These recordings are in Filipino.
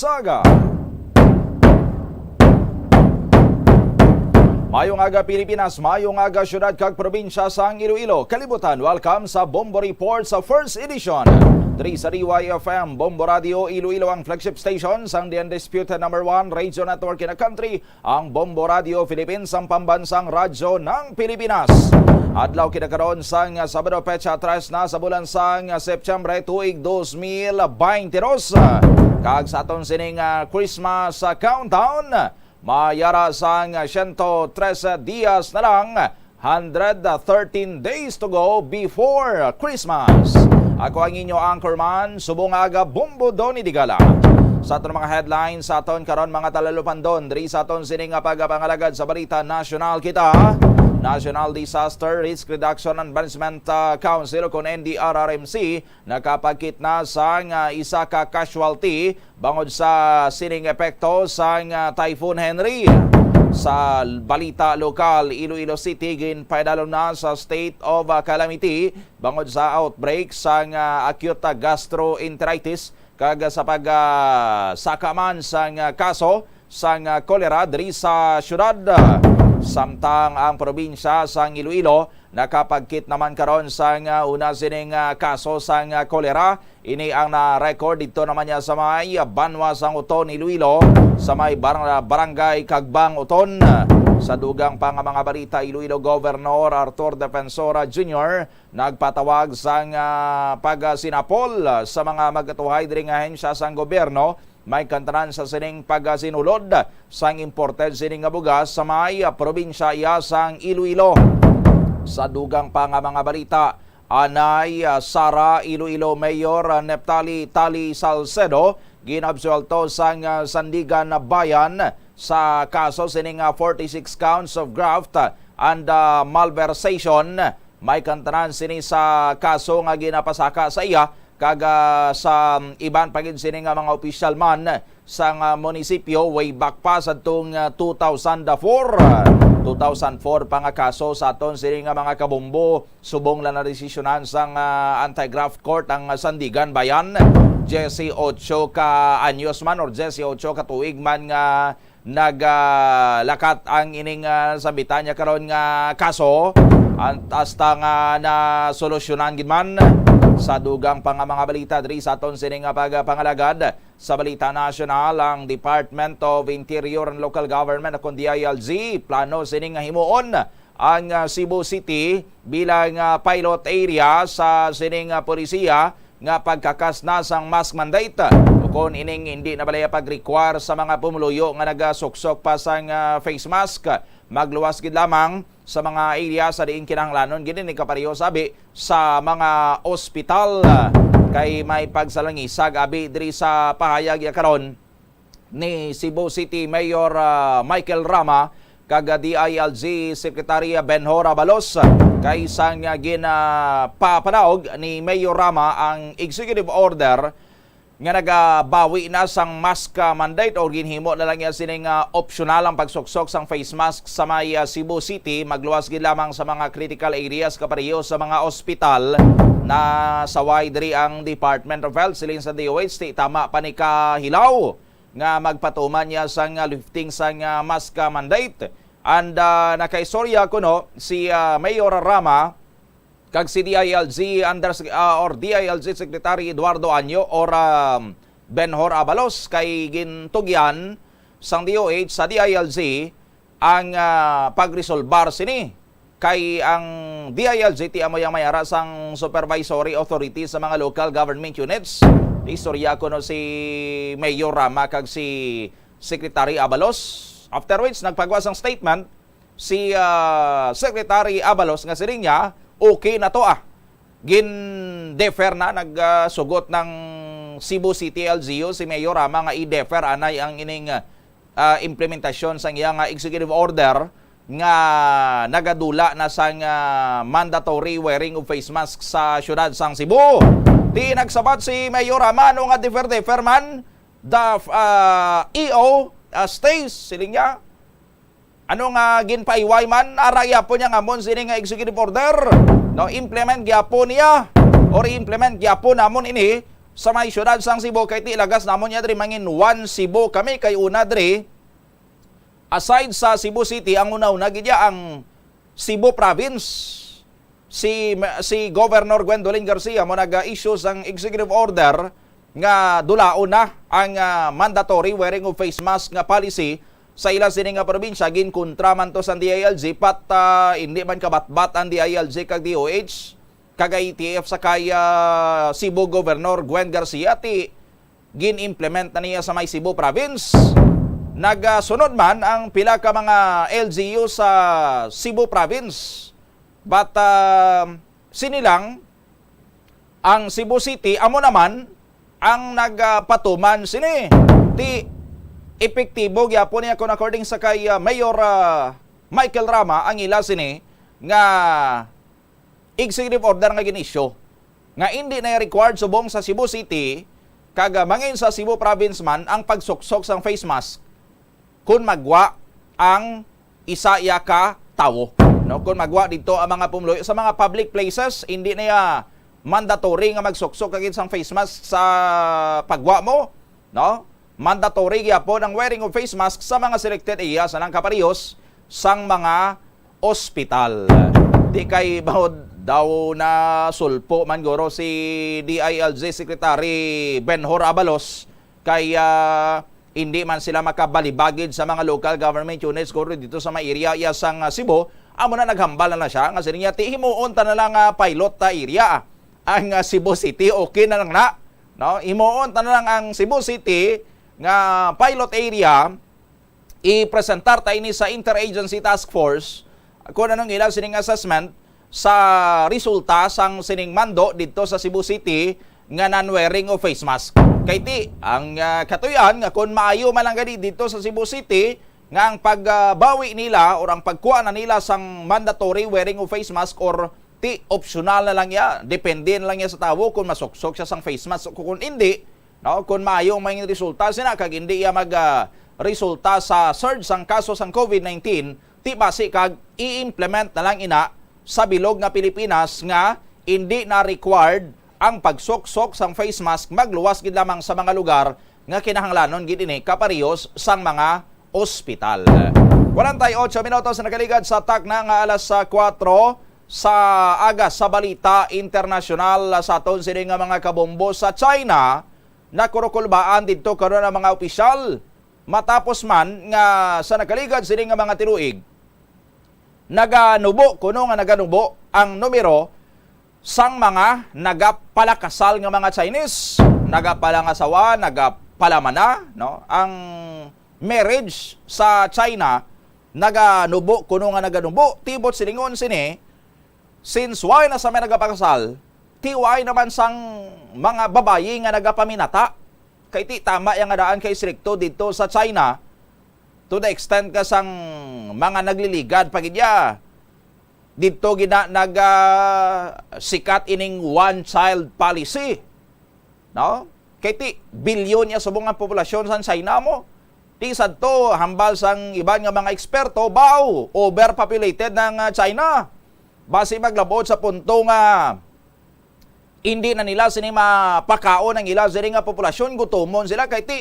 Saga. Mayong aga Pilipinas, mayong aga syudad kag probinsya sa Iloilo. Kalibutan, welcome sa Bombo Report sa first edition. Diri sa DYFM, Bombo Radio Iloilo ang flagship station sang the undisputed number 1 radio network in the country, ang Bombo Radio Philippines, ang pambansang radyo ng Pilipinas. Adlaw kinakaroon sang Sabado petsa 3 na sa bulan sang September tuig 2022. Kag sa aton sining Christmas countdown, mayara sang 113 dias na lang, 113 days to go before Christmas. Ako ang inyo anchorman, Subong Aga Bombo Doni Digala. Sa aton mga headlines sa aton karon mga talalupandon, diri sa aton sining pagapangalagad sa balita nasyonal kita. National Disaster Risk Reduction and Management Council kon NDRRMC nakapagkit na sang isa ka casualty bangod sa sining epekto sang Typhoon Henry. Sa balita lokal, Iloilo City ginpaidalom na sa state of calamity bangod sa outbreak sang acute gastroenteritis kag sa pagsakaman sang kaso sang kolera diri sa syudad. Samtang ang probinsya sang Iloilo nakapagkit naman karon sang una sining kaso sang kolera. Ini ang na-record dito naman niya sa may Banwa sang Uton, Iloilo, sa may barangay Kagbang Uton. Sa dugang pang mga balita, Iloilo Governor Arthur Defensora Jr. nagpatawag sang pagsinapol sa mga magkatuhay diri nga ahensya sang gobyerno may kantanan sa sining pagsinulod sang imported sining nga bugas sa may probinsya iya sang Iloilo. Sa dugang pang mga balita, anay Sara Iloilo Mayor Neptali Tali Salcedo ginabsuelto sang Sandigan Bayan sa kaso sining 46 counts of graft and malversation. May kantanan sini sa kaso nga ginapasaka sa iya kaga sa iban pagin sini nga mga opisyal man sa munisipyo way back pa sa tung 2004 pa nga kaso sa aton sini nga mga kabombo subong lang na desisyonan sang anti-graft court ang Sandigan Bayan. Jesse 8 ka anyos man or Jesse 8 ka tuig man nga naglakat ang ining sambitan niya karon nga kaso hasta nga na solusyonan gid man. Sa dugang pang mga balita diri sa aton sining pagpangalagad sa balita nasyonal, ang Department of Interior and Local Government kon DILG plano sining himuon ang Cebu City bilang pilot area sa sining polisiya nga pagkakas na sang mask mandate kung ining hindi na balaya pag-require sa mga pumuluyo nga nagasuksok pa sang face mask. Magluwas gid lamang sa mga area sa diin kinahanglanon gid ni kapareho sabi sa mga ospital kay may pagsalangisag abi diri sa pahayag ya karon ni Cebu City Mayor Michael Rama kag DILG Secretary Benhor Abalos kay sang ginapapanaog ni Mayor Rama ang executive order nga nagabawi na sang mask mandate o ginhimo na lang yan sining optional ang pagsuksok sang face mask sa may Cebu City. Magluwas gid lamang sa mga critical areas kapareho sa mga ospital na saway diri ang Department of Health silin sa DOH tama pa ni kahilaw nga magpatuman niya sang lifting sang mask mandate. And nakaistorya ko no si Mayor Rama kag si DILG or DILG Secretary Eduardo Anyo or Benhor Abalos kay gintugyan sang DOH sa DILG ang pagresolbar sini kay ang DILG ti amo yang mayara sang supervisory authority sa mga local government units. Istorya ko no si Mayor Rama kag si Secretary Abalos. After which nagpagawas ang statement si Secretary Abalos nga siring niya okay na to gin-defer na nagsugot ng Cebu City LGU si Mayor Rama nga i-defer anay ang ining implementasyon sang iyang executive order nga nagadula na sang mandatory wearing of face mask sa syudad sang Cebu. Di nagsabat si Mayor Rama ano nga defer man the EO stays siling niya. Ano nga ginpaiway man araya po niya nga mon sini nga executive order no implement gyapon niya or implement gyapon namon ini sa may syudad sang Cebu kay ti ilagas namon niya diri mangin one Cebu kami kay una diri aside sa Cebu City ang una-una gid ang Cebu Province. Si Governor Gwendolyn Garcia mo nag-issue sang executive order nga dulaon na ang mandatory wearing of face mask nga policy sa ilang sini nga probinsya ginkontra man to sa DILG pat hindi man kabatbat ang DILG kag DOH kag ITF sa kay Cebu Governor Gwen Garcia ti gin-implement na niya sa may Cebu Province. Nagsunod man ang pila ka mga LGU sa Cebu Province. But sinilang ang Cebu City amo naman ang nagpatuman sini ti epektibo gyapon niya kon according sa kay Mayor Michael Rama ang ila sini nga executive order nga ginisyo nga hindi na required subong sa Cebu City kag mangin sa Cebu Province man ang pagsuksok sang face mask kun magwa ang isa ya ka tawo. No, kung magwa dito ang mga pumuluyo sa mga public places, hindi na ya mandatory nga magsuksok kagid sang face mask sa pagwa mo, no? Mandatory gyapon ang wearing of face mask sa mga selected areas anang kaparehos sang mga ospital. Di kay bahod daw na sulpo man guro si DILG Secretary Benhur Abalos kay hindi man sila makabalibagid sa mga local government units guro dito sa mga area sang Cebu. Amo na naghambal na siya nga siya ti himuon ta na lang pilot ta area ang Cebu City okay na lang na, no? Himuon ta na lang ang Cebu City nga pilot area i-presentar ta ini sa Interagency Task Force kung anong ilang sining assessment sa resulta sang sining mando dito sa Cebu City nga non-wearing of face mask. Kay ti ang katuyan nga kung maayo man lang gani dito sa Cebu City nga ang pagbawi nila or ang pagkuha na nila sang mandatory wearing of face mask or ti optional na lang ya, depende na lang ya sa tawo kung masuksok siya sang face mask o kung hindi, no, kung maayo may resulta sina kag hindi ya mag resulta sa surge sang kaso sang COVID-19 ti base kag i-implement na lang ina sa bilog nga Pilipinas nga hindi na required ang pagsuksok sang face mask magluwas gid lamang sa mga lugar nga kinahanglanon gid ini kaparehos sang mga ospital. 48 minutos na nakaligad sa tak na nga alas 4 sa aga sa balita internasyonal sa aton sini nga mga kabombo sa China na kurukulbaan dito karon ang mga opisyal matapos man nga sa nakaligad sini nga mga tinuig naganubo kuno nga naganubo ang numero sang mga nagapalakasal nga mga Chinese, nagapalangasawa, nagapalamana, no? Ang marriage sa China naganubo kuno nga naganubo tibot silingon sini since why na sa may nagapakasal tiway naman sang mga babayi nga nagapaminata kay ti tama yang daan kay stricto dito sa China to the extent ka sang mga nagliligad pagidya dito gina sikat ining one child policy, no? Kay ti bilyon ya subong ang populasyon sa China mo. Ti sadto hambal sang iban nga mga eksperto baw overpopulated ng China. Base maglabot sa punto nga hindi na nila sini mapakaon ang ila sini nga populasyon gutomon sila kay ti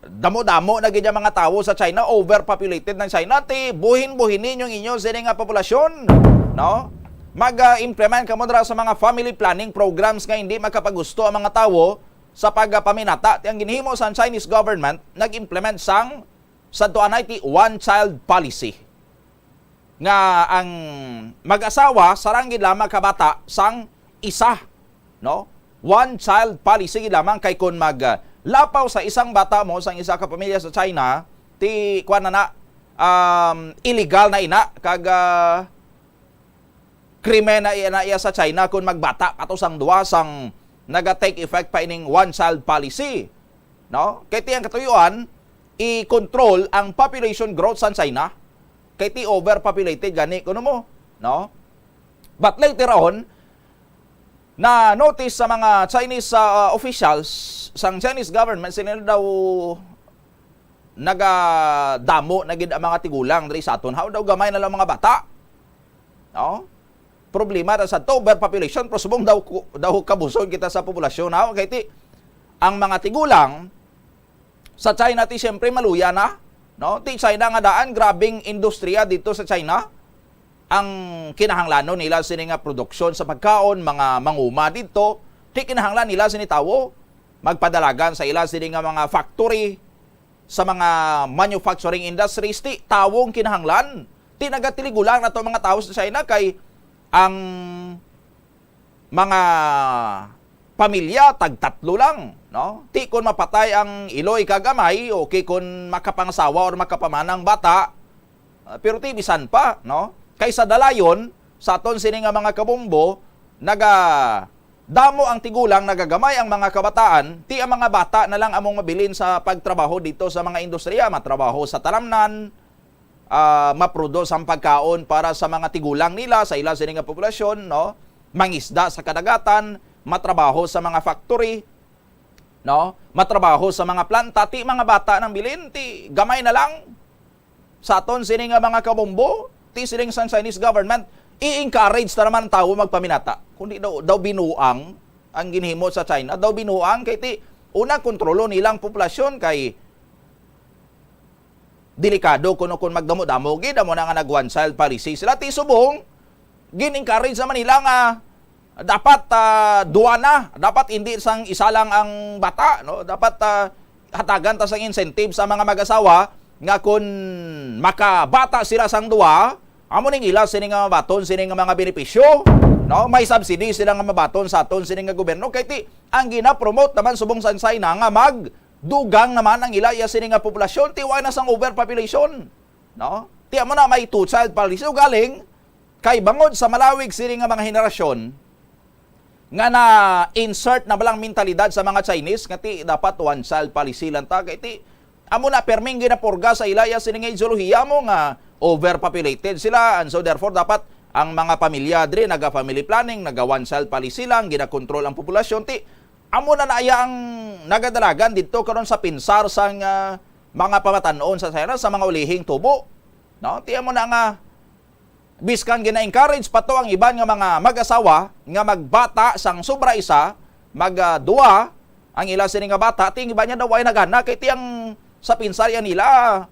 damo-damo na gid mga tawo sa China, overpopulated ng China ti buhin-buhinin yung inyo sini nga populasyon, no? Mag-implement kamo dra sa mga family planning programs nga hindi makapagusto ang mga tawo sa pagpaminata. Ang ginhimo sa Chinese government nag-implement sang sadtuanay ti one child policy nga ang mag-asawa sarang gid lamang kabata sang isa, no? One child policy gid lamang kay kun lapaw sa isang bata mo sang isa ka pamilya sa China ti kuan na illegal na ina kag krimen na iya sa China kun magbata ato sang duwa sang naga-take effect pa ining one child policy, no? Kay ti ang katuyuan i-control ang population growth sa China kay ti overpopulated gani kuno mo, no? But later on na notice sa mga Chinese officials sang Chinese government sila daw nagadamo na gid ang mga tigulang diri sa aton how daw gamay na lang mga bata, no? problema sa overpopulation pero subong daw kabuson kita sa populasyon na kay ti ang mga tigulang sa China ti siyempre maluya na, no? Ti China nga daan grabing industriya dito sa China. Ang kinahanglanon nila sini nga produksyon sa pagkaon, mga manguma dito, ti kinahanglan nila sini tawo magpadalagan sa ila sini nga mga factory sa mga manufacturing industries ti tawong kinahanglan. Ti nagatiligolang na to mga tawo sa China kay ang mga pamilya tagtatlo lang, no? Ti kon mapatay ang iloy kagamay o kung makapangasawa or makapamanang bata, pero ti bisan pa, no? Kaysa dalayon sa aton sini nga mga kabombo damo ang tigulang nagagamay ang mga kabataan, ti ang mga bata na lang among mabilin sa pagtrabaho dito sa mga industriya, matrabaho sa talamnan, maproduce ang pagkaon para sa mga tigulang nila sa ila sini nga populasyon, no? Mangisda sa kadagatan, matrabaho sa mga factory, no? Matrabaho sa mga planta, ti mga bata nang bilin, ti gamay na lang sa aton sini nga mga kabombo, ti siling sa Chinese government i-encourage na naman tao magpaminata. Kundi daw binuang ang ginhimo sa China, daw binuang kay ti una kontrolo nilang populasyon kay delikado kun magdamo-damo gid amo na nga nag one child policy sila ti subong gin-encourage naman nila nga dapat duwa na, dapat hindi sang isa lang ang bata, no? Dapat hatagan ta sang incentive sa mga mag-asawa nga kun makabata sila sang duwa, amo ning ila sini nga mabaton sini nga mga benepisyo, no? May subsidy sila nga mabaton sa aton sini nga gobyerno kay ti ang gina-promote naman subong sa China nga magdugang naman ang ila ya sini nga populasyon ti wa na sang overpopulation, no? Ti amo na may two child policy galing kay bangod sa malawig sini nga mga henerasyon nga na insert na balang mentalidad sa mga Chinese nga ti dapat one child policy lang ta kay ti amo na perming ginapurga sa ilaya sini nga ideolohiya mo nga overpopulated sila and so therefore dapat ang mga pamilya dre naga family planning, naga one child policy lang, ginakontrol ang populasyon ti amo na naaya ang nagadalagan dito karon sa pinsar sang mga pamatanon sa China sa mga ulihing tubo, no? Ti amo na nga biskan gina-encourage pa to ang iban nga mga mag-asawa nga magbata sang sobra isa, magduwa ang ila sini nga bata, ti iba niya daw ay nagana kay ti ang sa pinsarya nila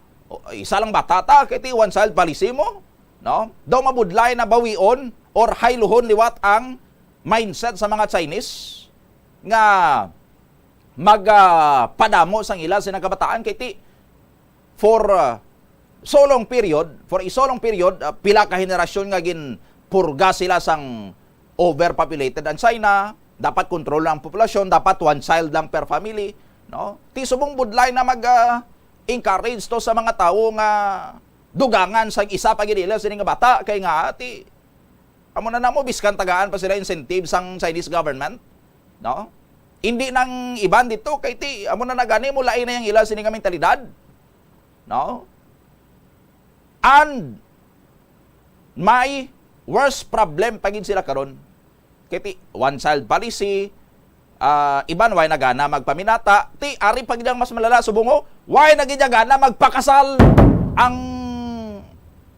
isa lang bata ta kay ti one child policy mo, no? Daw mabudlay na bawion or hayluhon liwat ang mindset sa mga Chinese nga magpadamo sang ila sini kabataan kay ti for a so long period, pila ka henerasyon nga gin purga sila sang overpopulated ang China, dapat kontrol ang populasyon, dapat one child lang per family, no? Ti subong budlay na encourage to sa mga tao nga dugangan sa isa pa gid ila sini nga bata kay nga ti amo na namo biskan tagaan pa sila incentive sang Chinese government, no? Hindi nang iban dito kay ti amo na nagani mo lain na yang ila sini nga mentalidad, no? And may worst problem pagin sila karon kay ti one child policy, iban way nagana magpaminata, ti ari pagidang mas malala subungo way nagidagana magpakasal ang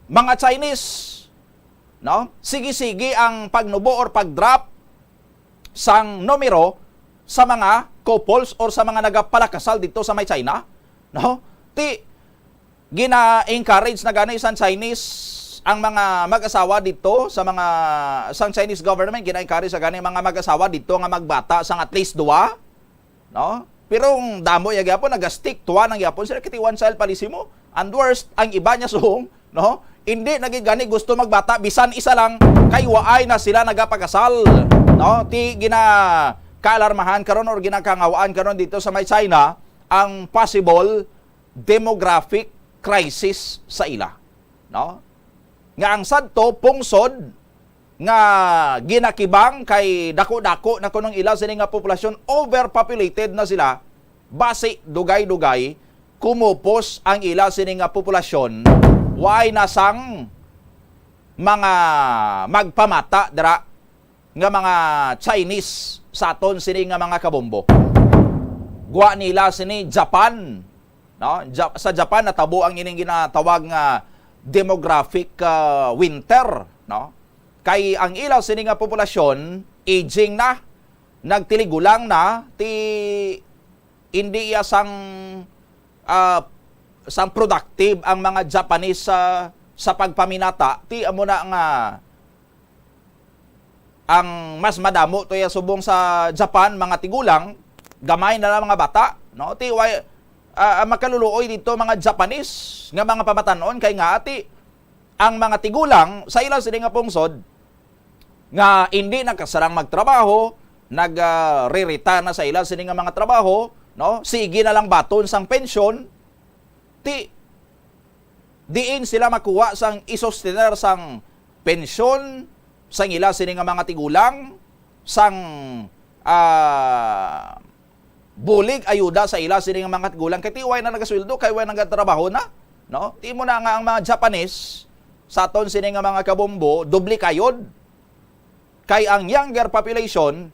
mga Chinese, no? Sige-sige ang pagnubo or pagdrop sang numero sa mga couples or sa mga nagapalakasal dito sa may China, no? Ti gina-encourage na gani isang Chinese ang mga mag-asawa dito sa mga sang Chinese government, gina-encourage sa gani mga mag-asawa dito nga magbata sang at least duwa, no? Pero ang damo ya gyapon naga-stick tuwa nang gyapon sila kiti one child policy mo. And worst ang iba niya suhong, no? Hindi nagigani gusto magbata bisan isa lang kay waay na sila nagapakasal, no? Ti gina kaalarmahan karon or ginakangawaan karon dito sa may China ang possible demographic crisis sa ila, no? Nga ang sadto pungsod nga ginakibang kay dako-dako na kunong ila sini nga populasyon, overpopulated na sila, base dugay-dugay kumupos ang ila sini nga populasyon, way nasang mga magpamata dira nga mga Chinese sa aton sini nga mga kabombo. Guwa nila sini Japan, no? Sa Japan natabo ang ining ginatawag nga demographic winter, no? Kay ang ilaw sini nga populasyon aging na, nagtiligulang na, hindi iya sang productive ang mga Japanese sa pagpaminata. Ti amo na nga ang mas madamo to ya subong sa Japan mga tigulang, gamay na lang mga bata, no? Ti makaluluoy dito mga Japanese nga mga pamatanon kay nga ati ang mga tigulang sa ilang sini nga pungsod nga hindi nakasarang magtrabaho, nagririta na sa ilang sini nga mga trabaho, no? Sige na lang baton sang pensyon, ti diin sila makuha sang isostener sang pensyon sang ila sini nga mga tigulang, sang bulig ayuda sa ila sini nga mga tigulang kay tiway na nagasweldo kay way nagatrabaho na, no? Ti mo na nga ang mga Japanese sa aton sini nga mga kabombo doble kayod kay ang younger population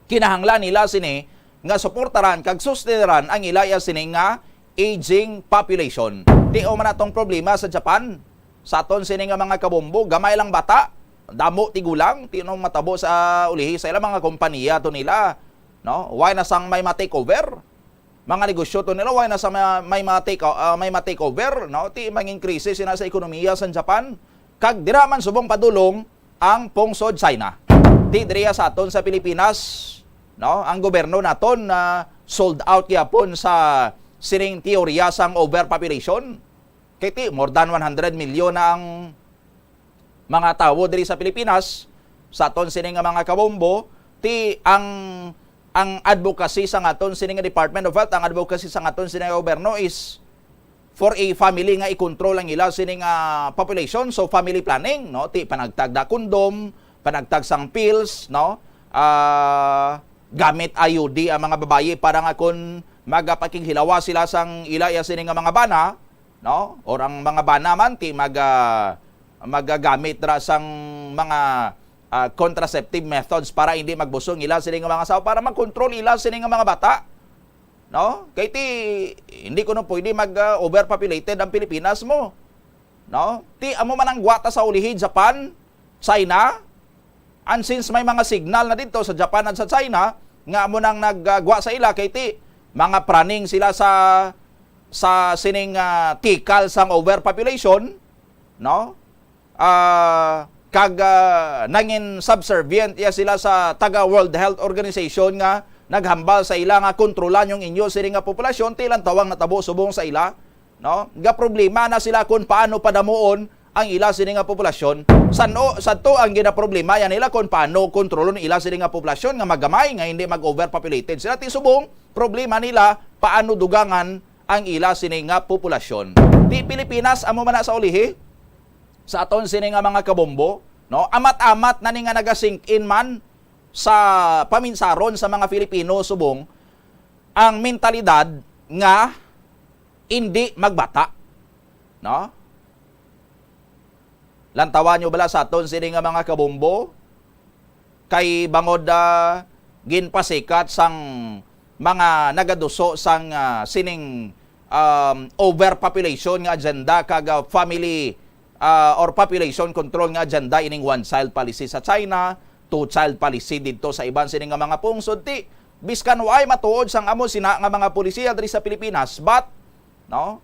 kinahanglan nila sini nga suportaran kag susteneran ang ilaya sini nga aging population. Ti o man atong problema sa Japan sa aton sini nga mga kabombo, gamay lang bata, damo tigulang, tinong matabo sa ulihi sa ilang mga kompanya to nila, no? Why na sang may ma-takeover? Mga negosyo to nila, why na sang may ma-takeover, no? Ti manging krisis na sa ekonomiya sa Japan. Kag dira man subong padulong ang pungsod China. Ti diriya sa aton sa Pilipinas, no? Ang gobyerno naton na sold out gyapon sa sining teorya sang overpopulation. Kay ti more than 100 milyon na ang mga tawo diri sa Pilipinas, sa aton sini nga mga kabombo, ti ang advocacy sa aton sini nga Department of Health, ang advocacy sa aton sini nga gobyerno is for a family nga i-control ang ila sini nga population, so family planning, no? Ti panagtagda kondom, panagtag sang pills, no? Gamit IUD ang mga babaye para nga kun magapakinghilawa sila sang ilaya sini nga mga bana, no? Or ang mga bana man ti magagamit ra sang mga contraceptive methods para hindi magbusong ila sini nga mga asawa para mag-control ila sini nga mga bata, no? Kay ti hindi ko no pwede overpopulated ang Pilipinas mo, no? Ti amo man ang gwata sa ulihi Japan, China, and since may mga signal na dito sa Japan at sa China nga amo nang naggwa sa ila kay ti mga praning sila sa sining tikal sang overpopulation, no? Nangin subservient ya sila sa taga World Health Organization nga naghambal sa ila nga kontrolan yung inyo sini nga populasyon, tilang tawang natabo subong sa ila, no? Ga problema na sila kung paano padamuon ang ila sini nga populasyon. Sa to ang ginaproblema yan nila kung paano kontrolon ila sini nga populasyon nga magamay nga hindi mag-overpopulated sila. Ti subong problema nila paano dugangan ang ila sini nga populasyon. Ti Pilipinas amo man na sa ulihi sa aton sini nga mga kabombo, no? Amat-amat na ni nga nagasink in man sa paminsaron sa mga Filipino subong ang mentalidad nga hindi magbata, no? Lantawan nyo bala sa aton sini nga mga kabombo kay bangod ginpasikat sang mga nagaduso sang sining overpopulation nga agenda kag family or population control nga agenda ining one-child policy sa China, two-child policy dito sa iban sini nga mga pungsod. Ti biskan way matuod sang amo sina nga mga pulisiya diri sa Pilipinas, but no,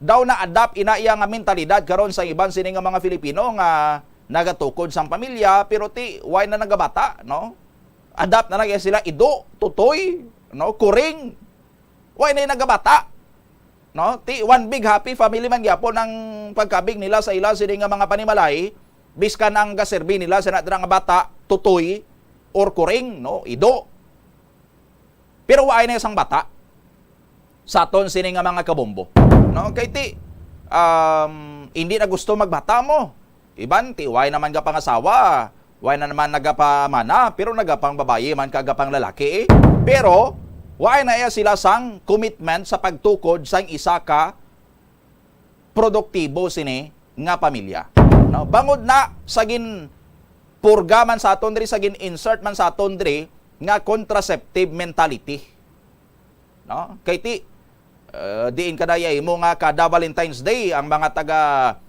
daw na adapt ina iya nga mentalidad karon sa iban sini nga mga Filipino nga nagatukod sang pamilya pero ti way na nagabata, no? Adapt na nagya sila ido, tutoy, no, kuring. Way na nagabata. No, ti one big happy family man gyapon ang pagkabig nila sa ila sini nga mga panimalay, biskan ang gaserbi nila sa nadra nga bata, tutoy or kuring, no, ido. Pero waay na isang bata sa aton sini nga mga kabombo, no? Kay ti hindi na gusto magbata mo. Iban ti way naman ga pangasawa, way na naman nagapamana, pero nagapang babaye man kagapang lalaki eh. Pero waay na iya sila sang commitment sa pagtukod sang isa ka produktibo sini nga pamilya. No? Bangod na sagin purga man sa aton diri, sagin insert man sa aton diri nga contraceptive mentality. No? Kay ti diin kadaya mo nga kada Valentine's Day ang mga taga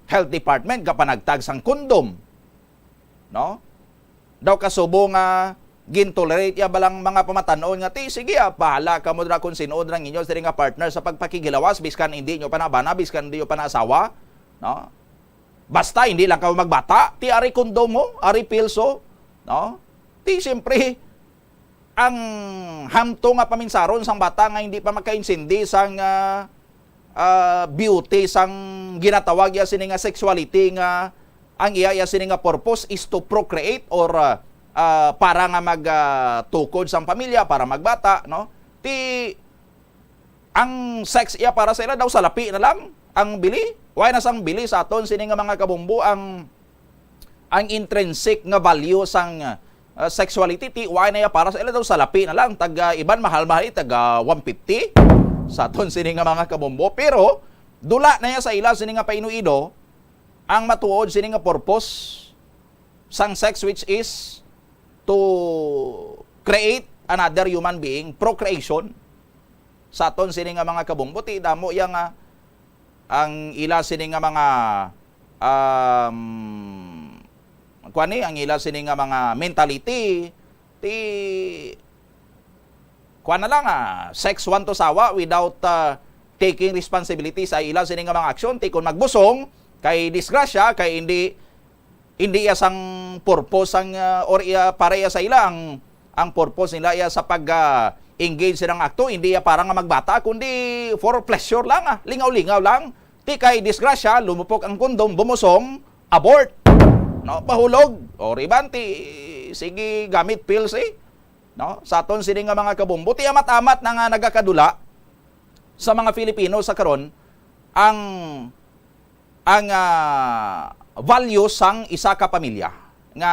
health department kapanagtag sang kondom. no? Daw kasubo nga gintolerate ya balang mga pamatanon nga ti sige bahala ka mo dra kung sino dra inyo sa nga partner sa pagpakigilawas biskan hindi nyo panabana biskan hindi nyo panasawa, no? Basta hindi lang ka magbata, ti ari kondo mo, ari pilso, no? Ti siyempre ang hamto nga paminsaron sang bata nga hindi pa makainsindi sang beauty sang ginatawag ya sini nga sexuality nga ang iya sini nga purpose is to procreate or para nga magtukod sang pamilya, para magbata, no? Ti ang sex iya para sa ila daw salapi na lang ang bili. Why na sang bili sa aton sini nga mga kabumbo ang intrinsic nga value sang sexuality ti why na iya para sa ila daw salapi na lang tag iban mahal-mahal tag 150 sa aton sini nga mga kabumbo, pero dula na iya sa ila sini nga painuido ang matuod sini nga purpose sang sex, which is to create another human being, procreation. Sa aton sini nga mga kabumbo ti damo iya nga ang ila sini nga mga ang ila sini nga mga mentality ti kuan na lang sex want to sawa without taking responsibility sa ila sini nga mga aksyon. Ti kun magbusong kay disgrasya kay hindi iya sang purpose ang or iya para iya sa ila ang purpose nila iya sa pag engage silang akto, hindi iya para nga magbata kundi for pleasure lang, lingaw-lingaw lang. Ti kay disgrasya lumupok ang kondom, bumusong, abort, no, pahulog or iban ti sige gamit pills no, sa aton sini nga mga kabumbo ti amat-amat na nga nagakadula sa mga Filipino sa karon ang value sang isa ka pamilya nga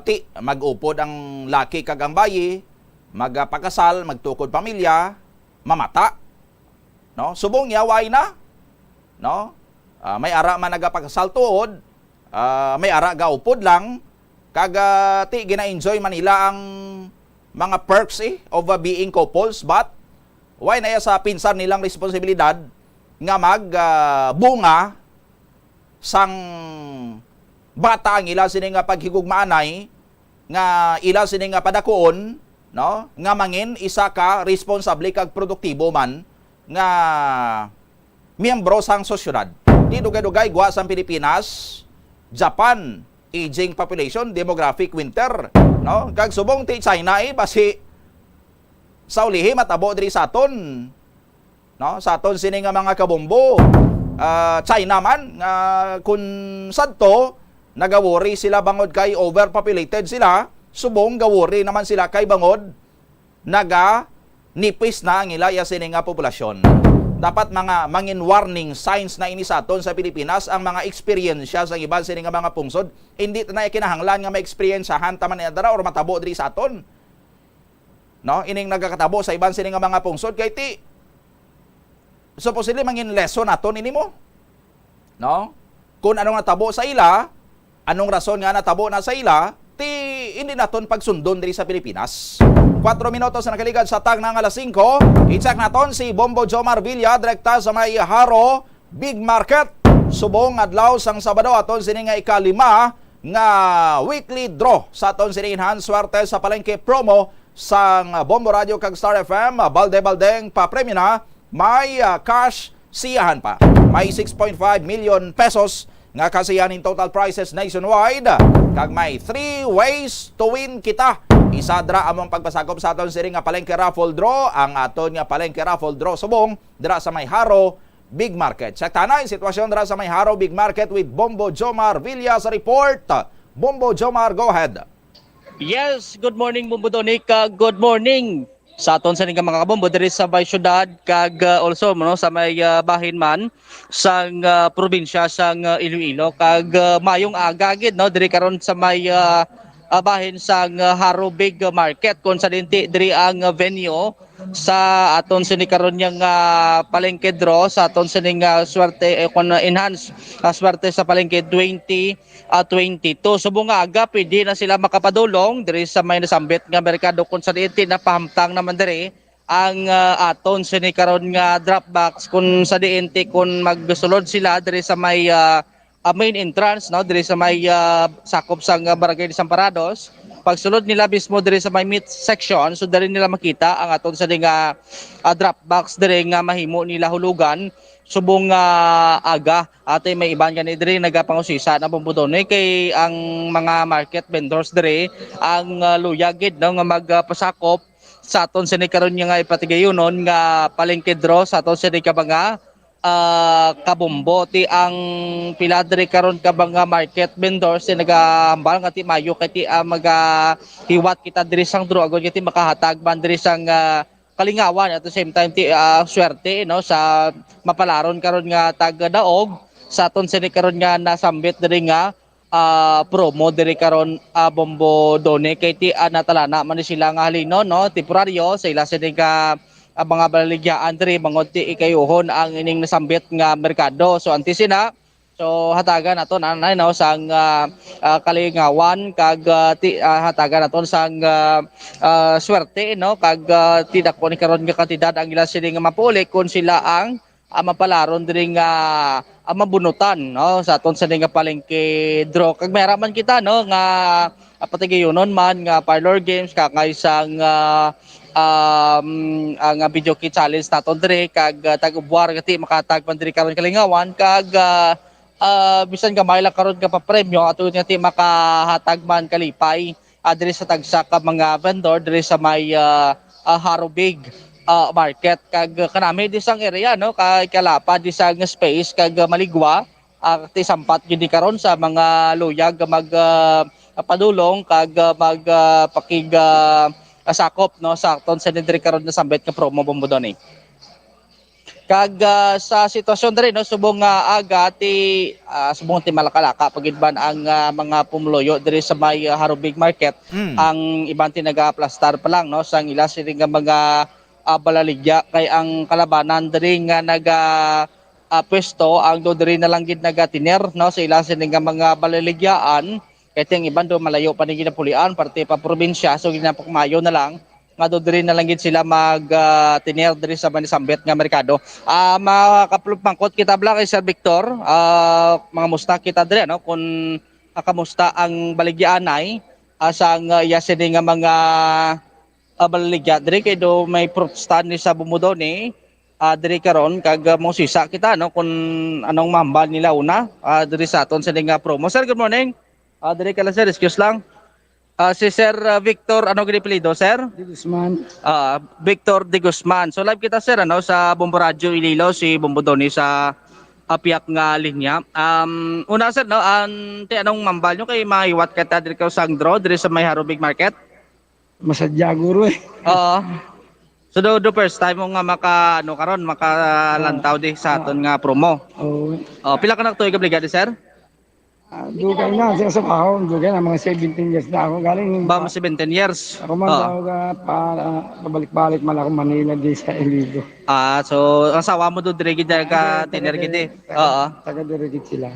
ti mag-upod ang laki kag ang bayi, magpakasal, magtukod pamilya, mamata, no? Subong yaway na, no? May ara man nagapakasal tuod, may ara gaupod lang kag ti gina-enjoy manila ang mga perks of being couples, but why na sa pinsan nilang responsibilidad nga bunga sang bata ang ila sini nga paghigugmaanay nga ila sini nga padakuon, no, nga mangin isa ka responsable kag produktibo man nga miyembro sang sosyedad. Di dugay-dugay gwa sang Pilipinas, Japan, aging population, demographic winter, no, kag subong ti China basi sa ulihi matabo diri sa aton, no, sa aton sini nga mga kabombo. China man nga kun sadto nagawori sila bangod kay overpopulated sila, subong gawori naman sila kay bangod naga nipis na ang ilaya sini nga populasyon. Dapat mga mangin warning signs na ini sa aton sa Pilipinas ang mga eksperyensya sa iban sini nga mga pungsod, hindi na kinahanglan nga ma-experiencehan taman ni dara or matabo diri sa aton, no, ining nagakatabo sa iban sini nga mga pungsod kay ti supposedly mangin lesson naton ini mo, no, kung anong natabo sa ila, anong rason nga natabo na sa ila, ti hindi naton pagsundon diri sa Pilipinas. 4 minutos na nakaligad sa tag ng alas 5. I-check naton si Bombo Jomar Villa direkta sa may Haro Big Market. Subong adlaw sang Sabado aton sini nga ikalima nga weekly draw sa aton sini enhanced swerte sa palengke promo sang Bombo Radio kag Star FM. Balde-baldeng pa premyo na. May cash siyahan pa. May 6.5 million pesos nga kasiyahan in total prizes nationwide. Kag may 3 ways to win kita. Isa dra among pagpasakop sa aton siri nga palengke raffle draw. Ang aton nga palengke raffle draw subong dra sa may Haro Big Market. Check tanay sitwasyon dra sa may Haro Big Market with Bombo Jomar Villa sa report. Bombo Jomar, go ahead. Yes, good morning Bombo Donik. Good morning sa aton sa mga kabombo diri sa may syudad kag also no, sa may bahin man sang probinsya sang Iloilo kag mayong aga gid no diri karon sa may bahin sang Haro Big Market kung sa dinti diri ang venue sa aton sini karon yang palengke draw sa aton sini swerte kon enhance swerte sa palengke 2022. Subong nga aga pwede na sila makapadulong diri sa may nasambit nga merkado kung sa dinti na pahamtang naman diri ang aton sini karon nga drop box kung sa dinti kung magsulod sila diri sa may main entrance no diri sa may sakop sang barangay de Desamparados. Pagsulod nila mismo diri sa may meat section, so diri nila makita ang aton sa nga drop box diri nga mahimo nila hulugan subong aga ate may iban gani diri nagapangusisa na bumbudone kay ang mga market vendors diri ang luyagid no nga magpasakop sa aton sa karon nga ipatigayonon nga palengke draw sa aton sa mga kabombo ti ang piladre karon ka mga market vendors ti nagahambal nga ti mayo kay ti hiwat kita diri sang draw agud ti makahatag man diri sang kalingawan at the same time ti swerte no sa mapalaron karon nga tag daog sa aton sa karon nga nasambit diri nga promo diri karon bombo done kay ti natalana man ni sila nga halino no temporaryo sa ila sa mga balaligyan diri bangod ti ikayuhon ang ining nasambit nga merkado. So antisina so hatagan naton anay no sang kalingawan kag hatagan naton sang swerte no kag ti dako ni karon nga kantidad ang ila sila nga mapuli kun sila ang mapalaron diri nga mabunutan no sa aton sa nga palengke draw kag mayra man kita no nga patigayonon man nga parlor games kakay sang ang video kit challenge naton diri kag tag-ubuar gati makatag man diri karon kalingawan kag bisan gamay lang karon ka pa premyo ato ngati makahatag man kalipay diri sa tagsa ka mga vendor diri sa may Harubig market kag kanami di sang area no kay kalapa di sang space kag maligwa ti sampat gid karon sa mga luyag mag padulong kag mag pakig sakop no sa aton sa diri karon na sambit nga promo bombo doni. Kag sa sitwasyon diri no subong aga ti subong ti malakalaka pagidban ang mga pumuluyo diri sa may Harubig market ang iban ti naga-plastar pa lang no sang ila sila nga mga balaligya kay ang kalabanan diri nga naga pwesto ang do diri na lang gid nagatiner no sa ila sila nga mga balaligyaan kay ting iban do malayo pa ni ginapulian parte pa probinsya so ginapakmayo na lang nga do diri na lang gid sila mag tiner diri sa manisambit nga merkado. Makapulpangkot kita bla kay Sir Victor mga musta kita diri no kun kamusta ang baligyanay sang yasini nga mga balaligya diri kay do may fruit stand ni sa Bumudone diri karon kag mo sisa kita no kun anong mambal nila una diri sa aton sa nga promo. Sir, good morning. Diri ka lang sir, excuse lang. Si Sir Victor, ano ginipilido sir? De Guzman. Victor De Guzman. So live kita sir ano sa Bombo Radio Iloilo si Bombo Doni sa apiak nga linya. Una sir no, anong mambal nyo kay maiwat ka ta diri ka sang draw diri sa may Harubig Market? Masadya guro eh. Oo. So do first time mo nga karon makalantaw di sa aton nga promo. Oo. Pila ka na tuig obligado sir? Dugay na siya sa bahaw. Dugay na mga 17 years na ako. Galing Ba mo 17 years. ako man daw para pabalik-balik man ako Manila di sa Ilido. So ang sawa mo do diri gid ka tiner gid. Oo. Taga-dirigit sila.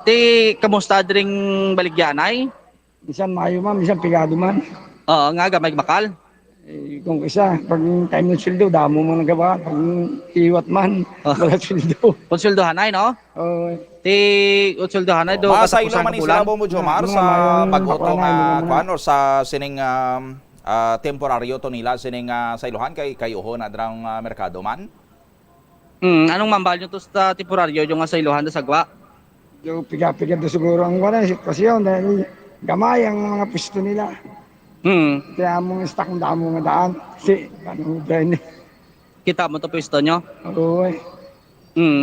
Ti kamusta diring baligyanay? Minsan mayo man, minsan pigado man. Nga gamay bakal. Kung isa, pag time ng sweldo, damo mo nagawa. Pag iwat man, wala sweldo. Konsuldohanay no? Oo. Ti konsuldohanay do Maasay man ni sila Bombo Jomar Mga sa mayong pag-uto mga nga mga- kuan or sa sining temporaryo to nila sining sailuhan kay kayuho na drang merkado man. Anong mambal nyo to sa temporaryo yung sa iluhan da sagwa? So, piga-piga do siguro ang wala sitwasyon dahil gamay ang mga pwesto nila. Kaya mong stock ng damo nga daan. Kasi, ano dyan eh. Kita mo to pwesto nyo? Oo eh.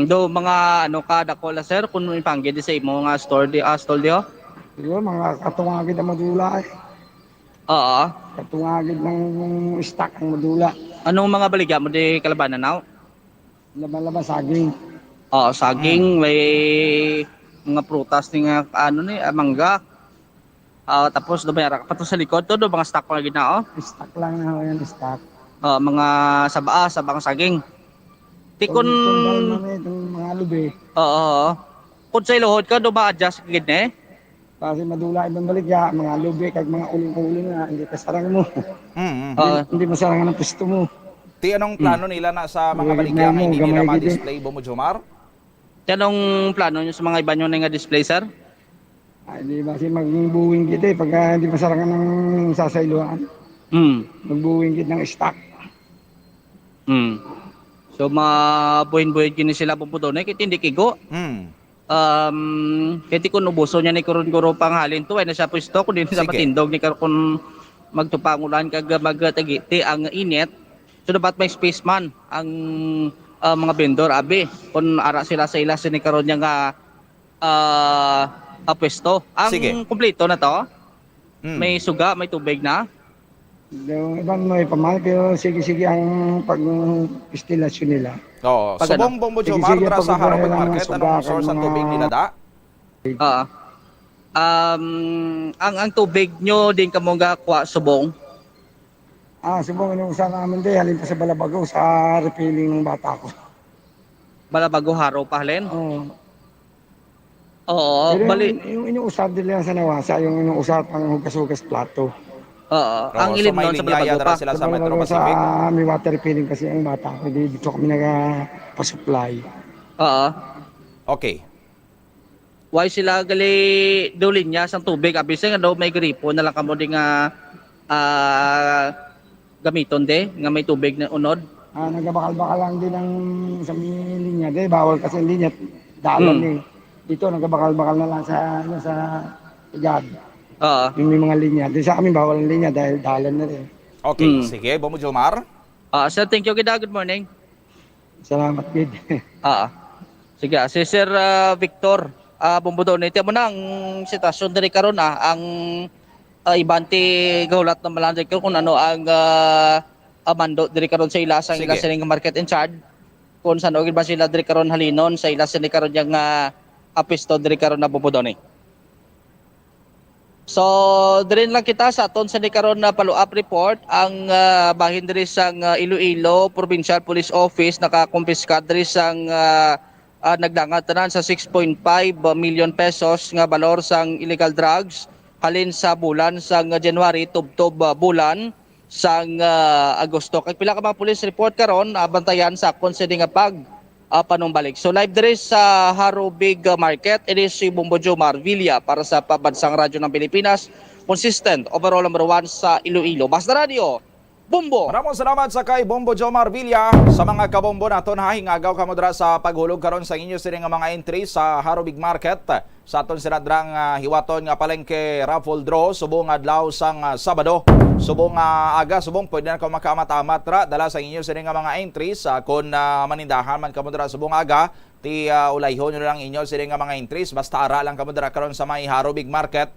Do mga ano ka dako la sir kun ipangge di sa imo nga store di stall di ho? Siguro mga katungagid ang madula eh. Oo. Katungagid ng stock ang madula. Anong mga baligya mo di kalabanan now? Laban-laban saging. Saging may mga prutas ni nga ano ni mangga. Tapos do mayara ka pa to sa likod to do mga stock pa lagi na Stock lang na yan, stock. mga sabang saging. Ti kun Tunggal man eh, itong mga lubi. kun sa iluhod ka do ma-adjust gid ne? Kasi madula ibang baligya, mga lubi, kag mga uling-uling na, hindi kasarang mo. Hindi masarangan ang pwesto mo. Ti anong plano nila na sa mga Gamay baligya nga mo, hindi gamay nila gid eh. ma-display Bombo Jomar? Anong plano nyo sa mga iba nyo na nga display, sir? Ay, di ba kasi magbuwing kita pagka hindi masarangan ng sasailuan. Hmm. Magbuwing kita ng stock. Hmm. So mabuhin-buhin kini sila puputo na kit hindi kigo. Hmm. Kiti kun ubuso niya ni kurun-kuro panghalin to ay na siya pwesto kun din sa Sige. matindog ni kun magtupangulan kag magtagiti ang init. So dapat may space man ang mga vendor abi kun ara sila sa ilas ni karon niya nga pwesto. Ang Sige. kumpleto na to. Hmm. May suga, may tubig na. Yung ibang may pamahal pero sige-sige ang pag-istilasyon nila. Oo. Pag ano? Subong Bombo Jomar, Sige, dira sa pag- Harobig lang Market, suga, anong source ng mga- tubig nila da? Oo. Ang tubig nyo din kamo ga kwa subong. Subong inuusan namin din, halin pa sa Balabago sa refilling ng bata ko. Balabago haro pa halin. Oo. Oo, Pero bali. yung inuusap nila sa Nawasa, yung inuusap ang hugas-hugas plato. Oo, ang Oo, ilim so may nun sa linyaya Balabago dira pa. sila sa Metro Balabago Pacific. may water refilling kasi ang bata ko. Dito kami nagpa-supply. Oo. Okay. Why sila gali dulin niya sa tubig abis nga daw may gripo na lang kamo di nga gamiton de nga may tubig na unod. Nagabakal-bakal lang din ng sa may linya. Dahil bawal kasi ang linya, dalan eh. Dito nagabakal-bakal na lang sa igad. Oo. Yung may mga linya. Dahil sa amin bawal ang linya dahil dalan na rin. Okay, sige, Bombo Jomar. Sir, thank you kita. Good morning. Salamat, kid. Sige, si Sir Victor Bumbudon, ito mo na ang sitwasyon diri karon ang ibanti gaulat na malanday kung ano ang mando diri karon sa ilasang Sige. ilas nga market in charge kung saan og ba sila diri karon halinon sa ilas ni karon yang apisto diri karon na Bumbudon. So, diri lang kita sa aton sa ni karon na follow-up report ang bahin diri sang Iloilo Provincial Police Office nakakumpiska diri sang nagdangat tanan sa 6.5 million pesos nga balor sang illegal drugs halin sa bulan sang January tubtob bulan sang Agosto. Kay pila ka mga police report karon bantayan sa akon sa nga pag panumbalik. So live diri sa Harobig Market, it is si Bombo Jomar Villa para sa Pabansang Radyo ng Pilipinas, consistent overall number 1 sa Iloilo. Basta Radio, Bombo! Maraming salamat sa kay Bombo Jomar Villa sa mga kabombo naton ha hingagaw kamo dira sa paghulog karon sa inyo sini nga mga entry sa Harobig Market sa aton sinadrang hiwaton nga palengke raffle draw subong adlaw sang Sabado subong aga subong pwede na ka makaamat-amat ra dala sa inyo sini nga mga entries kun manindahan man kamo dira subong aga ti ulayhon nyo lang inyo sini nga mga entries basta ara lang kamo dira karon sa may Harobig Market.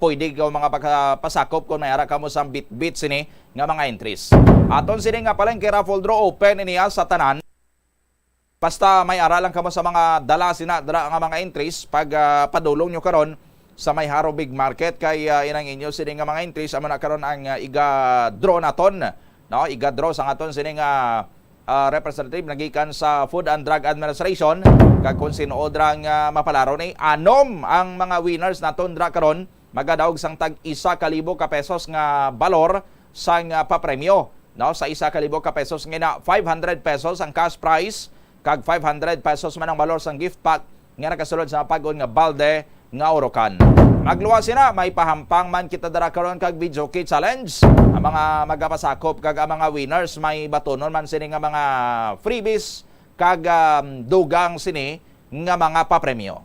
Pwede ka mga pasakop kung mayara ka mo sa bit-bit sini nga mga entries. Aton sini nga palengke raffle draw open iniya sa tanan. Basta may aralan ka mo sa mga dala sina dala nga mga entries pag padulong nyo karon sa may Harobig Market kay inang inyo sini nga mga entries amo na karon ang iga draw naton no iga draw sa aton sini nga representative nagikan sa Food and Drug Administration kag kung sinuod rang mapalaro ni anom ang mga winners naton dra karon magadaog sang tag 1,000 ka pesos nga balor sang papremyo no sa 1,000 ka pesos nga 500 pesos ang cash prize kag 500 pesos man ang balor sang gift pack nga nakasulod sa pag-on nga balde nga orokan. Magluwas sina may pahampang man kita dara karon kag video kit challenge. Ang mga magapasakop kag ang mga winners may batonon man sini nga mga freebies kag dugang sini nga mga papremyo.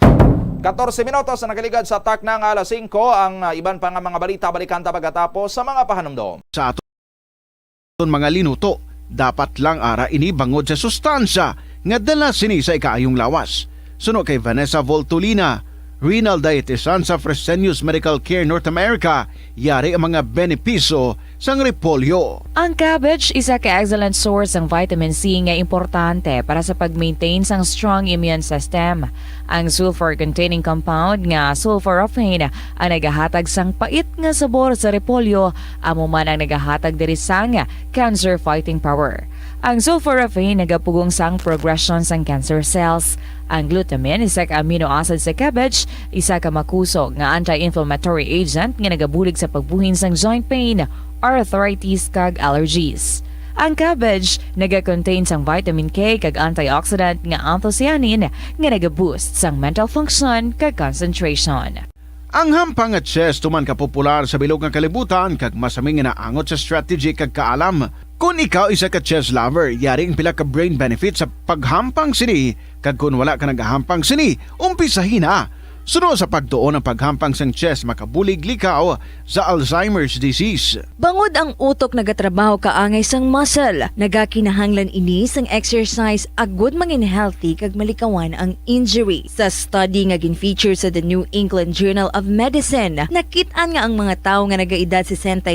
14 minutos na nakaligad sa tak ng alas 5 ang iban pa nga mga balita balikan ta pagkatapos sa mga pahanumdom. Sa aton mga linuto, dapat lang ara ini bangod sa sustansya nga dala sini sa ikaayong lawas. Suno kay Vanessa Voltolina, renal dietitian sa Fresenius Medical Care North America, yari ang mga benepisyo sang repolyo. Ang cabbage isa ka excellent source ng vitamin C nga importante para sa pag-maintain sang strong immune system. Ang sulfur-containing compound nga sulforaphane ang nagahatag sang pait nga sabor sa repolyo, amo man ang nagahatag diri sang cancer-fighting power. Ang sulforaphane nagapugong sang progression sang cancer cells. Ang glutamine isa ka amino acid sa cabbage, isa ka makusog nga anti-inflammatory agent nga nagabulig sa pagbuhin sang joint pain, arthritis kag allergies. Ang cabbage naga-contain sang vitamin K kag antioxidant nga anthocyanin nga naga-boost sang mental function kag concentration. Ang hampang at chess tuman ka popular sa bilog nga kalibutan kag masaming inaangot sa strategy kag kaalam. Kung ikaw isa ka chess lover, yaring pila ka brain benefit sa paghampang sini kag kung wala ka nagahampang sini, umpisahin na. Sunod sa pagtuon ng paghampang sang chess makabulig likaw sa Alzheimer's disease. Bangod ang utok nagatrabaho kaangay sang muscle, nagakinahanglan ini sang exercise agud mangin healthy kag malikawan ang injury. Sa study nga gin-feature sa The New England Journal of Medicine, nakit-an nga ang mga tawo nga nagaedad 65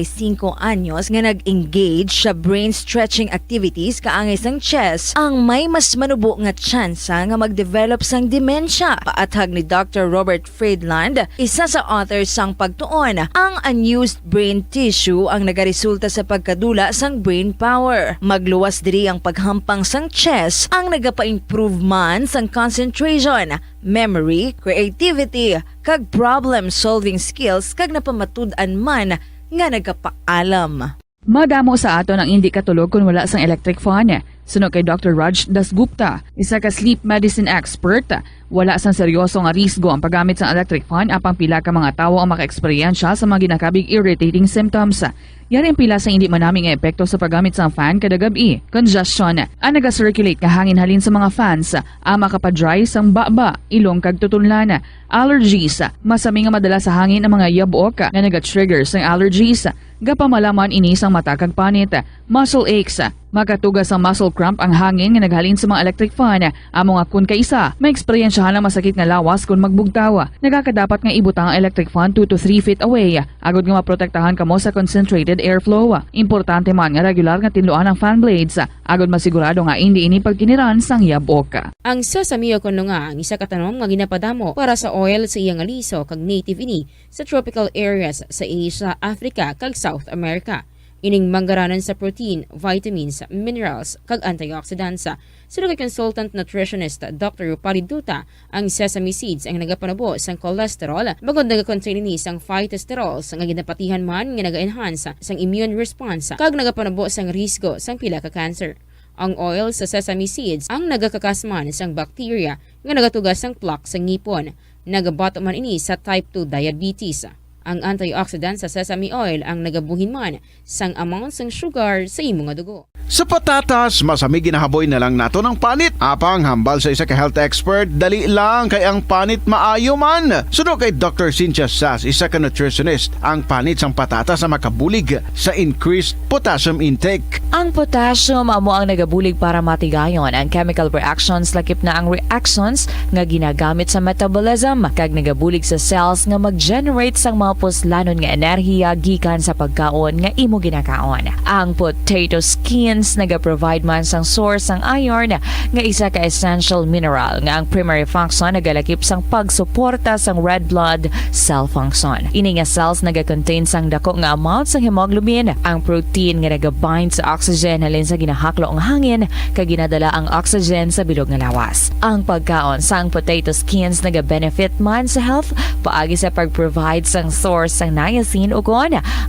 anyos nga nag-engage sa brain stretching activities kaangay sang chess ang may mas manubo nga tsansa nga mag-develop sang demensya. Paathag ni Dr. Robert Friedland, isa sa authors sang pagtuon, ang unused brain tissue ang nagaresulta sa pagkadula sang brain power. Magluwas diri ang paghampang sang chess ang nagapa-improve man sang concentration, memory, creativity, kag problem-solving skills kag napamatud-an man nga nagapaalam. Madamo sa aton ang hindi katulog kung wala sang electric fan. Sunod kay Dr. Raj Dasgupta, isa ka sleep medicine expert, wala sang seryoso nga risgo ang paggamit sa electric fan apang pila ka mga tawo ang maka-eksperyensya sa mga ginakabig irritating symptoms. Yari ang pila sa hindi manaming epekto sa paggamit sa fan kada gabi. Congestion, ang naga-circulate nga hangin halin sa mga fans, ang makapadry sang baba, ilong kag tutunlan. Allergies, masami nga madala sa hangin ang mga yabok na naga-trigger sang allergies. Gapamalaman ini sang mata kag panit. Muscle aches, makatugas ang muscle cramp ang hangin nga naghalin sa mga electric fan. Amo nga kun kaisa, may eksperyensyahan ang masakit nga lawas kung magbugtaw. Nagakadapat nga ibutang ang electric fan 2 to 3 feet away. Agod nga maprotektahan kamo sa concentrated airflow. Importante man nga regular nga tinluan ang fan blades. Agod masigurado nga hindi ini pagkiniran sang yabok. Ang sesame kuno nga ang isa ka tanom nga ginapadamo para sa oil sa iyang aliso kag native ini sa tropical areas sa Asia, Africa kag South America. Ining manggaranan sa protein, vitamins, minerals, kag antioxidants. Sino kay consultant nutritionist Dr. Rupali Duta, ang sesame seeds ang nagapanabo sang cholesterol, bagod nagakontain ini sang phytosterols nga ginapatihan man nga naga-enhance sang immune response kag nagapanabo sang risgo sang pila ka cancer. Ang oil sa sesame seeds ang nagakakasman sang bacteria nga nagatugas sang plaque sa ngipon. Nagabato man ini sa type 2 diabetes. Ang antioxidant sa sesame oil ang nagabuhin man sang amount sang sugar sa imong nga dugo. Sa patatas, masami ginahaboy na lang nato ng panit. Apang hambal sa isa ka health expert, dali lang kay ang panit maayo man. Sunod kay Dr. Cynthia Sass, isa ka nutritionist, ang panit sang patatas sa makabulig sa increased potassium intake. Ang potassium amo ang nagabulig para matigayon ang chemical reactions lakip na ang reactions nga ginagamit sa metabolism kag nagabulig sa cells nga mag-generate sang mga puslanon nga enerhiya gikan sa pagkaon nga imo ginakaon. Ang potato skins naga-provide man sang source sang iron nga isa ka essential mineral nga ang primary function nagalakip sang pagsuporta sang red blood cell function. Ini nga cells naga-contain sang dako nga amount sang hemoglobin, ang protein nga naga-bind sa oxygen halin sa ginahaklo ang hangin kag ginadala ang oxygen sa bilog nga lawas. Ang pagkaon sang potato skins naga-benefit man sa health paagi sa pag-provide sang source sang niacin ug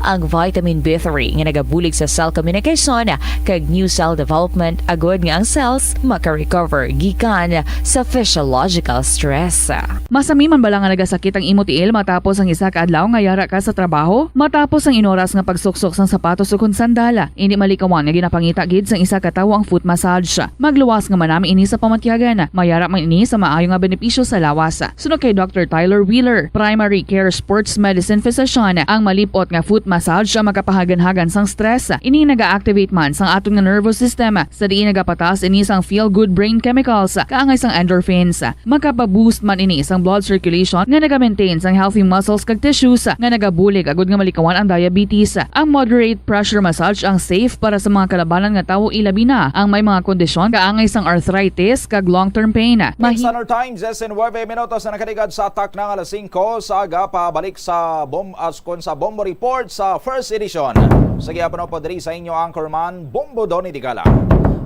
ang vitamin B3 nga nagabulig sa cell communication kag new cell development agud nga ang cells maka-recover gikan sa physiological stress. Masami man bala nga nagasakit ang imo tiil matapos ang isa ka adlaw nga yara ka sa trabaho? Matapos ang inoras nga pagsuksok sang sapatos ug sandala, hindi malikawan nga ginapangita gid sang isa ka tawo ang foot massage. Magluwas nga manami ini sa pamatyagan. Mayara man ini sa maayo nga benepisyo sa lawas. Sunod kay Dr. Tyler Wheeler, primary care sports medicine physician, ang malipot nga foot massage ang makapahagan-hagan sang stress. Ini naga-activate man sang aton nga nervous system sa diin nagapataas ini sang feel-good brain chemicals kaangay sang endorphins. Makapaboost man ini sang blood circulation nga naga-maintain sang healthy muscles kag tissues nga nagabulig agud nga malikawan ang diabetes. Ang moderate pressure massage ang safe para sa mga kalabanan nga tawo ilabi na ang may mga kondisyon kaangay sang arthritis kag long-term pain. Standard Times, 9 minutos na nakaligad sa atak ng alas 5 sa aga pabalik sa Bombo Report sa first edition. Sige apano po diri sa inyo anchorman Bombo Donny Digala.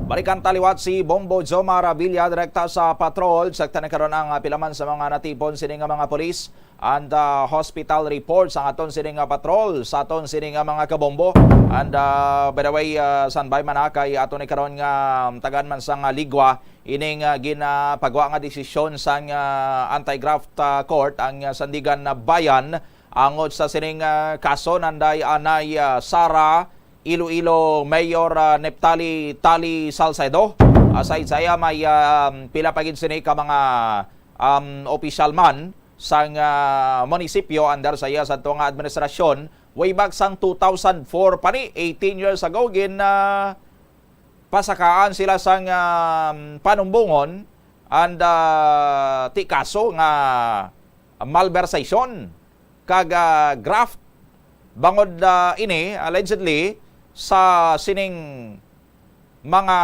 Balikan taliwat si Bombo Jomar Abilla direkta sa patrol. Sakta na karon ang pilaman sa mga natipon sini nga mga polis. and hospital reports ang aton sining patrol sa aton sining mga kabombo. And by the way, sanbay man kay aton ni karon nga tagan man sang Ligwa ining ginapagawa nga desisyon sang anti-graft court ang Sandigan Bayan angod sa sining kaso nanday anay Sara Iloilo Mayor Neptali Tali Salcedo. Aside saya may pila pa gid sini ka mga official man sang munisipyo under saya sa tuwa nga administrasyon way back sang 2004 pa ni 18 years ago pasakaan sila sang panumbungon and ti kaso nga malversation kag graft bangod ini allegedly sa sining mga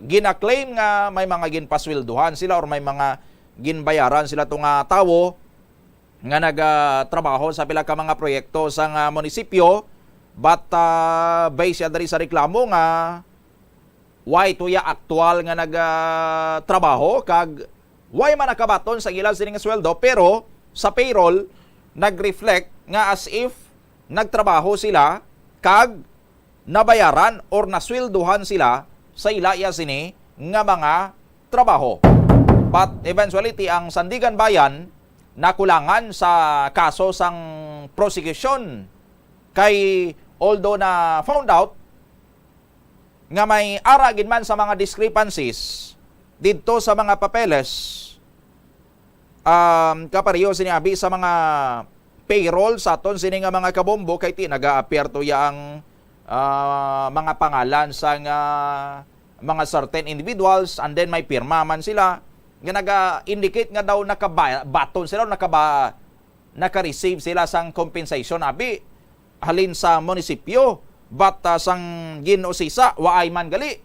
gina-claim nga may mga ginpaswelduhan sila or may mga ginbayaran sila tong tawo nga nagtrabaho sa pila ka mga proyekto sa munisipyo but based siya diri sa reklamo nga why tuya aktual nga nagtrabaho kag why man nakabaton sa ilang sining sweldo pero sa payroll nag-reflect nga as if nagtrabaho sila kag nabayaran or naswelduhan sila sa ilaya sini nga mga trabaho. But eventually ang Sandigan Bayan nakulangan sa kaso sang prosecution kay although na found out nga may ara gid man sa mga discrepancies didto sa mga papeles kapareho sinabi sa mga payroll sa aton sini nga mga kabombo kay ti naga-appear to yang mga pangalan sa mga certain individuals and then may pirma man sila nga naga-indicate nga daw nakabaton sila naka-receive sila sang compensation abi halin sa munisipyo but sang ginosisa waay man gali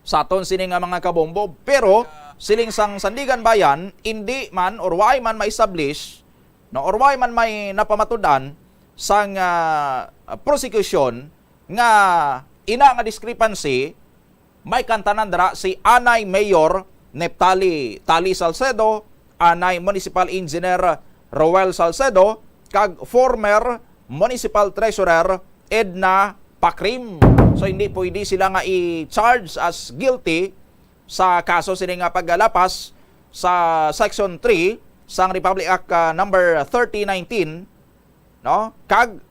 sa aton sini nga mga kabombo pero siling sang Sandigan Bayan hindi man or waay man ma-establish no or waay man may napamatudan sang prosecution nga ina nga discrepancy may kantanan dara si Anay Mayor Neptali Tali Salcedo, Anay Municipal Engineer Roel Salcedo kag former Municipal Treasurer Edna Pakrim. So hindi pwede sila nga i-charge as guilty sa kaso sini nga paggalapas sa Section 3 sang Republic Act number 3019 no kag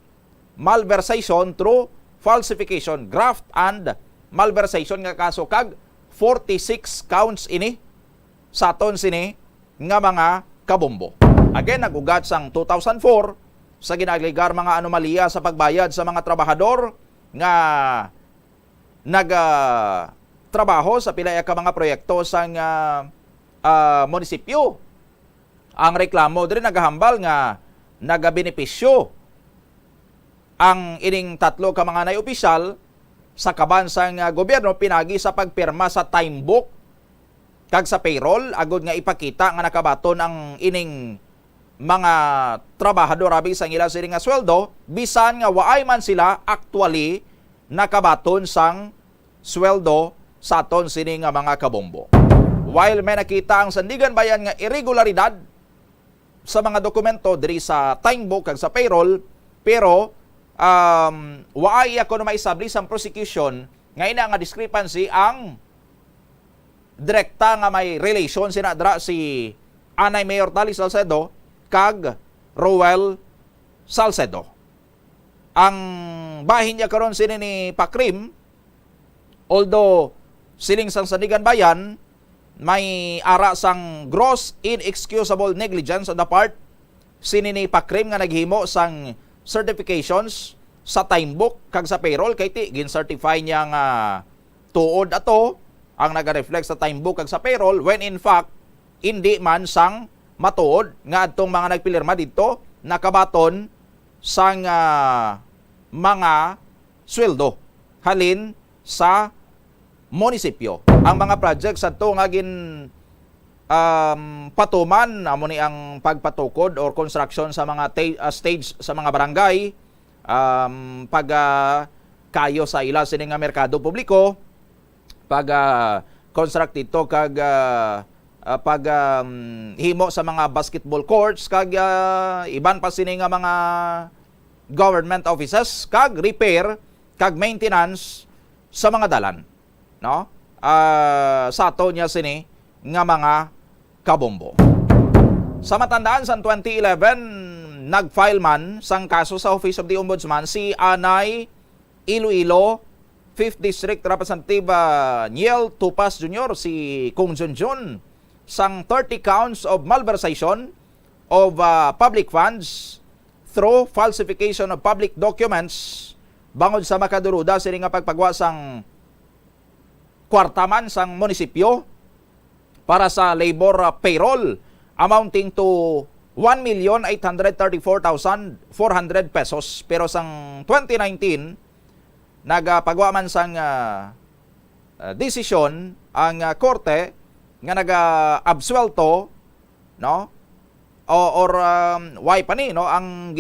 malversation through falsification, graft and malversation nga kaso kag 46 counts ini sa aton sini nga mga kabombo. Again, nagugat sang 2004 sa ginaligar mga anomalya sa pagbayad sa mga trabahador nga trabaho sa pilay ka mga proyekto sang munisipyo. Ang reklamo din nagahambal nga nagabenepisyo ang ining tatlo ka mga nay-opisyal sa kabansang gobyerno pinagi sa pagpirma sa time book kag sa payroll agud nga ipakita nga nakabaton ang ining mga trabahador abi sang ila sining nga sweldo bisan nga waay man sila actually nakabaton sang sweldo sa aton sining nga mga kabombo. While may nakita ang Sandigan Bayan nga irregularidad sa mga dokumento diri sa time book kag sa payroll pero waay ako na ma-establish ang prosecution nga ina nga discrepancy ang direkta nga may relation sinadra si Anay Mayor Tali Salcedo kag Roel Salcedo. Ang bahin niya karon sini ni Pakrim although siling sang Sandigan Bayan may ara sang gross inexcusable negligence on the part sini ni Pakrim nga naghimo sang certifications sa time book kag sa payroll kay ti gin-certify niya nga tuod ato ang naga-reflect sa time book kag sa payroll when in fact hindi man sang matuod nga adtong mga nagpilirma didto nakabaton sang mga sweldo halin sa munisipyo. Ang mga projects adto nga gin patuman amo ni ang pagpatukod or construction sa mga stage sa mga barangay pag kayo sa ila sining nga merkado publiko pag construct ito kag pag himo sa mga basketball courts kag iban pa sini nga mga government offices kag repair kag maintenance sa mga dalan, no? Sa ato niya sini nga mga kabombo. Sa matandaan sa 2011 nag-file man sang kaso sa Office of the Ombudsman si Anay Iloilo 5th District Representative Niel Tupas Jr. si Kung Junjun sang 30 counts of malversation of public funds through falsification of public documents bangod sa makaduruda sini nga pagpagwa sang kwartaman sang munisipyo para sa labor payroll amounting to 1,834,400 pesos. Pero sang 2019 nagpagwa man sang desisyon ang korte nga naga-absuelto, no? Or why pa ni, no? Ang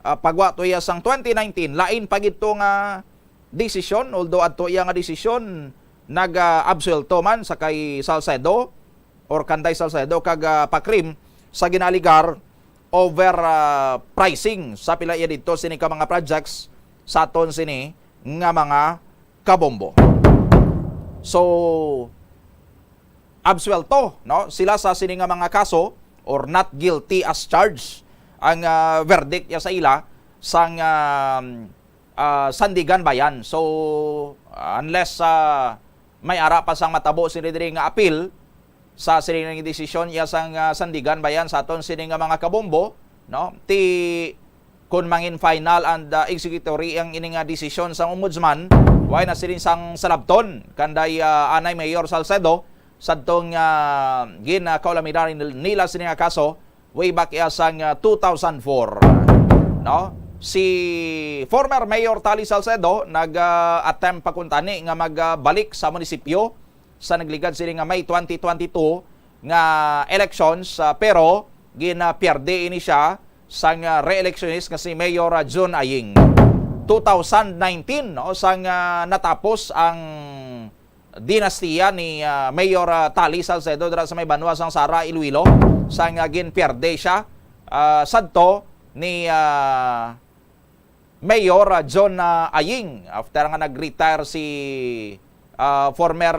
pagwa to iya sang 2019 lain pagito nga desisyon, although adto iya nga desisyon nag-absuelto man sa kay Salcedo or Kanday Salcedo kag pakrim sa ginaligar over pricing sa pila iya dito sini ka mga projects sa aton sini nga mga kabombo. So absuelto, no? Sila sa sini nga mga kaso or not guilty as charged ang verdict ya sa ila sang Sandigan Bayan. So unless may ara pa sang matabo sini diri nga appeal sa sini nga desisyon ya sang Sandigan Bayan sa aton sini nga mga kabombo, no? Ti kun mangin final and executory ang ini nga desisyon sang ombudsman, why na sini sang salabton kanday Anay Mayor Salcedo sadtong ginakaulamidari nila sini nga kaso way back sang 2004, no? Si former Mayor Tali Salcedo nag-attempt pakuntani nga magbalik sa munisipyo sa nagligad sini nga May 2022 nga elections, pero ginapierde ini siya sang re-electionist nga si Mayor John Aying. 2019, no, sang natapos ang dinastiya ni Mayor Tali Salcedo dira sa may banwa sang Sara, Iloilo, sang ginpierde siya sadto ni Mayor John Aying after nga nag-retire si former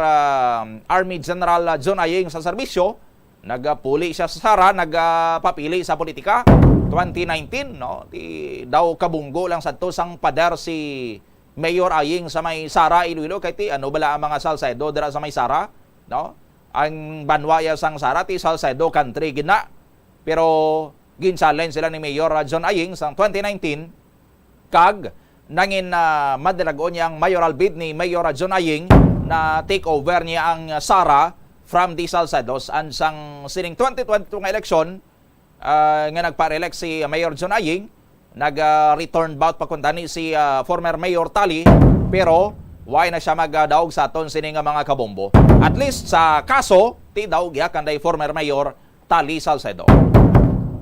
Army General John Aying sa serbisyo. Nagpuli siya sa Sara, nagpapili sa politika 2019, no? Daw kabunggo lang sadto sang pader si Mayor Aying sa may Sara, Iloilo kay ti ano bala ang mga Salcedo dira sa may Sara, no? Ang banwa ya sang Sara ti Salcedo country gina. Pero gin-challenge sila ni Mayor John Aying sang 2019 kag nangin madalagon niya ang mayoral bid ni Mayor John Aying na take over niya ang Sara from the Salcedos and sang sining 2022 nga eleksyon nga nagpa-elect si Mayor John Aying, nag-return bout pakuntani si former Mayor Tali, pero why na siya magdaog sa aton sining nga mga kabombo. At least sa kaso ti daog ya kanday former Mayor Tali Salcedo.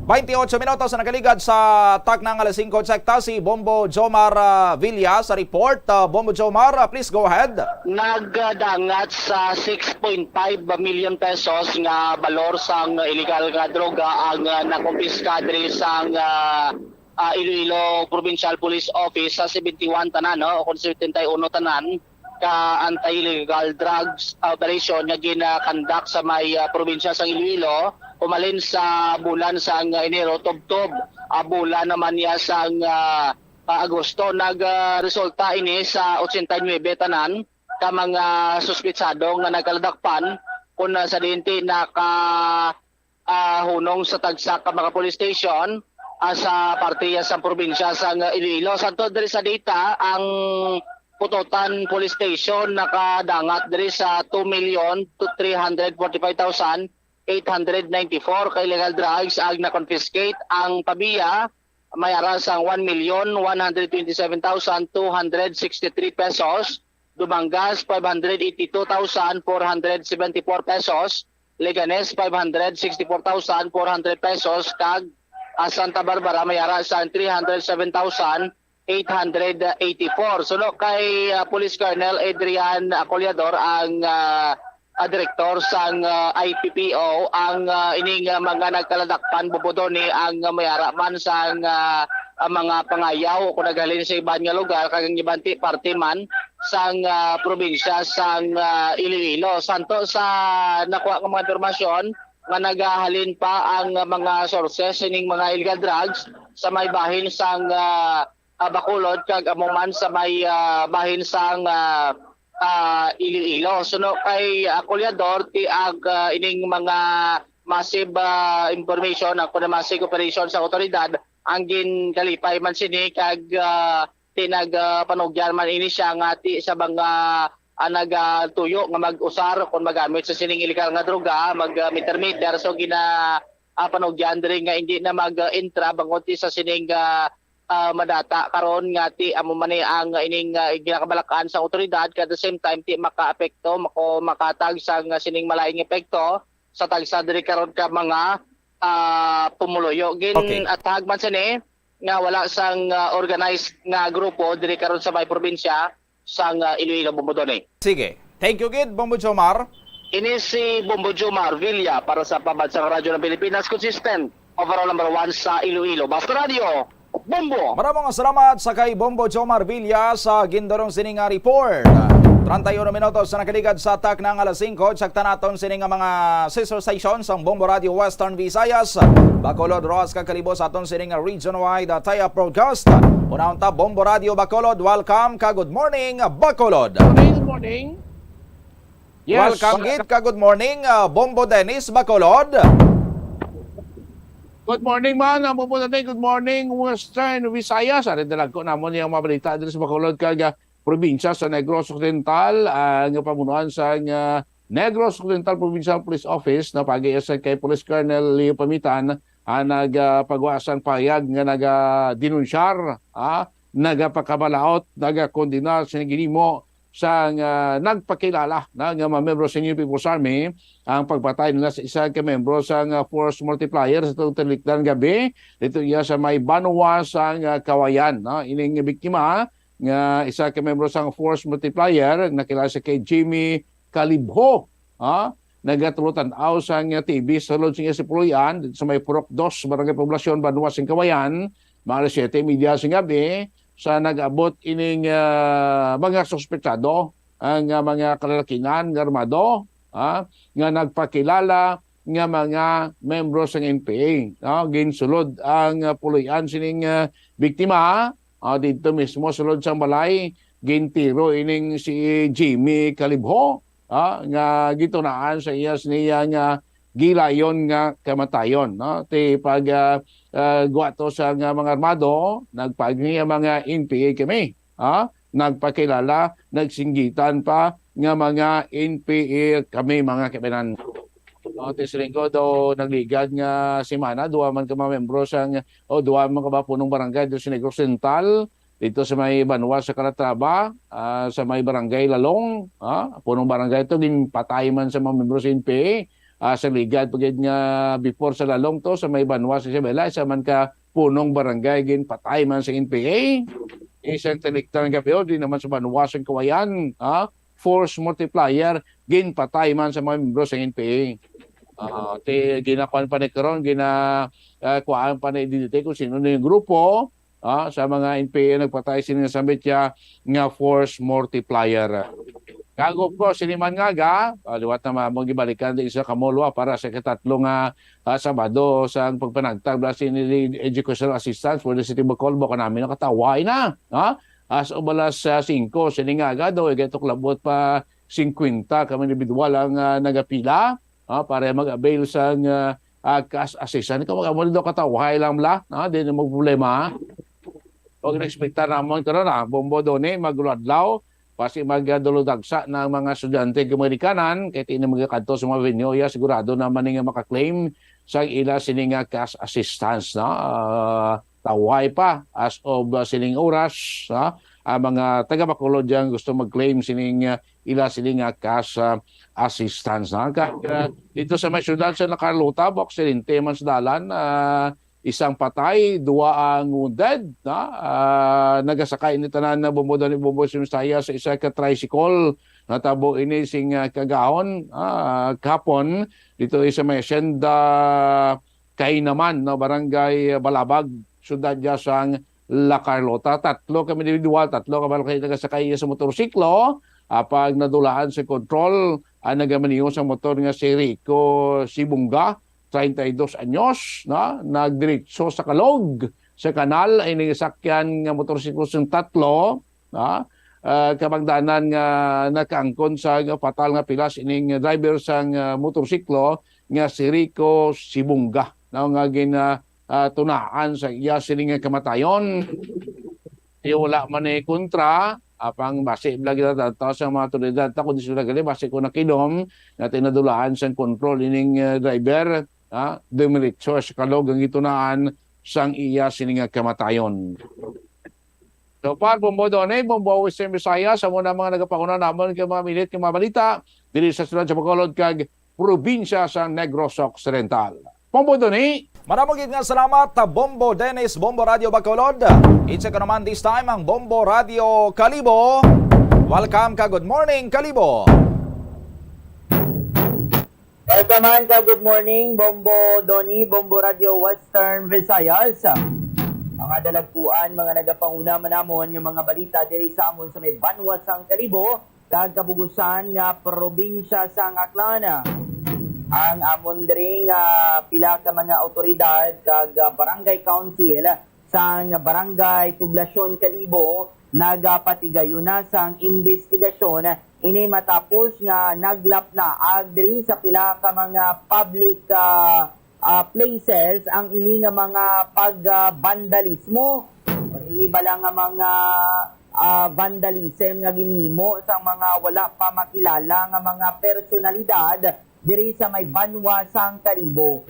28 minutos na nakaligad sa tak ng alas 5 sekta si Bombo Jomar Villa sa report. Bombo Jomar, please go ahead. Nagdangat sa 6.5 million pesos nga balor sang illegal nga droga ang nakumpiska diri sang Iloilo Provincial Police Office sa 71 tanan, no, o 71 tanan ka anti-illegal drugs operation nga gina-conduct sa may probinsya sang Iloilo. Umalin sa bulan sang Enero, tubtob bulan naman niya sang Agosto. Nagresulta ini sa 89 tanan ka mga suspitsado nga nagkaladakpan kung sa dinti hunong sa tagsa ka mga police station sa partiya sa probinsya sang Iloilo. Santo diri sa data ang Pututan Police Station nakadangat diri sa 2,345,894 ka illegal drugs ang na-confiscate. Ang pabiya may aras ang 1,127,263 pesos, Dumangas 582,474 pesos, Leganes 564,400 pesos, kag Santa Barbara may aras ang 307,884. Suno kay Police Colonel Adrian Acolyador ang direktor sang IPPO ang ining mga nagkaladakpan bubudo ni ang mayara man sang mga pangayaw kung naghalin sa iban nga lugar kag iban parte man sang probinsya sang Iloilo. Santo sa nakuha nga mga impormasyon nga nagahalin pa ang mga sources ining mga illegal drugs sa may bahin sang Bacolod kag amo man sa may bahin sang Iloilo. Suno kay Kolyador ti ag ining mga massive information ako na massive operation sa otoridad ang ginkalipay man sini kag tinagpanugyan man ini siya nga ti sa mga nagtuyo nga mag-usar kung magamit sa sining illegal nga droga mag-meter so panugyan diri nga hindi na mag-intra bangon ti sa sining madata karon nga ti amo man ang ining ginakabalakan sa otoridad at the same time ti makaapekto makatag sa sining malaing epekto sa tagsa diri karon ka mga pumuloyo atag man sini nga wala sang organized nga grupo diri karon sa may probinsya sang Iloilo Bombodone. Sige. Thank you, Gid, Bombo Jomar. Ini si Bombo Jomar Villa para sa Pambansang Radyo ng Pilipinas, consistent overall number 1 sa Iloilo. Basta Radio, Bombo! Maraming salamat sa kay Bombo Jomar Villa sa gindorong sininga report. 31 minutos na nakaligad sa atak ng alas 5. Tsakta naton sininga mga sister stations ang Bombo Radio Western Visayas. Bacolod, Roas, Kakalibos aton sininga region-wide taya broadcast. Unang ta Bombo Radio Bacolod. Welcome ka good morning Bacolod. Good morning. Yes. Welcome gid ka good morning Bombo Dennis Bacolod. Good morning man. Good morning Western Visayas. Ari dalag ko namon yung mabalita dito sa Bacolod kag probinsya sa Negros Occidental ang pamunuan sa Negros Occidental Provincial Police Office na pag-iasay kay Police Colonel Leo Pamitan nagpagwasan payag nga nagadinunsyar nagapakabalaot nagakondinar sa ginimo sa nagpakilala ng mga membro sa New People's Army ang pagpatay nila sa isa ka membro sa force multiplier sa tulikdan gabi dito iya sa may Banwa sa Kawayan ining biktima nga isa ka membro sa force multiplier nakilala sa kay Jimmy Calibho nagatulutan aw sa TV sa lod sa Puloyan sa may Purok 2 Barangay Poblasyon Banwa sa Kawayan mga 7:30 sa gabi sa nag-abot ining mga suspetsado ang mga kalalakinan nga armado nga nagpakilala nga mga membro sa NPA ginsulod ang Puloyan sining biktima dito mismo sulod sa balay gintiro ining si Jimmy Calibho nga gitunaan sa iya niya nga gilayon nga kamatayon ti pag guwato sa mga armado nagpagniya mga NPA kami nagpakilala nagsinggitan pa nga mga NPA kami mga kapinan. Tisringgo daw nagligad nga simana duwa man ka membro sa duwa man ka ba punong barangay dito sa Negros Occidental dito sa may Banwa sa Calatrava sa may barangay Lalong punong barangay ito ginpatay man sa mga membro sa NPA sa ligad pagid nga before sa Lalong to sa may Banwa sa Isabela isa man ka punong barangay ginpatay man sa NPA isang taliktan nga pero di naman sa Banwa sa Kawayan force multiplier ginpatay man sa mga membro sa NPA. Ginakuan pa ni karon kuhaan pa ni identity kung sino na yung grupo sa mga NPA nagpatay sinasabit siya nga force multiplier. Kago ko siniman nga liwat na magibalikan din sa Kamolwa para sa katatlong Sabado sa pagpanagtag blasi ni educational assistance for the city of Bacolod ka namin nakataway na as obalas 5 siningaga daw gato klabot pa 50 kami individual ang nagapila para mag-avail sa cash assistance. Ikaw mag-avail daw katawahay lang la. Di na mag-problema. Huwag na-expecta naman karon Bombo Done, magluadlaw. Pasi magduludagsa ng mga estudyante Amerikanan. Kahit ini magkakanto sa mga venue, sigurado naman nga makaklaim sa ila sining cash assistance. Taway pa as of sining oras. Ang mga taga-Bacolod dyan gusto mag-claim sining ila sining cash assistance. Dito sa may syudad sa Carlota, aksidente man sa dalan, isang patay, 2 ang wounded. Nagasakay ni tanan na bumudo ni Bombo Simstaya sa isa ka tricycle natabo ini sing kagahon kahapon dito sa may Hacienda Kainaman, no, Barangay Balabag, siyudad dya sang La Carlota. Tatlo kami individual, tatlo kami nagasakay sa motorsiklo. Pag nadulaan sa control, nagamaniyo sa motor nga si Rico Sibunga, 32 anyos, no? Nagdiretso sa Kalog, sa kanal, ay nangisakyan nga motorsiklo sa tatlo, no? Kabagdanan nga nakaangkon sa fatal nga pilas ining driver sang motorsiklo nga si Rico Sibunga, no? Nga tunaan sa iya sining kamatayon. Wala man ay kontra, apang base lagi na sa mga otoridad ta kundi sila gali base ko nakidom na tinadulaan sa control ining driver, dumiretso sa Kalog ang itunaan sang iya sining kamatayon. So par Bombo Donay, Bombo Western Visayas, sa muna mga nagapakuna naman kay mga minute kay mga balita diri sa sunod sa Bacolod kag probinsya sa Negros Occidental. Bombo Donay. Maraming nga salamat, Bombo Dennis, Bombo Radio Bacolod. Itse ka naman this time ang Bombo Radio Kalibo. Welcome ka, good morning, Kalibo. Welcome ka, good morning, Bombo Doni, Bombo Radio Western Visayas. Mga dalagpuan, mga nagapanguna manamon yung mga balita diri sa amon sa may Banwa sang Kalibo, kag kabugusan nga probinsya sang Aklana. Ang amon diri nga pila ka mga otoridad kag barangay council sang barangay Poblasyon Kalibo nagapatigayon na sang investigasyon ini matapos nga naglap na ag diri sa pila ka mga public places ang ini nga mga pagbandalismo. Ini bala nga mga vandalism nga ginhimo sa mga wala pa makilala nga mga personalidad diri sa may Banwa sang Kalibo.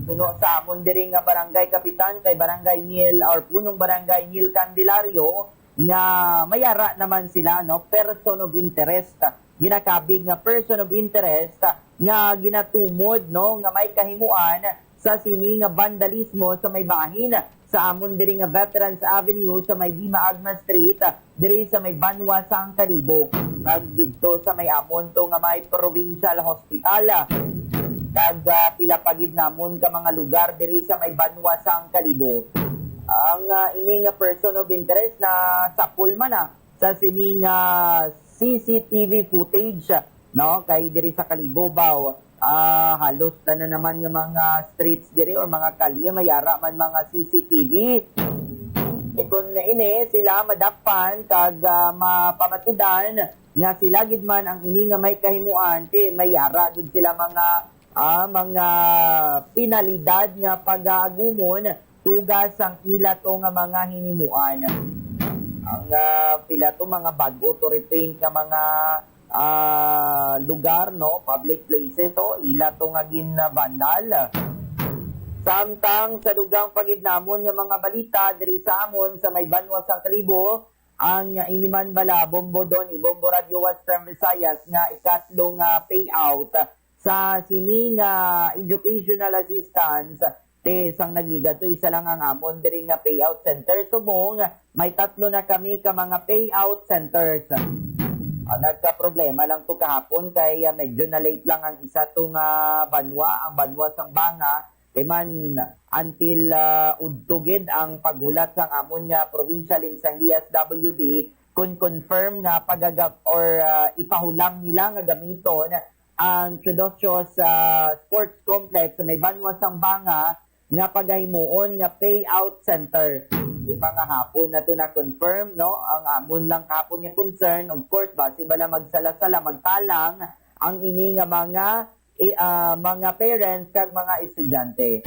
Puno sa amon diri nga barangay kapitan kay barangay Nil or punong barangay Nil Candelario nga mayara naman sila, no, person of interest, ginakabig nga person of interest nga ginatumod, no, nga may kahimuan sa sini nga vandalismo sa may bahin sa amon diri nga Veterans Avenue sa may Dima Agma Street diri sa may Banwa sang Kalibo. Kag dito sa may amon to nga may provincial hospital kag pila pagid namon ka mga lugar diri sa may Banwa sang Kalibo. Ang ini nga person of interest na sapul man sa sini nga CCTV footage, no, kay diri sa Kalibo baw halos na naman yung mga streets diri or mga kalye mayara man mga CCTV. Kung ini sila madakpan kag mapamatudan nga sila gid man ang ini nga may kahimuan ti mayara gid sila mga penalidad nga pag-aagumon tugas ang ila to nga mga hinimuan. Ang pila to mga bago to repaint nga mga lugar, no, public places, ila to nga vandal. Samtang sa dugang pagidnamon nga mga balita diri sa amon sa may Banwa sang Kalibo, ang iniman bala Bombo Doni, Bombo Radio Western Visayas nga ikatlong payout sa sini nga educational assistance sang nagliga to isa lang ang amon diri nga payout center. Subong may tatlo na kami ka mga payout centers. Nagka-problema lang to kahapon kay medyo na late lang ang isa tong Banwa, ang Banwa sang Banga kay man until udtugid ang paghulat sang amon nga provincial insang DSWD kun confirm nga pagagap or ipahulam nila nga gamiton ang Tradicious Sports Complex sa may Banwa sang Banga nga pagahimuon nga payout center. Di mga hapon na to na confirm, no, ang amon lang hapon nga concern, of course base bala magsala-sala magtalang ang ini nga mga parents kag mga estudyante.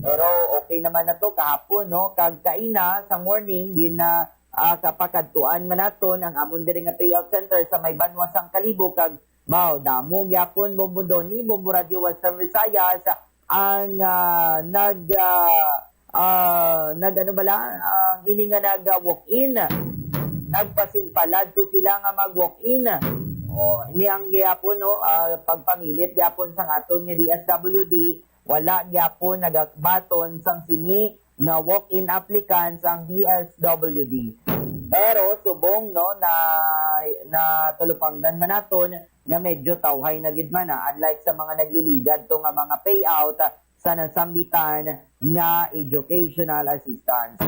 Pero okay naman na to kahapon, no, kag kaina sa morning kapakadtuan man naton ang amon diri nga payout center sa may Banwa sang Kalibo kag damo gyapon Bombo Doni, Bombo Radio Western Visayas ang ini nga nag-walk-in. Nagpasimpalad to sila nga mag-walk-in. Ini ang gyapon, no, pagpamilit gyapon sang aton nga DSWD, wala gyapon nagakbaton sang sini nga walk-in applicants ang DSWD. Pero subong no na tulupangdan man naton nga medyo tawhay na gid man unlike sa mga nagliligad to nga mga payout sa nasambitan nga educational assistance.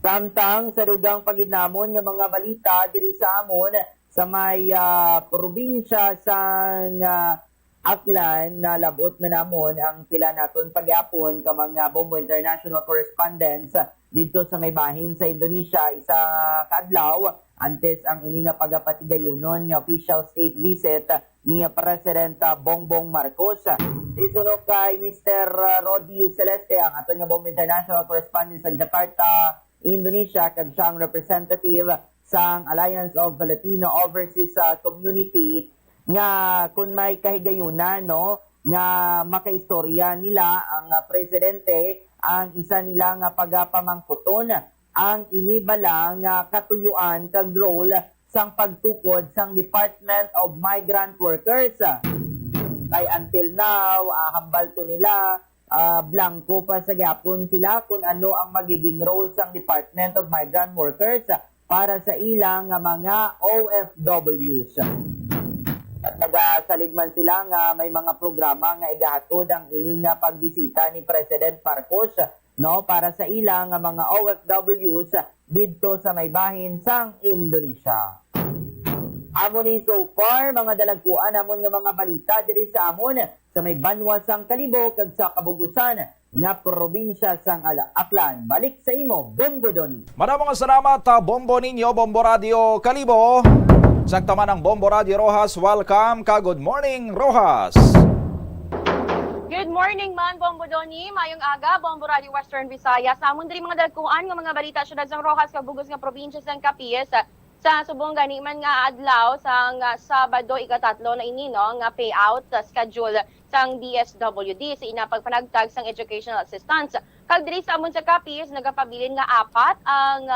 Samtang sa dugang pagidnamon nga mga balita diri sa amon sa may probinsya sa Aklan na labot na namon ang pila naton pagyapon ka mga Bombo International Correspondents dito sa may bahin sa Indonesia isa kaadlaw antes ang ini nga pagapatigayonon nga official state visit ni President Bongbong Marcos. Isunod kay Mr. Rodi Celeste ang aton nga Bombo International Correspondent sa Jakarta, Indonesia kag siyang representative sa Alliance of Filipino Overseas Community nga kung may kahigayunan no nga makaistorya nila ang presidente ang isa nila nga pagapamangkuton ang inibala nga katuyuan kag role sang pagtukod sang Department of Migrant Workers. Kay until now hambal to nila blanco pa sa gyapon sila kung ano ang magiging role sang Department of Migrant Workers para sa ilang mga OFWs. At nagasaligman sila nga may mga programa nga igahatod ang ini nga pagbisita ni President Marcos no para sa ilang nga mga OFWs didto sa may bahin sang Indonesia. Amon ni so far mga dalagkuan amon nga mga balita diri sa amon sa may banwa sang Kalibo kag sa kabugusan nga probinsya sang Aklan. Balik sa imo, Bombo Doni. Maraming salamat, Bombo ninyo, Bombo Radio Kalibo. Sakta man ang Bombo Radio Rojas. Welcome ka. Good morning, Rojas. Good morning man, Bombo Doni. Mayong aga, Bombo Radio Western Visayas. Amon diri mga dalkuan nga mga balita syudad sang Rojas kabugos nga probinsya sang Capiz. Sa subong gani man nga adlaw sang Sabado ikatatlo na ini no nga payout schedule sang DSWD sa inapagpanagtag sang educational assistance. Kag diri sa amon sa Capiz nagapabilin nga apat ang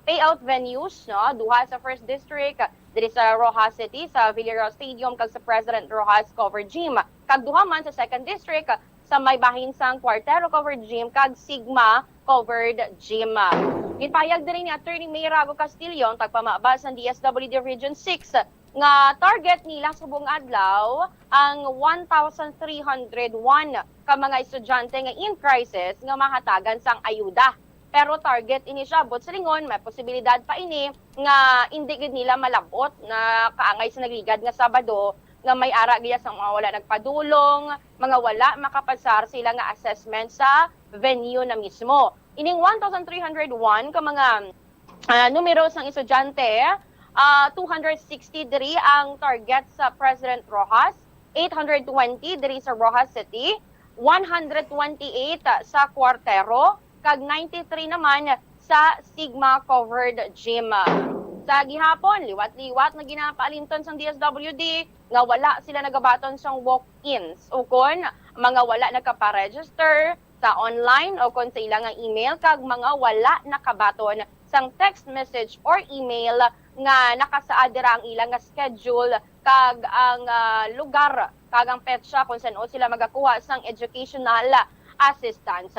payout venues no duha sa First District diri sa Rojas City sa Villarreal Stadium kag sa President Rojas Covered Gym. Kag duha man sa Second District sa may bahin sang Cuartero Covered Gym kag Sigma Covered Gym. Gipahayag diri ni Attorney Mayor Rago Castillo ang tagpamabas ng DSWD Region 6 nga target nila sa buong adlaw ang 1,301 ka mga estudyante nga in crisis nga mahatagan sang ayuda. Pero target ini siya, but sa lingon, may posibilidad pa ini nga hindi gid nila malabot na kaangay sa nagligad nga Sabado nga may ara giya sa mga wala nagpadulong, mga wala makapasar sila nga assessment sa venue na mismo. Ining 1,301 ka mga numero sang estudyante, 263 ang target sa President Rojas, 820 diri sa Rojas City, 128 sa Cuartero, kag 93 naman sa Sigma Covered Gym. Sa gihapon, liwat-liwat na ginapaalinton sang DSWD nga wala sila nagabaton sang walk-ins o kon mga wala nagka-register sa online o kon sa ilang email kag mga wala nakabaton sang text message or email nga nakasaad dira ang ilang schedule kag ang lugar kag ang petsa kung saan sila magakuha sang educational assistance.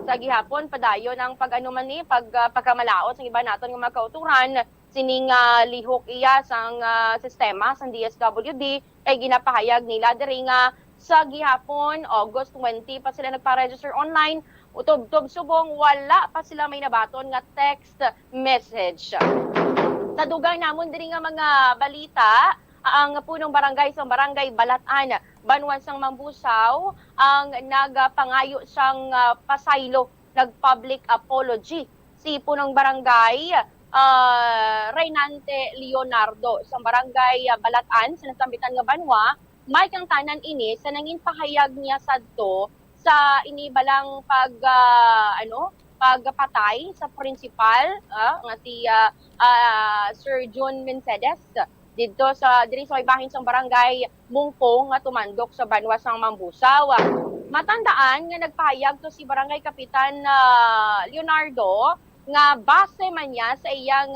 Sa gihapon padayon ang pag-anuman ni pagkamalaot sa iba naton nga mga kauturan sining lihok iya sang sistema sang DSWD kay ginapahayag nila diri nga sa gihapon August 20 pa sila nagpa-register online utob-tob subong wala pa sila may nabaton nga text message. Sa dugang namon diri nga mga balita ang punong barangay sa barangay Balatan, Banwan sang Mambusaw ang nagapangayo sang pasaylo, nag-public apology. Si punong barangay Reynante Leonardo sa barangay Balatan sa nasambitan nga Banwa, may kang tanan ini sa nangin pahayag niya sadto sa inibalang pagpatay sa principal nga si Sir John Mercedes dito sa diri sa ibahin sang barangay Mungpong nga tumandok sa Banwa sang Mambusaw. Matandaan nga nagpahayag to si barangay kapitan Leonardo nga base man niya sa iyang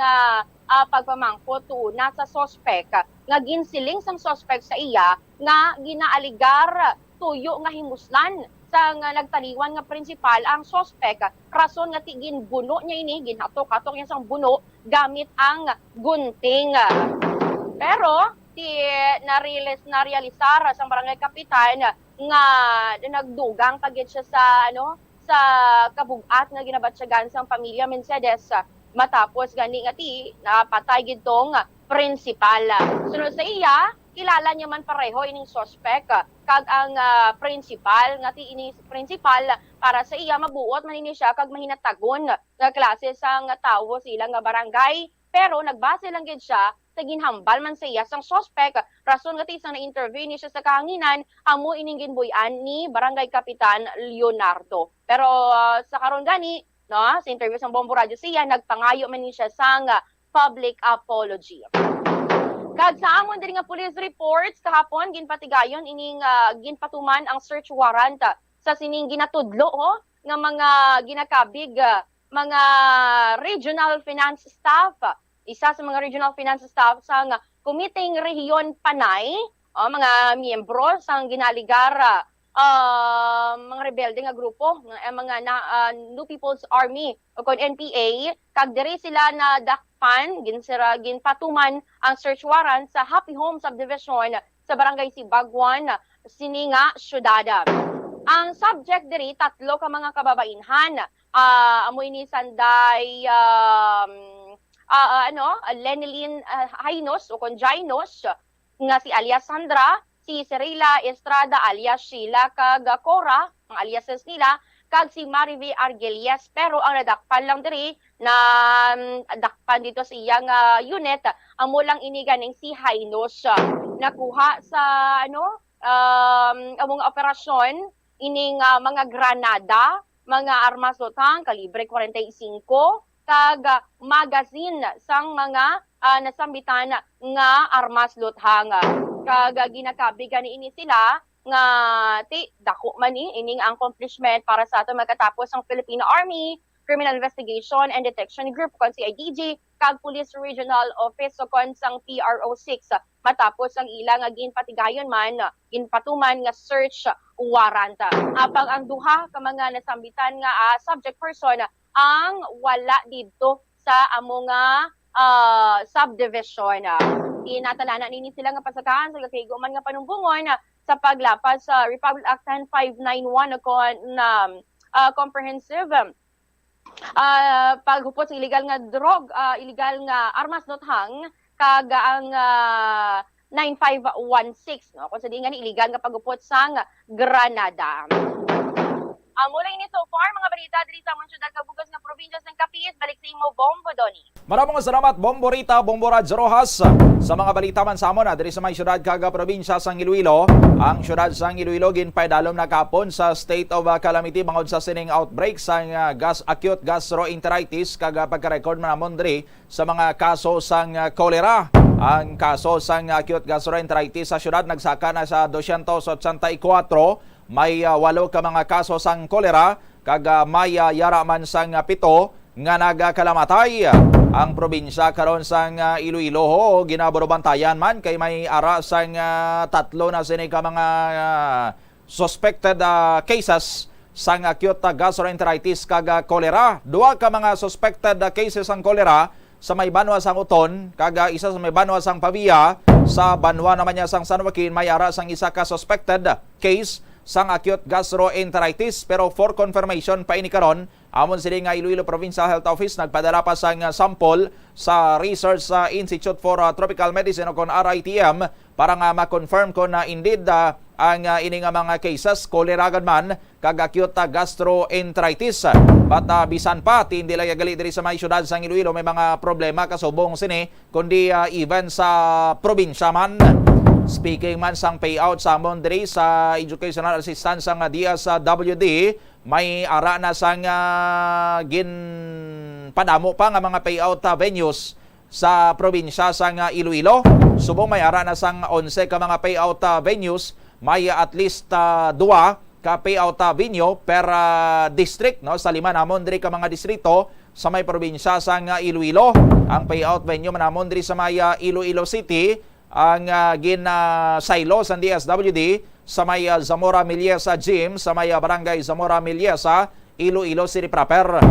pagpamangkot na sa sospek nga ginsiling sang sospek sa iya nga ginaaligar tuyo nga himuslan sa nga nagtaliwan nga prinsipal ang suspect. Rason nga tigin buno niya ini, ginhatok-hatok niya sang buno gamit ang gunting. Pero narealisar sa barangay kapitan nga nagdugang pagit siya sa sa kabugat nga ginabatsyagan sang pamilya Mercedes matapos gani nga napatay gitong prinsipal. Sunod sa iya, kilala niya man pareho ining suspect kag ang prinsipal nga ini prinsipal para sa iya mabuot man ini siya kag mahinatagon nga klase sang tawo sa ilang nga barangay, pero nagbase lang gid siya sa ginhambal man sa iya sang suspect. Rason nga isang na-interview ni siya sa kahanginan, amo ining ginbuyan ni Barangay Kapitan Leonardo. Pero sa karon gani, no, sa interview sa Bombo Radio siya, nagpangayo man ni siya sang public apology. Kag sa amon diri nga police reports kahapon ginpatigayon ining ginpatuman ang search warrant sa sining ginatudlo nga mga ginakabig mga regional finance staff. Isa sa mga regional finance staff sa Kumiting Rehiyon Panay, mga miyembro sang ginaligar mga rebelde nga grupo, mga New People's Army o NPA, kag diri sila na dakpan, ginpatuman ang search warrant sa Happy Home Subdivision sa Barangay Sibagwan, Sininga, Syudad. Ang subject diri, 3 ka mga kababainhan, amoy ni Sanday Lenilyn Jainos o Jainos nga si alias Sandra, si Cirila Estrada alias Sheila kag Cora, ang aliases nila, kag si Marive Argelias, pero ang nadakpan lang diri na dakpan dito sa iyang unit amo lang ini ganing si Jainos. Nakuha sa among operasyon ining mga granada, mga armas lotang kalibre 45 kag magazine sang mga nasambitan nga armas luthang. Kag ginakabigan ini sila nga dako man ining accomplishment para sa ato magkatapos ang Filipino Army Criminal Investigation and Detection Group kon CIDG kag Police Regional Office kon sang PRO6 matapos ang ilang ginpatigayon man ginpatuman nga search warrant. Apang ang duha ka mga nasambitan nga subject person ang wala dito sa among subdivision. Inatalanan nini sila nga pasakahan sa kakayguman nga panumbungon sa paglapas sa Republic Act 10591 kon comprehensive paghupot sa illegal nga illegal nga armas nothang kag ang 9516 kung sa di nga ni illegal nga paghupot sang granada. Mula ini so far, mga balita diri sa among syudad kabugas nga probinsya ng Capiz, balik sa imo Bombo Doni. Maraming salamat Bombo Rita, Bombo Raj Rojas. Sa mga balita man sa amon diri sa may syudad kag probinsya sang Iloilo, ang syudad sang Iloilo ginpaydalom na kapon sa state of calamity bangod sa sining outbreak sang acute gastroenteritis kag pagka-record man amon diri sa mga kaso sang kolera. Ang kaso sang acute gastroenteritis sa syudad nagsaka na sa 284. May 8 ka mga kaso sang kolera kag may yara man sang 7 nga nagkalamatay. Ang probinsya karon sang Iloilo ginaburubantayan man kay may ara sang 3 na sini ka mga suspected cases sang acute gastroenteritis kag kolera. 2 ka mga suspected cases sang kolera sa may banwa sang Uton kag isa sa may banwa sang Pavia. Sa banwa naman niya sang San Joaquin may ara sang isa ka suspected case sang acute gastroenteritis, pero for confirmation pa ini karon amon sila nga Iloilo Provincial Health Office nagpadala pa sang sample sa Research Institute for Tropical Medicine o kon RITM para nga ma-confirm ko na indeed ang ini nga mga cases kolera man kag acute gastroenteritis. But bisan pa hindi lang gali diri sa may syudad sang Iloilo may mga problema kasubong sini kundi even sa probinsya man. Speaking man sang payout sa amon diri sa educational assistance sang DSWD, may ara na sang ginpadamo pa nga mga payout venues sa probinsya sang Iloilo. Subong may ara na sang 11 ka mga payout venues, may at least 2 ka payout venue per district no sa 5 namon diri ka mga distrito sa may probinsya sang Iloilo. Ang payout venue manamon diri sa may Iloilo City ang ginasaylo sa DSWD sa may Zamora Miliesa Gym sa may barangay Zamora Miliesa, Iloilo City proper.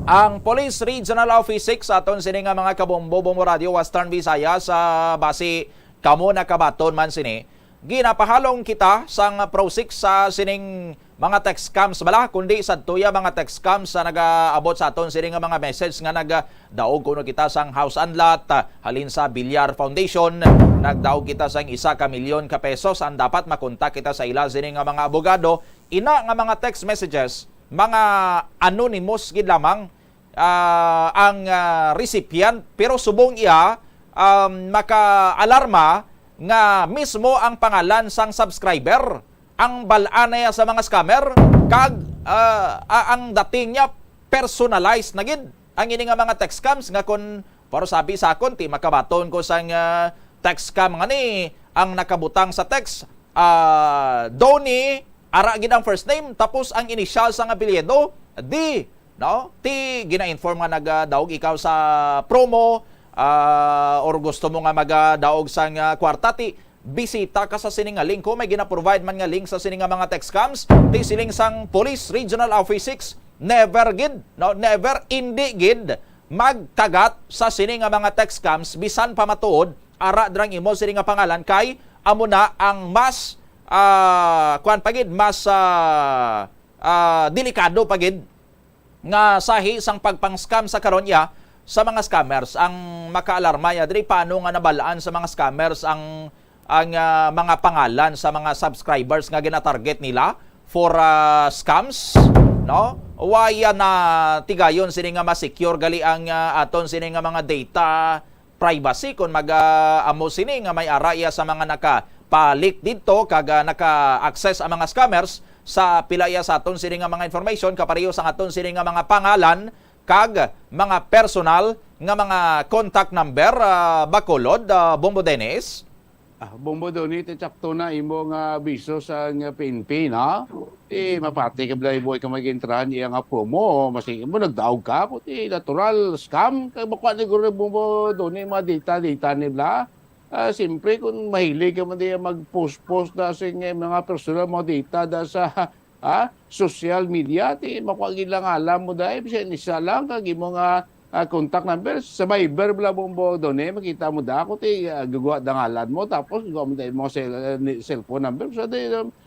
Ang Police Regional Office 6 aton sini nga mga kabombo-bombo radio Western Visayas sa base kamo nakabaton man sini. Ginapahalong kita sang Pro 6 sa sining mga text scams bala kundi sa tuya mga text scams sa nagaabot sa aton sini nga mga message nga nagdaog kuno kita sang house and lot halin sa Villar Foundation, nagdaog kita sang 1 milyon ka pesos ang dapat makontak kita sa ila sini nga mga abogado. Ina nga mga text messages mga anonymous gid lamang ang recipient pero subong iya maka-alarma nga mismo ang pangalan sang subscriber ang balaan niya sa mga scammer kag ang dating niya personalized na gid ang ini nga mga text scams nga kun para sabi sa akon ti makabaton ko sang text scam nga ni ang nakabutang sa text Donnie ara gid ang first name tapos ang initial sang apelyido D no ti gina-inform nga nagdaog ikaw sa promo or gusto mo nga magdaog sang kwarta ti bisita ka sa sining nga link ko may gina-provide man nga link sa sining nga mga text scams ti siling sang Police Regional Office 6 never gid no never indi gid magkagat sa sining nga mga text scams bisan pa matuod ara drang imo sining nga pangalan kay amo na ang mas kuan pagid mas delikado pagid nga sahi sang pagpang-scam sa karon ya sa mga scammers ang makaalarma ya diri paano nga nabalaan sa mga scammers ang mga pangalan sa mga subscribers nga gina-target nila for scams no waya na tigayon sini nga ma-secure gali ang aton sini nga mga data privacy kun amo sini nga may araya sa mga nakapalit dito kag naka-access ang mga scammers sa pilaya sa aton sini nga mga information kapareho sa aton sini nga mga pangalan kag mga personal nga mga contact number. Bacolod, Bombo Dennis. Bombo Donnie, sakto na imo nga biso sa nga PNP na. Mapati ka blay boy ka mag-intrahan iya nga promo. Masing mo nagdaog ka puti natural scam kay bakwa ni guro Bombo Donnie mga data nila. Siyempre kung mahilig ka man diya mag-post na sa mga personal mga data da sa social media, makuagin lang alam mo dahil isa lang kag imo nga contact number sa Viber bla Bombo Donnie makita mo da ako gagawa da ngalan mo tapos gagawa mo da mo cellphone number sa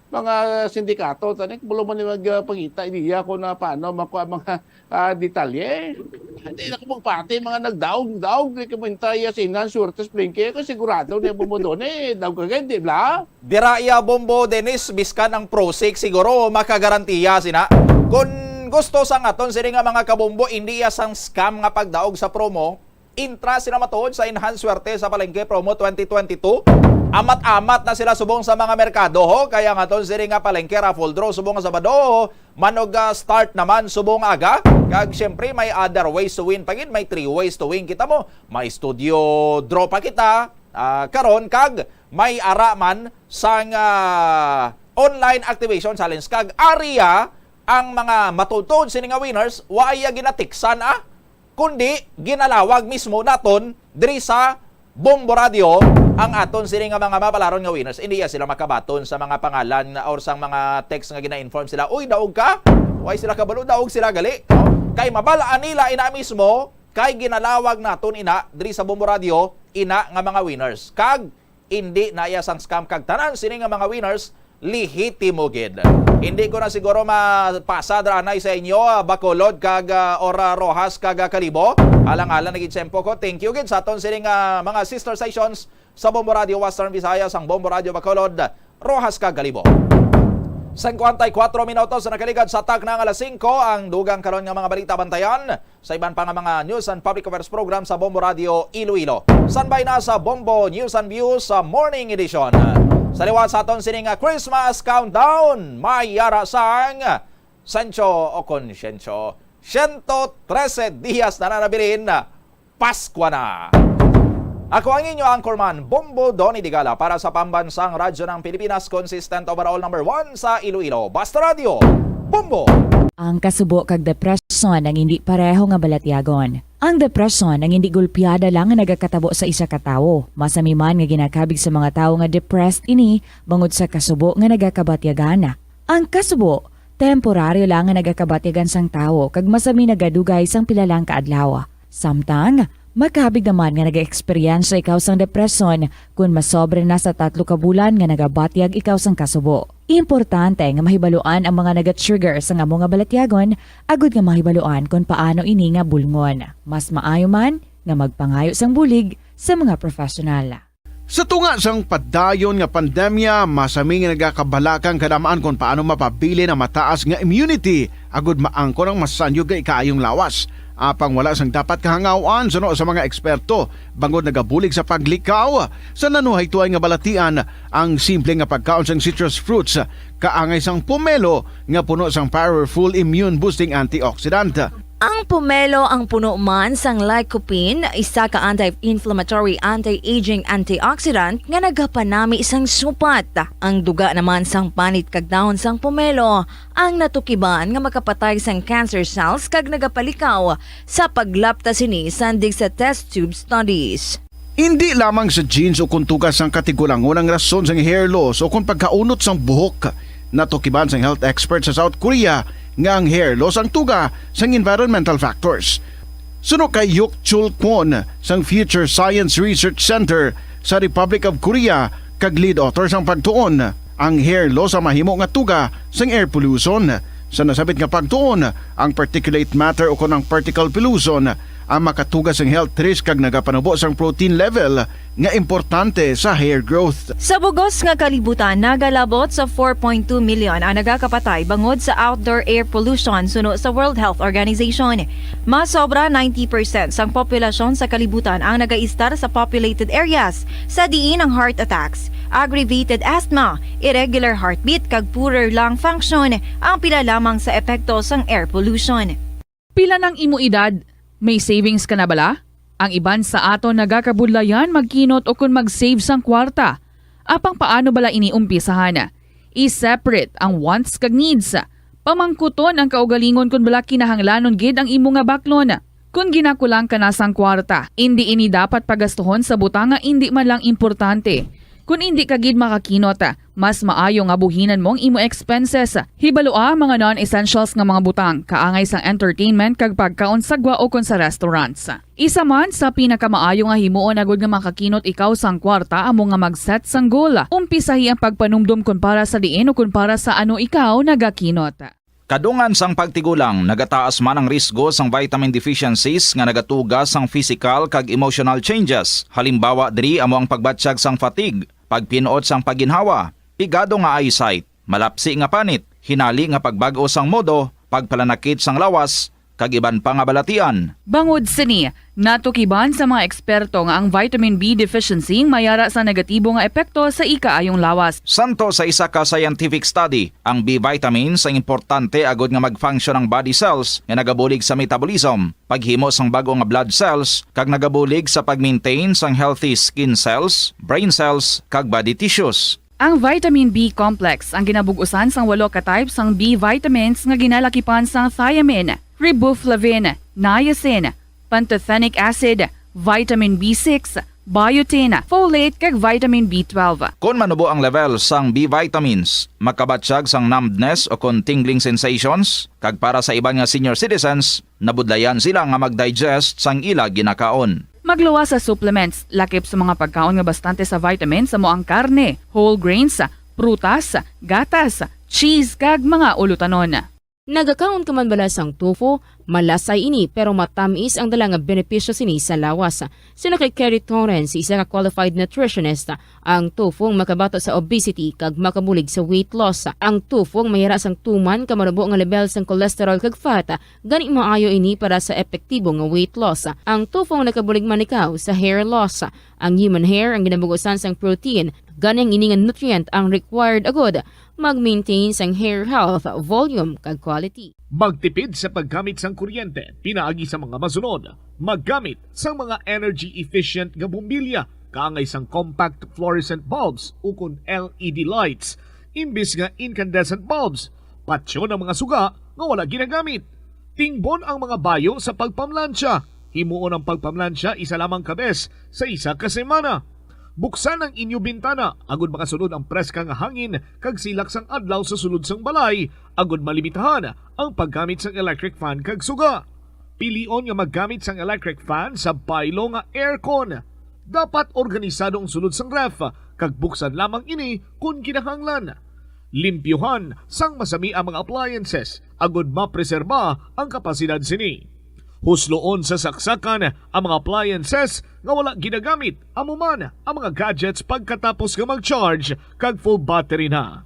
mga sindikato tanik bulo man ni magpangita idea ko na paano makuha mga detalye. Hindi na ko magpati mga nagdaog di ka mintaya sa inan suertes plengke ko sigurado ni Bombo Donnie daw kagad di bla. Diraya Bombo Dennis biskan ang Pro 6 siguro makagarantiya sina kun gusto sang aton sini nga mga kabombo hindi sang scam nga pagdaog sa promo intra sila matuod sa enhanced swerte sa palengke promo 2022 amat-amat na sila subong sa mga merkado ho kaya nga aton sini nga palengke raffle draw subong sa Sabado manog start naman subong aga kag syempre may other ways to win pagid may 3 ways to win kita mo may studio draw pa kita karon kag may ara man sang online activation challenge kag area ang mga matutod sini nga winners waya ginatiksan kundi ginalawag mismo naton diri sa Bombo Radio ang aton sini nga mga mapalaron nga winners hindi sila makabaton sa mga pangalan or sang mga text nga gina-inform sila uy daog ka way sila kabalo daog sila gali no? Kay mabalaan nila ina mismo kay ginalawag naton ina diri sa Bombo Radio ina nga mga winners kag hindi na iya sang scam kag tanan sini nga mga winners lehitimo gid. Hindi ko na siguro mapasa dranay sa inyo Bacolod kag Ora Rojas kag Kalibo. Alang-alang naging sempo ko. Thank you gid sa aton sining mga sister stations sa Bombo Radio Western Visayas ang Bombo Radio Bacolod, Rojas kag Kalibo. 54 minutos na nakaligad sa tag ng alas 5 ang dugang karon nga mga balita bantayan sa iban pa nga mga news and public affairs program sa Bombo Radio Iloilo. Sanbay na sa Bombo News and Views sa Morning Edition. Sa liwat sa aton sining Christmas countdown may yara sang Sancho o Consciencio 113 dias na nanabilin Paskwa na. Ako ang inyo anchorman Bombo Donnie Digala para sa pambansang radyo ng Pilipinas, consistent overall number 1 sa Iloilo. Basta Radio, Bombo! Ang kasubo kag depresyon ang hindi pareho nga balatyagon. Ang depresyon ang hindi gulpiyada lang nga nagakatabo sa isa ka tawo. Masami man nga ginakabig sa mga tawo nga depressed ini bangod sa kasubo nga nagakabatyagan. Ang kasubo temporaryo lang nga nagakabatyagan sang tawo kag masami nagadugay sang pilalang kaadlaw. Samtang makabig naman nga nag-experience ikaw sang depresyon kung masobre na sa 3 ka bulan nga nagabatyag ikaw sang kasubo. Importante nga mahibaluan ang mga naga-trigger sa amo nga balatyagon agud nga mahibaluan kung paano ini nga bulngon. Mas maayo man nga magpangayo sang bulig sa mga profesional. Sa tunga sang padayon nga pandemya, masami nga nagakabalakang kadamaan kung paano mapabili na mataas nga immunity agud maangkon ang masanyo nga ikaayong lawas. Apang wala sang dapat kahangawan suno sa mga eksperto bangod nagabulig sa paglikaw sa nanuhay tuay nga balatian ang simple nga pagkaon sang citrus fruits kaangay sang pomelo nga puno sang powerful immune boosting antioxidant. Ang pomelo ang puno man sang lycopene, isa ka anti-inflammatory, anti-aging antioxidant nga nagapanami sang supat. Ang duga naman sang panit kag dahon sang pomelo ang natukiban nga makapatay sang cancer cells kag nagapalikaw sa paglapta sini sandig sa test tube studies. Hindi lamang sa genes o kuntugas ang katigulangon ang rason sang hair loss o kung pagkaunot sang buhok. Natukiban sang health expert sa South Korea nga ang hair loss ang tuga sang environmental factors. Suno kay Yuk Chul Kwon sang Future Science Research Center sa Republic of Korea kag lead author sang pagtuon, ang hair loss ang mahimo nga tuga sang air pollution. Sa nasabit nga pagtuon, ang particulate matter o kunang particle pollution ang makatugas ang health risk kag nagapanubo sang protein level nga importante sa hair growth. Sa bugos nga kalibutan, nagalabot sa 4.2 million ang nagakapatay bangod sa outdoor air pollution suno sa World Health Organization. Mas sobra 90% sang populasyon sa kalibutan ang nagaistar sa populated areas sa diin ang heart attacks, aggravated asthma, irregular heartbeat kag poorer lung function ang pila lamang sa epekto sang air pollution. Pila ng imo edad? May savings ka na bala? Ang iban sa ato nagakabudlayan magkinot o kung mag-save sang kwarta. Apang paano bala iniumpisahan? I-separate ang wants kag needs. Pamangkuton ang kaugalingon kung bala kinahanglanon gid ang imo nga baklon. Kung ginakulang ka na sang kwarta, hindi ini dapat pagastuhon sa butang nga hindi man lang importante. Kung hindi ka gid makakinot, mas maayo nga buhinan mong imo expenses. Hibaloa mga non-essentials nga mga butang, kaangay sang entertainment kag pagkaon sagwa o kon sa restaurants. Isa man sa pinakamaayo nga himuon agud nga makakinot ikaw sang kwarta amo nga mag-set sang goal. Umpisahi ang pagpanumdum kun para sa diin o kun para sa ano ikaw nagakinot. Kadungan sang pagtigulang, nagataas man ang risgo sang vitamin deficiencies nga nagatugas sang physical kag emotional changes. Halimbawa diri amo ang pagbatsyag sang fatigue, pagpinuot sang paginhawa, pigado nga eyesight, malapsi nga panit, hinali nga pagbago sang modo, pagpalanakit sang lawas, kag iban pa nga balatian. Bangod sini, natukiban sa mga eksperto nga ang vitamin B deficiency mayara sa negatibo nga epekto sa ikaayong lawas. Santo sa isa ka scientific study, ang B vitamins ang importante agod nga mag-function ang body cells nga nagabulig sa metabolism, paghimo sang bago nga blood cells, kag nagabulig sa pag-maintain sang healthy skin cells, brain cells, kag body tissues. Ang vitamin B complex ang ginabugusan sang 8 ka types sang B vitamins nga ginalakipan sang thiamine, riboflavin, niacin, pantothenic acid, vitamin B6, biotin, folate kag vitamin B12. Kung manubo ang level sang B vitamins, makabatsyag sang numbness o kung tingling sensations, kag para sa iban nga senior citizens, nabudlayan sila nga mag-digest sang ila ginakaon. Magluwa sa supplements, lakip sa mga pagkaon nga bastante sa vitamins sa mo ang karne, whole grains, prutas, gatas, cheese kag mga ulutanon. Nagakaon ka man bala sang tofu, malasay ini pero matamis ang dala nga benepisyo sini sa lawas. Sino kay Kerry Torrens, isa ka qualified nutritionist, ang tofu makabato sa obesity kag makabulig sa weight loss. Ang tofu mayara sang tuman ka manubo nga level sang cholesterol kag fat, gani maayo ini para sa epektibo nga weight loss. Ang tofu nakabulig man ikaw sa hair loss. Ang human hair ang ginabugusan sang protein, gani ang ini nga nutrient ang required agod mag-maintain sang hair health, volume kag quality. Magtipid sa paggamit sang kuryente, pinaagi sa mga masunod. Maggamit sa mga energy-efficient nga bumbilya, kaangay sang compact fluorescent bulbs ukon LED lights, imbis nga incandescent bulbs. patsyo ng mga suga nga wala ginagamit. Tingbon ang mga bayo sa pagpamlansya. Himuon ang pagpamlansya isa lamang kabes sa isa ka semana. Buksan ang inyo bintana agud makasulod ang preska nga hangin kag silak sang adlaw sa sulod sang balay agud malimitahan ang paggamit sang electric fan kag suga. Pilion nga maggamit sang electric fan sa baylo nga aircon. Dapat organisado ang sulod sang ref kag buksan lamang ini kung kinahanglan. Limpyuhan sang masami ang mga appliances agud mapreserba ang kapasidad sini. Husloon sa saksakan ang mga appliances nga wala ginagamit amuman ang mga gadgets pagkatapos nga mag-charge kag full battery na.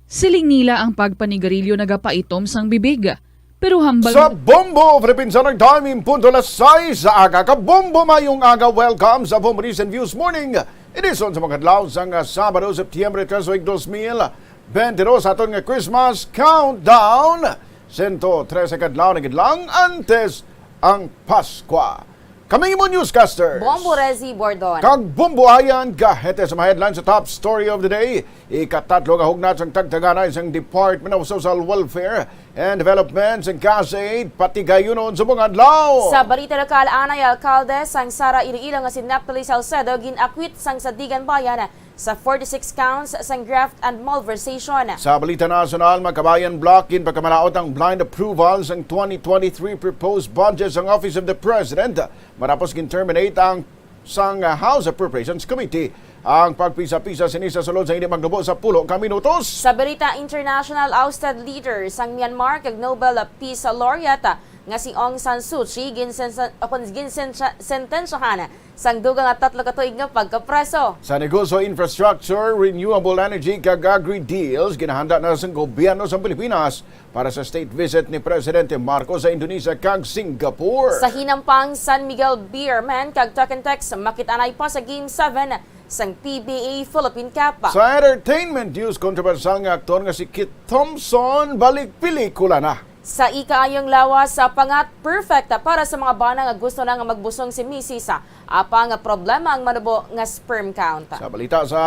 Siling nila ang pagpanigarilyo nagapaitom sang bibig. Pero hambal Sa Bombo, Philippines Summer Time, punto las 6 sa aga. Kabombo mayong aga, welcome sa Bombo News and Views Morning. Edison sa mga adlaw sang Sabado, Septyembre 3, 2022 aton nga Christmas Countdown. 113 kadlaw na gidlang antes ang Paskwa. Kami mo newscaster. Bombo Rezi Bordon. Kag bumbuhayan kahete sa mga headlines sa top story of the day. Ikatatlo ka hugnat sang tagtaganay sang Department of Social Welfare and Development sang CASAID pati gayunon sa mga adlaw. Sa balita lokal, anay alkalde sang Sara Iloilo nga si Napoli Salcedo ginakwit sang Sadigan Bayan sa 46 counts sang graft and malversation. Sa balita nasional, Magkabayan Block pagkamalaot ang blind approval sang 2023 proposed budget sang Office of the President matapos gin-terminate ang sang House Appropriations Committee. Ang pagpisa-pisa sinisa sulod sa hindi magdubo sa 10 ka minutos. Sa balita international, ousted leader sang Myanmar kag Nobel Peace Laureate nga si Aung San Suu Kyi ginsentensyahan sang dugang at 3 ka tuig nga pagkapreso. Sa negosyo, infrastructure, renewable energy kag agri-deals, ginahanda na sa gobyerno sa Pilipinas para sa state visit ni Presidente Marcos sa Indonesia kag Singapore. Sa hinampang San Miguel Beerman kag Tukentex makitanay pa sa Game 7 sang PBA Philippine Cup. Sa entertainment news, kontrobersyal nga aktor nga si Kit Thompson balik pelikula na. Sa ikaayong lawas sa pangat perfecta para sa mga bana nga gusto na nga magbusong si Mrs. Apa nga problema ang manubo nga sperm count. Sa balita sa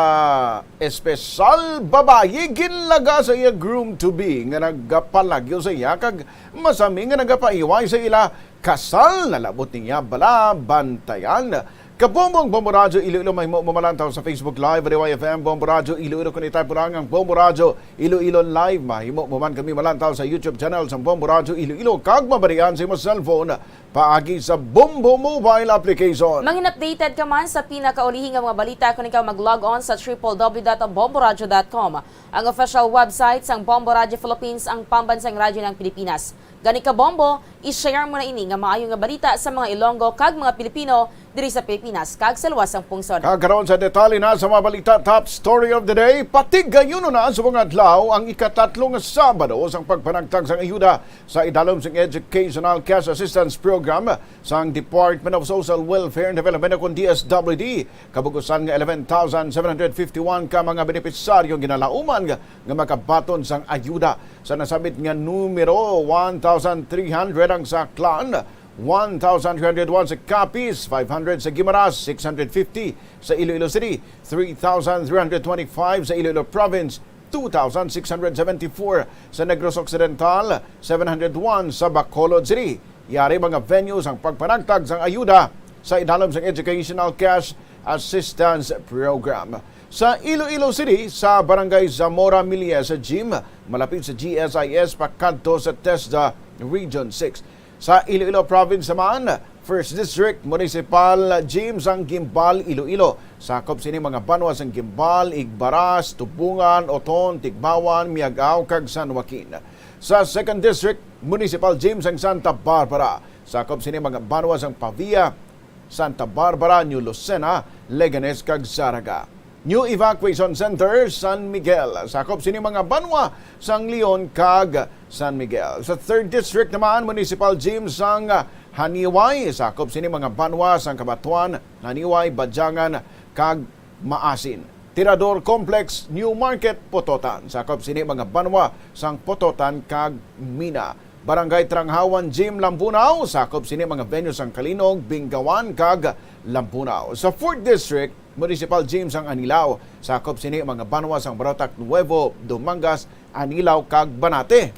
espesyal babayi, ginlaga sa iya groom-to-be nga nagapalagyo sa iya kag masami nga nagapaiway sa ila kasal na labot niya bala bantayan. Kabombong Bombo Radyo Iloilo may mamalantaw sa Facebook Live, YFM Bombo Radyo Iloilo. Kung itay po lang ang Bombo Radyo Iloilo Live, mahimo mo man kami malantaw sa YouTube channel sa Bombo Radyo Iloilo. Kag mabarian sa imong cellphone paagi sa Bombo mobile application. Mangin updated ka man sa pinakaulihing nga mga balita kung ikaw mag-log on sa www.bomboradyo.com. Ang official website sang Bombo Radyo Philippines, ang pambansang radyo ng Pilipinas. Gani ka Bombo, i-share mo na ini nga maayo nga balita sa mga Ilonggo kag mga Pilipino diri sa Pilipinas kag sa luwas ang pungsod. Kagaroon sa detalye na sa mga balita, top story of the day, pati gayuno na sa mga adlaw ang ikatatlong Sabado sang pagpanagtag sang ayuda sa idalom sang Educational Cash Assistance Program sang Department of Social Welfare and Development o DSWD. Kabugusan nga 11,751 ka mga benepisaryo ginalauman nga makabaton sang ayuda. Sa nasabit nga numero 1,300 ang saklan, 1,301 sa Capiz, 500 sa Guimaras, 650 sa Iloilo City, 3,325 sa Iloilo Province, 2,674 sa Negros Occidental, 701 sa Bacolod City. Yari mga venues ang pagpanagtag sang ayuda sa idalom sang Educational Cash Assistance Program. Sa Iloilo City, sa Barangay Zamora Milia sa Jim, malapit sa GSIS pakadto sa TESDA Region 6. Sa Iloilo Province naman, 1st District Municipal Gym sang Gimbal, Iloilo. Sakop sini mga banwa sang Gimbal, Igbaras, Tubungan, Oton, Tigbawan, Miagaw, kag San Joaquin. Sa 2nd District Municipal Gym sang Santa Barbara. Sakop sini mga banwa sang Pavia, Santa Barbara, New Lucena, Leganes, kag Saraga. New Evacuation Center, San Miguel. Sakop sini mga banwa sang Leon kag San Miguel. Sa 3rd District naman, Municipal Gym sang Haniway. Sakop sini mga banwa sang Kabatuan, Haniway, Badyangan kag Maasin. Tirador Complex, New Market, Pototan. Sakop sini mga banwa sang Pototan kag Mina. Barangay Tranghawan Gym, Lambunaw. Sakop sini mga venues sang Kalinog, Bingawan kag Lambunaw. Sa 4th District, Municipal Gym sang Anilao. Sakop sini mga banwa sang Barotac Nuevo, Dumangas, Anilao kag Banate.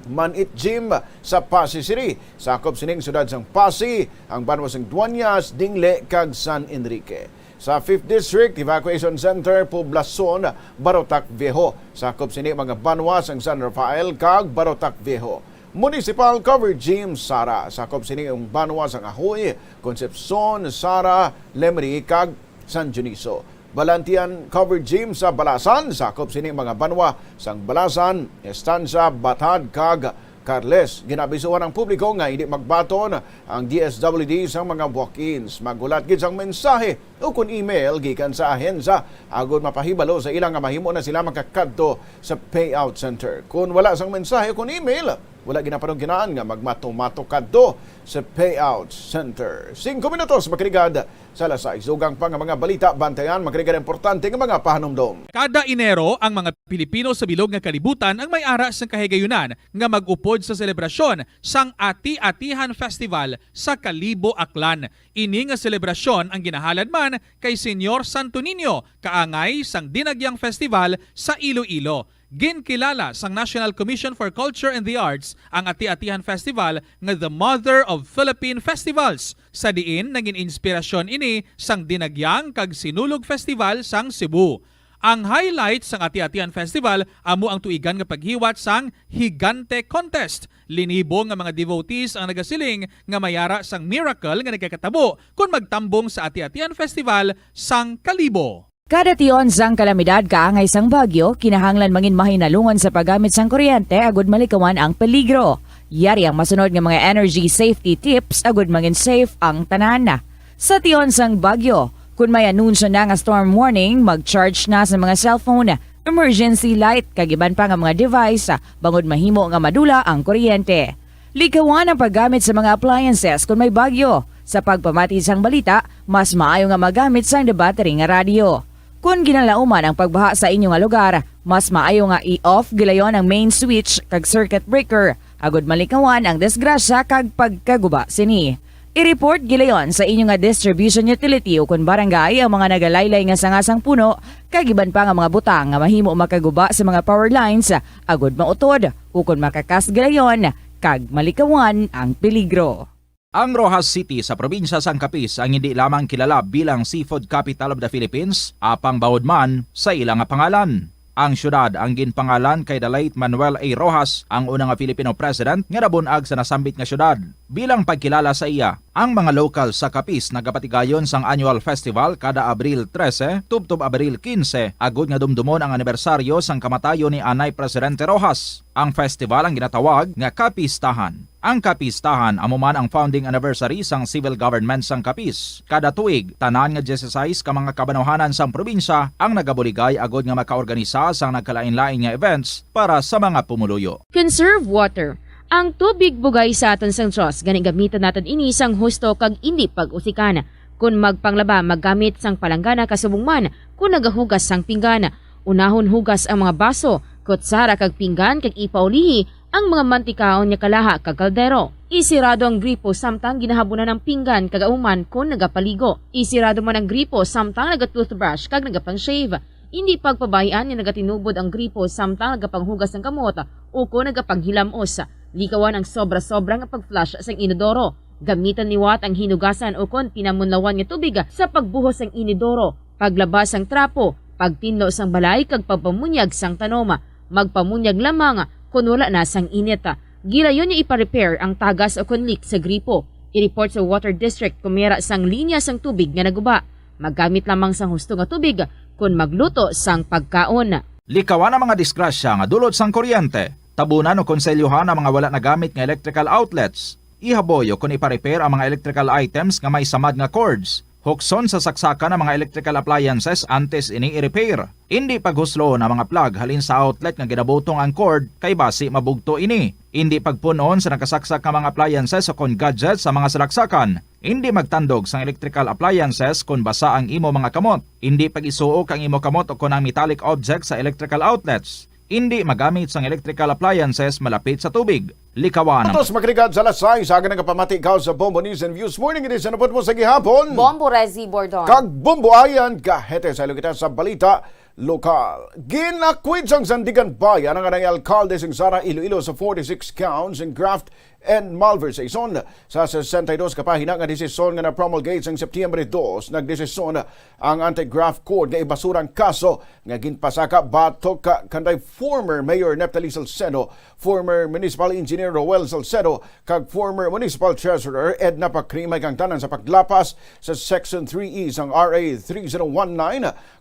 Manit Gym sa Pasay City. Sakop sining sudad sang Pasay, ang banwa sang Duanyas, Dingle kag San Enrique. Sa 5th District Evacuation Center, Poblacion, Barotac Viejo. Sakop sini mga banwa sang San Rafael kag Barotac Viejo. Municipal Covered Gym Sara. Sakop sini ang banwa sang Ahoy, Concepcion, Sara, Lemery kag San Dionisio. Balantian Covered Gym sa Balasan. Sakop sini mga banwa sang Balasan, Estancia, Batad kag Carles. Ginabisuhan ang publiko nga hindi magbaton ang DSWD sa mga walk-ins. Magulat gid sang mensahe o kun email gikan sa ahensya agud mapahibalo sa ilang nga mahimo na sila makakadto sa payout center. Kung wala sang mensahe o kun email, wala ginapanong kinaan nga magmato-mato kadto sa payout center. 5 minutos makiligad sa alas 6. Ugang pa nga mga balita, bantayan makiligad importante nga mga pahanumdom. Kada Enero, ang mga Pilipino sa bilog nga kalibutan ang may ara sa kahigayunan nga mag-upod sa selebrasyon sang Ati-Atihan Festival sa Kalibo, Aklan. Ini nga selebrasyon ang ginahalad man kay Senyor Santo Niño, kaangay sang Dinagyang Festival sa Iloilo. Ginkilala sang National Commission for Culture and the Arts ang Ati-Atihan Festival nga the Mother of Philippine Festivals. Sa diin naging inspirasyon ini sang Dinagyang kag Sinulog Festival sang Cebu. Ang highlight sang Ati-Atihan Festival amo ang tuigan nga paghiwat sang Higante Contest. Linibo nga mga devotees ang nagasiling nga mayara sang miracle nga nagkakatabo kung magtambong sa Ati-Atihan Festival sang Kalibo. Kada tion sang kalamidad kaangay sang bagyo, kinahanglan mangin mahinalungan sa paggamit sang kuryente agud malikawan ang peligro. Yari ang masunod nga mga energy safety tips agud mangin safe ang tanan. Sa tion sang bagyo, kung may anunsyo na nga storm warning, mag-charge na sa mga cellphone, emergency light, kagiban pa nga mga device, bangod mahimo nga madula ang kuryente. Likawan ang paggamit sa mga appliances kung may bagyo. Sa pagpamati sang balita, mas maayo nga magamit sang battery nga radio. Kung ginalauman ang pagbaha sa inyong lugar, mas maayo nga i-off gilayon ang main switch kag circuit breaker, agud malikawan ang disgrasya kag pagkaguba sini. I-report gilayon sa inyong distribution utility o kun barangay ang mga nagalaylay nga sangasang puno, kag iban pa nga mga butang nga mahimo makaguba sa mga power lines, agud mautod o kun makakas gilayon kag malikawan ang peligro. Ang Rojas City sa probinsya sang Capiz ang hindi lamang kilala bilang seafood capital of the Philippines, apang bawod man sa ilang nga pangalan. Ang syudad ang ginpangalan kay the late Manuel A. Rojas, ang unang nga Filipino president nga nabunag sa nasambit nga syudad. Bilang pagkilala sa iya, ang mga local sa Capiz nagapatigayon sang annual festival kada Abril 13 tubtob Abril 15 agud nga dumdumon ang anibersaryo sang kamatayon ni Anay Presidente Rojas. Ang festival ang ginatawag nga Capistahan. Ang Capistahan amo man ang founding anniversary sang civil government sang Capiz. Kada tuig, tanan nga 16 ka mga kabanohanan sang probinsya ang nagabuligay agud nga makaorganisa sang nagkalain-lain nga events para sa mga pumuluyo. Conserve water. Ang tubig bugay sa aton sang Diyos, gani gamitan natin ini sang husto kag indi pag-usikan. Kung magpanglaba, maggamit sang palanggana kasubong man, kung nagahugas sang pinggana. Unahon hugas ang mga baso, kutsara kag pinggan kag ipaulihi ang mga mantikaon niya kalaha kag kaldero. Isirado ang gripo samtang ginahabunan ng pinggan kag auman kung nagapaligo. Isirado man ang gripo samtang nagatoothbrush kag nagapang-shave. Hindi pagpabahian ni nagatinubod ang gripo samtang nagapanghugas ng kamot o kung nagapanghilamos. Likawan ang sobra-sobra nga pag-flush sa inodoro. Gamitan liwat ang hinugasan o kung pinamunlawan nga tubig sa pagbuhos ng inodoro, paglabas ang trapo, pagtinlo sang balay kag pagpamunyag sang tanoma, magpamunyag lamang kung wala na sang init. Gilayon niya ipa-repair ang tagas o kung leak sa gripo. I-report sa Water District kung mayroon sang linya sang tubig nga naguba. Maggamit lamang sang husto nga tubig kung magluto sang pagkaon. Likawan ang mga disgrasya nga dulot sang kuryente. Tabunan o konselyuhan ang mga wala nagamit nga electrical outlets. Ihaboyo kung ipa-repair ang mga electrical items nga may samad nga cords. Hukson sa saksakan ng mga electrical appliances antes ini i-repair. Hindi paghuslo na mga plug halin sa outlet nga ginabutong ang cord kay basi mabugto ini. Hindi pagpunon sa nakasaksak nga mga appliances o kon gadgets sa mga salaksakan. Hindi magtandog sa electrical appliances kung basa ang imo mga kamot. Hindi pag-isuok ang imo kamot o kon ang metallic objects sa electrical outlets. Hindi magamit sang electrical appliances malapit sa tubig. Likawan. Atos makrigad sa lasay sa agan nga pamati ikaw sa Bombo News and Views Morning. It is napot mo sa gihapon. Bombo Rezi Bordon. Kag Bombo Ayan kahete sa ilog sa balita lokal. Ginakwid sang Sandigan Bayan ang anang alkalde sing Sara Iloilo sa 46 counts in graft and malversation. Sa 62 kapahina nga desisyon nga na-promulgate sang September 2, nagdesisyon ang Anti-Graft Court nga ibasurang kaso nga ginpasaka batok kanday former Mayor Neftali Salcedo, former Municipal Engineer Roel Salcedo, kag former Municipal Treasurer Edna Pacrimay kang tanan sa paglapas sa Section 3E sang RA 3019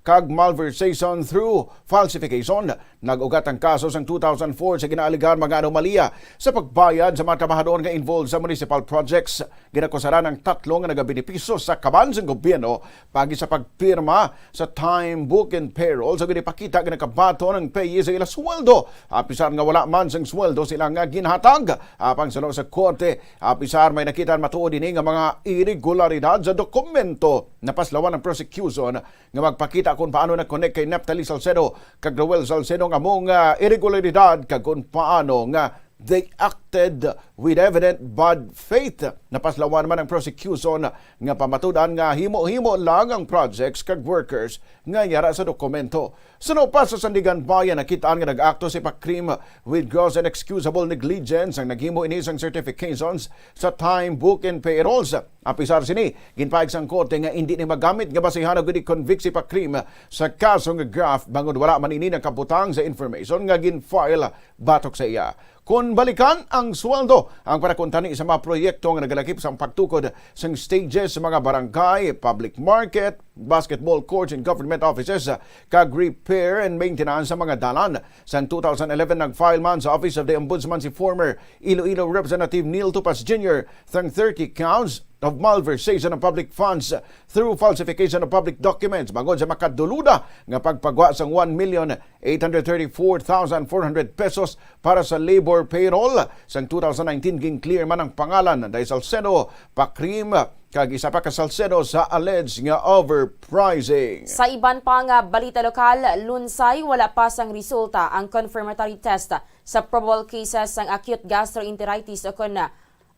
kag malversation through falsification. Nag-ugat ang kaso sang 2004 sa ginaaligan mga anomalya sa pagbayad sa mga trabahador nga involved sa municipal projects. Ginakusaran ng 3 nga nagabenepisyo sa kaban sa gobyerno pagi sa pagpirma sa time book and payroll sa ginipakita nga nakabato ng paye sa ila sweldo. Apisar nga wala man sang sweldo sila nga ginhatag. Apang sa sa korte, apisar may nakita matuod din nga mga irregularidad sa dokumento. Napaslawan ng prosecution nga magpakita kung paano na-connect kay Neftali Salcedo kag Roel Salcedo nga mong irregularidad kag kung paano nga they acted with evident bad faith. Napaslawan man ang prosecution nga pamatudan nga himo-himo lang ang projects kag workers nga yara sa dokumento. Suno pa sa Sandigan Bayan, nakitaan nga nag-akto si Pacrim with gross and excusable negligence ang naghimo ini sang certifications sa time book and payrolls. Apisar sini, ginpaig sang korte nga hindi ni magamit nga basihan og convict si Pacrim sa kaso nga graft bangod wala man ini nakabutang sa information nga gin-file batok sa iya. Kung balikan ang sweldo, ang parakuntani sa mga proyekto nga nagalakip sa pagtukod sa stages sa mga barangay, public market, basketball courts and government offices, kag repair and maintenance sa mga dalan. Sa 2011, nag-file man sa Office of the Ombudsman si former Iloilo Representative Neil Tupas Jr. ng 30 counts of malversation of public funds through falsification of public documents bangod sa makaduluda nga pagpagwa sang 1,834,400 pesos para sa labor payroll. Sang 2019 ging clear man ang pangalan dahil Salcedo, Pacrim kag isa pa ka Salcedo sa alleged nga overpricing. Sa iban pa nga balita lokal, lunsay wala pa sang resulta ang confirmatory test sa probable cases sang acute gastroenteritis o kon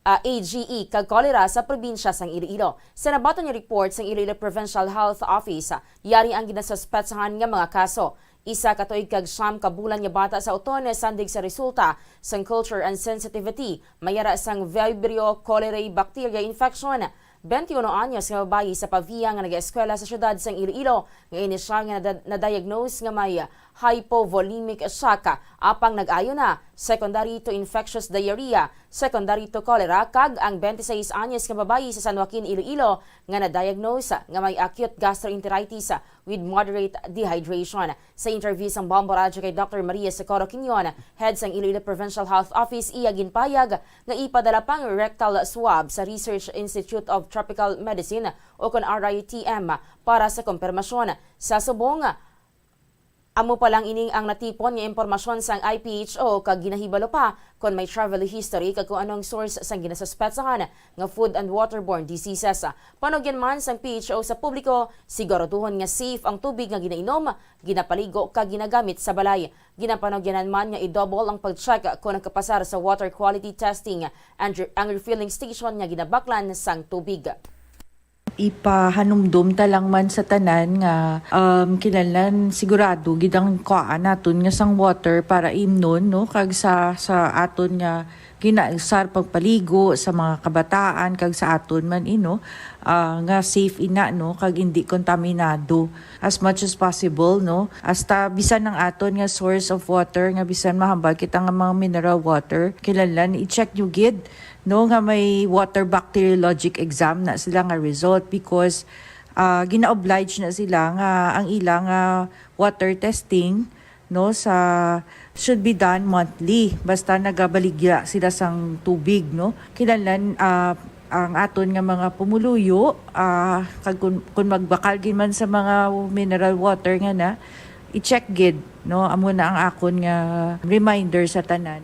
AGE kag cholera sa probinsya sang Iloilo. Sa nabato nga report sang Iloilo Provincial Health Office, yari ang ginasuspetsahan nga mga kaso. Isa ka tuig kag siyam ka bulan nga bata sa uton sandig sa resulta sang culture and sensitivity mayara sang Vibrio cholerae bacteria infection. 21 anyos nga babayi sa Pavia nga nag-eskwela sa syudad sang Iloilo nga inisyal nga na-diagnose nga may hypovolemic shock apang nag-ayo na secondary to infectious diarrhea, secondary to cholera kag ang 26 anyos nga babayi sa San Joaquin, Iloilo nga na-diagnose nga may acute gastroenteritis with moderate dehydration. Sa interview sang Bombo Radio kay Dr. Maria Socorro Quinion, head sang Iloilo Provincial Health Office, iya ginpayag nga ipadala pang rectal swab sa Research Institute of Tropical Medicine o kon RITM para sa kumpirmasyon. Sa subong, amo pa lang ining ang natipon nga impormasyon sang IPHO kag ginahibalo pa kon may travel history kag kung anong source sang ginasuspetsahan nga food and waterborne diseases. Panogyan man sang PHO sa publiko, siguraduhon nga safe ang tubig nga ginainom, ginapaligo kag ginagamit sa balay. Ginapanogyanan man nga i-double ang pag-check kung nagkapasar sa water quality testing and ang refilling station nga ginabaklan sang tubig. Ipahanumdum talang man sa tanan nga kinahanglan sigurado gid ang kuan naton nga sang water para imnon no kag sa aton nga ginausar pagpaligo sa mga kabataan kag sa aton man nga safe ina no kag hindi kontaminado as much as possible no hasta bisan ng aton nga source of water nga bisan mahambal kita nga mga mineral water kinahanglan i-check yung gid no nga may water bacteriologic exam na sila nga result because gina-oblige na sila nga ang ilang water testing no should be done monthly basta nagabaligya sila sang tubig no kinahanglan ang aton nga mga pumuluyo kag kun magbakal gid man sa mga mineral water nga na i-check gid no amo na ang akon nga reminder sa tanan.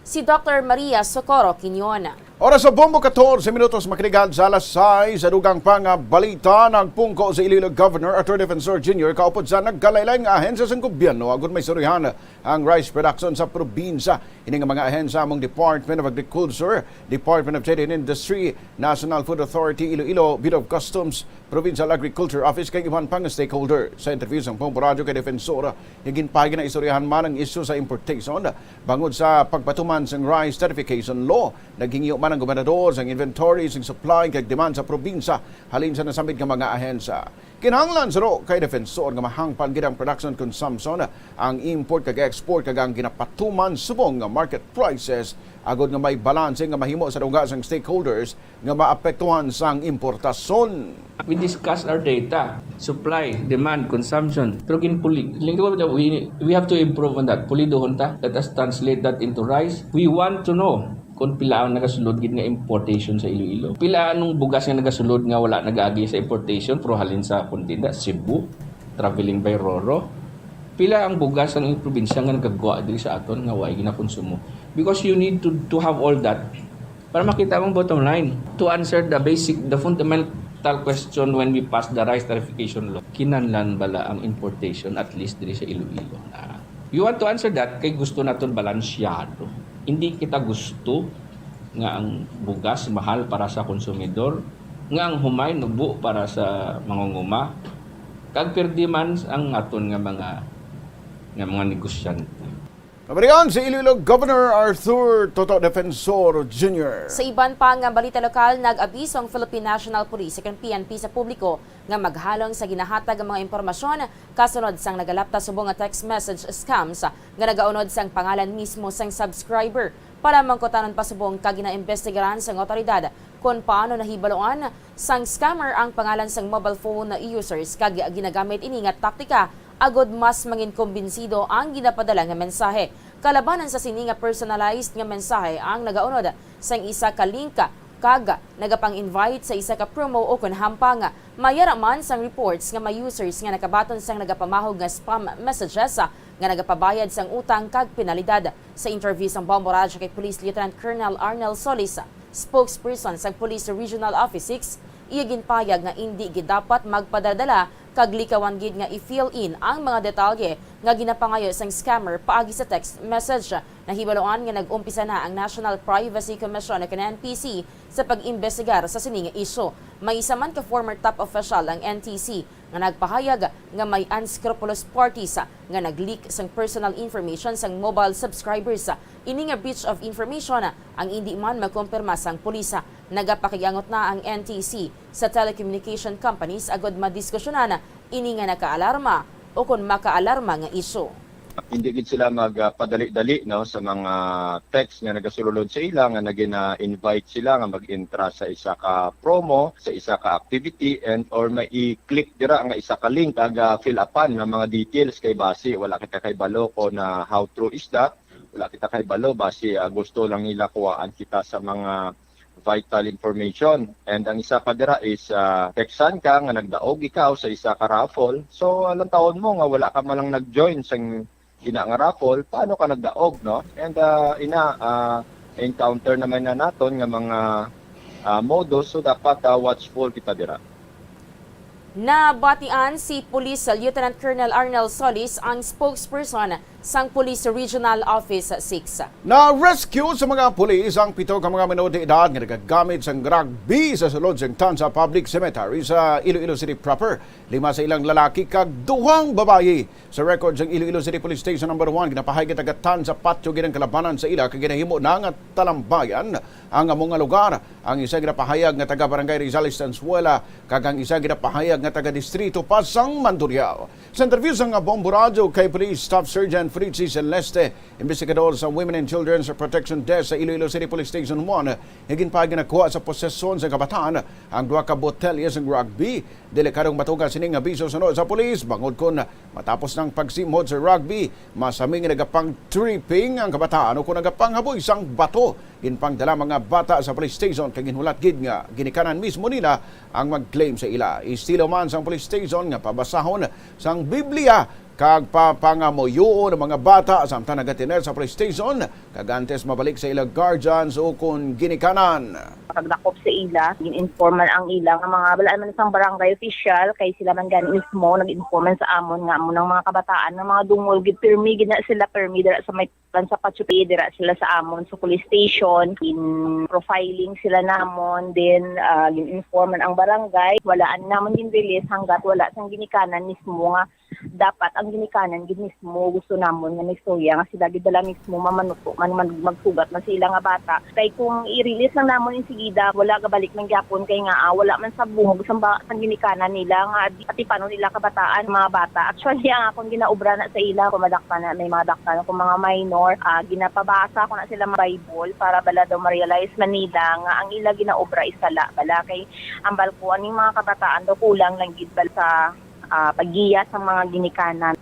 Si Dr. Maria Socorro Quinion. Oras sa Bombo 14 minutos makinig sa alas 6 sa dugang pang balita ng pungko sa Iloilo Governor Attorney Defensor Jr. kaupod sa nagkalaylay nga ahensya sa gobyerno agon may surihan ang rice production sa probinsya. Ini nga mga ahensya among Department of Agriculture, Department of Trade and Industry, National Food Authority Iloilo, Bureau of Customs, Provincial Agriculture Office kay iban pang stakeholder. Sa interview sa Bombo Radio kay Defensor, higin pagi na isurihan man ang issue sa importation bangod sa pagpatuman sa rice certification law. Naghingiyo man ang gobernador sa inventory sa supply kag demand sa probinsya halin sa nasambit nga mga ahensya. Kinahanglan sa kay Defensor nga mahangpan gid ang production consumption, ang import kag export kag ang ginapatuman subong nga market prices agod nga may balanse nga mahimo sa duga sang stakeholders nga maapektuhan sang importasyon. We discuss our data, supply, demand, consumption. Pero we have to improve on that. Pulidohon ta. Let us translate that into rice. We want to know kung pila ang nagasulod gid nga importation sa Iloilo. Pila anong bugas nga nagasulod nga wala nag-agi sa importation pero halin sa kontinda, Cebu, traveling by Roro. Pila ang bugas ng probinsya nga nagagawa diri sa aton nga way ginakonsumo. Because you need to have all that para makita mong bottom line to answer the fundamental question when we pass the rice tarification law. Kinahanglan bala ang importation at least diri sa Iloilo. You want to answer that kay gusto naton balansyado. Hindi kita gusto nga ang bugas mahal para sa konsumidor, nga ang humay nubo para sa mangunguma, kag perdi man ang aton nga mga negosyante. Nabarigan si Iloilo Governor Arthur Toto Defensor Jr. Sa iban pa nga balita lokal, nag-abiso ang Philippine National Police ug PNP sa publiko nga maghalong sa ginahatag ang mga impormasyon kasunod sang nagalapta subong nga text message scams nga nagaunod sang pangalan mismo sang subscriber para mangkutanon pa subong kag ginaimbestigaran sang otoridad kung paano nahibaloan sang scammer ang pangalan sang mobile phone users kag ginagamit ini nga taktika agod mas mangin kumbinsido ang ginapadala nga mensahe. Kalabanan sa sini nga personalized nga mensahe ang nagaunod sang isa ka link kag nagapang-invite sa isa ka promo o kun hampang. Mayara man sang reports nga may users nga nakabaton sang nagapamahog nga spam messages nga nagapabayad sang utang kag penalidad. Sa interview sang Bombo Radio kay Police Lieutenant Colonel Arnel Solis, spokesperson sang Police Regional Office 6, iya ginpayag nga hindi gid dapat magpadadala kag likawan gid nga i-fill in ang mga detalye nga ginapangayo sang scammer paagi sa text message. Nahibaloan nga nag-umpisa na ang National Privacy Commission o NPC sa pag-imbestigar sa sining isyu. May isa man ka former top official ang NTC nga nagpahayag nga may unscrupulous parties nga nag-leak sang personal information sang mobile subscribers. Ini nga breach of information ang hindi man makumpirma sang pulisa. Nagapakigangot na ang NTC sa telecommunication companies agod madiskusyonan ini nga nakaalarma o kung makaalarma nga isyu. Hindi gid sila magpadali-dali no sa mga text nga nagasulod sa ila nga nagina-invite sila nga mag-intra sa isa ka promo, sa isa ka activity and or may i-click dira nga isa ka link kag fill upan nga mga details kay base wala kita kay balo ko na how true is that. Wala kita kay balo base gusto lang nila kuhaan kita sa mga vital information. And ang isa pa dira is textan ka nga nagdaog ikaw sa isa ka raffle. So alang taon mo nga wala ka man lang nag-join sa ina nga raffle, paano ka nagdaog no? And encounter naman na naton nga mga modus so dapat watchful kita dira. Nabatian si Police Lieutenant Colonel Arnel Solis ang spokesperson sang Police Regional Office 6. Na-rescue sa mga pulis ang 7 ka mga menor de edad nga nagagamit sang rugby sa sulod sang Tanza Public Cemetery sa Iloilo City proper. 5 sa ilang lalaki kag 2 babayi. Sa record sang Iloilo City Police Station No. 1 ginapahayag taga Tanza patio ginang kalabanan sa ila kag ginahimo na nga talambayan ang among nga lugar. Ang isa ginapahayag nga taga Barangay Rizal Estanzuela kag ang isa ginapahayag nga taga distrito Pasang Mandurriao. Sa interview sang Bombo Radio kay Police Staff Sergeant Fritzy Celeste, investigador sa Women and Children's Protection Desk sa Iloilo City Police Station 1, higin pa ginakuha sa posesyon sa kabataan ang 2 ka botelya ng rugby. Delikadong matuga sining abiso sunod sa pulis bangod kon matapos ng pagsimod sa rugby, masaming nagapang tripping ang kabataan o kung nagapanghaboy sang bato. Ginpang dala mga bata sa police station kay ginhulat gid nga ginikanan mismo nila ang mag-claim sa ila. Istilo man sang police station nga pabasahon sang Biblia kag papangamoyo ng mga bata samtang nagatiner sa PlayStation kag antes mabalik sa ilang guardians o kung ginikanan. Pagdakop sa ila, gin-informan ang ila nga mga balaan man isang barangay official kay sila man gani mismo nag-informan sa amon nga amon ng mga kabataan ng mga dungol gid permi gid na sila permi dira sa may plan sa Pachupi dira sila sa amon sa police station in profiling sila namon then gin-informan ang barangay walaan namon din release hanggat wala sang ginikanan mismo nga dapat ang ginikanan gid mismo gusto namon nga istorya nga sila gid dala mismo mamanuto man magsugat man sila nga bata kay kung i-release lang namon in sigida wala ka balik ng gyapon kay nga wala man sa bungog sang ginikanan nila nga pati paano nila kabataan mga bata actually ang akong ginaobra na sa ila kung madakpan na may mga dakpan kung mga minor ginapabasa ko na sila mga Bible para bala daw ma-realize man nila nga ang ila ginaobra isala bala kay ang balko aning mga kabataan daw kulang lang gid bal sa paggiya sa mga ginikanan.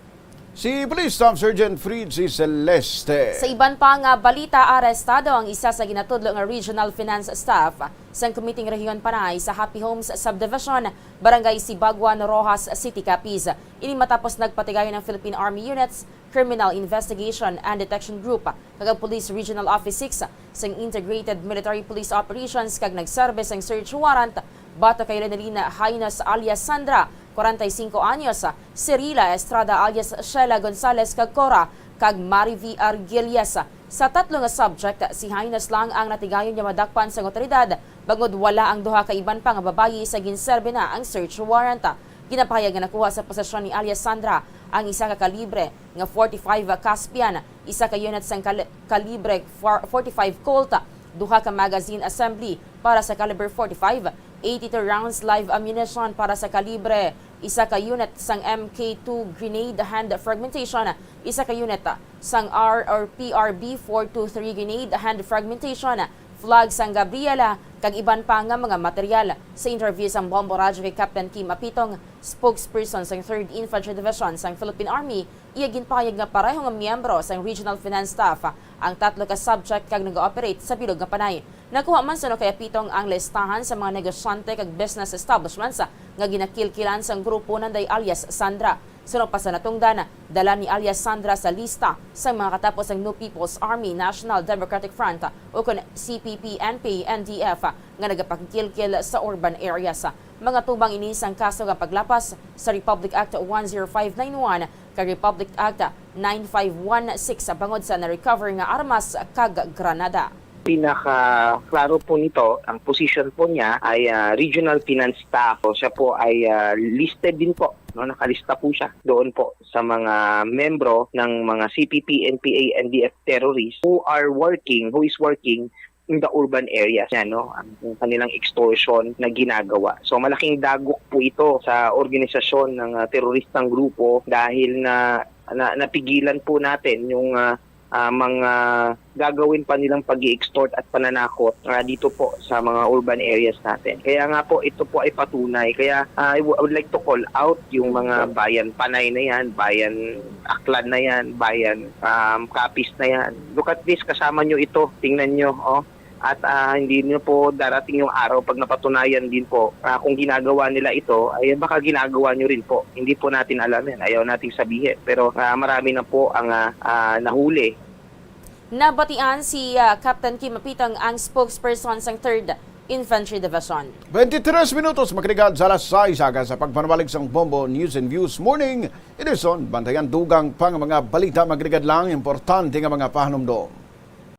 Si Police Staff Sergeant Fritzy Celeste. Sa iban pa nga balita, arestado ang isa sa ginatudlo nga regional finance staff sa Committee Rehiyon Panay sa Happy Homes Subdivision, Barangay Sibagwan, Rojas City, Capiz. Ini matapos nagpatigayon ng Philippine Army Units, Criminal Investigation and Detection Group, kag Police Regional Office 6 sa Integrated Military Police Operations kag nagserbe sang search warrant bato kay Renalina Hainas alias Sandra, 45 anyos, Cirila Estrada alias Sheila Gonzalez kag Cora, kag Mari V. Argelias. Sa tatlo nga subject, si Hainas lang ang natigayon niya madakpan sa otoridad, bangod wala ang duha ka iban pa nga babayi sa ginserbe na ang search warrant. Ginapahayag nga nakuha sa posesyon ni alias Sandra ang isa ka kalibre nga 45 Caspian, isa ka unit sang kalibre 45 Colt, duha ka magazine assembly para sa caliber 45, 82 rounds live ammunition para sa kalibre, isa ka unit sang MK2 grenade hand fragmentation, isa ka unit sang R or PRB 423 grenade hand fragmentation, flag sang Gabriela, kag iban pa nga mga material. Sa interview sang Bombo Radyo kay Captain Kim Apitong, spokesperson sang 3rd Infantry Division sang Philippine Army, iya ginpahayag nga pareho nga miyembro sang Regional Finance Staff ang tatlo ka subject kag nag-ooperate sa bilog nga Panay. Nakuha man sa kay Apitong ang listahan sa mga negosyante kag business establishments nga ginakilkilan sang grupo nanday alias Sandra. Sunod pa sa natungdan, dala ni alias Sandra sa lista sa mga katapos ng New People's Army National Democratic Front o kun CPP, NP, NDF nga nagapakikilkil sa urban areas. Mga tubang ini sang kaso nga paglapas sa Republic Act 10591 kag Republic Act 9516 bangod sa na-recover nga armas kag granada. Pinaka-klaro po nito, ang position po niya ay Regional Finance Staff. So, siya po ay listed din po. No, nakalista po siya doon po sa mga membro ng mga CPP, NPA, NDF terrorists who is working in the urban areas. Yan, no? Ang kanilang extortion na ginagawa. So malaking dagok po ito sa organisasyon ng teroristang grupo dahil napigilan po natin yung mga gagawin pa nilang pag-i-extort at pananakot dito po sa mga urban areas natin. Kaya nga po ito po ay patunay. Kaya I would like to call out yung mga bayan Panay na yan, bayan Aklan na yan, bayan Capiz na yan. Look at this, kasama nyo ito. Tingnan nyo. Oh. At hindi nyo po darating yung araw pag napatunayan din po kung ginagawa nila ito, ay baka ginagawa nyo rin po. Hindi po natin alam yan. Ayaw nating sabihin. Pero marami na po ang nahuli. Nabatian si Captain Kim Apitong ang spokesperson sang 3rd Infantry Division. 23 minutos makiligad sa alas 6 agad sa pagpanabalik sang Bombo News and Views Morning Edison. Bantayan dugang pang mga balita makiligad lang, importante nga mga pahanumdom.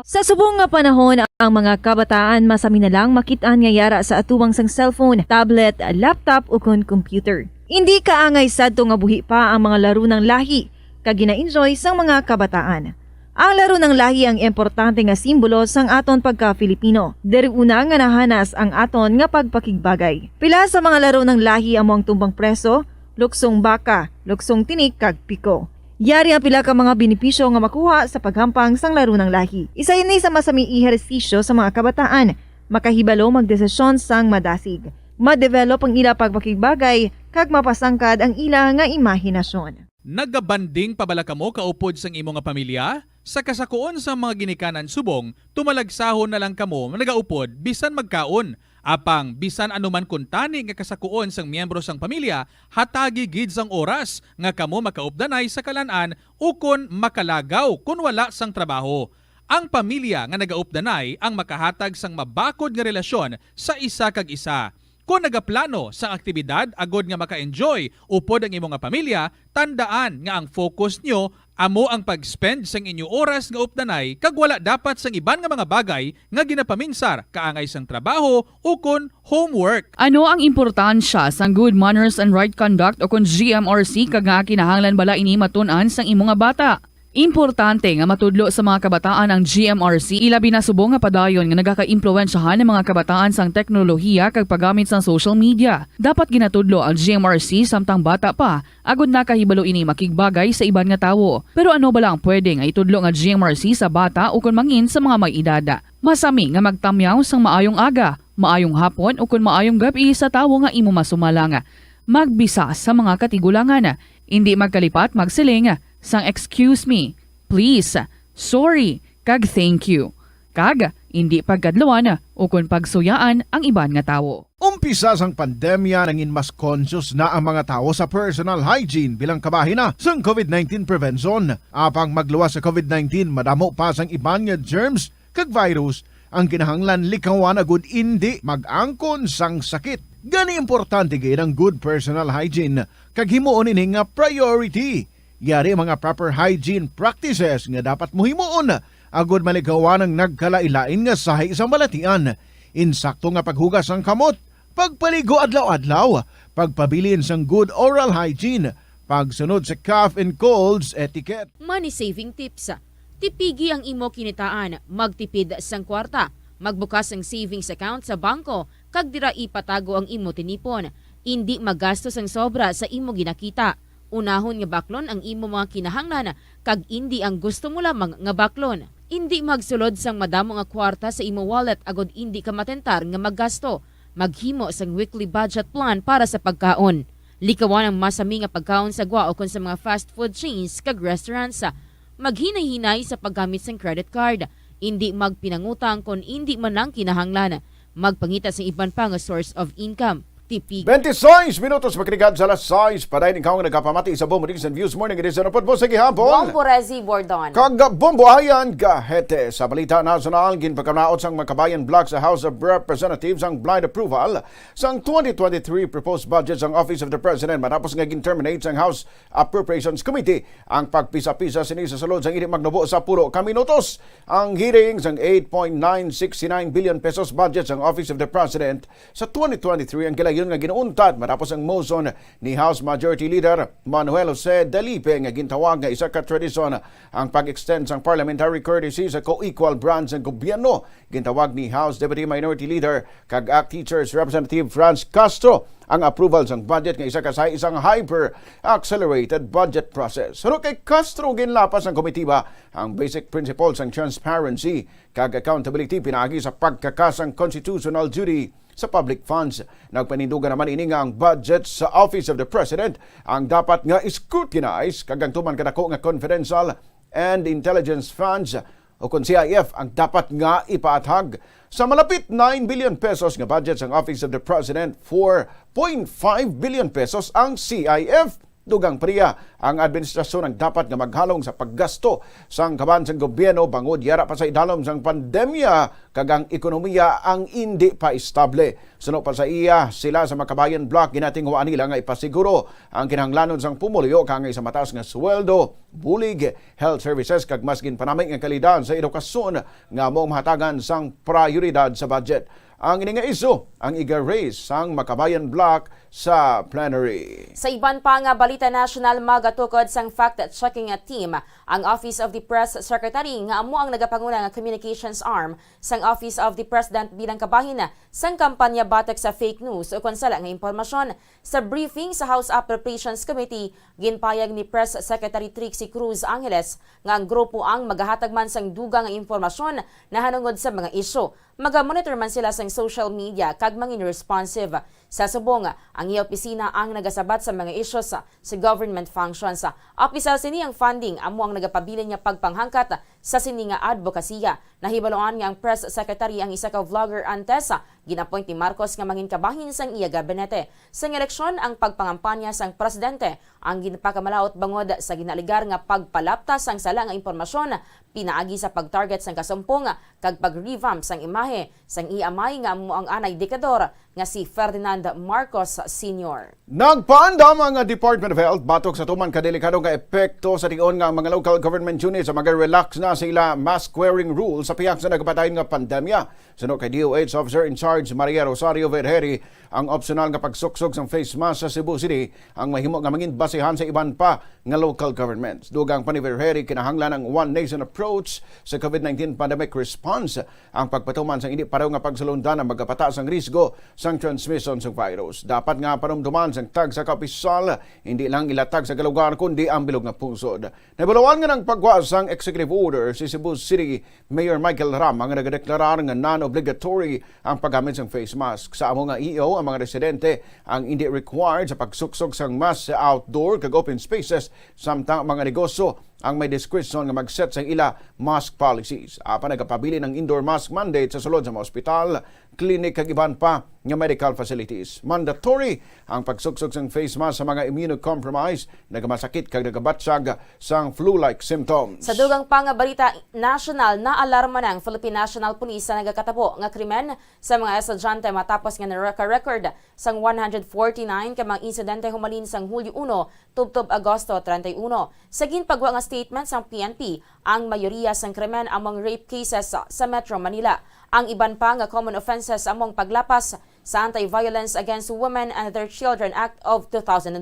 Sa subong nga panahon, ang mga kabataan masami na lang makitaan nga yara sa atuwang sang cellphone, tablet, laptop o kon computer. Hindi kaangay sadto nga buhi pa ang mga laro ng lahi kag gina-enjoy sang mga kabataan. Ang laro ng lahi ang importante nga simbolo sang aton pagka-Filipino. Diri una nga nahanas ang aton nga pagpakigbagay. Pila sa mga laro ng lahi among tumbang preso, luksong baka, luksong tinik kag piko. Yari ang pila ka mga benepisyo nga makuha sa paghampang sang laro ng lahi. Isa ini sa masaming ehersisyo sa mga kabataan, makahibalo magdesisyon sang madasig. Ma-develop ang ila pagpakigbagay kag mapasangkad ang ila nga imahinasyon. Nagabanding pabala kamo kaupod sang imo nga pamilya? Sa kasakuon sa mga ginikanan subong, tumalagsahon na lang kamo nagaupod bisan magkaon. Apang bisan anuman kun tani nga kasakuon sang miyembro sang pamilya, hatagi gid sang oras nga kamo makaupdanay sa kalan-an ukon makalagaw kun wala sang trabaho. Ang pamilya nga nagaupdanay ang makahatag sang mabakod nga relasyon sa isa kag isa. Kung nagaplano sa aktibidad agod nga maka-enjoy upod ang imong nga pamilya, tandaan nga ang focus nyo amo ang pag-spend sang inyo oras nga updanay kag wala dapat sang iban nga mga bagay nga ginapaminsar kaangay sang trabaho ukon homework. Ano ang importansya sang good manners and right conduct o kung GMRC kag nga kinahanglan bala ini matun-an sang imong nga bata? Importante nga matudlo sa mga kabataan ang GMRC ilabi na subong nga padayon nga nagaka-impluwensyahan ng mga kabataan sang teknolohiya kag paggamit sang social media. Dapat ginatudlo ang GMRC samtang bata pa agud nakahibalo ini makigbagay sa iban nga tawo. Pero ano bala ang pwede nga itudlo nga GMRC sa bata o kun mangin sa mga may edad? Masami nga magtamyaw sang maayong aga, maayong hapon o kun maayong gabi sa tawo nga imo masumalanga. Magbisa sa mga katigulangan, hindi magkalipat magsiling sang excuse me, please, sorry, kag thank you. Kag hindi pagkadlawan o kung pagsuyaan ang iban nga tawo. Umpisa sang pandemya nangin mas conscious na ang mga tao sa personal hygiene bilang kabahina sang COVID-19 prevention. Apang magluwas sa COVID-19, madamo pa sang iban nga germs kag virus ang kinahanglan likawan agud hindi mag-angkon sang sakit. Gani importante gid ang good personal hygiene kag himuon ini nga priority. Yari mga proper hygiene practices nga dapat muhimuon agud malikawan ang nagkalailain nga sahi sa balatian. Insakto nga paghugas ang kamot, pagpaligo adlaw-adlaw, pagpabilin sang good oral hygiene, pagsunod sa cough and colds etiquette. Money saving tips. Tipigi ang imo kinitaan, magtipid sang kwarta, magbukas ang savings account sa bangko, kag dira ipatago ang imo tinipon. Hindi magastos ang sobra sa imo ginakita. Unahon nga baklon ang imo mga kinahanglan kag hindi ang gusto mo lamang nga baklon. Hindi magsulod sang madamo nga kwarta sa imo wallet agod hindi ka matentar nga maggasto. Maghimo sang weekly budget plan para sa pagkaon. Likawan ang masami nga pagkaon sa gwa o kon sa mga fast food chains kag restaurants. Maghinay-hinay sa paggamit sang credit card. Hindi magpinangutang kon hindi man lang kinahanglan. Magpangita sa iban pa nga source of income. Tipig. 26 minutos makrigad sa alas 6 para ikaw nga nagkapamati sa Bombo News and Views Morning Edition po sa gihapon. Bombo Rezi Bordon. Kag Bombo Ayan Gahete sa balita nasional ginpagkanaot sang Makabayan Block sa House of Representatives ang blind approval sang 2023 proposed budget sang Office of the President matapos nga gin-terminate sang House Appropriations Committee ang pagpisa-pisa sini sa sulod sang ini magnubo sa puro ka minutos. Ang hearing sang 8.969 billion pesos budget sang Office of the President sa 2023 ang yun nga ginuuntad matapos ang motion ni House Majority Leader Manuel Jose Dalipe nga gintawag nga isa ka tradisyon ang pag-extend sang parliamentary courtesy sa co-equal branch ng gobyerno. Gintawag ni House Deputy Minority Leader kag ACT Teachers Representative Franz Castro ang approval sang budget nga isa ka sa isang hyper-accelerated budget process. Pero kay Castro ginlapas ang komitiba ang basic principles ng transparency kag accountability pinagi sa pagkakasang constitutional duty sa public funds. Nagpanindugan naman ini nga ang budget sa Office of the President ang dapat nga scrutinize kag ang tuman kadako nga confidential and intelligence funds o kung CIF ang dapat nga ipaatag. Sa malapit 9 billion pesos nga budget sa Office of the President, 4.5 billion pesos ang CIF. Dugang priya ang administrasyon ang dapat nga maghalong sa paggasto sang kaban sang gobyerno bangod yara pa sa idalom sang pandemya kag ang ekonomiya ang hindi pa estable. Suno pa sa iya sila sa Makabayan Block ginatinghuan nila nga ipasiguro ang kinahanglanon sang pumulyo kangay sa mataas nga sweldo, bulig, health services kag mas ginpanamay nga kalidad sa edukasyon nga mong mahatagan sang prioridad sa budget. Ang ini nga iso ang iga-raise sang Makabayan Block sa plenary. Sa iban pa nga balita national magatukod sang fact-checking team ang Office of the Press Secretary nga amo ang nagapanguna nga communications arm sang Office of the President bilang kabahin sang kampanya batok sa fake news o konsala nga impormasyon. Sa briefing sa House Appropriations Committee, ginpayag ni Press Secretary Trixie Cruz Angeles nga ang grupo ang magahatag man sang dugang nga impormasyon na hanungod sa mga isyu. Maga-monitor man sila sang social media kag mangin responsive. Sa subong, ang iya opisina ang nagasabat sa mga issues sa government functions. Opisal sini ang funding amo ang nagapabilin niya pagpanghangkat sa sini nga advokasya. Nahibaloan nga ang press secretary ang isa ka vlogger antes Ginapoint ni Marcos nga mangin kabahin sang iya gabinete. Sa eleksyon ang pagpangampanya sang presidente ang ginpakamalaot bangod sa ginaligar nga pagpalapta sang sala nga impormasyon pinaagi sa pagtarget sang kasumpong kag pag-revamp sang imahe sang iamay nga amo ang anay dikador nga si Ferdinand Marcos Sr. Nagpaandam ang Department of Health batok sa tuman kadelikado nga epekto sa tion nga mga local government units sa mag-relax na sila mask wearing rules sa piyak sa nagpatayon nga pandemya. Suno kay DOH Officer in Charge Maria Rosario Vergeri, ang optional nga pagsuksok ng face mask sa Cebu City ang mahimo nga mangin basehan sa iban pa nga local governments. Dugang pa ni Vergeri kinahanglan ang One Nation approach sa COVID-19 pandemic response ang pagpatuman sa hindi pareho nga pagsulundan ang magkapataas ang risgo sang transmission sa virus. Dapat nga panumduman sang tag sa kapisal, hindi lang ilatag sa kalugar kundi ang bilog nga pusod. Nabalawan nga ng pagwas sang executive order si Cebu City Mayor Michael Ram ang nagadeklarar nga non-obligatory ang paggamit ng face mask. Sa amo nga EO, ang mga residente ang hindi required sa pagsuksok sang mask sa outdoor kag open spaces samtang mga negosyo ang may discretion nga mag-set sa ila mask policies. Apa nagapabili ng indoor mask mandate sa sulod sa mga ospital, klinik kag iban pa nga medical facilities. Mandatory ang pagsuksok ng face mask sa mga immunocompromised, nagamasakit kag nagabatsag sang flu-like symptoms. Sa dugang pa nga balita national, naalarma ng Philippine National Police sa nagakatapo nga krimen sa mga estudyante matapos nga na-record sang 149 ka mga insidente humalin sang Hulyo 1 tubtob Agosto 31. Sa ginpagwa nga statement sang PNP, ang mayoriya sang krimen among rape cases sa Metro Manila. Ang iban pa nga common offenses among paglapas sa Anti-Violence Against Women and Their Children Act of 2004.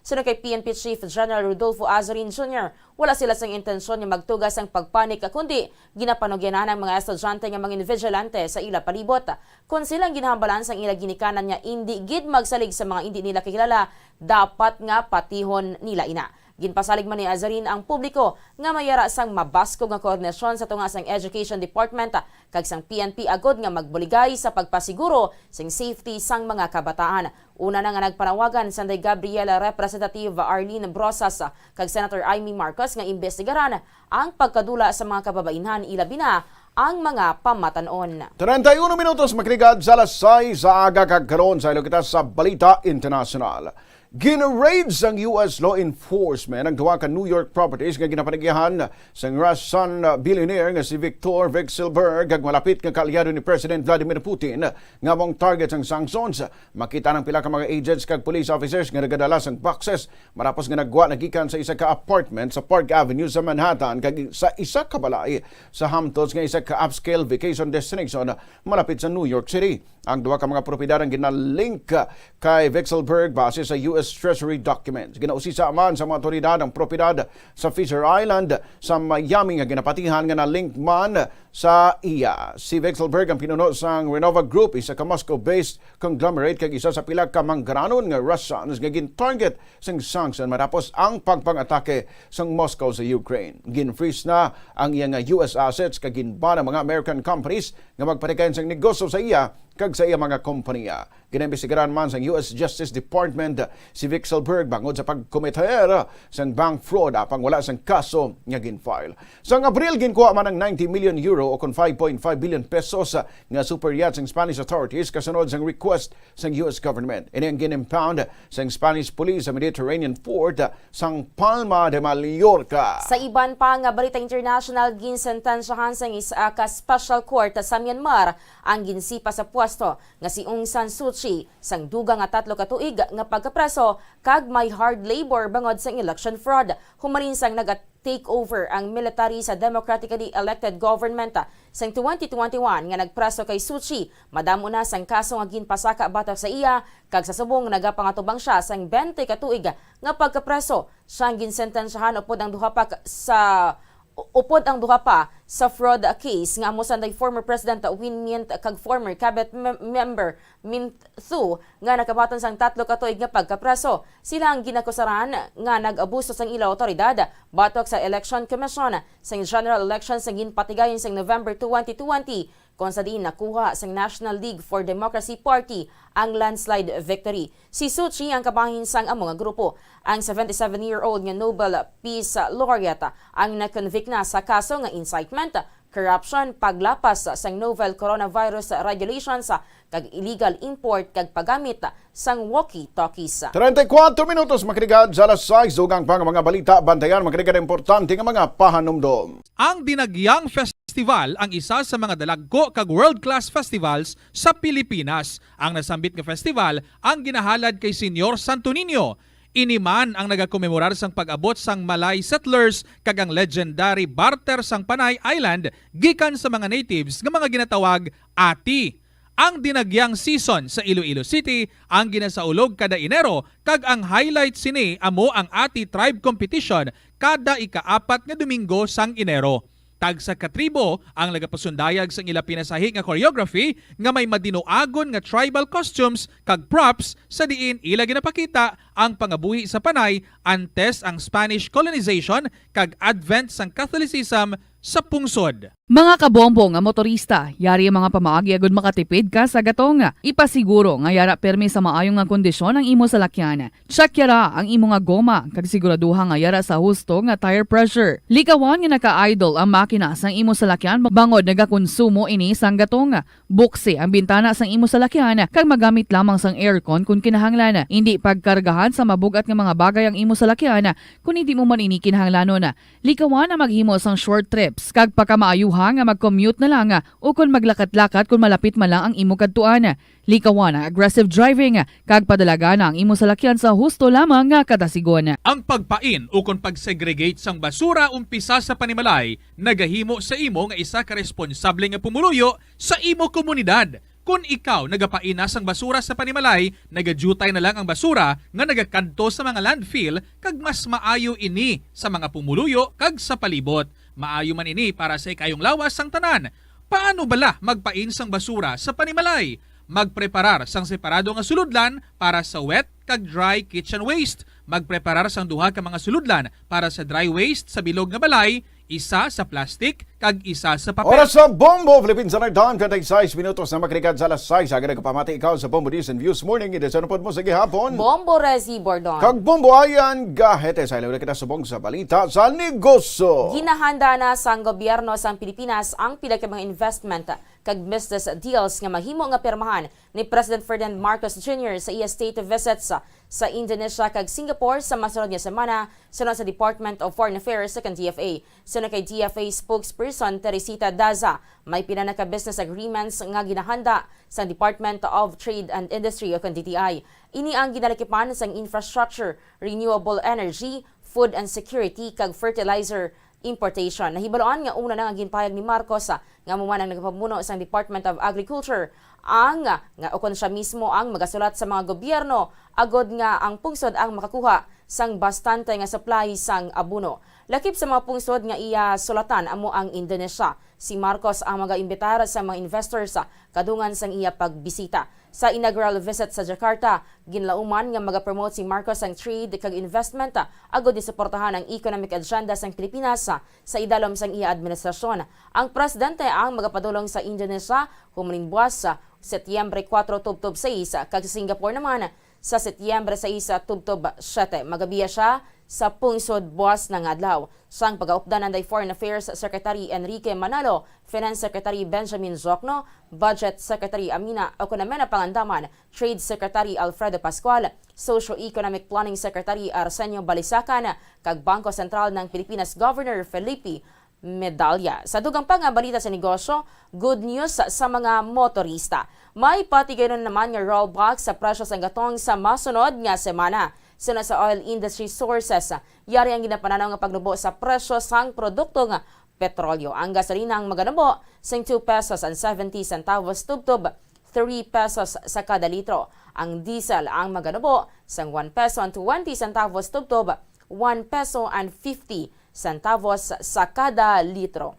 Sunod kay PNP Chief General Rodolfo Azorin Jr., wala sila sang intensyon nga magtugas ang pagpanik kundi ginapanugyanan ng mga estudyante nga mga vigilante sa ila palibot. Kung silang ginahambalan sang ila ginikanan nga hindi gid magsalig sa mga hindi nila kilala, dapat nga patihon nila ina. Ginpasalig man ni Azarin ang publiko nga mayara sang mabasko nga koordinasyon sa tunga sang Education Department kag sang PNP agod nga magbuligay sa pagpasiguro sang safety sang mga kabataan. Una na nga nagpanawagan Sanday Gabriela Representative Arlene Brosas kag Senator Amy Marcos nga imbestigaran ang pagkadula sa mga kababainhan ilabi na ang mga pamatanon. 31 minutos makrigad sa alas 6 sa aga kagkaroon sa ilokita sa Balita International. Gina-raids ang US law enforcement ang duwa ka New York properties nga ginapanagyahan sa Russian billionaire nga si Viktor Vekselberg kag malapit nga kaalyado ni President Vladimir Putin nga mong target sang sanctions. Makita ng pila ka mga agents kag police officers nga nagadala sang boxes marapos nga nagwa nagikan sa isa ka apartment sa Park Avenue sa Manhattan kag sa isa ka balay sa Hamptons nga isa ka upscale vacation destination malapit sa New York City. Ang duwa ka mga propiedad ang ginalink kay Vekselberg base sa US Treasury documents. Ginausisa man sa mga otoridad ang propiedad sa Fisher Island sa Miami nga ginapatihan nga na-link man sa iya. Si Vekselberg ang pinuno sang Renova Group, isa ka Moscow-based conglomerate kag isa sa pila ka manggaranon nga Russians nga gin-target sang sanction matapos ang pagpang-atake sang Moscow sa Ukraine. Gin-freeze na ang iya nga US assets kag ginban ang mga American companies nga magpatikayan sang negosyo sa iya kag sa iya mga kompanya. Ginaimbestigaran man sa US Justice Department si Vekselberg bangod sa pagkometer sang bank fraud apang wala sang kaso nga gin-file. Sang Abril ginkuha man ang 90 million euro o kon 5.5 billion pesos nga super yacht sang Spanish authorities kasunod sang request sang US government. Ini ang gin-impound sang Spanish police sa Mediterranean port sang Palma de Mallorca. Sa iban pa nga balita international, ginsentensyahan sang isa ka special court sa Myanmar ang ginsipa sa pwesto nga si Aung San Suu Kyi sang dugang nga 3 ka tuig nga pagkapreso kag may hard labor bangod sang election fraud. Humalin sang take over ang military sa democratically elected government sang 2021 nga nagpreso kay Suu Kyi. Madamo na sang kaso nga ginpasaka batok sa iya kag sa subong nagapangatubang siya sang 20 ka tuig nga pagkapreso. Siyang ginsentensyahan upod ang duha pa sa fraud case nga amo sanday former President Win Myint kag former cabinet member Min Thu nga nakabaton sang 3 ka tuig nga pagkapreso. Sila ang ginakusaran nga nag-abuso sang ilaw otoridad batok sa Election Commission sang general elections sa ginpatigayon sang November 2020 kung sa diin nakuha sang National League for Democracy Party ang landslide victory. Si Suu Kyi ang kabahin sang among nga grupo. Ang 77-year-old nga Nobel Peace Laureate ang na-convict na sa kaso nga incitement, corruption, paglapas sang novel coronavirus regulations, kag illegal import kag paggamit sang walkie-talkies. 34 minutos makinig sa alas 6 dugang pang mga balita bantayan makinig importante nga mga pahanumdom. Ang Dinagyang Festival ang isa sa mga dalagko kag world-class festivals sa Pilipinas. Ang nasambit nga festival ang ginahalad kay Senyor Santo Niño. Iniman ang nagakomemorar sang pag-abot sang Malay settlers kag ang legendary barter sang Panay Island gikan sa mga natives nga mga ginatawag ati. Ang Dinagyang season sa Iloilo City ang ginasaulog kada Enero kag ang highlight sini amo ang ati tribe competition kada ika-4 nga Domingo sang Enero. Tag sa katribo ang nagapasundayag sang ila pinasahi nga choreography nga may madinoagon nga tribal costumes kag props sa diin ila ginapakita ang pangabuhi sa Panay antes ang Spanish colonization kag advent sang Catholicism sa pungsod. Mga kabombo nga motorista, yari ang mga pamaagi agud makatipid ka sa gatong. Ipasiguro nga yara permi sa maayong nga kondisyon ang imo salakyan. Check yara ang imo nga goma kag siguraduha nga yara sa husto nga tire pressure. Likawan nga naka-idle ang makina sang imo salakyan bangod nagakonsumo ini sang gatong. Buksi ang bintana sang imo salakyan kag magamit lamang sang aircon kung kinahanglan. Hindi pagkargahan sa mabugat nga mga bagay ang imo salakyan kung hindi mo man ini kinahanglanon. Likawan ang maghimo sang short trips kag pagkamaayuhan nga mag-commute na lang o kung maglakat-lakat kung malapit man lang ang imo kadtuan. Likawan ang aggressive driving kag padalaga na ang imo salakyan sa husto lamang nga kadasigon. Ang pagpain o kung pagsegregate sang basura umpisa sa panimalay nagahimo sa imo nga isa ka responsable nga pumuluyo sa imo komunidad. Kung ikaw nagapaina sang basura sa panimalay, nagadutay na lang ang basura nga nagakadto sa mga landfill kag mas maayo ini sa mga pumuluyo kag sa palibot. Maayo man ini para sa ikayong lawas sang tanan. Paano bala magpain sang basura sa panimalay? Magpreparar sang separado nga suludlan para sa wet kag dry kitchen waste. Magpreparar sang duha ka mga suludlan para sa dry waste sa bilog nga balay, isa sa plastic kag isa sa papel. Oras sa Bombo, Philippines Standard Time, 26 minutos na makinig sa alas 6. Agad kapamati ikaw sa Bombo News and Views Morning. Idesanupod mo sa gihapon. Bombo Rezi Bordon. Kag Bombo Ayan, gahete sa ilaw na kita subong sa balita sa negosyo. Ginahanda na sang gobyerno sang Pilipinas ang pila ka mga investment kag business deals nga mahimo nga pirmahan ni President Ferdinand Marcos Jr. sa iya state visits sa Indonesia kag Singapore sa masunod nga semana sunod sa Department of Foreign Affairs sa DFA. Sunod kay DFA spokesperson Teresita Daza, may pila na ka business agreements nga ginahanda sa Department of Trade and Industry o DTI. Ini ang ginalakipan sang infrastructure, renewable energy, food and security kag fertilizer importation. Nahibaloan nga una na nga ginpayag ni Marcos nga muman ang nagapamuno sa Department of Agriculture ang nga ukon siya mismo ang magasulat sa mga gobyerno agod nga ang pungsod ang makakuha sang bastante nga supply sang abono. Lakip sa mga pungsod nga iya sulatan amo ang Indonesia. Si Marcos ang mag-imbitar sa mga investors kadungan sang iya pagbisita. Sa inaugural visit sa Jakarta, ginlauman nga magapromote si Marcos ang trade kag investment agod ni suportahan ang economic agenda sang Pilipinas sa idalom sang iya administrasyon. Ang presidente ang magapadulong sa Indonesia humaning buwas sa Setyembre 4 tubtob 6 kag sa Singapore naman sa Setyembre 6 tubtob 7. Magabiya siya sa pungsod buwas ng adlaw. Sang pag-aupdanan day Foreign Affairs Secretary Enrique Manalo, Finance Secretary Benjamin Zocno, Budget Secretary Amina Oconamena Pangandaman, Trade Secretary Alfredo Pascual, Socio-Economic Planning Secretary Arsenio Balisacan, kag Bangko Sentral ng Pilipinas Governor Felipe Medalla. Sa dugang pa nga balita sa negosyo, good news sa mga motorista. May patigayon naman nga rollback sa presyo sa gatong sa masunod nga semana. Suna sa oil industry sources, yari ang ginapananaw nga pagnubo sa presyo sang produkto nga petrolyo. Ang gasolina ang maganubo sang 2 pesos and 70 centavos tubtob, 3 pesos sa kada litro. Ang diesel ang maganubo sang 1 peso and 20 centavos tubtob, 1 peso and 50 centavos sa kada litro.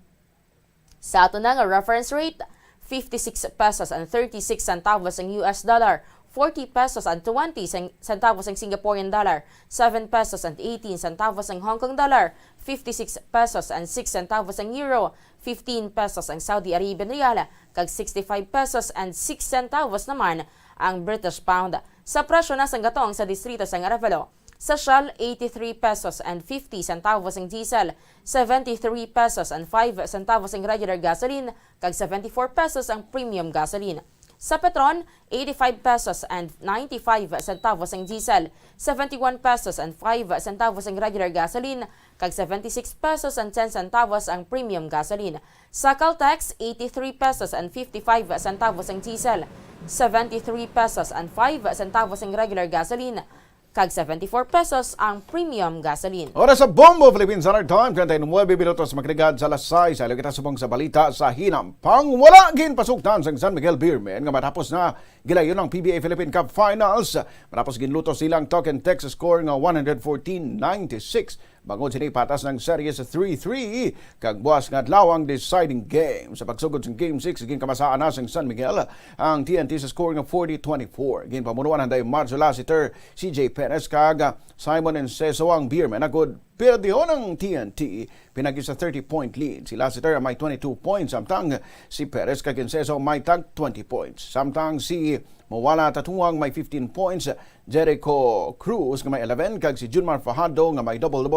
Sa ato na nga reference rate, 56 pesos and 36 centavos ang US dollar, 40 pesos and 20 centavos ang Singaporean dollar, 7 pesos and 18 centavos ang Hong Kong dollar, 56 pesos and 6 centavos ang euro, 15 pesos ang Saudi Arabian rial, kag 65 pesos and 6 centavos naman ang British pound. Sa presyo na sang gatong sa distrito sang Arevalo, Sa Shell, 83 pesos and 50 centavos ang diesel, 73 pesos and 5 centavos ang regular gasoline, kag 74 pesos ang premium gasoline. Sa Petron, 85 pesos and 95 centavos ang diesel, 71 pesos and 5 centavos ang regular gasoline, kag 76 pesos and 10 centavos ang premium gasoline. Sa Caltex, 83 pesos and 55 centavos ang diesel, 73 pesos and 5 centavos ang regular gasoline, kag 74 pesos ang premium gasoline. Oras sa Bombo Philippines Standard Time, 39 minutos makiligad sa alas 6. Sa kita subong sa balita sa Hinampang. Wala gin pasuktan sa San Miguel Beermen nga matapos na gilayon ng PBA Philippine Cup Finals. Matapos ginluto silang Token Texas score nga 114-96. Bangod sini patas ng series 3-3 kag buwas nga adlawang deciding game. Sa pagsugod sa Game 6 gin kamasaan na sang San Miguel ang TNT sa score nga 40-24. Gin pamunuan handay Marzo Lassiter, CJ Perez kag Simon Enceso ang Beermen agud perdiho ng TNT pinagi sa 30-point lead. Si Lassiter may 22 points samtang si Perez kag Enceso may tag 20 points. Samtang si Mawala Tatuang may 15 points, Jericho Cruz nga may 11 kag si Junmar Fajardo nga may double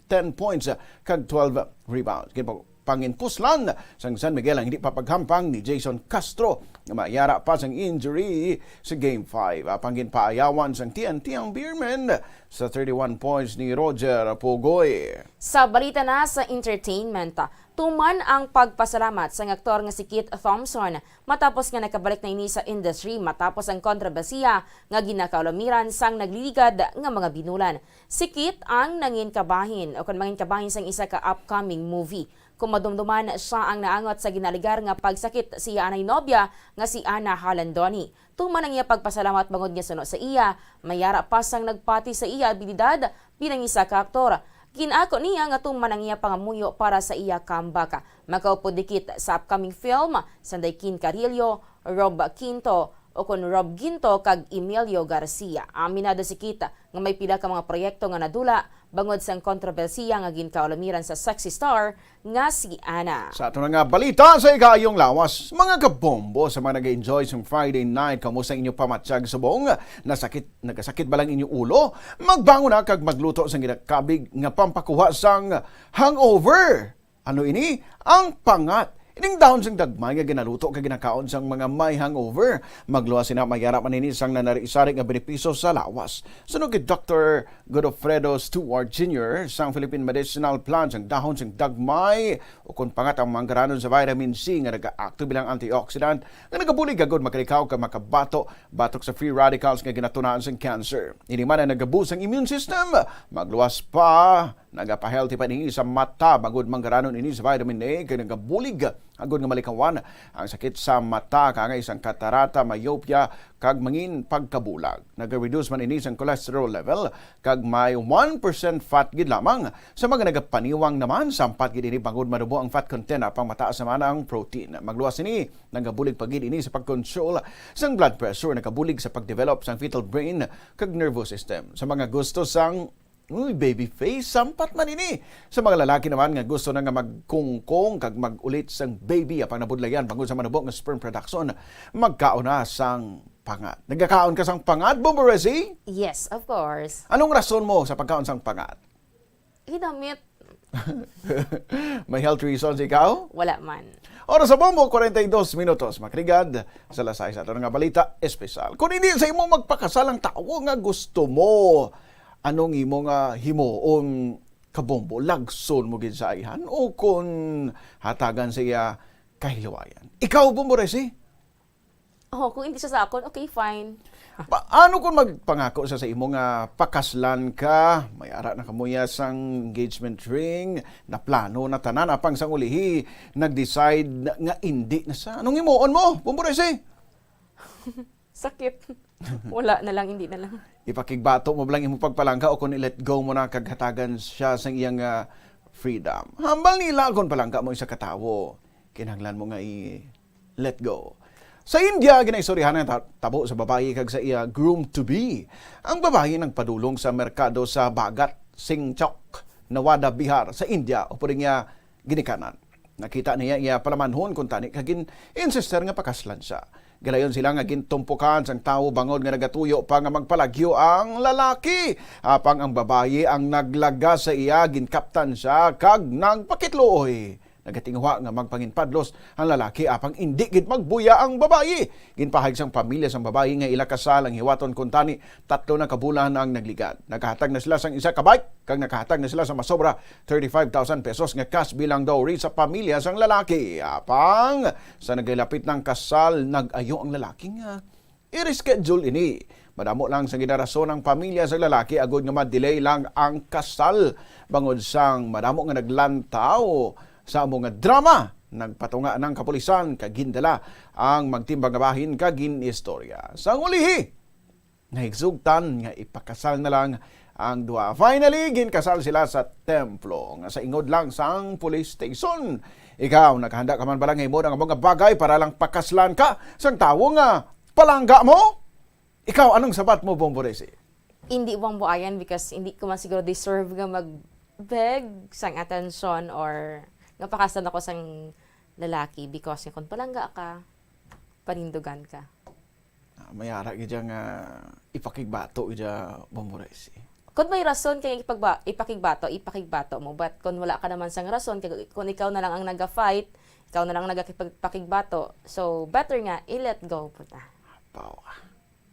10 points kag 12 rebounds. Panginpuslan sang San Miguel ang hindi papaghampang ni Jason Castro nga mayara pa sang injury sa Game 5. Pangin paayawan sang TNT ang Beermen sa 31 points ni Roger Pugoy. Sa balita na sa entertainment, tuman ang pagpasalamat sa aktor nga si Kit Thompson matapos nga nakabalik na ini sa industry matapos ang kontrobersiya nga ginakaulamiran sang nagliligad nga mga binulan. Si Kit ang nangin kabahin o kung mangin kabahin sang isa ka upcoming movie. Kung madumduman siya ang naangot sa ginaligar nga pagsakit siya anay nobya nga si Ana Halandoni. Tuman ang iya pagpasalamat bangod niya suno sa iya, mayara pa sang nagpati sa iya abilidad bilang isa ka aktor. Ginako niya nga tuman ang iya pangamuyo para sa iya comeback. Makaupo dikit sa upcoming film, Sanday Kin Carillo, Rob Quinto, o kon Rob Ginto kag Emilio Garcia. Aminado si Kita nga may pila ka mga proyekto nga nadula bangod sang kontrobersiya nga ginkaulamiran sa sexy star nga si Ana. Sa ato na nga balita sa ikayong lawas, mga kabombo sa mga nag-enjoy sa Friday night, kamusta inyo pamatsyag sa buong nagasakit ba lang inyo ulo? Magbangon na kag magluto sa ginakabig nga pampakuha sang hangover. Ano ini? Ang pangat. Ining daon sang dagmay nga ginaluto kag ginakaon sang mga may hangover. Magluwas sina mayara manini sang nanari-sari nga benepisyo sa lawas. Sunog kay Dr. Godofredo Stewart Jr. sang Philippine Medicinal Plants ang dahon sang dagmay o kun pangat ang manggaranon sa vitamin C nga nagaakto bilang antioxidant nga nagabulig agud makalikaw ka makabato batok sa free radicals nga ginatunaan sang cancer. Ini man ang nagaboost ang immune system. Magluwas pa nagapahealthy pa ni sa mata bagod manggaranon ini sa vitamin A kay nagabulig agud nga malikawan ang sakit sa mata kangay isang katarata, myopia kag mangin pagkabulag. Naga-reduce man ini sang cholesterol level kag may 1% fat gid lamang. Sa mga nagapaniwang naman sampat gid ini bangod madubo ang fat content apang mataas naman ang protein. Magluwas ini nagabulig pa gid ini sa pag-control sang blood pressure, nagabulig sa pag-develop sang fetal brain kag nervous system. Sa mga gusto sang baby face, sampat man ini. Sa mga lalaki naman nga gusto na nga magkungkong kag magulit sang baby apang nabudlayan bangod sa manubok nga sperm production, magkaon na sang pangat. Nagkakaon ka sang pangat, Bomboresi? Yes, of course. Anong rason mo sa pagkaon sang pangat? Hinamit. May health reasons ikaw? Wala man. Oras sa Bombo, 42 minutos. Makrigad sa lasay sa ito nga balita espesyal. Kung hindi sa imo magpakasalang tao nga gusto mo, anong imo nga himuon kabombo, lagson mo gid sa ayhan o kung hatagan siya kahilawayan? Ikaw, Bomboresi? Kung hindi siya sa akon, okay, fine. Ano kung magpangako sa imo nga pakaslan ka, may ara na kamuya sang engagement ring, na plano na tanan, apang sang ulihi, nag-decide nga hindi na sa. Anong himuon mo, Bomboresi? Sakit. Wala na lang, hindi na lang. Ipakigbato mo lang imong pagpalangka o kung i-let go mo na kaghatagan siya sa iyang freedom. Hambal nila kung palangka mo sa katawo. Kinahanglan mo nga i-let go. Sa India, ginaistoryahan ang tabo sa babae kag sa iya groom-to-be. Ang babae nagpadulong sa merkado sa Bagat, Singchok, Nawada, Bihar sa India o po rin niya ginikanan. Nakita niya iya palamanhon kung tani kagin insister nga pakaslan siya. Galayon sila nga gintumpukan sang tawo bangod nga nagatuyo pa nga magpalagyo ang lalaki. Apang ang babayi ang naglaga sa iya, ginkaptan siya kag nagpakitluoy. Nagatingwa nga magpanginpadlos ang lalaki apang indi gid magbuya ang babayi. Ginpahayag sang pamilya sang babayi nga ila kasal ang hiwaton kun tani 3 na kabulan ang nagligad. Nakahatag na sila sang isa ka bike kag nakahatag na sila sa masobra 35,000 pesos nga cash bilang dowry sa pamilya sang lalaki. Apang sa nagalapit ng kasal nag-ayo ang lalaki nga i-reschedule ini. Madamo lang sa ginarason ng pamilya sa lalaki agud nga ma-delay lang ang kasal bangod sang madamo nga naglantaw sa mga drama. Nagpatunga ng kapulisan kagindala ang magtimbang nga bahin kagin istorya. Sa ulihi, nahigsugtan nga ipakasal na lang ang duha. Finally, ginkasal sila sa templo nga sa ingod lang sang police station. Ikaw, nakahanda ka man ba lang himo ang mga bagay para lang pakaslan ka sang tawo nga palangga mo? Ikaw, anong sabat mo, Bomboresi? Hindi bomboayan because hindi ko man siguro deserve nga mag-beg sang attention or nga pakaslan ako sang lalaki because kung palangga ka, panindugan ka. Mayara gidya nga ipakigbato gidya, Bomboresi. Kung may rason kaya ipakigbato mo. But kung wala ka naman sang rason, kung ikaw na lang ang naga-fight, ikaw na lang nagpakigbato, so better nga, i-let go po ta.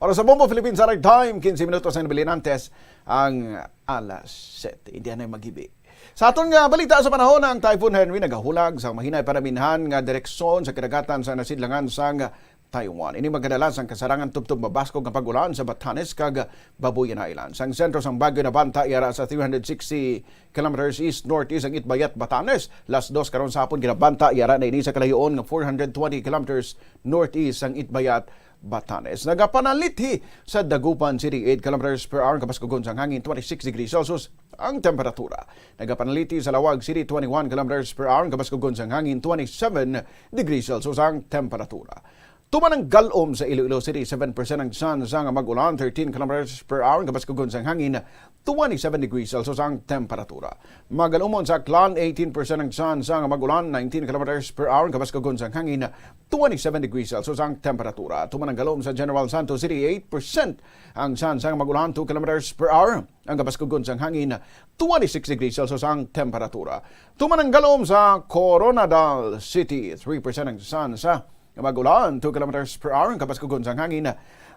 Para sa Bombo Philippines Summer Time, 15 minutos na nabilinantes ang alas 7. Hindi na magibi. Sa aton nga balita sa panahon ng Typhoon Henry nagahulag sa mahinay paraminhan nga direksyon sa kadagatan sa nasidlangan sang Taiwan. Ini magadalas ang kasarangan tubtub mabaskog nga pagulan sa Batanes kag Babuyan Island. Sang sentro sang bagyo na banta iara sa 360 kilometers east-northeast ang Itbayat, Batanes. Las 2 karon sa hapon ginabanta iara na ini sa kalayoon nga 420 kilometers northeast ang Itbayat, Batanes. Nagapanalithi sa Dagupan City 8 kilometers per hour kabaskogon sang hangin 26 degrees Celsius ang temperatura. Nagapanaliti sa Lawag City 21 kilometers per hour kabaskogon sang hangin 27 degrees Celsius ang temperatura. Tuman ang galom sa Iloilo City, 7% ang chance ang mag-ulan, 13 kilometers per hour kabaskogon sang hangin 27 degrees Celsius ang temperatura. Magalumon sa Aklan, 18% ang chance ang mag-ulan, 19 kilometers per hour kabaskogon sang hangin 27 degrees Celsius ang temperatura. Tuman ang galom sa General Santos City, 8% ang chance ang mag-ulan, 2 kilometers per hour ang kabaskogon sang hangin 26 degrees Celsius ang temperatura. Tuman ang galom sa Coronadal City, 3% ang chance mag-ulan, 2 kilometers per hour ang kabaskogon sang hangin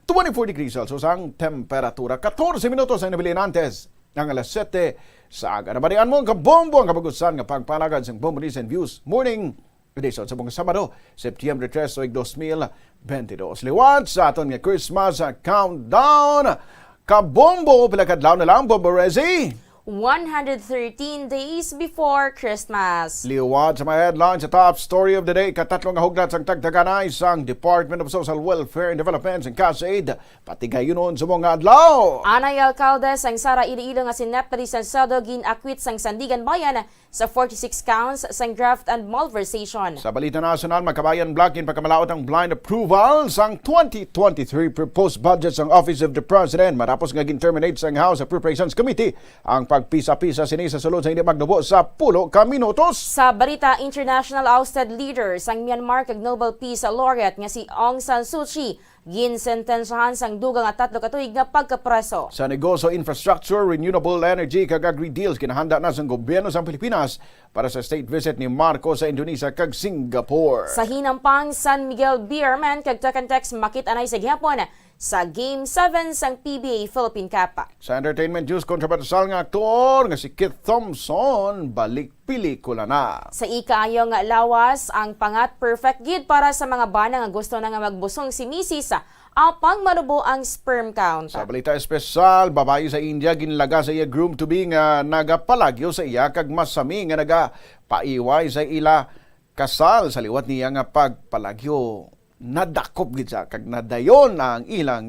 24 degrees Celsius ang temperatura. 14 minutos ang nabilinantes ng alas 7 sa aga. Nabarian mo ang kabombo ang kabagusan nga pagpalagad sang Bombo News and Views Morning Edition sa mga Sabado, September 3, 2022. Liwat sa aton nga Christmas countdown. Kabombo, pilakadlaw na lang, Bombo Rezi. 113 days before Christmas. Liwat sa mga headlines sa top story of the day. Katatlong hugdat sang tagdaganay sang Department of Social Welfare and Development sang CASAID. Pati gayunon sa mga adlaw. Anay Alcalde sang Sara Iloilo nga si Neptali Salcedo ginakwit sang Sandigan Bayan sa 46 counts sang graft and malversation. Sa balita nasional, Magkabayan Black in pagkamalaot ang blind approval sang 2023 proposed budget sang Office of the President. Matapos nga gin-terminate sang House Appropriations Committee ang pagpisa-pisa sini sa sulod sa hindi magnubo sa 10 ka minutos. Sa balita, international ousted leader sang Myanmar kag Nobel Peace Laureate nga si Aung San Suu Kyi ginsentensahan sang dugang at 3 ka tuig nga pagkapreso. Sa negosyo, infrastructure, renewable energy kag agri-deals kinahanda na sang gobyerno sa Pilipinas para sa state visit ni Marcos sa Indonesia kag Singapore. Sa hinampang San Miguel Beerman kag Tex makit-anay sa gihapon sa Game 7 sang PBA Philippine Cup. Sa entertainment news, kontrobersyal nga aktor nga si Keith Thompson balik pelikula na. Sa ikaayo nga lawas ang pangat perfect gid para sa mga bana nga gusto na nga magbusong si Mrs. apang manubo ang sperm count. Sa balita espesyal, babae sa India ginlaga sa iya groom to be nga nagapalagyo sa iya kag masami nga nagapaiway sa ila kasal sa liwat niya nga pagpalagyo. Nadakop gid siya kag nadayon ang ilang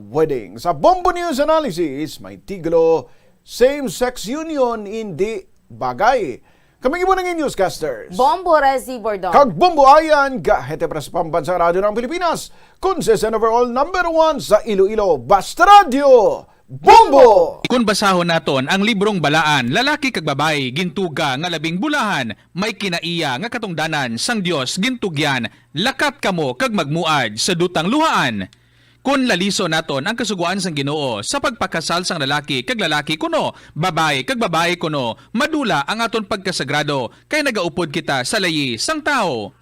wedding. Sa Bombo News Analysis, may tiglo same-sex union hindi bagay. Kaming ibo ng newscasters. Bombo Rezi Bordon. Kag Bombo Ayan, gahete para sa Pambansang Radio ng Pilipinas. Consistent overall number 1 sa Iloilo. Basta Radio. Bombo! Kung basahon naton ang librong balaan, lalaki kag babae, gintuga nga labing bulahan, may kinaiya nga katungdanan sang Dios gintugyan, lakat kamo kag magmuad sa dutang luhaan. Kung laliso naton ang kasuguan sang Ginoo sa pagpakasal sang lalaki kag lalaki kuno, babae kag babae kuno, madula ang aton pagkasagrado kay nagaupod kita sa layi sang tao.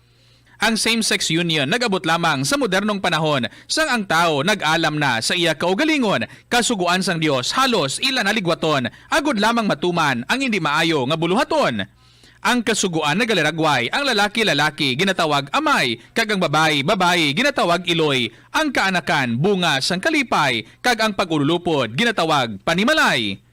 Ang same-sex union nag-abot lamang sa modernong panahon sang ang tao nag-alam na sa iya kaugalingon, kasuguan sang Dios halos ila naligwaton, agod lamang matuman ang hindi maayo nga buluhaton. Ang kasuguan nagaliragway, ang lalaki-lalaki ginatawag amay, kag ang babae-babae ginatawag iloy, ang kaanakan bunga sang kalipay, kag ang pag-ululupod ginatawag panimalay.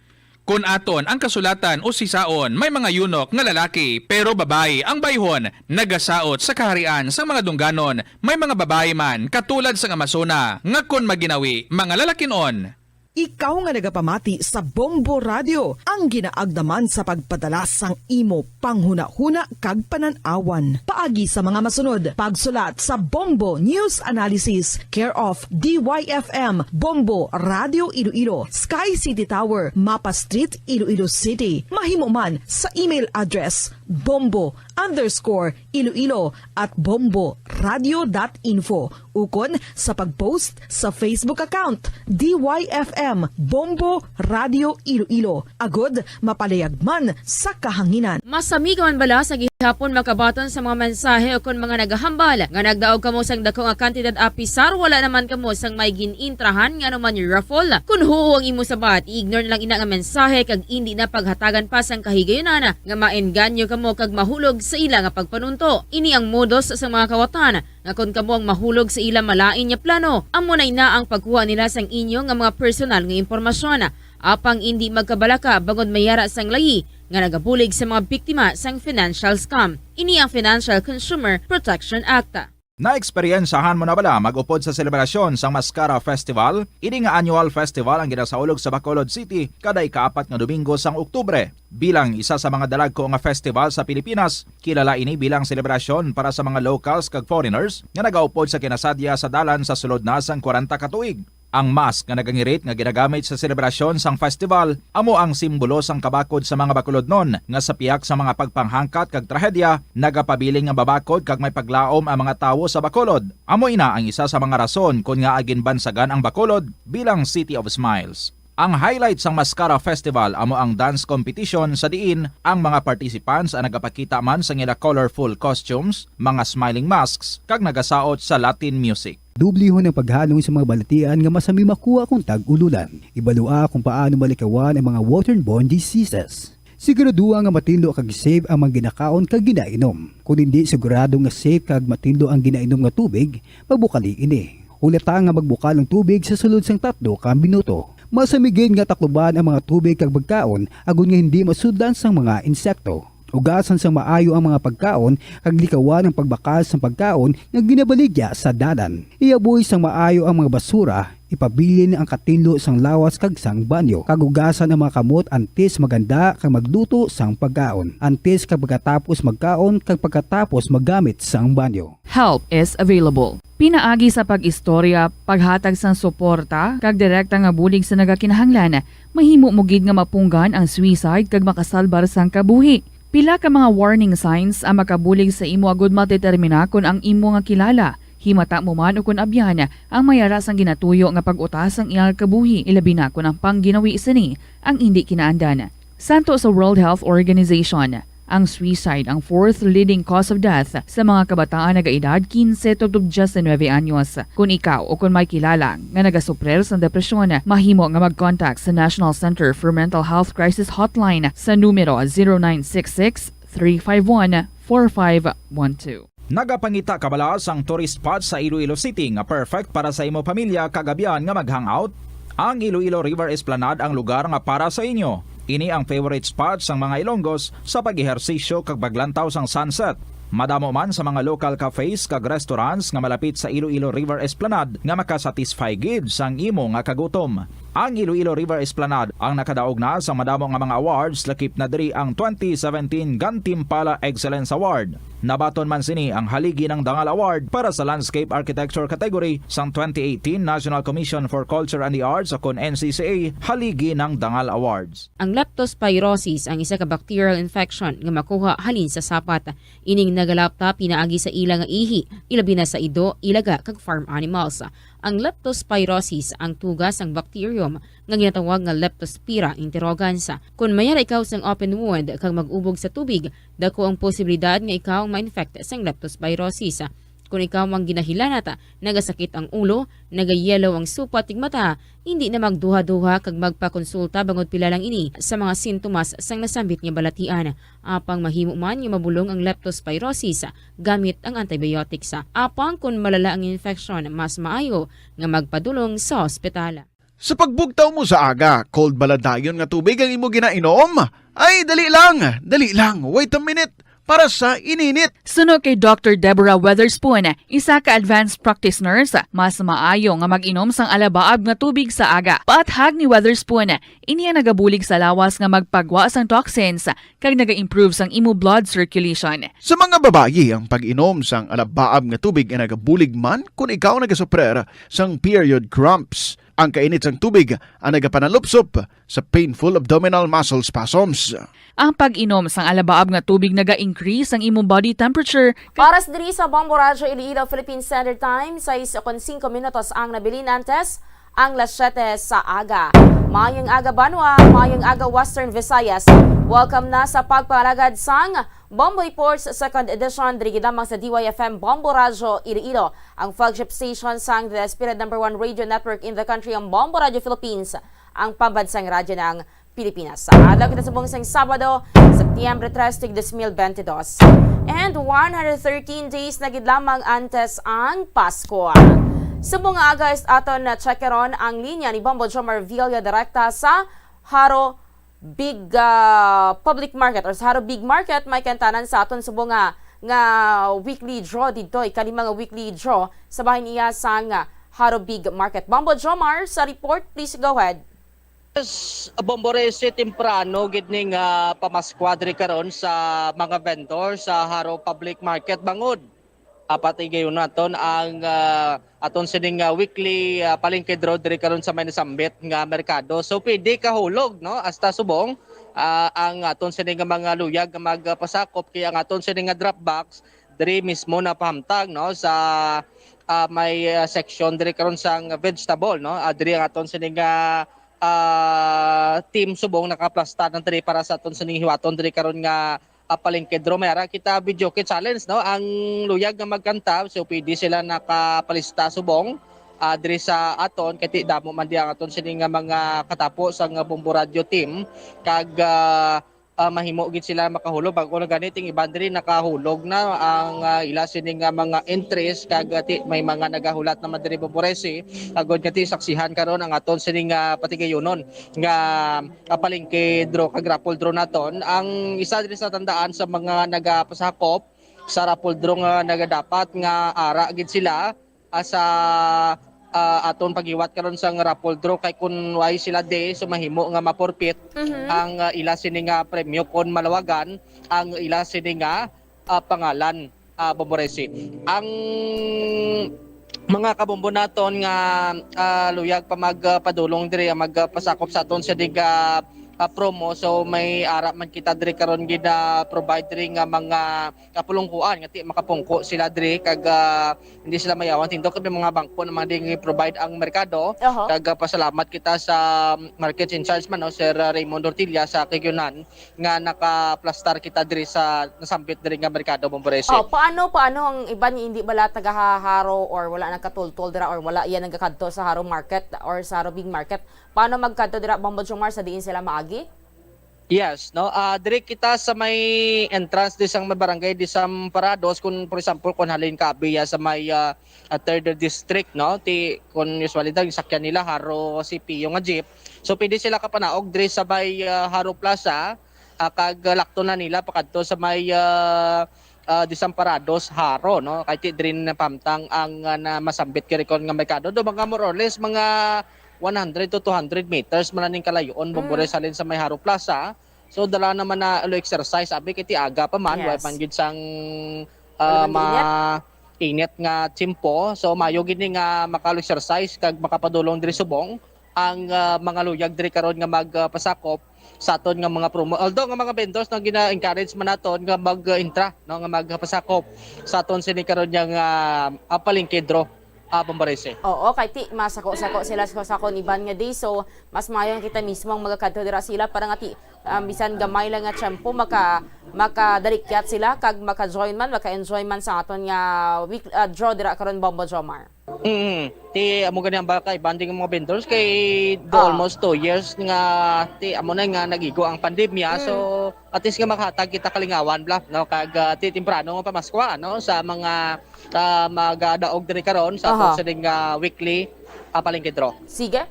Kung aton ang kasulatan o sisaon, may mga yunok nga lalaki pero babae ang bayhon, nagasaot sa kaharian sa mga dungganon, may mga babae man katulad sa Amazona, nga kon maginawi mga lalakinon. Ikaw nga nagapamati sa Bombo Radio, ang ginaagdaman sa pagpadala sang imo panghuna-huna kag pananawan. Paagi sa mga masunod, pagsulat sa Bombo News Analysis, care of DYFM, Bombo Radio Iloilo, Sky City Tower, Mapa Street, Iloilo City. Mahimo man sa email address bombo_iloilo@bomboradio.info. Ukon sa pag-post sa Facebook account DYFM Bombo Radio Iloilo. Agod mapalayag man sa kahanginan. Masami ka man bala sa gihapon makabaton sa mga mensahe o kon mga nagahambal nga nagdaog kamo sang dako nga kantidad apisar, wala naman kamo sang may ginintrahan nga naman yung raffle. Kun huo ang imo sabat, ignore lang ina nga mensahe kag hindi na paghatagan pa sang kahigayunan nga maenganyo kamo kag mahulog sa ila nga pagpanunto. Ini ang modus sa mga kawatan nga kon kamo ang mahulog sa ila malain nya plano, amo na ang pagkuha nila sang inyo nga mga personal nga impormasyon. Apang hindi magkabalaka bangod mayara sang layi nga nagabulig sa mga biktima sang financial scam. Ini ang Financial Consumer Protection Act. Na-eksperyensahan mo na bala mag-upod sa selebrasyon sang Mascara Festival? Ini nga annual festival ang ginasaulog sa Bacolod City kada ika-4 nga Domingo sang Oktubre. Bilang isa sa mga dalagko nga festival sa Pilipinas, kilala ini bilang selebrasyon para sa mga locals kag foreigners nga nagaupod sa kinasadya sa dalan sa sulod na sang 40 ka tuig. Ang mask nga nagangirit nga ginagamit sa selebrasyon sang festival amo ang simbolo sang kabakod sa mga Bacolodnon nga sa piyak sa mga pagpanghangkat kag trahedya nagapabiling nga babakod kag may paglaom ang mga tawo sa Bacolod. Amo ina ang isa sa mga rason kung nga agin bansagan ang Bacolod bilang City of Smiles. Ang highlight sang Mascara Festival amo ang dance competition sa diin ang mga participants ang nagapakita man sa ila colorful costumes, mga smiling masks kag nagasaot sa Latin music. Dublihon ang paghalong sa mga balatian nga masami makuha kung tag-ululan. Ibalua kung paano malikawan ang mga waterborne diseases. Siguraduha nga matindlo kag safe ang mga ginakaon kag ginainom. Kung hindi sigurado nga safe kag matindlo ang ginainom nga tubig, magbukali ini. Ulata nga magbukal ng tubig sa sulod sang 3 ka minuto. Masamigin nga takloban ang mga tubig kag pagkaon agon nga hindi masudlan sang mga insekto. Ugasan sang maayo ang mga pagkaon kag likawan ang pagbakas sang pagkaon nga ginabaligya sa dalan. Iaboy sang maayo ang mga basura, ipabilin ang katinlo sang lawas kag sang banyo. Kagugasan ang mga kamot antes maganda kag magluto sang pagkaon. Antes kag pagkatapos magkaon kag pagkatapos maggamit sang banyo. Help is available. Pinaagi sa pag-istorya, paghatag sang suporta, kag direkta nga bulig sa nagakinahanglan, mahimo mugid nga mapunggan ang suicide kag makasalbar sang kabuhi. Pila ka mga warning signs ang makabulig sa imo agud matetermina kung ang imo nga kilala. Himata mo man o kung abyan ang mayara sang ginatuyo nga pag-utas ang iyang kabuhi, ilabi na kung ang pangginawi sini ang hindi kinaandan. Santo sa World Health Organization, ang suicide ang 4th leading cause of death sa mga kabataan nagaedad 15 to 19 anyos. Kung ikaw o kung may kilala nga nagasuprer sa depresyon, mahimo nga mag-contact sa National Center for Mental Health Crisis Hotline sa numero 0966-351-4512. Nagapangita kabalaas ang tourist spot sa Iloilo City nga perfect para sa imo pamilya kagabihan nga mag-hangout. Ang Iloilo River Esplanade ang lugar nga para sa inyo. Ini ang favorite spot sang mga Ilonggos sa pag-ehersisyo kag paglantaw sang sunset. Madamo man sa mga local cafes kag restaurants nga malapit sa Iloilo River Esplanade nga makasatisfy gid sang imo nga kagutom. Ang Iloilo River Esplanade ang nakadaog na sa madamo nga mga awards, lakip na diri ang 2017 Gantimpala Excellence Award. Nabaton man sini ang haligi ng Dangal Award para sa Landscape Architecture category sang 2018 National Commission for Culture and the Arts o kon NCCA haligi ng Dangal Awards. Ang leptospirosis ang isa ka bacterial infection nga makuha halin sa sapat. Ining nagalapta pinaagi sa ilang nga ihi, ilabi na sa ido, ilaga kag farm animals. Ang leptospirosis ang tugas ang bacterium nga ginatawag nga Leptospira interrogans. Kung mayara ikaw sang open wound kag mag-ubog sa tubig, dako ang posibilidad nga ikaw ma-infect sang leptospirosis. Kung ikaw mang ginahilanata, nagasakit ang ulo, nagayelo ang supa tig mata, hindi na magduha-duha kag magpakonsulta bangod pila lang ini sa mga sintomas sang nasambit nga balatian. Apang mahimo man nga mabulong ang leptospirosis gamit ang antibiotics. Apang kung malala ang infection, mas maayo nga magpadulong sa ospital. Sa pagbugtaw mo sa aga, cold baladayon nga tubig ang imo ginainom? Ay, dali lang, wait a minute. Para sa ininit. Suno kay Dr. Deborah Weatherspoon, isa ka advanced practice nurse, mas maayo nga mag-inom sang alabaab nga tubig sa aga. Paathag ni Weatherspoon, iniya nagabulig sa lawas nga magpagwa sang toxins kag naga-improve sang imo blood circulation. Sa mga babayi, ang pag-inom sang alabaab nga tubig ay nagabulig man kung ikaw nagasuprer sang period cramps. Ang kainit sang tubig ang nagapanalupsop sa painful abdominal muscle spasms. Ang pag-inom sang alabaab nga tubig naga-increase ang imong body temperature. Paras diri sa Bombo Radio Iloilo Philippine Standard Time, 6:05 minutos ang nabilin antes ang 7 sa aga. Mayong aga Banwa, mayong aga Western Visayas. Welcome na sa pagpalagad sang Bombo Reports 2nd edition diri gidamang sa DYFM Bombo Radio Iloilo, ang flagship station sang the Spirit #1 radio network in the country, ang Bombo Radio Philippines, ang pambansang radyo ng Pilipinas. Sa adlaw kita subong sang Sabado, Setyembre 3, 2022. And 113 days na gid lamang antes ang Pasko. Subong nga aga is aton na checkeron ang linya ni Bombo Jomar Villa direkta sa Haro Big Public Market or sa Haro Big Market. May kantanan sa aton subong nga weekly draw dito, ikalimang weekly draw sa bahay niya sa Haro Big Market. Bombo Jomar sa report, please go ahead. Bomborese temprano gidning pamasquadre karon sa mga vendor sa Haro Public Market bangod. Pati gayon naton ang aton sining weekly palengke draw diri karon sa may nasambit nga merkado. So pwede kahulog no hasta subong ang aton sining mga luyag nga magpasakop kaya ang aton sining drop box diri mismo na pahamtag no sa may section diri karon sang vegetable no. Diri ang aton sining team subong nakaplasta ng diri para sa aton sining hiwaton diri karon nga palengke draw. Mayara kita video kit challenge no ang luyag nga magkanta, so pwede sila nakapalista subong diri sa aton kati damo man di ang aton sining mga katapos ang Bombo Radio team kag mahimo gid sila makahulog bago na ganiting iban diri nakahulog na ang ila sining mga entries kag may mga nagahulat naman diri Bomborese agod kati saksihan karon ang aton sining patigayonon nga palengke draw kag raffle draw naton. Ang isa diri sa tandaan sa mga nagapasakop sa raffle draw nga nagadapat nga ara gid sila sa aton pagiwat karon sa raffle draw kay kun way sila de so mahimo nga maporpit ang ila sining premyo kon malawagan ang ila sining pangalan Bomborese. Ang mga kabombo naton nga luyag pa magpadulong diri magpasakop sa aton sa diga promo, so may ara man kita diri karon gina provide diri nga mga kapulungkuan ngati makapungko sila diri kag hindi sila mayawan tindog kami mga bangko na mga ding provide ang merkado. Kag pasalamat kita sa market in charge man no, Sir Raymond Ortilla sa Kigyonan nga nakaplastar kita diri sa nasambit diri nga merkado Bomborese. Paano ang iban hindi bala taga-Haro or wala nagkatultol dira or wala iya nagkakadto sa Haro Market or sa Haro Big Market? Paano magkadto dira Bombo Jomar sa diin sila maagi? Yes, no. Dire kita sa may entrance di sang barangay di Sam Parados kun for example kun halin ka biya sa may 3rd district no. Ti kun usually dag sakyan nila Haro CP yung jeep. So pwede sila kapanaog dire sa may Haro Plaza kag lakto na nila pakadto sa may Disamparados Haro no. Kay ti dire na pamtang ang na masambit kiri kon nga merkado do mga more or less mga 100 to 200 meters malaning kalayon bumbore salin sa may Haro Plaza. So dala naman na exercise abi kiti aga pa man Yes. way man gid sang Wala init nga timpo. So mayo gid ni nga makalo-exercise kag makapadulong diri subong ang mga luyag diri karon nga magpasakop sa aton nga mga promo. Although nga mga vendors na gina-encourage man naton nga mag-intra no nga magpasakop sa aton sini karon nga palengke draw Bomborese. Oo, kay ti masako-sako sila sa sakon iban nga day, so mas mayon kita mismo ang magakadto dira sila para nga ti bisan gamay lang nga tiyempo makadalikyat sila kag maka-join man, maka-enjoy man sa aton nga week draw dira karon Bombo Jomar. Ti amo gani ang baka banding ang mga vendors kay almost 2 years nga ti amo na nga nagigo ang pandemya, so at least nga makahatag kita kalingawan bla no kag ti temprano nga pamaskwa no sa mga magadaog diri karon sa aton sining weekly palengke draw. Sige.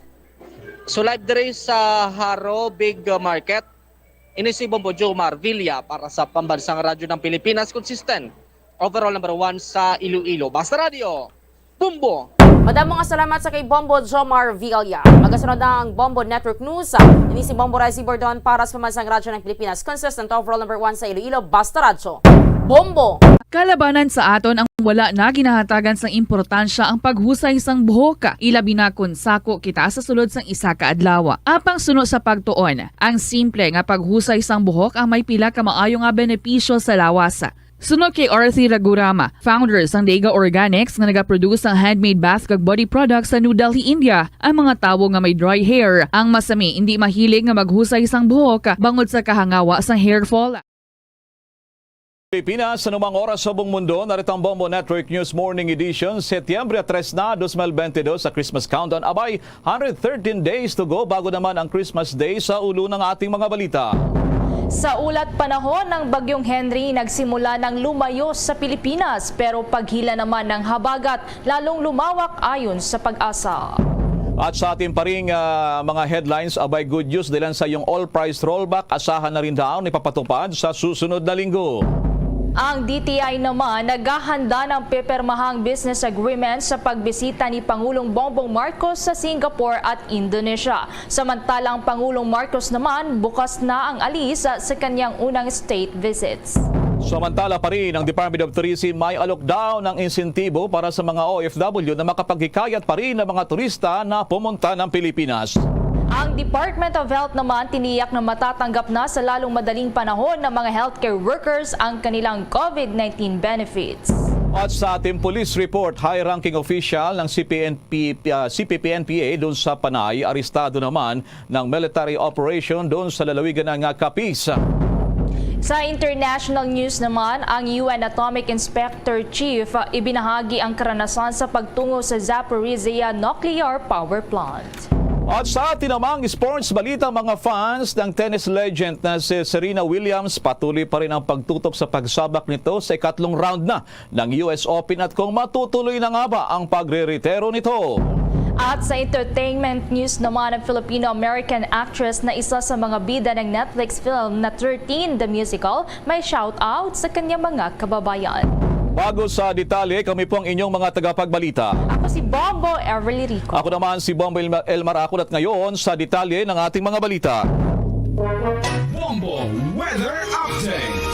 So live diri sa Haro Big Market ini si Bombo Jomar Villa para sa Pambansang Radyo ng Pilipinas, consistent overall number 1 sa Iloilo. Basta Radio, Bombo! Madamo nga salamat sa kay Bombo Jomar Villa. Magasunod na ang Bombo Network News. Ini si Bombo Rizzy Bordon para sa Pambansang Radyo ng Pilipinas, consistent overall number 1 sa Iloilo. Basta Radio, Bombo! Kalabanan sa aton ang wala na ginahatagan sang importansya ang paghusay sang buhok, ilabi na kun sako kita sa sulod sang isa ka adlaw. Apang suno sa pagtuon, ang simple nga paghusay sang buhok ang may pila ka maayo nga benepisyo sa lawas. Sunod kay Arthur Ragurama, founder sang Dega Organics nga nagaproduce ng handmade bath kag body products sa New Delhi, India, ang mga tawo nga may dry hair ang masami hindi mahilig nga maghusay sang buhok bangod sa kahangawa sang hair fall. Pilipinas, sa numang oras sa buong mundo, narito ang Bombo Network News Morning Edition, Setyembre 3 na, 2022 sa Christmas Countdown. Abay, 113 days to go bago naman ang Christmas Day sa ulo ng ating mga balita. Sa ulat panahon ng Bagyong Henry, nagsimula ng lumayo sa Pilipinas pero paghila naman ng habagat, lalong lumawak ayon sa Pag-asa. At sa ating pa ring mga headlines, abay good news dahil sa yung all-price rollback, asahan na rin daw ipapatupad sa susunod na linggo. Ang DTI naman naghahanda ng pipirmahang business agreement sa pagbisita ni Pangulong Bongbong Marcos sa Singapore at Indonesia. Samantalang Pangulong Marcos naman bukas na ang alis sa kanyang unang state visits. Samantala pa rin, ang Department of Tourism may alok daw ng insentibo para sa mga OFW na makapaghikayat pa rin ng mga turista na pumunta ng Pilipinas. Ang Department of Health naman tiniyak na matatanggap na sa lalong madaling panahon ng mga healthcare workers ang kanilang COVID-19 benefits. At sa ating police report, high-ranking official ng CPP-NPA doon sa Panay, arestado naman ng military operation doon sa lalawigan ng Capiz. Sa international news naman, ang UN Atomic Inspector Chief ibinahagi ang karanasan sa pagtungo sa Zaporizhia Nuclear Power Plant. At sa atin namang sports balita, mga fans ng tennis legend na si Serena Williams, patuloy pa rin ang pagtutok sa pagsabak nito sa ikatlong round na ng US Open at kung matutuloy na nga ba ang pagre-retiro nito. At sa entertainment news naman, ang Filipino-American actress na isa sa mga bida ng Netflix film na 13 The Musical, may shout-out sa kanyang mga kababayan. Bago sa detalye, kami po ang inyong mga tagapagbalita. Ako si Bombo Everly Rico. Ako naman si Bombo Elmar Akon at ngayon sa detalye ng ating mga balita. Bombo Weather Update.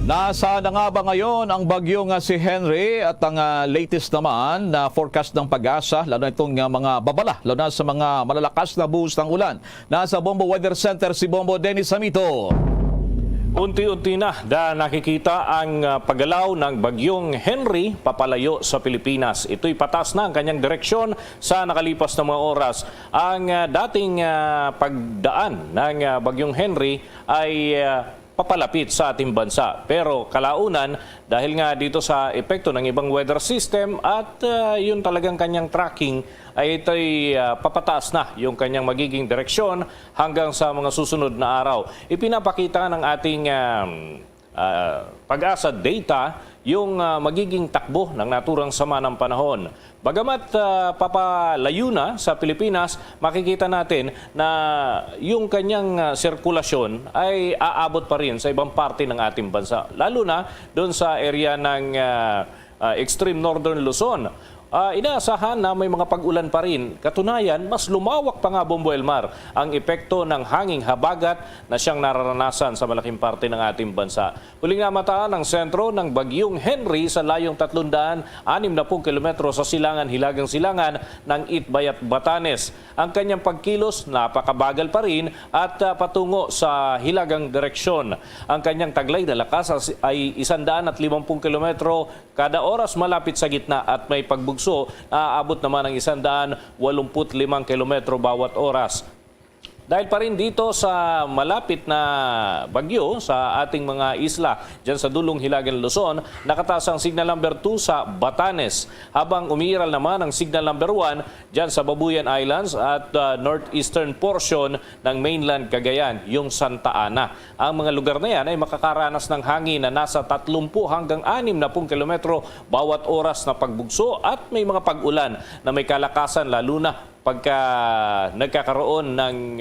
Nasaan na nga ba ngayon ang bagyo nga si Henry at ang latest naman na forecast ng Pag-asa, lalo na itong mga babala, lalo na sa mga malalakas na buhos ng ulan. Nasa Bombo Weather Center si Bombo Dennis Samito. Unti-unti na nakikita ang paggalaw ng bagyong Henry papalayo sa Pilipinas. Ito'y patas na ang kanyang direksyon sa nakalipas na mga oras. Ang dating pagdaan ng bagyong Henry ay papalapit sa ating bansa. Pero kalaunan, dahil nga dito sa epekto ng ibang weather system at yun talagang kanyang tracking, ay ito'y papataas na yung kanyang magiging direksyon hanggang sa mga susunod na araw. Ipinapakita ng ating Pag-asa data yung magiging takbo ng naturang sama ng panahon. Bagamat papalayo na sa Pilipinas, makikita natin na yung kanyang sirkulasyon ay aabot pa rin sa ibang parte ng ating bansa. Lalo na doon sa area ng extreme northern Luzon. inaasahan na may mga pag-ulan pa rin. Katunayan, mas lumawak pa nga, Bombo Elmar, ang epekto ng hanging habagat na siyang nararanasan sa malaking parte ng ating bansa. Huling namataan ang sentro ng Bagyong Henry sa layong 360 kilometro sa hilagang silangan ng Itbayat, Batanes. Ang kanyang pagkilos napakabagal pa rin at patungo sa hilagang direksyon. Ang kanyang taglay na lakas ay 150 kilometro kada oras malapit sa gitna at may pagbugso na aabot naman ng 185 kilometro bawat oras. Dahil pa rin dito sa malapit na bagyo sa ating mga isla, dyan sa dulong Hilagang Luzon, nakataas ang signal number 2 sa Batanes, habang umiiral naman ang signal number 1 dyan sa Babuyan Islands at northeastern portion ng mainland Cagayan, yung Santa Ana. Ang mga lugar na yan ay makakaranas ng hangin na nasa 30 hanggang 60 kilometro bawat oras na pagbugso at may mga pag-ulan na may kalakasan lalo na pagka nagkakaroon ng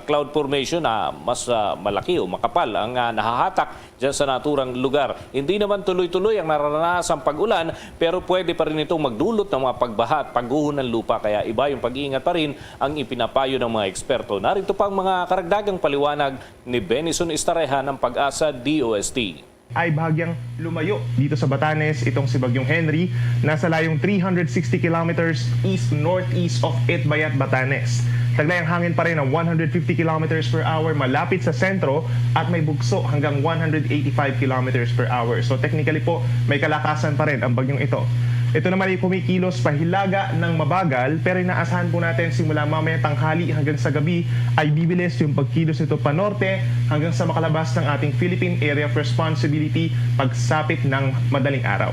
cloud formation na mas malaki o makapal ang nahahatak dyan sa naturang lugar. Hindi naman tuloy-tuloy ang naranasang pag-ulan, pero pwede pa rin itong magdulot ng mga pagbaha at pagguho ng lupa. Kaya iba yung pag-iingat pa rin ang ipinapayo ng mga eksperto. Narito pang mga karagdagang paliwanag ni Benison Estareja ng Pag-asa DOST. Ay bahagyang lumayo dito sa Batanes itong si Bagyong Henry, nasa layong 360 kilometers east-northeast of Itbayat, Batanes. Taglay ang hangin pa rin ng 150 kilometers per hour malapit sa sentro at may bugso hanggang 185 kilometers per hour. So technically po, may kalakasan pa rin ang bagyong ito. Ito naman ay kumikilos pahilaga ng mabagal, pero inaasahan po natin simula mamaya tanghali hanggang sa gabi ay bibilis yung pagkilos nito panorte hanggang sa makalabas ng ating Philippine Area of Responsibility pagsapit ng madaling araw.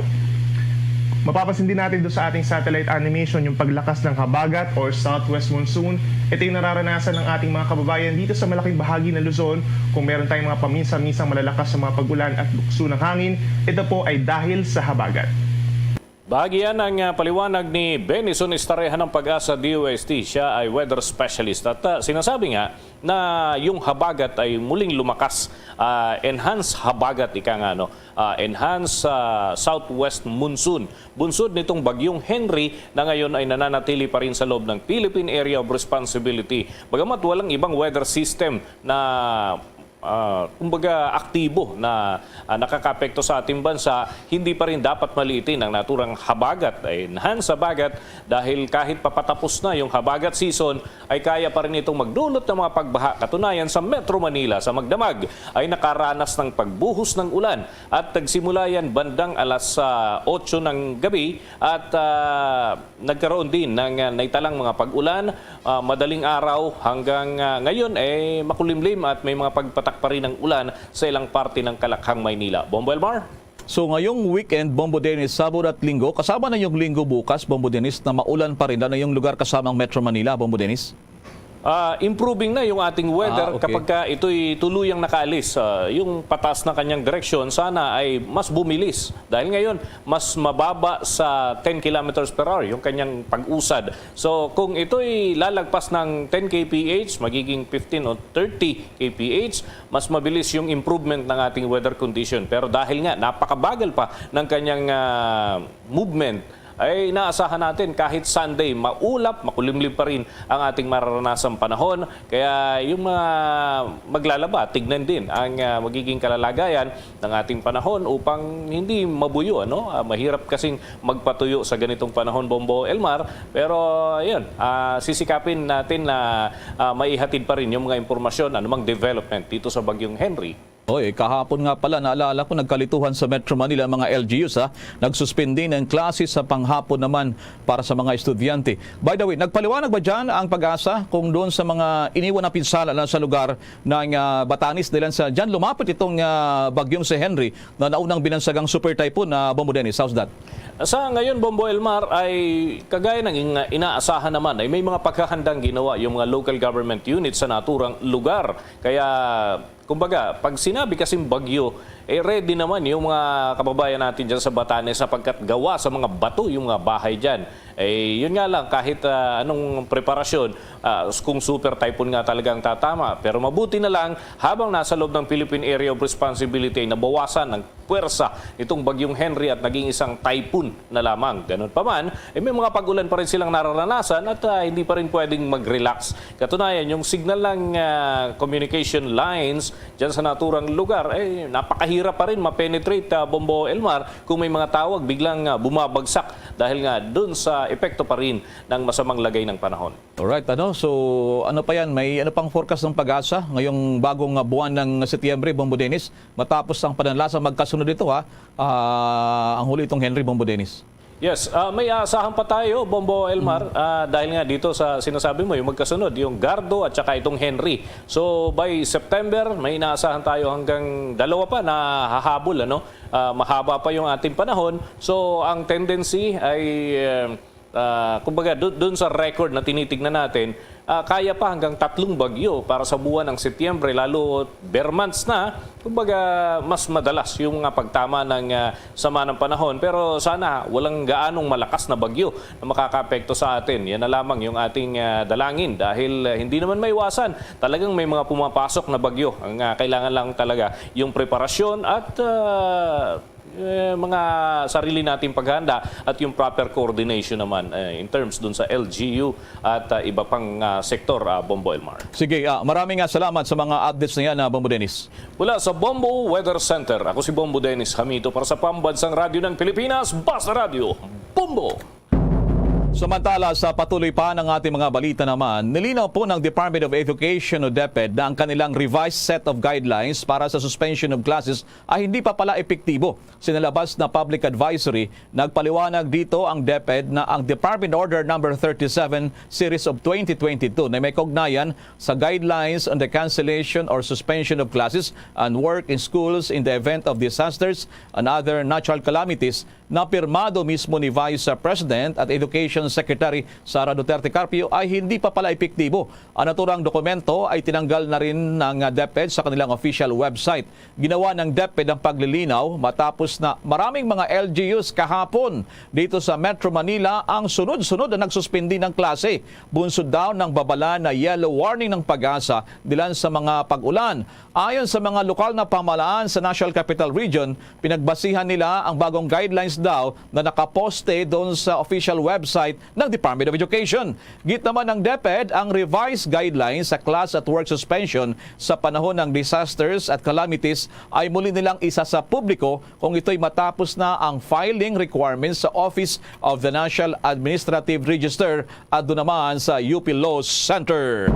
Mapapansin din natin doon sa ating satellite animation yung paglakas ng habagat or southwest monsoon. Ito yung nararanasan ng ating mga kababayan dito sa malaking bahagi ng Luzon. Kung meron tayong mga paminsan-minsang malalakas sa mga pag-ulan at bugso ng hangin, ito po ay dahil sa habagat. Bahagi yan ang paliwanag ni Benison Estareja ng Pag-asa DOST. Siya ay weather specialist at sinasabi nga na yung habagat ay muling lumakas. Enhanced habagat, enhanced southwest monsoon. Bunsod nitong Bagyong Henry na ngayon ay nananatili pa rin sa loob ng Philippine Area of Responsibility. Bagamat walang ibang weather system na kumbaga aktibo na nakakapekto sa ating bansa, hindi pa rin dapat maliitin ang naturang habagat, enhanced habagat, dahil kahit papatapos na yung habagat season, ay kaya pa rin itong magdulot ng mga pagbaha. Katunayan sa Metro Manila, sa Magdamag, ay nakaranas ng pagbuhos ng ulan at nagsimula yan bandang alas 8 ng gabi at nagkaroon din ng naitalang mga pag-ulan, madaling araw hanggang ngayon makulimlim at may mga pagpatak pa rin ng ulan sa ilang parte ng Kalakhang, Maynila. Bombo Elmar? So ngayong weekend, Bombo Dennis, Sabado at Linggo, kasama na yung Linggo bukas, Bombo Dennis, na maulan pa rin. Ano yung lugar kasamang Metro Manila, Bombo Dennis? Improving na yung ating weather okay. kapag ito'y tuluyang nakaalis. Yung patas na kanyang direksyon, sana ay mas bumilis. Dahil ngayon, mas mababa sa 10 kilometers per hour yung kanyang pag-usad. So kung ito'y lalagpas ng 10 kph, magiging 15 o 30 kph, mas mabilis yung improvement ng ating weather condition. Pero dahil nga, napakabagal pa ng kanyang movement, ay naasahan natin kahit Sunday, maulap, makulimlim pa rin ang ating mararanasang panahon. Kaya yung mga maglalaba, tignan din ang magiging kalalagayan ng ating panahon upang hindi mabuyo. Mahirap kasing magpatuyo sa ganitong panahon, Bombo Elmar. Pero ayun, sisikapin natin na maihatid pa rin yung mga impormasyon, anumang development dito sa Bagyong Henry. Kahapon nga pala, naalala ko, nagkalituhan sa Metro Manila ang mga LGUs. Nagsuspindi ng klase sa panghapon naman para sa mga estudyante. By the way, nagpaliwanag ba dyan ang Pag-asa kung doon sa mga iniwan na pinsala sa lugar ng Batanes dahil sa dyan lumapit itong bagyong si Henry na naunang binansagang super typhoon na Bombo Dennis? How's that? Sa ngayon, Bombo Elmar, ay kagaya ng inaasahan naman ay may mga paghahandang ginawa yung mga local government units sa naturang lugar. Kaya kumbaga, pag sinabi kasing bagyo, ready naman yung mga kababayan natin dyan sa Batanes sapagkat gawa sa mga bato yung mga bahay dyan. Yun nga lang, kahit anong preparasyon, kung super typhoon nga talagang tatama. Pero mabuti na lang, habang nasa loob ng Philippine Area of Responsibility, nabawasan ng puwersa itong bagyong Henry at naging isang typhoon na lamang. Ganun pa man, may mga pag-ulan pa rin silang nararanasan at hindi pa rin pwedeng mag-relax. Katunayan, yung signal ng communication lines dyan sa naturang lugar, napakahirap pa rin ma-penetrate, Bombo Elmar, kung may mga tawag biglang bumabagsak dahil nga dun sa epekto pa rin ng masamang lagay ng panahon. Alright, so ano pa yan? May ano pang forecast ng Pag-asa ngayong bagong buwan ng Setyembre, Bombo Dennis, matapos ang pananlasa magkasunod ito ang huli itong Henry, Bombo Dennis. Yes, may asahan pa tayo, Bombo Elmar, dahil nga dito sa sinasabi mo, yung magkasunod, yung Gardo at saka itong Henry. So by September, may inaasahan tayo hanggang dalawa pa na hahabol, mahaba pa yung ating panahon. So ang tendency ay kumbaga doon sa record na tinitignan natin, kaya pa hanggang 3 bagyo para sa buwan ng Setyembre, lalo bare months na, kumbaga mas madalas yung pagtama ng sama ng panahon. Pero sana walang gaanong malakas na bagyo na makakapekto sa atin. Yan na lamang yung ating dalangin dahil hindi naman maiwasan. Talagang may mga pumapasok na bagyo. Ang kailangan lang talaga yung preparasyon at mga sarili nating paghahanda at yung proper coordination naman in terms dun sa LGU at iba pang sektor, Bombo Elmar. Sige, maraming salamat sa mga updates na yan, Bombo Dennis. Mula sa Bombo Weather Center, ako si Bombo Dennis Hamito para sa Pambansang Radyo ng Pilipinas, Basta Radio, Bombo! Samantala, sa patuloy pa ng ating mga balita naman, nilinaw po ng Department of Education o DepEd na ang kanilang revised set of guidelines para sa suspension of classes ay hindi pa pala epektibo. Sinalabas na public advisory, nagpaliwanag dito ang DepEd na ang Department Order No. 37 Series of 2022 na may kaugnayan sa guidelines on the cancellation or suspension of classes and work in schools in the event of disasters and other natural calamities na pirmado mismo ni Vice President at Education Secretary Sara Duterte Carpio ay hindi pa pala epektibo. Ang naturang dokumento ay tinanggal na rin ng DepEd sa kanilang official website. Ginawa ng DepEd ang paglilinaw matapos na maraming mga LGUs kahapon dito sa Metro Manila ang sunod-sunod na nagsuspindi ng klase. Bunsod daw ng babala na yellow warning ng Pag-asa dilan sa mga pag-ulan. Ayon sa mga lokal na pamahalaan sa National Capital Region, pinagbasihan nila ang bagong guidelines daw na nakaposte doon sa official website ng Department of Education. Git naman ng DepEd ang revised guidelines sa class at work suspension sa panahon ng disasters at calamities ay muli nilang isa sa publiko kung ito'y matapos na ang filing requirements sa Office of the National Administrative Register at doon naman sa UP Law Center.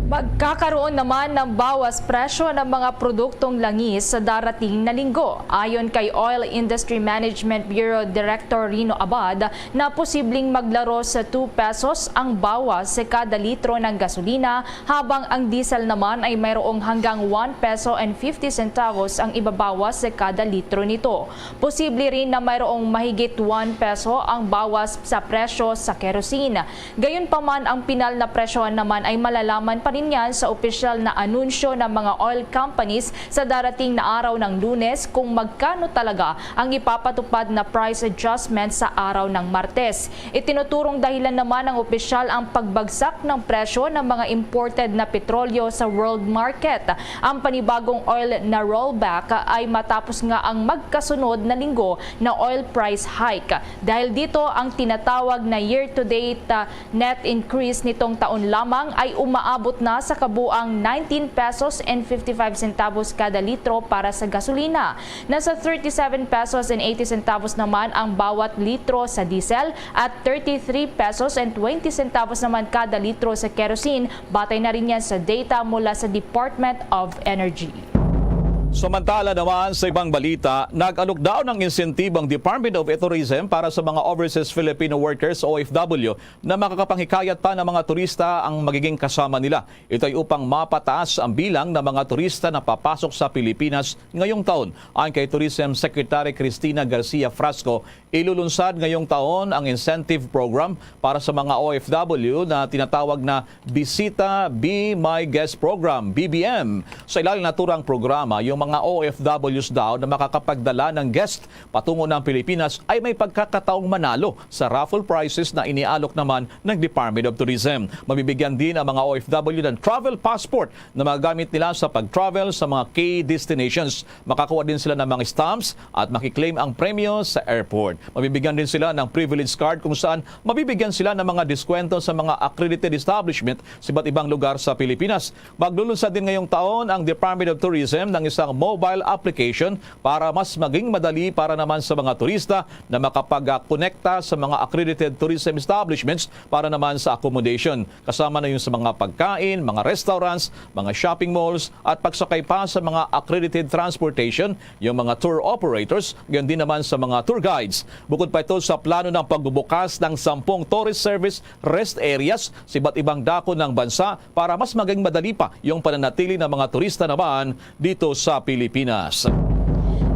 Magkakaroon naman ng bawas presyo ng mga produktong langis sa darating na linggo. Ayon kay Oil Industry Management Bureau Director Rino Abad na posibleng maglaro sa 2 pesos ang bawas sa kada litro ng gasolina habang ang diesel naman ay mayroong hanggang 1 peso and 50 centavos ang ibabawas sa kada litro nito. Posible rin na mayroong mahigit 1 peso ang bawas sa presyo sa kerosene. Gayunpaman ang pinal na presyo naman ay malalaman pa rin yan sa opisyal na anunsyo ng mga oil companies sa darating na araw ng Lunes kung magkano talaga ang ipapatupad na price adjustment sa araw ng Martes. Itinuturong dahilan naman ng opisyal ang pagbagsak ng presyo ng mga imported na petrolyo sa world market. Ang panibagong oil na rollback ay matapos nga ang magkasunod na linggo na oil price hike. Dahil dito ang tinatawag na year-to-date net increase nitong taon lamang ay umaabot na sa kabuang 19 pesos and 55 centavos kada litro para sa gasolina. Nasa 37 pesos and 80 centavos naman ang bawat litro sa diesel at 33 pesos and 20 centavos naman kada litro sa kerosene. Batay na rin yan sa data mula sa Department of Energy. Samantala naman sa ibang balita, nag-alok daw ng insentibo ang Department of Tourism para sa mga overseas Filipino workers o OFW na makakapanghikayat pa ng mga turista ang magiging kasama nila. Ito ay upang mapataas ang bilang ng mga turista na papasok sa Pilipinas ngayong taon. Ayon kay Tourism Secretary Cristina Garcia Frasco, ilulunsad ngayong taon ang incentive program para sa mga OFW na tinatawag na Bisita Be My Guest Program, BBM. Sa ilalim naturang programa, yung mga mga OFWs daw na makakapagdala ng guest patungo ng Pilipinas ay may pagkakataong manalo sa raffle prizes na inialok naman ng Department of Tourism. Mabibigyan din ang mga OFW ng travel passport na magagamit nila sa pag-travel sa mga key destinations. Makakuha din sila ng mga stamps at makiklaim ang premyo sa airport. Mabibigyan din sila ng privilege card kung saan mabibigyan sila ng mga diskwento sa mga accredited establishment sa iba't ibang lugar sa Pilipinas. Maglulunsad din ngayong taon ang Department of Tourism ng isang mobile application para mas maging madali para naman sa mga turista na makapag-konekta sa mga accredited tourism establishments para naman sa accommodation. Kasama na yung sa mga pagkain, mga restaurants, mga shopping malls at pagsakay pa sa mga accredited transportation, yung mga tour operators, gayon din naman sa mga tour guides. Bukod pa ito sa plano ng pagbubukas ng 10 tourist service rest areas sa iba't ibang dako ng bansa para mas maging madali pa yung pananatili ng mga turista naman dito sa Pilipinas.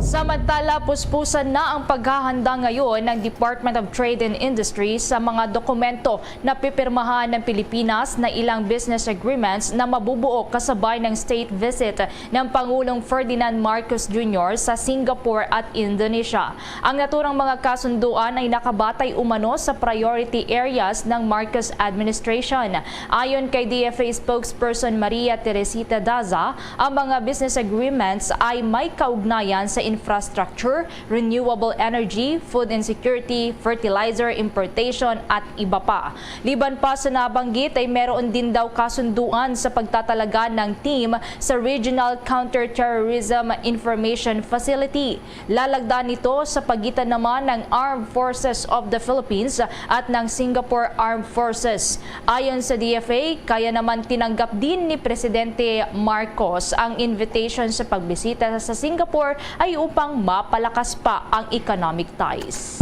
Samantala, puspusan na ang paghahanda ngayon ng Department of Trade and Industry sa mga dokumento na pipirmahan ng Pilipinas na ilang business agreements na mabubuo kasabay ng state visit ng Pangulong Ferdinand Marcos Jr. sa Singapore at Indonesia. Ang naturang mga kasunduan ay nakabatay umano sa priority areas ng Marcos administration. Ayon kay DFA spokesperson Maria Teresita Daza, ang mga business agreements ay may kaugnayan sa infrastructure, renewable energy, food insecurity, fertilizer importation at iba pa. Liban pa sa nabanggit ay meron din daw kasunduan sa pagtatalaga ng team sa Regional Counterterrorism Information Facility. Lalagda nito sa pagitan naman ng Armed Forces of the Philippines at ng Singapore Armed Forces. Ayon sa DFA, kaya naman tinanggap din ni Presidente Marcos ang invitation sa pagbisita sa Singapore ay upang mapalakas pa ang economic ties.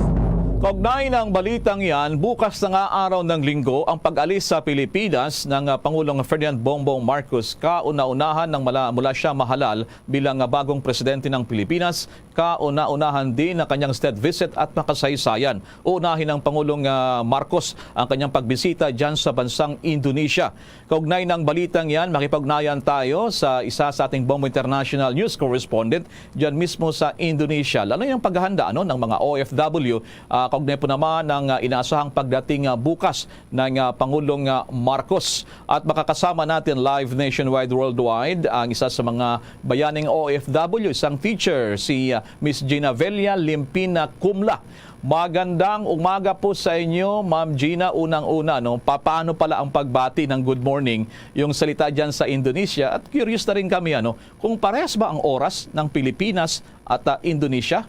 Kaugnay ng balitang yan, bukas na nga araw ng linggo ang pag-alis sa Pilipinas ng Pangulong Ferdinand Bongbong Marcos. Kauna-unahan ng mula siya mahalal bilang bagong presidente ng Pilipinas. Kauna-unahan din ang kanyang state visit at makasaysayan. Uunahin ng Pangulong Marcos ang kanyang pagbisita dyan sa bansang Indonesia. Kaugnay ng balitang yan, makipagnayan tayo sa isa sa ating Bombo International News correspondent dyan mismo sa Indonesia. Lalo yung paghahanda ng mga OFW. Kaugnay po naman ng inaasahang pagdating bukas ng Pangulong Marcos. At makakasama natin live nationwide worldwide ang isa sa mga bayaning OFW, isang teacher, si Miss Gina Velia Limpina Kumla. Magandang umaga po sa inyo, Ma'am Gina. Unang-una, paano pala ang pagbati ng good morning, yung salita dyan sa Indonesia? At curious na rin kami, kung parehas ba ang oras ng Pilipinas at Indonesia?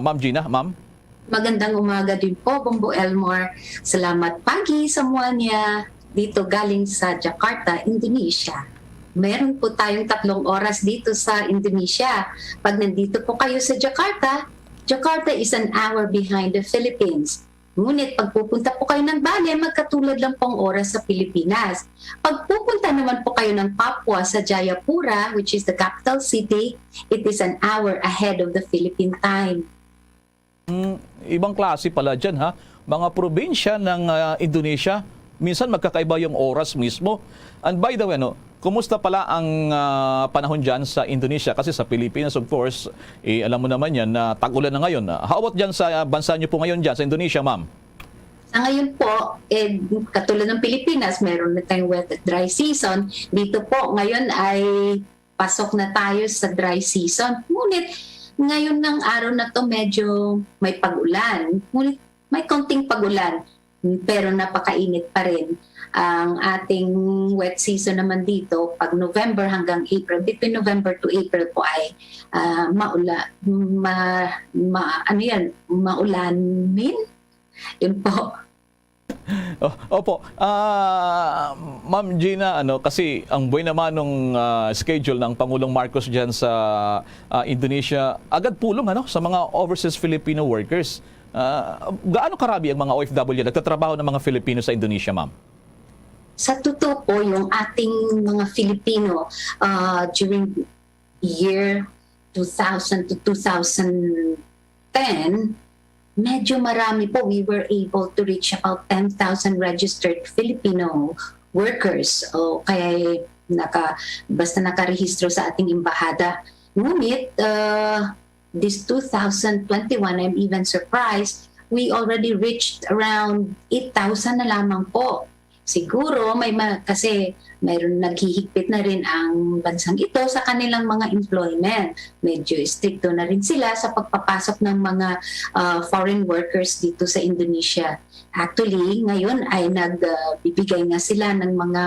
Ma'am Gina, ma'am? Magandang umaga din po, Bombo Elmore. Salamat pagi semuanya dito galing sa Jakarta, Indonesia. Meron po tayong 3 oras dito sa Indonesia. Pag nandito po kayo sa Jakarta, Jakarta is an hour behind the Philippines. Ngunit pag pupunta po kayo ng Bali, magkatulad lang pong oras sa Pilipinas. Pag pupunta naman po kayo ng Papua sa Jayapura, which is the capital city, it is an hour ahead of the Philippine time. Ibang klase pala dyan, ha? Mga probinsya ng Indonesia, minsan magkakaiba yung oras mismo. And by the way, kumusta pala ang panahon dyan sa Indonesia? Kasi sa Pilipinas, of course, alam mo naman yan na tag-ulan na ngayon. How about dyan sa bansa nyo po ngayon dyan sa Indonesia, ma'am? Sa ngayon po, katulad ng Pilipinas, meron na tayong wet at dry season. Dito po, ngayon ay pasok na tayo sa dry season. Ngunit, ngayon ng araw na to medyo may pag-ulan. Ngunit may konting pag-ulan, pero napakainit pa rin. Ang ating wet season naman dito, pag November hanggang April, between November to April po ay maulanin. Yun po. Opo. Ma'am Gina, kasi ang buhay naman ng schedule ng Pangulong Marcos dyan sa Indonesia, agad pulong sa mga overseas Filipino workers. Gaano karami ang mga OFW nagtatrabaho ng mga Filipino sa Indonesia, ma'am? Sa totoo po, yung ating mga Filipino during year 2000 to 2010, medyo marami po. We were able to reach about 10,000 registered Filipino workers. Kaya basta nakarehistro sa ating embahada. Ngunit, this 2021, I'm even surprised, we already reached around 8,000 na lamang po. Siguro kasi mayroon naghihigpit na rin ang bansang ito sa kanilang mga employment. Medyo stricto na rin sila sa pagpapasok ng mga foreign workers dito sa Indonesia. Actually, ngayon ay nagbibigay nga sila ng mga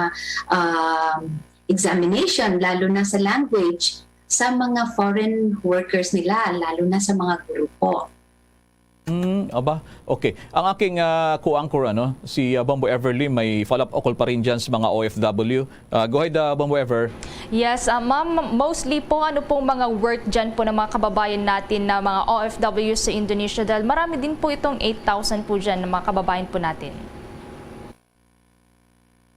examination, lalo na sa language, sa mga foreign workers nila, lalo na sa mga grupo. Okay. Ang aking co-anchor, si Bombo Everly, may follow-up call pa rin dyan sa mga OFW. Go ahead, Bombo Ever. Yes, ma'am, mostly po ano pong mga work dyan po ng mga kababayan natin na mga OFW sa Indonesia dahil marami din po itong 8,000 po dyan ng mga kababayan po natin.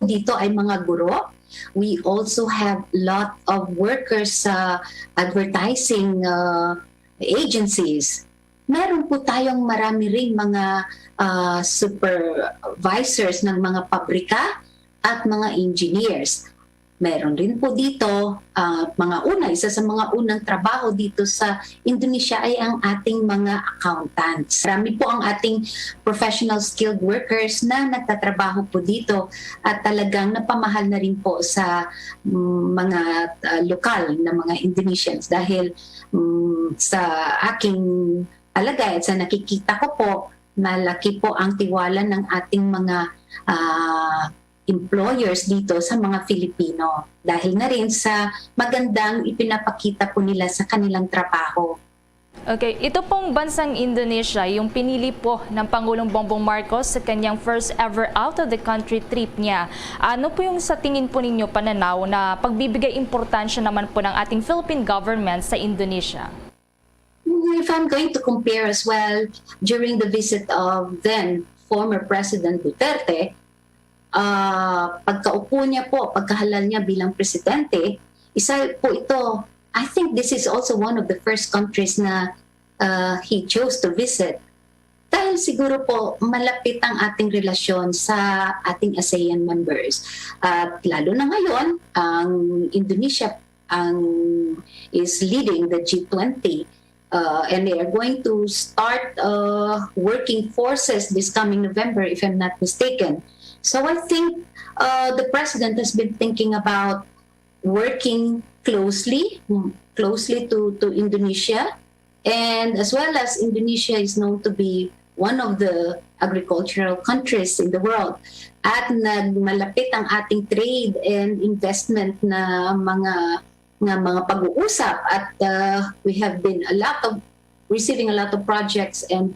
Dito ay mga guro. We also have lot of workers sa advertising agencies. Meron po tayong marami ring mga supervisors ng mga pabrika at mga engineers. Meron rin po dito, isa sa mga unang trabaho dito sa Indonesia ay ang ating mga accountants. Marami po ang ating professional skilled workers na nagtatrabaho po dito at talagang napamahal na rin po sa mga lokal na mga Indonesians dahil sa aking palagay at sa nakikita ko po, malaki po ang tiwala ng ating mga employers dito sa mga Filipino dahil na rin sa magandang ipinapakita po nila sa kanilang trabaho. Okay, ito pong bansang Indonesia, yung pinili po ng Pangulong Bongbong Marcos sa kanyang first ever out of the country trip niya. Ano po yung sa tingin po ninyo pananaw na pagbibigay importansya naman po ng ating Philippine government sa Indonesia? If I'm going to compare as well, during the visit of then former President Duterte, pagkaupo niya po, pagkahalal niya bilang presidente, isa po ito, I think this is also one of the first countries na he chose to visit. Dahil siguro po malapit ang ating relasyon sa ating ASEAN members. At lalo na ngayon, ang Indonesia is leading the G20. And they are going to start working forces this coming November, if I'm not mistaken. So I think the president has been thinking about working closely to Indonesia, and as well as Indonesia is known to be one of the agricultural countries in the world. At nagmalapit ang ating trade and investment na mga pag-uusap at we have been receiving a lot of projects and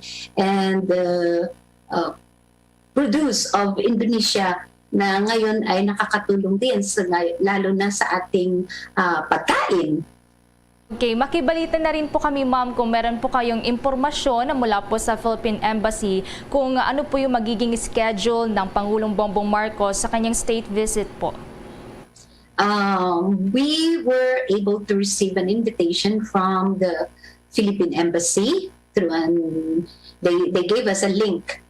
produce of Indonesia na ngayon ay nakakatulong din lalo na sa ating pagkain. Okay, makibalita na rin po kami ma'am kung meron po kayong impormasyon na mula po sa Philippine Embassy kung ano po yung magiging schedule ng Pangulong Bongbong Marcos sa kanyang state visit po. We were able to receive an invitation from the Philippine Embassy they gave us a link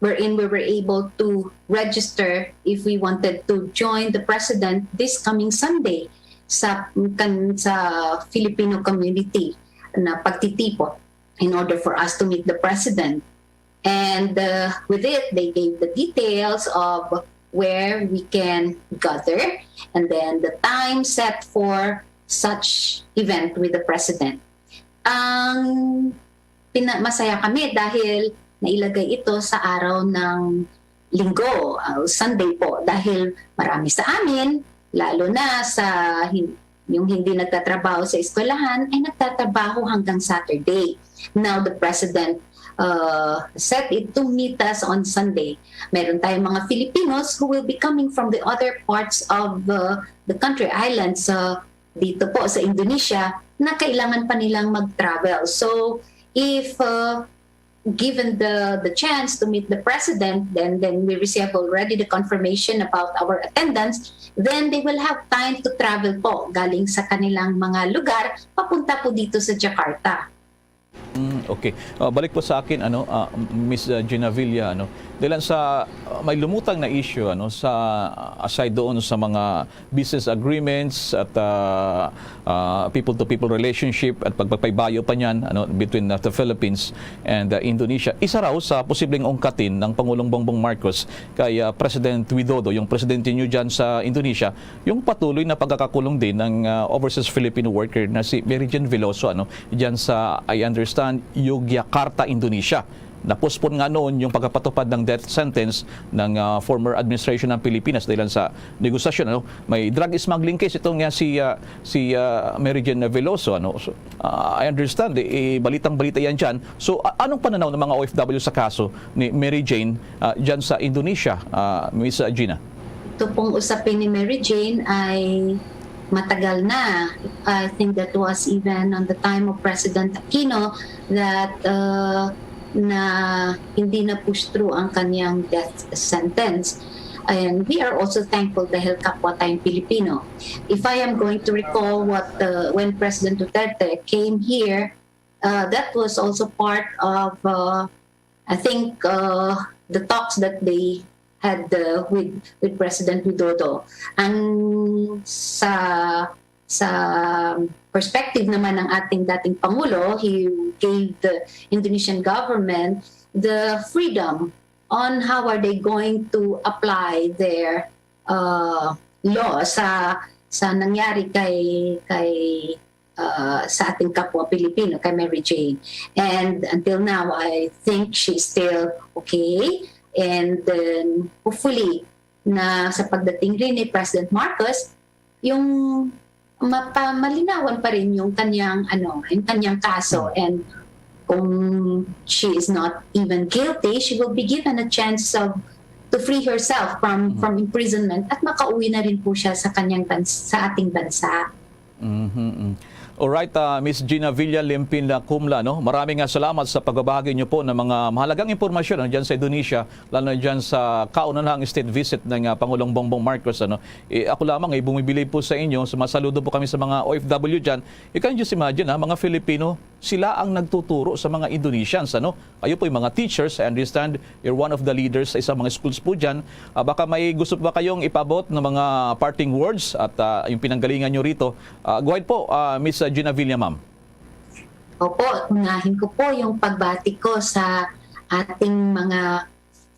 wherein we were able to register if we wanted to join the president this coming Sunday sa Filipino community na pagtitipon in order for us to meet the president. And with it, they gave the details of where we can gather and then the time set for such event with the president. Masaya kami dahil nailagay ito sa araw ng linggo, Sunday po, dahil marami sa amin, lalo na sa yung hindi nagtatrabaho sa eskwelahan, ay nagtatrabaho hanggang Saturday. Now the president set it to meet us on Sunday. Meron tayong mga Filipinos who will be coming from the other parts of the country, islands, dito po sa Indonesia, na kailangan pa nilang mag-travel. So if given the chance to meet the president, then we receive already the confirmation about our attendance, then they will have time to travel po galing sa kanilang mga lugar papunta po dito sa Jakarta. Okay. Balik po sa akin Miss Gina Villa dahil sa may lumutang na issue sa aside doon sa mga business agreements at people to people relationship at pagpapaybayo pa niyan between the Philippines and Indonesia. Isa raw sa posibleng ungkatin ng Pangulong Bongbong Marcos kay President Widodo, yung presidente niyo diyan sa Indonesia, yung patuloy na pagkakakulong din ng overseas Filipino worker na si Mary Jane Veloso diyan sa I understand Yogyakarta, Indonesia. Napospon nga noon yung pagpapatupad ng death sentence ng former administration ng Pilipinas dahil sa negosasyon. May drug smuggling case itong si Mary Jane Veloso. So, I understand, balitang-balita yan dyan. So, anong pananaw ng mga OFW sa kaso ni Mary Jane dyan sa Indonesia, Miss Gina? Ito pong usapin ni Mary Jane ay matagal na. I think that was even on the time of President Aquino that na hindi na push through ang kanyang death sentence. And we are also thankful dahil kapwa tayong Pilipino. If I am going to recall when President Duterte came here, that was also part of, I think, the talks that they had with President Widodo. Ang sa perspective naman ng ating dating Pangulo, he gave the Indonesian government the freedom on how are they going to apply their law sa nangyari sa ating kapwa Pilipino, kay Mary Jane. And until now, I think she's still okay. And then hopefully na sa pagdating rin ni President Marcos, yung malinawan pa rin yung kanyang kaso, and kung she is not even guilty, she will be given a chance to free herself from imprisonment at makauwi na rin po siya sa sa ating bansa. Alright, Miss Gina Villa Limpin Kumla, maraming salamat sa pagbabahagi niyo po ng mga mahalagang impormasyon dyan sa Indonesia, lalo na dyan sa kaunahang state visit ng Pangulong Bongbong Marcos. Ako lamang bumibili po sa inyo, sumasaludo po kami sa mga OFW dyan. You can just imagine, mga Filipino, sila ang nagtuturo sa mga Indonesians. Kayo po yung mga teachers, I understand you're one of the leaders sa isang mga schools po dyan. Baka may gusto pa kayong ipabot ng mga parting words at yung pinanggalingan nyo rito. Go ahead po, Miss Gina Villa, ma'am. Opo, unahin ko po yung pagbati ko sa ating mga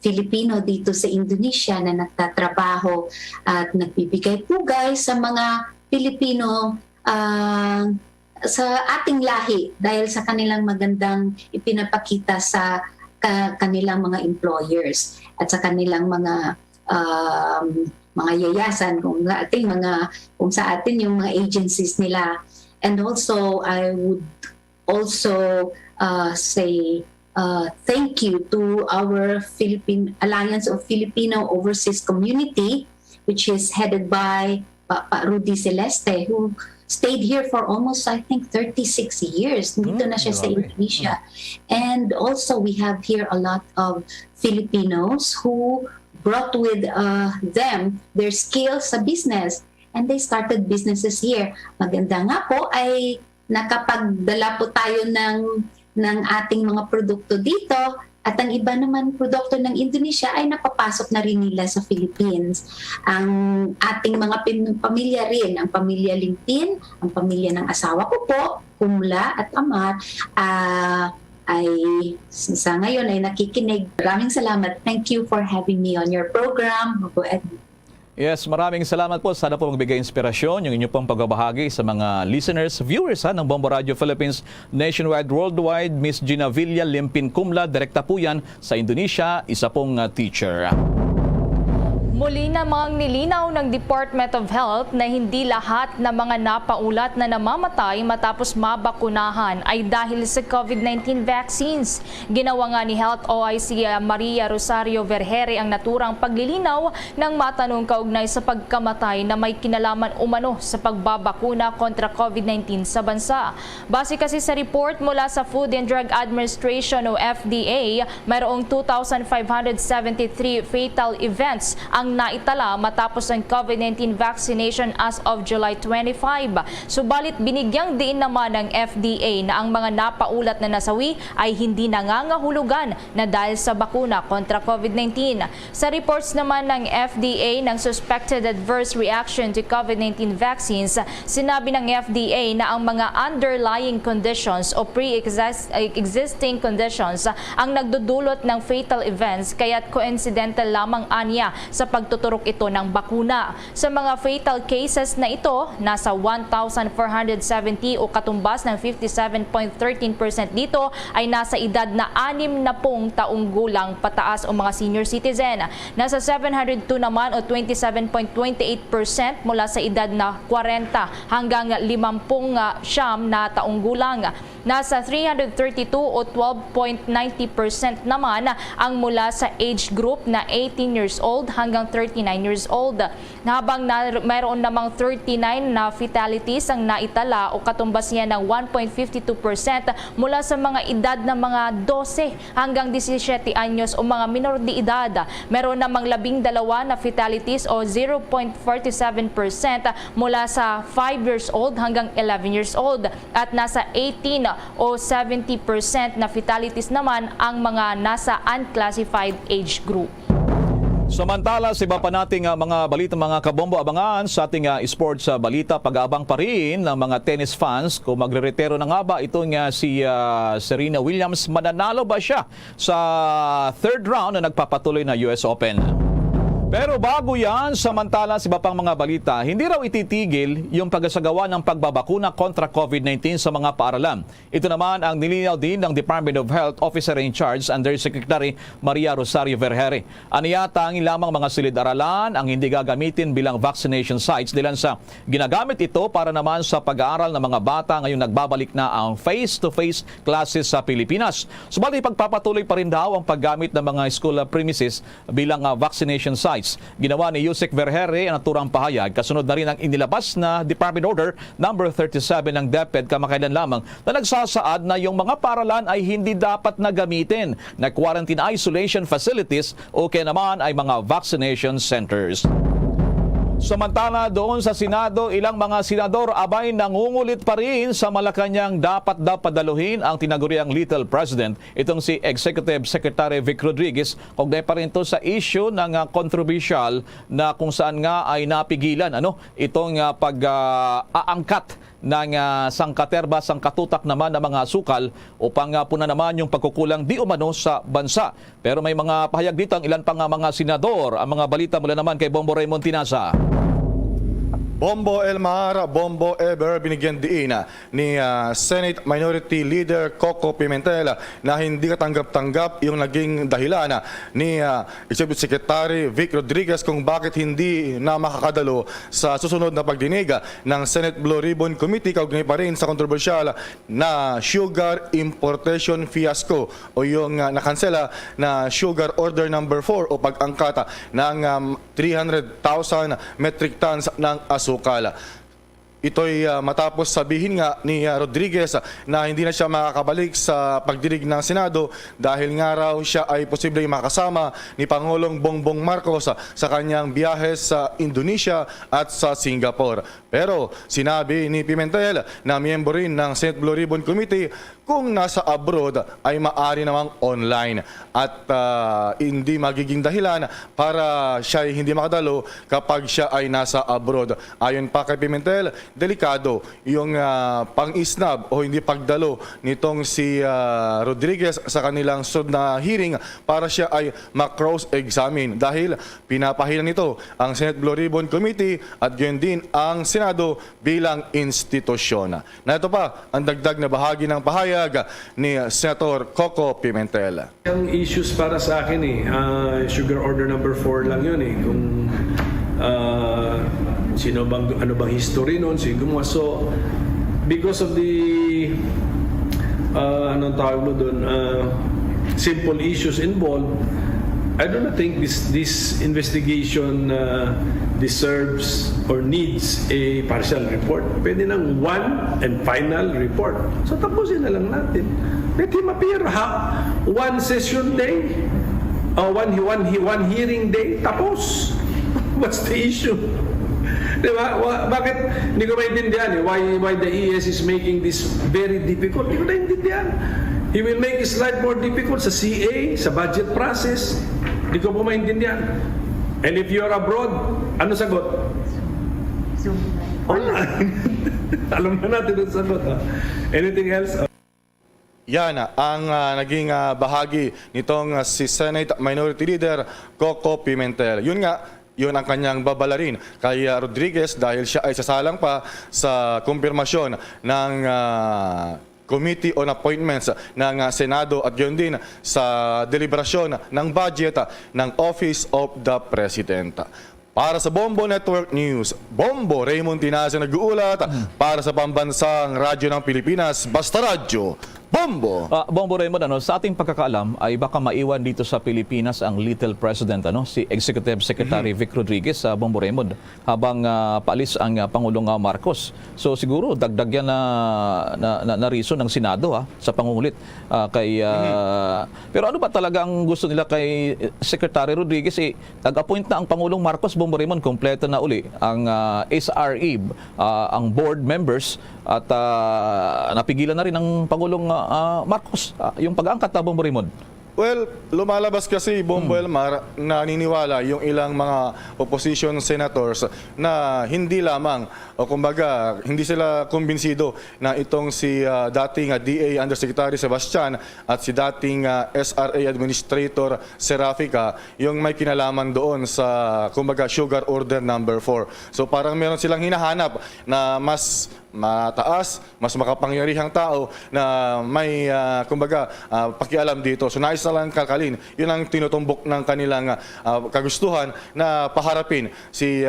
Filipino dito sa Indonesia na nagtatrabaho at nagbibigay pugay sa mga Pilipino sa ating lahi dahil sa kanilang magandang ipinapakita sa kanilang mga employers at sa kanilang mga yayasan kung sa atin yung mga agencies nila. And also, I would also say thank you to our Alliance of Filipino Overseas Community, which is headed by Pa Rudy Celeste, who stayed here for almost, I think, 36 years. Dito na siya sa Indonesia. And also, we have here a lot of Filipinos who brought with them their skills sa business. And they started businesses here. Maganda nga po ay nakapagdala po tayo ng ating mga produkto dito, at ang iba naman produkto ng Indonesia ay napapasok na rin nila sa Philippines. Ang ating mga pamilya rin, ang pamilya Limpin, ang pamilya ng asawa ko po, Kumla at Amar, ay sa ngayon ay nakikinig. Maraming salamat. Thank you for having me on your program. Yes, maraming salamat po. Sana po magbigay inspirasyon yung inyong pong pagbabahagi sa mga listeners, viewers ng Bombo Radio Philippines nationwide, worldwide. Miss Gina Villa Limpin Kumla, direkta po yan sa Indonesia, isa pong teacher. Muli namang nilinaw ng Department of Health na hindi lahat ng mga napaulat na namamatay matapos mabakunahan ay dahil sa COVID-19 vaccines. Ginawa nga ni Health OIC Maria Rosario Vergere ang naturang paglilinaw ng matanong kaugnay sa pagkamatay na may kinalaman umano sa pagbabakuna kontra COVID-19 sa bansa. Base kasi sa report mula sa Food and Drug Administration o FDA, mayroong 2,573 fatal events ang ang naitala matapos ang COVID-19 vaccination as of July 25. Subalit binigyang diin naman ng FDA na ang mga napaulat na nasawi ay hindi nangangahulugan na dahil sa bakuna kontra COVID-19. Sa reports naman ng FDA ng suspected adverse reaction to COVID-19 vaccines, sinabi ng FDA na ang mga underlying conditions o pre-existing conditions ang nagdudulot ng fatal events kaya't coincidental lamang anya sa pagtuturok ito ng bakuna. Sa mga fatal cases na ito, nasa 1,470 o katumbas ng 57.13% dito ay nasa edad na 60 taong gulang pataas o mga senior citizen. Nasa 702 naman o 27.28% mula sa edad na 40 hanggang 50 siyam na taong gulang. Nasa 332 o 12.90% naman ang mula sa age group na 18 years old hanggang 39 years old. Habang mayroon namang 39 na fatalities ang naitala o katumbas niya ng 1.52% mula sa mga edad na mga 12 hanggang 17 anyos o mga minor de edad. Meron namang 12 na fatalities o 0.47% mula sa 5 years old hanggang 11 years old at nasa 18 o 70% na fatalities naman ang mga nasa unclassified age group. Samantala, sa iba pa nating mga balita, mga kabombo, abangan sa ating sports balita. Pag-aabang pa rin ng mga tennis fans kung magre-retiro na nga ba itong si Serena Williams. Mananalo ba siya sa third round na nagpapatuloy na US Open? Pero bago yan, samantala sa iba pang mga balita, hindi raw ititigil yung pagsasagawa ng pagbabakuna kontra COVID-19 sa mga paaralan. Ito naman ang nilinaw din ng Department of Health Officer in Charge Undersecretary Maria Rosario Vergere. Aniya, tanging lamang mga silid-aralan ang hindi gagamitin bilang vaccination sites dahil sa ginagamit ito para naman sa pag-aaral ng mga bata ngayong nagbabalik na ang face-to-face classes sa Pilipinas. Subalit pagpapatuloy pa rin daw ang paggamit ng mga school premises bilang vaccination sites. Ginawa ni Yusek Vergere ang naturang pahayag. Kasunod na rin ang inilabas na Department Order number 37 ng DepEd kamakailan lamang na nagsasaad na yung mga paaralan ay hindi dapat na gamitin na quarantine isolation facilities o kaya naman ay mga vaccination centers. Samantala doon sa Senado, ilang mga senador abay nangungulit pa rin sa Malacanang dapat daw padaluhin ang tinaguriang Little President. Itong si Executive Secretary Vic Rodriguez, kaugnay pa rin ito sa issue ng controversial na kung saan nga ay napigilan itong pag-aangkat ng sangkaterba, sangkatutak naman ng mga sukal upang puna naman yung pagkukulang di umano sa bansa. Pero may mga pahayag dito ang ilan pang mga senador. Ang mga balita mula naman kay Bombo Raymond Tinasa. Bombo El Mahara, Bombo Ever, binigyan diin ni Senate Minority Leader Coco Pimentel na hindi katanggap-tanggap yung naging dahilan ni Executive Secretary Vic Rodriguez kung bakit hindi na makakadalo sa susunod na pagdinig ng Senate Blue Ribbon Committee kaugnay pa rin sa kontrobersyal na sugar importation fiasco o yung nakansela na Sugar Order number 4 o pag-angkata ng 300,000 metric tons ng asukal. Ito'y matapos sabihin nga ni Rodriguez na hindi na siya makakabalik sa pagdinig ng Senado dahil nga raw siya ay posibleng makasama ni Pangulong Bongbong Marcos sa kanyang biyahe sa Indonesia at sa Singapore. Pero sinabi ni Pimentel na miyembro rin ng Senate Blue Ribbon Committee kung nasa abroad ay maaari namang online at hindi magiging dahilan para siya ay hindi makadalo kapag siya ay nasa abroad. Ayon pa kay Pimentel, delikado yung pang-isnab o hindi pagdalo nitong si Rodriguez sa kanilang sunod na hearing para siya ay ma-cross-examine dahil pinapahilan nito ang Senate Blue Ribbon Committee at gayon din ang Senado bilang institusyon. Na ito pa ang dagdag na bahagi ng pahayag ni Senator Coco Pimentel. Ang issues para sa akin Sugar Order number 4 lang yun kung sino bang, ano bang history nun, sino gumawa. So, because of the anong tawag mo dun, simple issues involved, I don't think this investigation deserves or needs a partial report. Pwede ng one and final report. So tapusin na lang natin. Let him appear one session day, one hearing day, tapos. What's the issue? Diba? Bakit hindi ko maintindihan why the ES is making this very difficult? Hindi ko maintindihan. He will make his life more difficult sa CA, sa budget process. Hindi ko po maintindihan. And if you're abroad, ano sagot? Online. Alam na natin ang sagot. Anything else? Yan ang naging bahagi nitong si Senate Minority Leader Coco Pimentel. Yun ang kanyang babalarin kay Rodriguez dahil siya ay sasalang pa sa kumpirmasyon ng Committee on Appointments ng Senado at yun din sa deliberasyon ng budget ng Office of the President. Para sa Bombo Network News, Bombo Raymond Tinaza nag-uulat para sa Pambansang Radyo ng Pilipinas, Basta Radyo. Bombo! Bombo Raymond, sa ating pagkakaalam ay baka maiwan dito sa Pilipinas ang Little President, si Executive Secretary Vic Rodriguez sa Bombo Raymond habang paalis ang Pangulong Marcos. So siguro dagdag yan na reason ng Senado sa pangungulit pero ano ba talagang gusto nila kay Secretary Rodriguez? Nag-appoint na ang Pangulong Marcos, Bombo Raymond, kompleto na uli ang SRE, ang board members at napigilan na rin ng Pangulong Marcos yung pag-aangkat na Bombo Raymond. Well, lumalabas kasi Bombo Elmar, naniniwala yung ilang mga opposition senators na hindi lamang o kumbaga hindi sila kumbinsido na itong si dating DA Undersecretary Sebastian at si dating SRA Administrator Serafica yung may kinalaman doon sa kumbaga Sugar Order number 4. So parang meron silang hinahanap na mas mataas, mas makapangyarihang tao na may kumbaga pakialam dito. So nais na lang kalkalin. Yun ang tinutumbok ng kanilang kagustuhan na paharapin si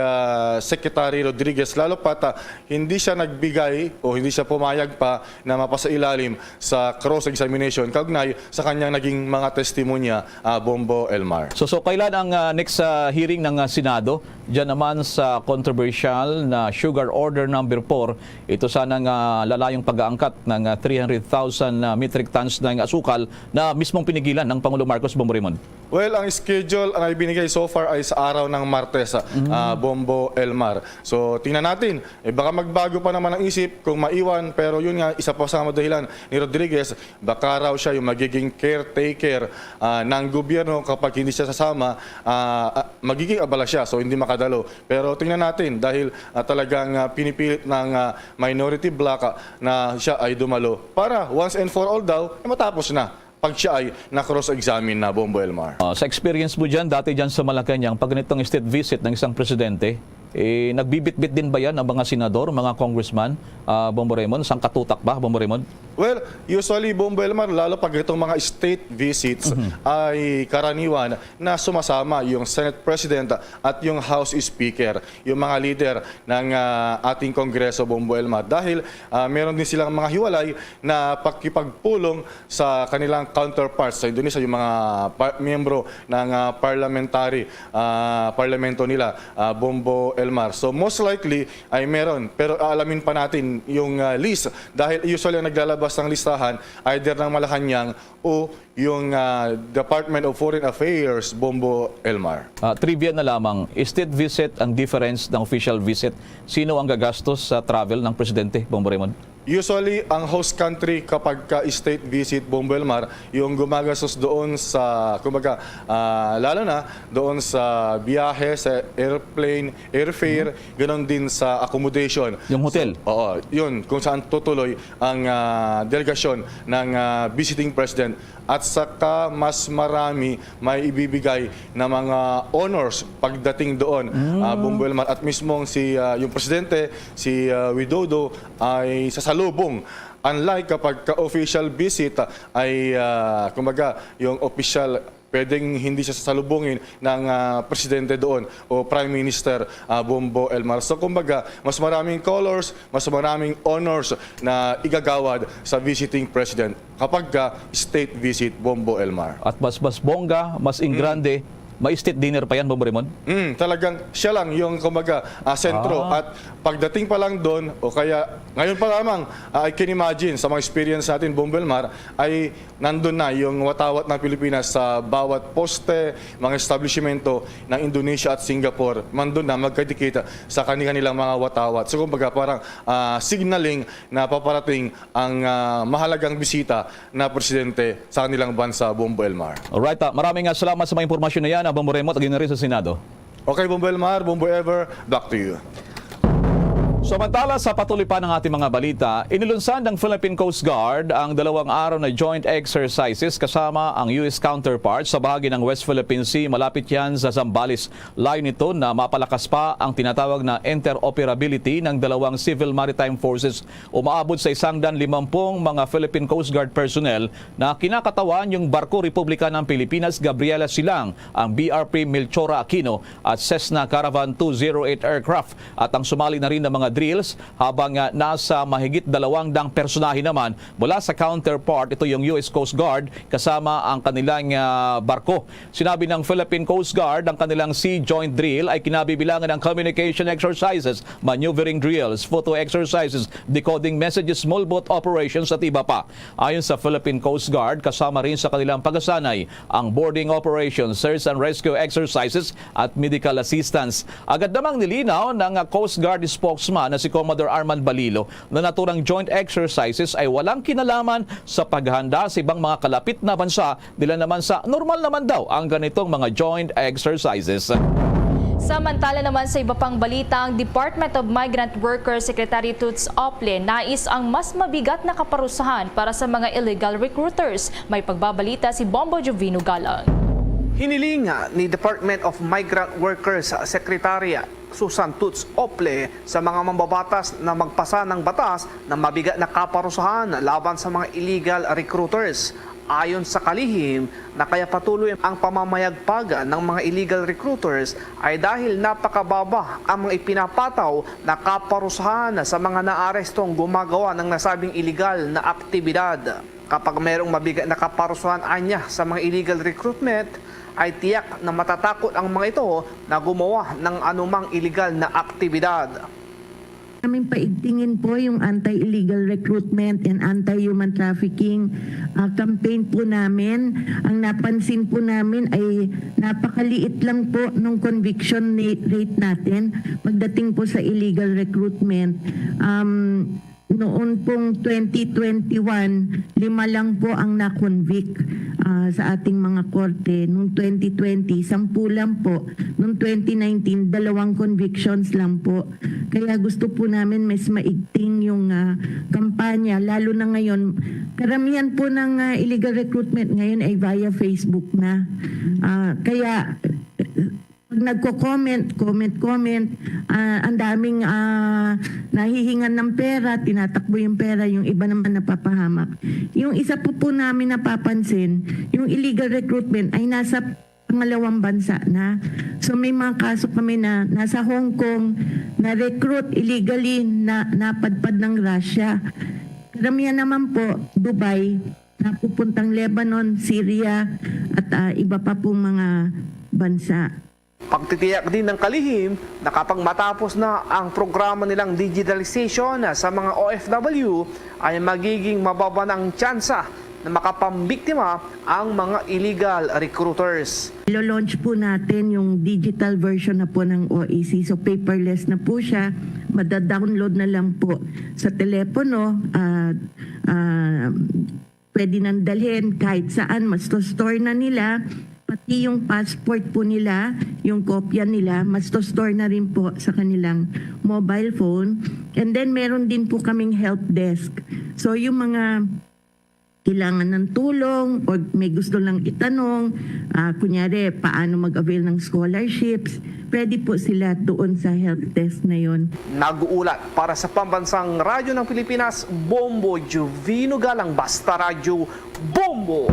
Secretary Rodriguez lalo pat hindi siya nagbigay o hindi siya pumayag pa na mapasailalim sa cross-examination kaugnay sa kanyang naging mga testimonya, Bombo Elmar. So kailan ang next hearing ng Senado? Diyan naman sa controversial na Sugar Order number 4, ito sanang lalayong pag-aangkat ng 300,000 metric tons ng asukal na mismong pinigilan ng Pangulong Marcos, Bombo Raymond. Well, ang schedule na ibinigay so far ay sa araw ng Martes, Bombo Elmar. So tingnan natin, baka magbago pa naman ang isip kung maiwan, pero yun nga, isa pa sa mga dahilan ni Rodriguez, baka raw siya yung magiging caretaker ng gobyerno kapag hindi siya sasama, magiging abala siya, so hindi makadalo. Pero tingnan natin dahil talagang pinipilit ng minority bloc na siya ay dumalo para once and for all daw, matapos na pag siya ay na-cross-examine na, Bombo Elmar. Sa experience mo dyan, dati dyan sa Malacanang, pag ganitong state visit ng isang presidente, nagbibit-bit din ba yan ang mga senador, mga congressman, Bombo Raymond? Sang katutak ba, Bombo Raymond? Well, usually, Bombo Elmar, lalo pag itong mga state visits ay karaniwan na sumasama yung Senate President at yung House Speaker, yung mga leader ng ating Kongreso, Bombo Elmar. Dahil meron din silang mga hiwalay na pakipagpulong sa kanilang counterparts sa Indonesia, yung mga miyembro ng parlamento nila, Bombo Elmar. So most likely ay meron, pero alamin pa natin yung list dahil usually ang naglalabas ng listahan either ng Malacanang o yung Department of Foreign Affairs, Bombo Elmar. Trivia na lamang, state visit ang difference ng official visit. Sino ang gagastos sa travel ng presidente, Bombo Raymond? Usually, ang host country kapag state visit, Bombo Elmar, yung gumagastos doon sa, kumbaga, lalo na doon sa biyahe, sa airplane, airfare, ganon din sa accommodation. Yung hotel? So, oo, yun, kung saan tutuloy ang delegasyon ng visiting president. At saka mas marami may ibibigay na mga honors pagdating doon, Bombo Elmar. At mismong yung presidente, si Widodo, ay sasalubong. Unlike kapag ka-official visit ay kumbaga yung official pwedeng hindi siya sasalubungin ng presidente doon o prime minister, Bombo Elmar. So kumbaga, mas maraming colors, mas maraming honors na igagawad sa visiting president kapag state visit, Bombo Elmar. At mas bongga, mas ingrande may state dinner pa yan, Bombo Raymond? Talagang siya lang yung kumbaga sentro. At pagdating pa lang doon, o kaya ngayon pa lamang, I can imagine sa mga experience natin, Bomboelmar, ay nandun na yung watawat ng Pilipinas sa bawat poste, mga establishmento ng Indonesia at Singapore. Nandun na magkadikita sa kanilang mga watawat. So kumbaga parang signaling na paparating ang mahalagang bisita na presidente sa kanilang bansa, Bomboelmar. Alright, maraming salamat sa mga impormasyon na yan, Bombo Raymond, at na rin sa Senado. Okay, Bomboelmar, Bombo Ever, back to you. Samantala sa patuloy pa ng ating mga balita, inilunsad ng Philippine Coast Guard ang 2 araw na joint exercises kasama ang US counterparts sa bahagi ng West Philippine Sea. Malapit yan sa Zambales. Layo nito na mapalakas pa ang tinatawag na interoperability ng 2 civil maritime forces. Umaabot sa 150 mga Philippine Coast Guard personnel na kinakatawan yung Barko Republika ng Pilipinas, Gabriela Silang, ang BRP Melchora Aquino at Cessna Caravan 208 aircraft. At ang sumali na rin ng mga drills habang nasa mahigit 200 personahe naman mula sa counterpart. Ito yung US Coast Guard kasama ang kanilang barko. Sinabi ng Philippine Coast Guard ang kanilang sea joint drill ay kinabibilangan ng communication exercises, maneuvering drills, photo exercises, decoding messages, small boat operations at iba pa. Ayon sa Philippine Coast Guard, kasama rin sa kanilang pagsasanay ang boarding operations, search and rescue exercises at medical assistance. Agad namang nilinaw ng Coast Guard spokesman na si Commodore Arman Balilo na naturang joint exercises ay walang kinalaman sa paghahanda sa ibang mga kalapit na bansa, nila naman sa normal naman daw ang ganitong mga joint exercises. Samantala naman sa iba pang balita, ang Department of Migrant Workers Secretary Toots Ople nais ang mas mabigat na kaparusahan para sa mga illegal recruiters. May pagbabalita si Bombo Jovino Galang. Hiniling ni Department of Migrant Workers Secretary Susan Toots Ople sa mga mambabatas na magpasa ng batas na mabigat na kaparusahan laban sa mga illegal recruiters. Ayon sa kalihim na kaya patuloy ang pamamayagpag ng mga illegal recruiters ay dahil napakababa ang mga ipinapataw na kaparusahan sa mga naarestong gumagawa ng nasabing illegal na aktibidad. Kapag mayroong mabigat na kaparusahan anya sa mga illegal recruitment, ay tiyak na matatakot ang mga ito na gumawa ng anumang illegal na aktibidad. Aming paigtingin po yung anti-illegal recruitment and anti-human trafficking campaign po namin. Ang napansin po namin ay napakaliit lang po nung conviction rate natin pagdating po sa illegal recruitment. Noon pong 2021, 5 lang po ang na-convict sa ating mga korte. Noong 2020, 10 lang po. Noong 2019, 2 convictions lang po. Kaya gusto po namin mas maigting yung kampanya, lalo na ngayon. Karamihan po ng illegal recruitment ngayon ay via Facebook na. Kaya pag nagko-comment, ang daming nahihingan ng pera, tinatakbo yung pera, yung iba naman napapahamak. Yung isa po namin napapansin, yung illegal recruitment ay nasa pangalawang bansa na. So may mga kaso kami na nasa Hong Kong, na-recruit illegally, na napadpad ng Russia. Karamihan naman po, Dubai, napupuntang Lebanon, Syria, at iba pa pong mga bansa. Pagtitiyak din ng kalihim na kapag matapos na ang programa nilang digitalization sa mga OFW ay magiging mababa ng tsansa na makapambiktima ang mga illegal recruiters. Ilo-launch po natin yung digital version na po ng OEC. So paperless na po siya. Madadownload na lang po sa telepono. Pwede nang dalhin kahit saan. Mas-store na nila. Pati yung passport po nila, yung kopya nila, mas-store na rin po sa kanilang mobile phone. And then meron din po kaming help desk. So yung mga kailangan ng tulong o may gusto lang itanong, kunyari paano mag-avail ng scholarships, pwede po sila doon sa help desk na yon. Nag-uulat para sa Pambansang Radyo ng Pilipinas, Bombo Jovino Galang, Basta Radyo, Bombo!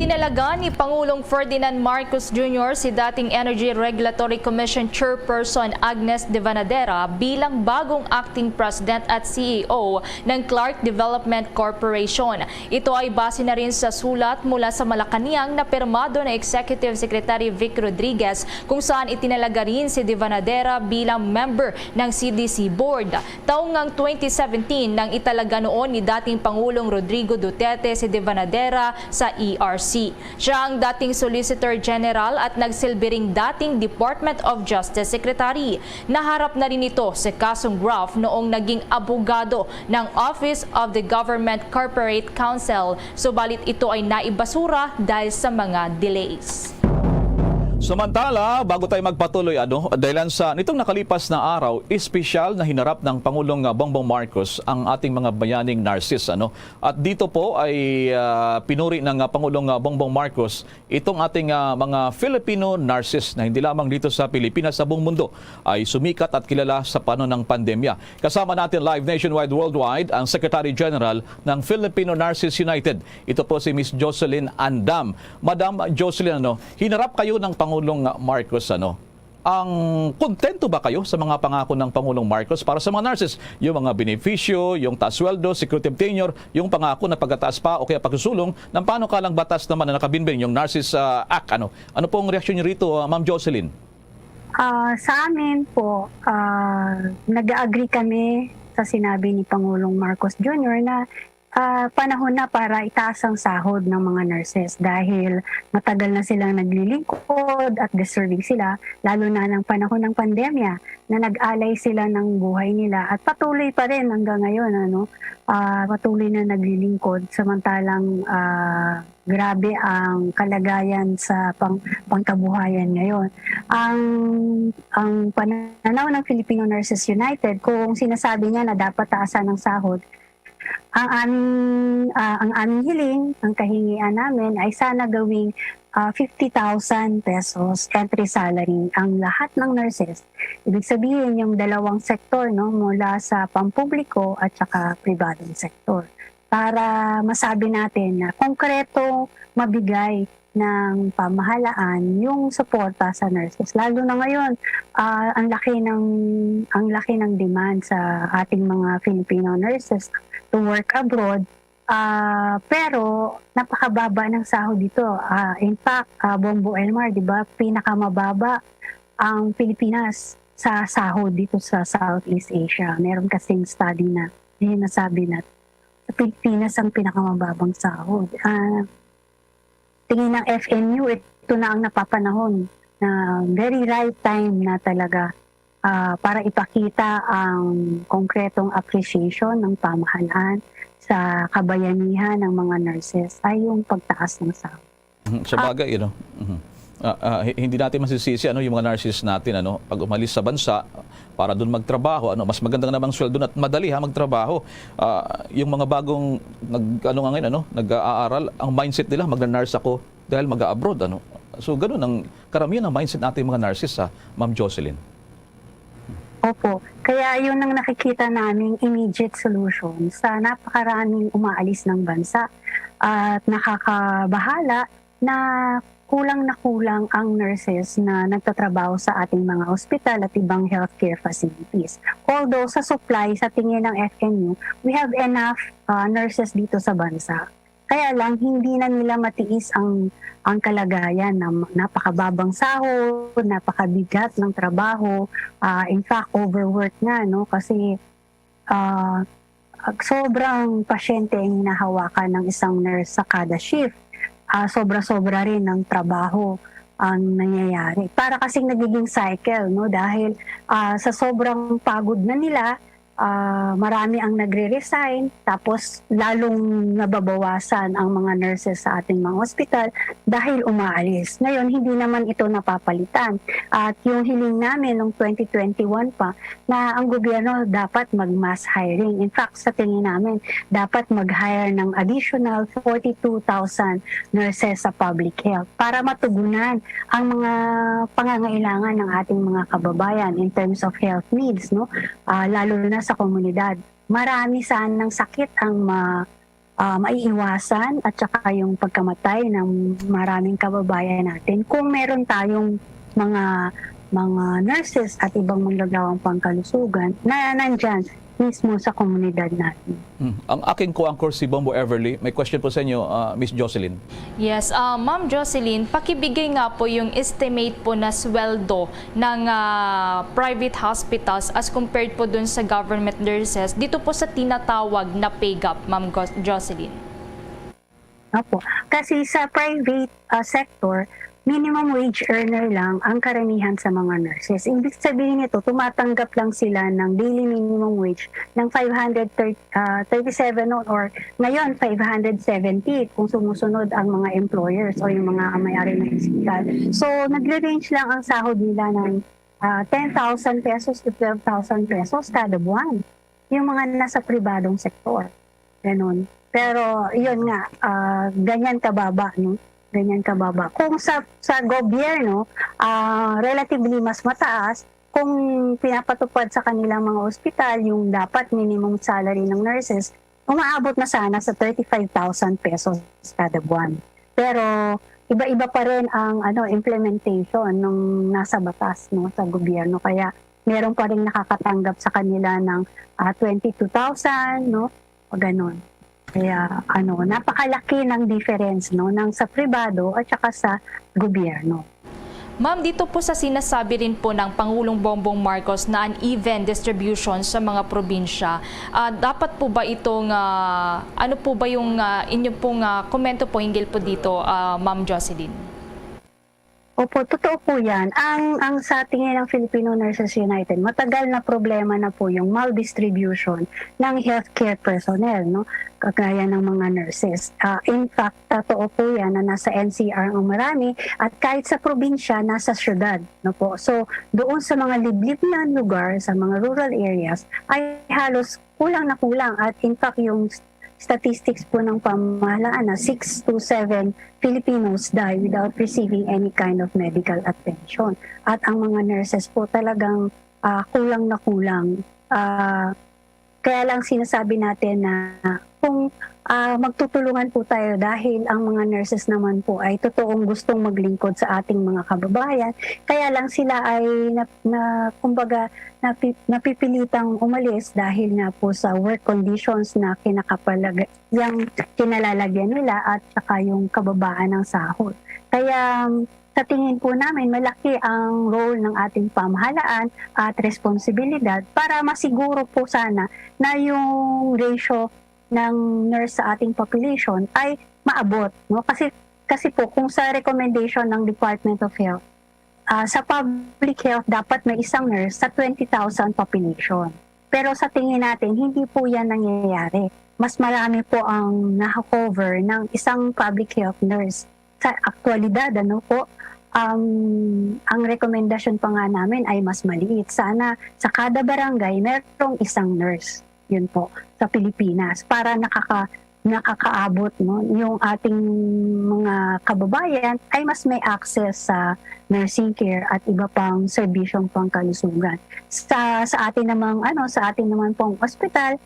Itinalaga ni Pangulong Ferdinand Marcos Jr. si dating Energy Regulatory Commission Chairperson Agnes Devanadera bilang bagong acting president at CEO ng Clark Development Corporation. Ito ay base na rin sa sulat mula sa Malacanang na pirmado na Executive Secretary Vic Rodriguez kung saan itinalaga rin si Devanadera bilang member ng CDC Board. Taong 2017 nang italaga noon ni dating Pangulong Rodrigo Duterte si Devanadera sa ERC. Siya ang dating Solicitor General at nagsilbi ring dating Department of Justice Secretary. Naharap na rin ito sa kasong graft noong naging abogado ng Office of the Government Corporate Counsel. Subalit ito ay naibasura dahil sa mga delays. Samantala, bago tayo magpatuloy, dahil sa nitong nakalipas na araw, espesyal na hinarap ng Pangulong Bongbong Marcos ang ating mga bayaning narcis. At dito po ay pinuri ng Pangulong Bongbong Marcos itong ating mga Filipino narcis na hindi lamang dito sa Pilipinas, sa buong mundo ay sumikat at kilala sa panahon ng pandemya. Kasama natin live nationwide worldwide ang Secretary General ng Filipino Narcis United. Ito po si Ms. Jocelyn Andam. Madam Jocelyn, hinarap kayo ng Pangulong Marcos, ang kontento ba kayo sa mga pangako ng Pangulong Marcos para sa mga nurses? Yung mga benepisyo, yung taas sweldo, security tenure, yung pangako na pagkataas pa o kaya pagsusulong ng panukalang batas naman na nakabinbin, yung Nurses Act. Ano pong reaksyon niyo rito, Ma'am Jocelyn? Sa amin po, nag-agree kami sa sinabi ni Pangulong Marcos Jr. na panahon na para itaas ang sahod ng mga nurses dahil matagal na silang naglilingkod at deserving sila, lalo na ng panahon ng pandemya na nag-alay sila ng buhay nila at patuloy pa rin hanggang ngayon, patuloy na naglilingkod samantalang grabe ang kalagayan sa pangkabuhayan ngayon. Ang pananaw ng Filipino Nurses United, kung sinasabi niya na dapat taasan ng sahod, ang aming hiling, ang kahingian namin ay sana gawing 50,000 pesos entry salary ang lahat ng nurses. Ibig sabihin yung dalawang sektor, mula sa pampubliko at saka pribadong sektor. Para masabi natin na konkreto mabigay ng pamahalaan yung suporta sa nurses. Lalo na ngayon, ang laki ng demand sa ating mga Filipino nurses to work abroad. Pero napakababa ng sahod dito. In fact, Bongo Elmar, 'di ba, pinakamababa ang Pilipinas sa sahod dito sa Southeast Asia. Meron kasing study na sinasabi na sa Pilipinas ang pinakamababang sahod. Tingin ng FNU, ito na ang napapanahon na very right time na talaga para ipakita ang konkretong appreciation ng pamahalaan sa kabayanihan ng mga nurses ay yung pagtaas ng sahod. Sa bagay, hindi natin masisisi yung mga nurses natin pag umalis sa bansa para doon magtrabaho, mas magandang namang sweldo at madali magtrabaho. Yung mga bagong nag-aaral, ang mindset nila mag-nurse ako dahil mag-abroad. So ganun ang karamihan ng mindset natin mga nurses, Ma'am Jocelyn. Opo. Kaya yun ang nakikita naming immediate solution sa napakaraming umaalis ng bansa at nakakabahala na kulang ang nurses na nagtatrabaho sa ating mga ospital at ibang healthcare facilities. Although sa supply, sa tingin ng FNU, we have enough nurses dito sa bansa. Kaya lang, hindi na nila matiis ang kalagayan ng napakababang sahod, napakabigat ng trabaho, in fact, overwork na, kasi sobrang pasyente ang hinahawakan ng isang nurse sa kada shift. Sobra-sobra rin ng trabaho ang nangyayari. Para kasing nagiging cycle, dahil sa sobrang pagod na nila, marami ang nagre-resign, tapos lalong nababawasan ang mga nurses sa ating mga ospital dahil umaalis. Ngayon, hindi naman ito napapalitan. At yung hiling namin noong 2021 pa, na ang gobyerno dapat mag-mass hiring. In fact, sa tingin namin, dapat mag-hire ng additional 42,000 nurses sa public health para matugunan ang mga pangangailangan ng ating mga kababayan in terms of health needs, lalo na sa komunidad. Marami sanang sakit ang maiiwasan at saka yung pagkamatay ng maraming kababayan natin kung meron tayong mga nurses at ibang manggagawang pangkalusugan na nandyan mismo sa komunidad natin. Ang aking co-anchor si Bombo Everly, may question po sa inyo, Miss Jocelyn. Yes, Ma'am Jocelyn, pakibigay nga po yung estimate po na sweldo ng private hospitals as compared po dun sa government nurses dito po sa tinatawag na pay gap, Ma'am Jocelyn. Opo. Kasi sa private sector, minimum wage earner lang ang karamihan sa mga nurses. Ibig sabihin nito, tumatanggap lang sila ng daily minimum wage ng 537 or ngayon 570 kung sumusunod ang mga employers o yung mga may-ari ng hospital. So, nagre-range lang ang sahod nila ng 10,000 pesos to 12,000 pesos kada buwan. Yung mga nasa pribadong sektor. Ganun. Pero, yun nga, ganyan kababa, no? Ganyan kababa. Kung sa gobyerno, relatively mas mataas, kung pinapatupad sa kanilang mga ospital, yung dapat minimum salary ng nurses, umaabot na sana sa 35,000 pesos kada buwan. Pero iba-iba pa rin ang implementation ng nasa batas, no, sa gobyerno. Kaya meron pa rin nakakatanggap sa kanila ng 22,000, no, o ganun. Kaya napakalaki ng difference, no, ng sa pribado at saka sa gobyerno. Ma'am, dito po sa sinasabi rin po ng Pangulong Bongbong Marcos na uneven distribution sa mga probinsya, dapat po ba itong, ano po ba yung inyong pong komento po hinggil po dito, Ma'am Jocelyn? Opo, totoo po yan. Ang sa tingin ng Filipino Nurses United, matagal na problema na po yung maldistribution ng healthcare personnel, no? Kagaya ng mga nurses. In fact, totoo po yan na nasa NCR ang marami at kahit sa probinsya, nasa syudad. No po? So, doon sa mga liblib na lugar, sa mga rural areas, ay halos kulang na kulang. At in fact, yung statistics po ng pamahalaan na 6 to 7 Filipinos die without receiving any kind of medical attention. At ang mga nurses po talagang kulang na kulang. Kaya lang sinasabi natin na kung magtutulungan po tayo dahil ang mga nurses naman po ay totoong gustong maglingkod sa ating mga kababayan. Kaya lang sila ay kumbaga napipilitang umalis dahil nga po sa work conditions na kinalalagyan nila at saka yung kababaan ng sahod. Kaya sa tingin po namin, malaki ang role ng ating pamahalaan at responsibilidad para masiguro po sana na yung ratio ng nurse sa ating population ay maabot, no? Kasi po kung sa recommendation ng Department of Health, sa public health dapat may isang nurse sa 20,000 population. Pero sa tingin natin, hindi po yan nangyayari. Mas marami po ang nakakover ng isang public health nurse. Sa aktualidad, ang rekomendasyon pa nga namin ay mas maliit. Sana sa kada barangay, merong isang nurse. Yun po, sa Pilipinas, para nakakaabot, no, yung ating mga kababayan ay mas may access sa nursing care at iba pang serbisyong pangkalusugan. Sa atin naman pong ospital,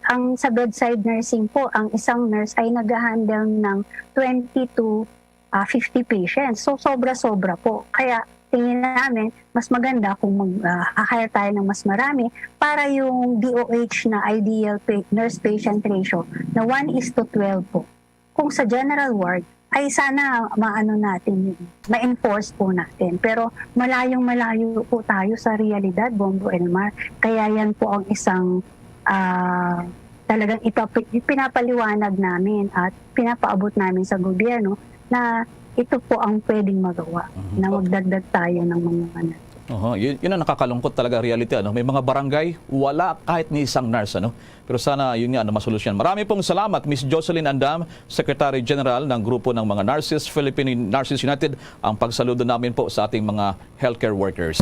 ang sa bedside nursing po, ang isang nurse ay nag-handle ng 20 to 50 patients. So sobra-sobra po. Kaya tingin namin, mas maganda kung mag-hire tayo ng mas marami para yung DOH na ideal nurse-patient ratio na 1:12 po. Kung sa general ward, ay sana ma-enforce po natin. Pero malayong-malayo po tayo sa realidad, Bombo Elmar. Kaya yan po ang isang talagang pinapaliwanag namin at pinapaabot namin sa gobyerno na ito po ang pwedeng magawa na magdagdag tayo ng mga Yun ang nakakalungkot talaga reality. May mga barangay, wala kahit ni isang nurse. Pero sana yun nga na masolusyon. Marami pong salamat, Miss Jocelyn Andam, Secretary General ng Grupo ng mga Nurses, Philippine Nurses United, ang pagsaludo namin po sa ating mga healthcare workers.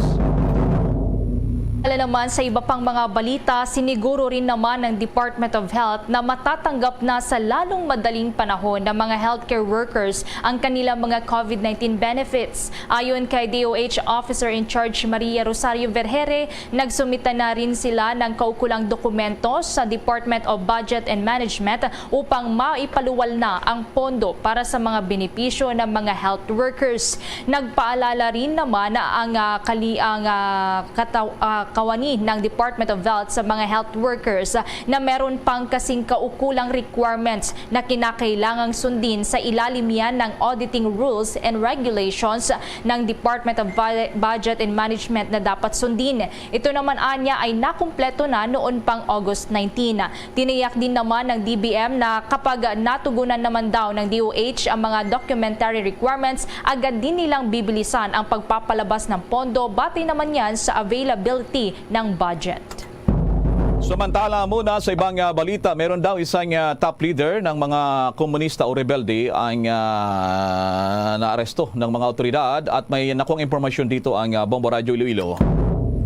Naman sa iba pang mga balita, siniguro rin naman ng Department of Health na matatanggap na sa lalong madaling panahon ng mga healthcare workers ang kanilang mga COVID-19 benefits. Ayon kay DOH Officer in Charge Maria Rosario Vergere, nagsumita na rin sila ng kaukulang dokumento sa Department of Budget and Management upang maipaluwal na ang pondo para sa mga benepisyo ng mga health workers. Nagpaalala rin naman na ang kawani ng Department of Health sa mga health workers na meron pang kasing kaukulang requirements na kinakailangang sundin sa ilalim yan ng auditing rules and regulations ng Department of Budget and Management na dapat sundin. Ito naman anya ay nakumpleto na noon pang August 19. Tiniyak din naman ng DBM na kapag natugunan naman daw ng DOH ang mga documentary requirements, agad din nilang bibilisan ang pagpapalabas ng pondo, batay naman yan sa availability ng budget. Samantala muna sa ibang balita, meron daw isang top leader ng mga komunista o rebelde ang naaresto ng mga otoridad at may nakuang impormasyon dito ang Bombo Radio Iloilo.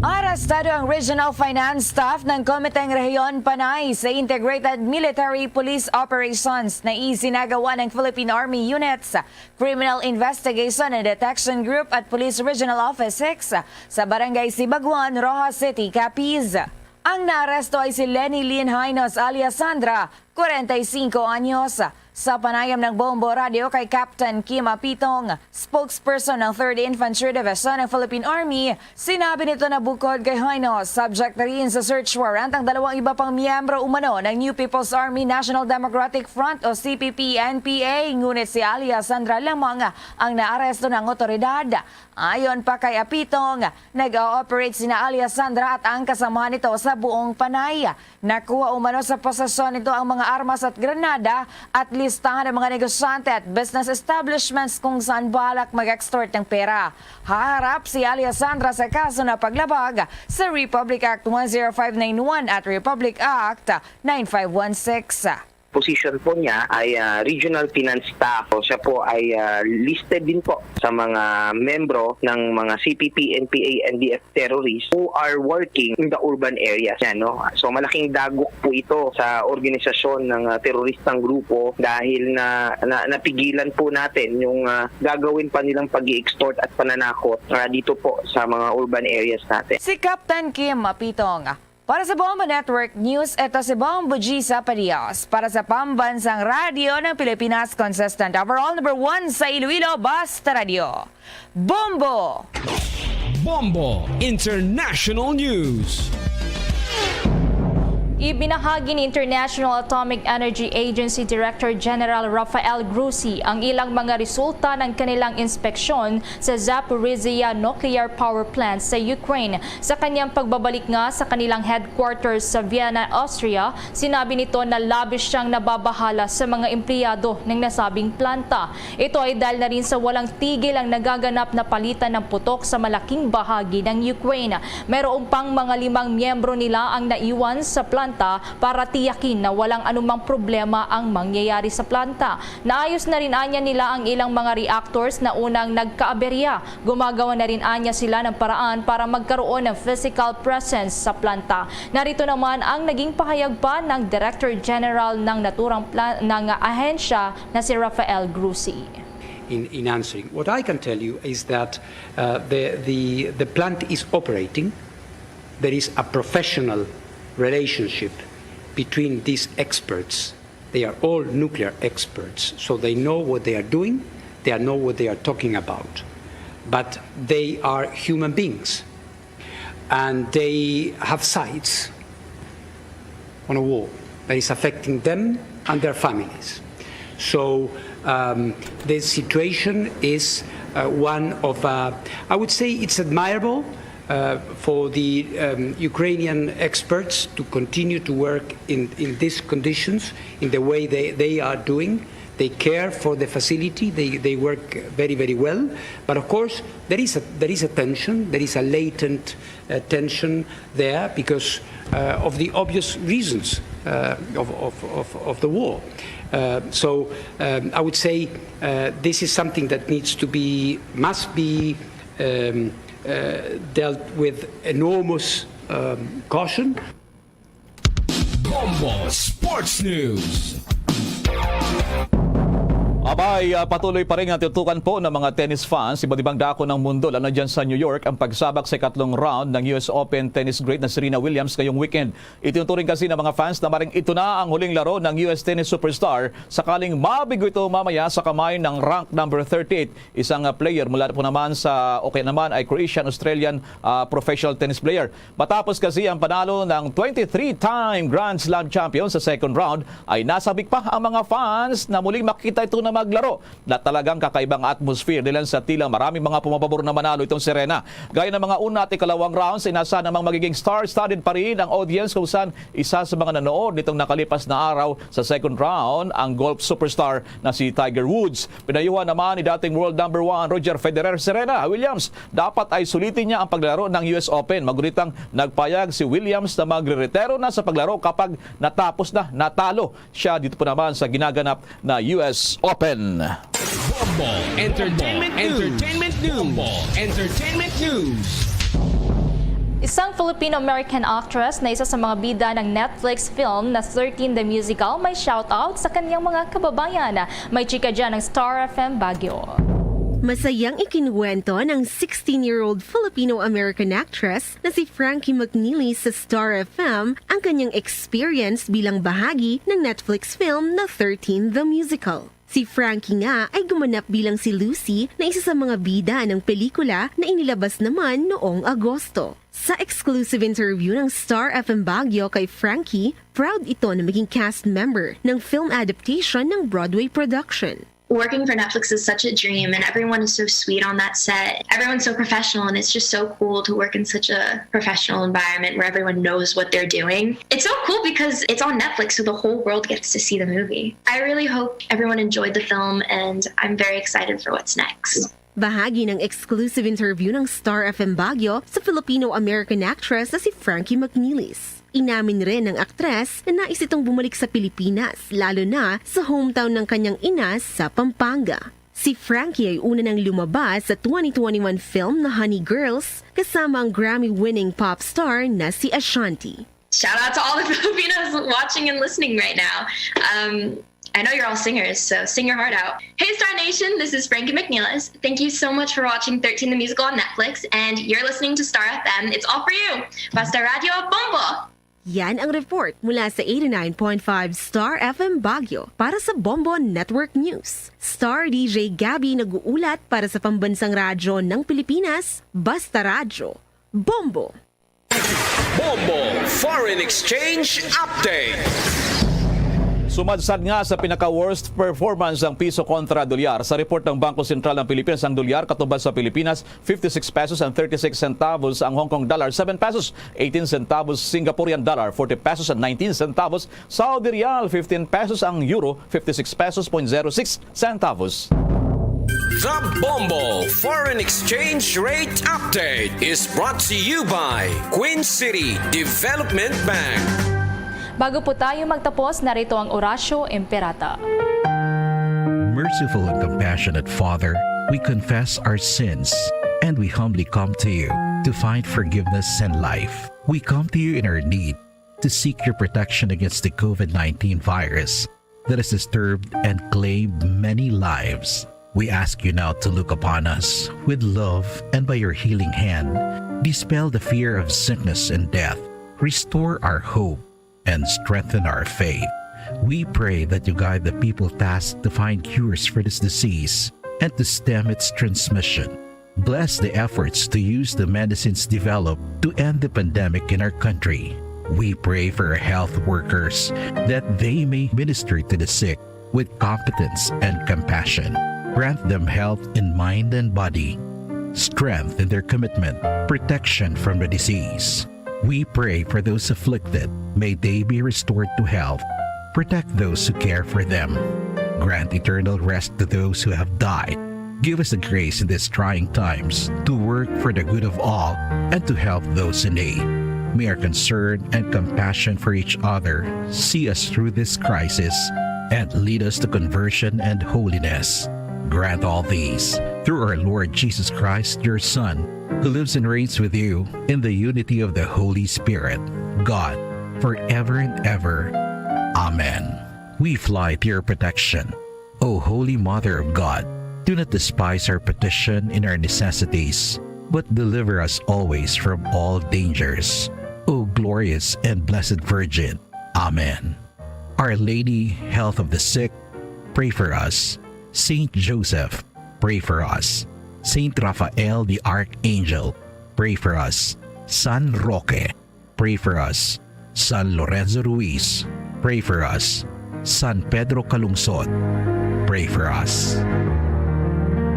Arestado ang Regional Finance Staff ng Komiteng Rehiyon Panay sa Integrated Military Police Operations na isinagawa ng Philippine Army Units, Criminal Investigation and Detection Group at Police Regional Office 6 sa Barangay Sibaguan, Rojas City, Capiz. Ang naaresto ay si Lenny Lynn Hainos alias Sandra, 45 anyos. Sa panayam ng Bombo Radio kay Captain Kim Apitong, spokesperson ng 3rd Infantry Division ng Philippine Army, sinabi nito na bukod kay Hainos, subject na rin sa search warrant ang dalawang iba pang miyembro umano ng New People's Army National Democratic Front o CPP-NPA, ngunit si alias Sandra lamang ang naaresto ng otoridad. Ayon pa kay Apitong, nag-ooperate sina alias Sandra at ang kasamahan nito sa buong Panay. Nakuha umano sa posesyon nito ang mga armas at granada at listahan ng mga negosyante at business establishments kung saan balak mag-extort ng pera. Haharap si alias Sandra sa kaso na paglabag sa Republic Act 10591 at Republic Act 9516. Position po niya ay Regional Finance Staff. So, siya po ay listed din po sa mga membro ng mga CPP, NPA, NDF terrorists who are working in the urban areas. Yan, no? So malaking dagok po ito sa organisasyon ng teroristang grupo dahil napigilan po natin yung gagawin pa nilang pag-i-extort at pananakot dito po sa mga urban areas natin. Si Captain Kim Apitong. Para sa Bombo Network News, ito si Bombo G. Zapadios. Para sa Pambansang Radio ng Pilipinas, consistent overall number 1 sa Iloilo, Basta Radio. Bombo! Bombo International News. Ibinahagi ni International Atomic Energy Agency Director General Rafael Grossi ang ilang mga resulta ng kanilang inspeksyon sa Zaporizhzhia Nuclear Power Plant sa Ukraine. Sa kanyang pagbabalik nga sa kanilang headquarters sa Vienna, Austria, sinabi nito na labis siyang nababahala sa mga empleyado ng nasabing planta. Ito ay dahil na rin sa walang tigil ang nagaganap na palitan ng putok sa malaking bahagi ng Ukraine. Mayroong pang mga 5 miyembro nila ang naiwan sa planta para tiyakin na walang anumang problema ang mangyayari sa planta. Naayos na rin anya nila ang ilang mga reactors na unang nagkaaberya. Gumagawa na rin anya sila ng paraan para magkaroon ng physical presence sa planta. Narito naman ang naging pahayag pa ng Director General ng naturang ng ahensya na si Rafael Grossi. In answering, what I can tell you is that the plant is operating. There is a professional relationship between these experts. They are all nuclear experts, so they know what they are doing, they know what they are talking about. But they are human beings, and they have sites on a war that is affecting them and their families. So the situation is one of, I would say it's admirable for the Ukrainian experts to continue to work in these conditions, in the way they are doing. They care for the facility, they work very, very well. But of course, there is a tension, there is a latent tension there because of the obvious reasons of the war. So I would say this is something that must be dealt with enormous caution. Bombo Sports News. Abay, patuloy pa rin ang tutukan po ng mga tennis fans. Iba't ibang dako ng mundo, lalo dyan sa New York, ang pagsabak sa ikatlong round ng US Open tennis great na Serena Williams ngayong weekend. Itinuturing kasi ng mga fans na maring ito na ang huling laro ng US tennis superstar sakaling mabigo ito mamaya sa kamay ng rank number 38. Isang player mula po naman sa, naman ay Croatian-Australian professional tennis player. Matapos kasi ang panalo ng 23-time Grand Slam champion sa second round, ay nasabik pa ang mga fans na muling makikita ito na maglaro na talagang kakaibang atmosphere nila sa tila maraming mga pumapabor na manalo itong Serena. Gaya ng mga una at ikalawang rounds, inasa namang magiging star-studded pa rin ang audience kung saan isa sa mga nanood nitong nakalipas na araw sa second round ang golf superstar na si Tiger Woods. Pinayuhan naman ni dating world number 1 Roger Federer Serena Williams. Dapat ay sulitin niya ang paglaro ng US Open. Magulitang nagpayag si Williams na magre-retiro na sa paglaro kapag natapos na natalo siya dito po naman sa ginaganap na US Open. Bombo Entertainment News. Isang Filipino-American actress na isa sa mga bida ng Netflix film na 13 The Musical may shoutout sa kanyang mga kababayan. May chika dyan ng Star FM Baguio. Masayang ikinuwento ng 16-year-old Filipino-American actress na si Frankie McNeely sa Star FM ang kanyang experience bilang bahagi ng Netflix film na 13 The Musical. Si Frankie nga ay gumanap bilang si Lucy na isa sa mga bida ng pelikula na inilabas naman noong Agosto. Sa exclusive interview ng Star FM Baguio kay Frankie, proud ito na maging cast member ng film adaptation ng Broadway production. Working for Netflix is such a dream and everyone is so sweet on that set. Everyone's so professional and it's just so cool to work in such a professional environment where everyone knows what they're doing. It's so cool because it's on Netflix so the whole world gets to see the movie. I really hope everyone enjoyed the film and I'm very excited for what's next. Bahagi ng exclusive interview ng Star FM Baguio sa Filipino-American actress na si Frankie McNeely. Inamin rin ng aktres na nais itong bumalik sa Pilipinas, lalo na sa hometown ng kanyang ina sa Pampanga. Si Frankie ay una nang lumabas sa 2021 film na Honey Girls kasama ang Grammy-winning pop star na si Ashanti. Shout out to all the Filipinos watching and listening right now. I know you're all singers, so sing your heart out. Hey Star Nation, this is Frankie McNeely. Thank you so much for watching 13 The Musical on Netflix, and you're listening to Star FM. It's all for you. Basta Radio Bombo! Yan ang report mula sa 89.5 Star FM Baguio para sa Bombo Network News. Star DJ Gabby nag-uulat para sa pambansang radyo ng Pilipinas, Basta Radyo, Bombo! Bombo Foreign Exchange Update. Sumadsad nga sa pinaka-worst performance ng piso kontra dolyar. Sa report ng Bangko Sentral ng Pilipinas, ang dolyar katubad sa Pilipinas, 56 pesos and 36 centavos. Ang Hong Kong dollar, 7 pesos, 18 centavos. Singaporean dollar, 40 pesos and 19 centavos. Saudi Riyal, 15 pesos. Ang euro, 56 pesos, 0.06 centavos. The Bombo Foreign Exchange Rate Update is brought to you by Queen City Development Bank. Bago po tayo magtapos, narito ang Orasyo Imperata. Merciful and compassionate Father, we confess our sins and we humbly come to you to find forgiveness and life. We come to you in our need to seek your protection against the COVID-19 virus that has disturbed and claimed many lives. We ask you now to look upon us with love and by your healing hand, dispel the fear of sickness and death, restore our hope, and strengthen our faith. We pray that you guide the people tasked to find cures for this disease and to stem its transmission. Bless the efforts to use the medicines developed to end the pandemic in our country. We pray for our health workers that they may minister to the sick with competence and compassion. Grant them health in mind and body, strength in their commitment, protection from the disease. We pray for those afflicted. May they be restored to health. Protect those who care for them. Grant eternal rest to those who have died. Give us the grace in these trying times to work for the good of all and to help those in need. May our concern and compassion for each other see us through this crisis and lead us to conversion and holiness. Grant all these through our Lord Jesus Christ, your Son, who lives and reigns with you in the unity of the Holy Spirit, God, forever and ever. Amen. We fly to your protection, O Holy Mother of God. Do not despise our petition in our necessities, but deliver us always from all dangers. O glorious and blessed Virgin. Amen. Our Lady, health of the sick, pray for us. Saint Joseph, pray for us. Saint Raphael the Archangel, pray for us. San Roque, pray for us. San Lorenzo Ruiz, pray for us. San Pedro Calungsod, pray for us.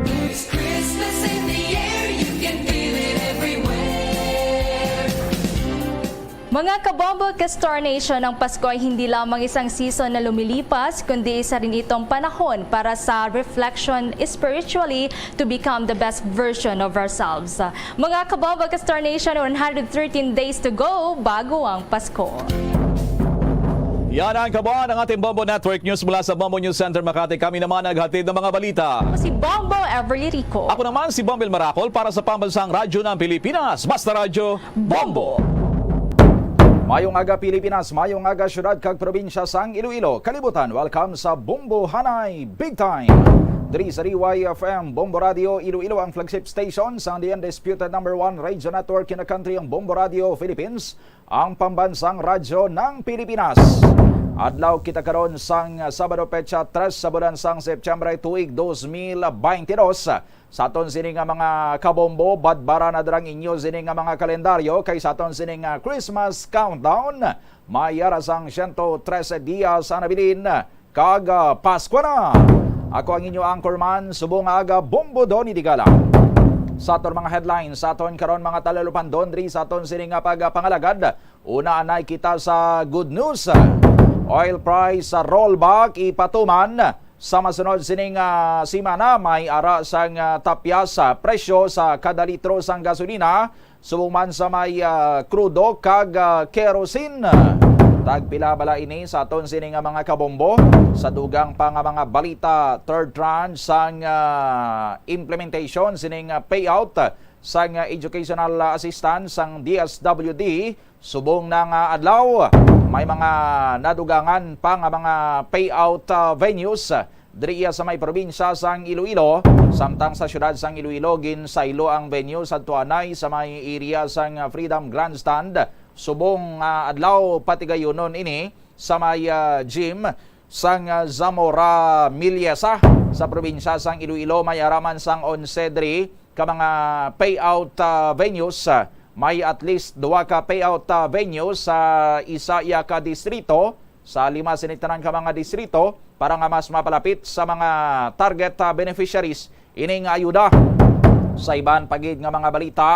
It's Christmas in the air, you can feel it everywhere. Mga kabombo, Castor Nation, ang Pasko ay hindi lamang isang season na lumilipas, kundi isa rin itong panahon para sa reflection spiritually to become the best version of ourselves. Mga kabombo, Castor Nation, 113 days to go bago ang Pasko. Yan ang kabuuan ng ating Bombo Network News mula sa Bombo News Center Makati. Kami naman naghatid ng mga balita. Ako si Bombo Everly Rico. Ako naman si Bombel Maracol para sa Pambansang Radyo ng Pilipinas. Basta Radyo, Bombo! Mayong aga Pilipinas, mayong aga syudad kag probinsya sang Iloilo. Kalibutan, welcome sa Bombo Hanay Big Time. Diri sa DYFM Bombo Radio Iloilo ang flagship station sa the undisputed number 1 radio network in the country, ang Bombo Radio Philippines, ang pambansang radyo ng Pilipinas. Adlaw kita karon sang Sabado petsa 3 sa bulan sang September tuig 2022. Sa aton sining mga kabombo, badbara na drang inyo sining mga kalendaryo kay sa aton sining Christmas countdown. Mayara sang 113 dias sa nabilin kag Pasko na. Ako ang inyo anchorman, subong aga Bombo Doni Digala. Sa aton mga headlines, sa aton karon mga talalupan dondri sa aton sining pagpangalagad. Una anay kita sa good news. Oil price rollback ipatuman sa masunod sining simana. May ara sang tapyas sa presyo sa kada litro sang gasolina subuman sa may krudo kag kerosene. Tagpila bala ini sa aton sining mga kabombo sa dugang pa nga mga balita. Third tranche sang implementation sining payout sang educational assistance sang DSWD subong na nga adlaw. May mga nadugangan pa nga mga payout venues diri sa may probinsya sang Iloilo, samtang sa syudad sang Iloilo ginsaylo ang venue sa tuanay sa may area sang Freedom Grandstand. Subong adlaw patigayonon ini sa may gym sang Zamora Miliesa sa probinsya sang Iloilo. May araman sang 11 diri ka mga payout venues. May at least 2 ka payout venues sa isa ka distrito sa 5 sinigtanan ka mga distrito para nga mas mapalapit sa mga target beneficiaries ining ayuda. Sa iban pagid nga mga balita,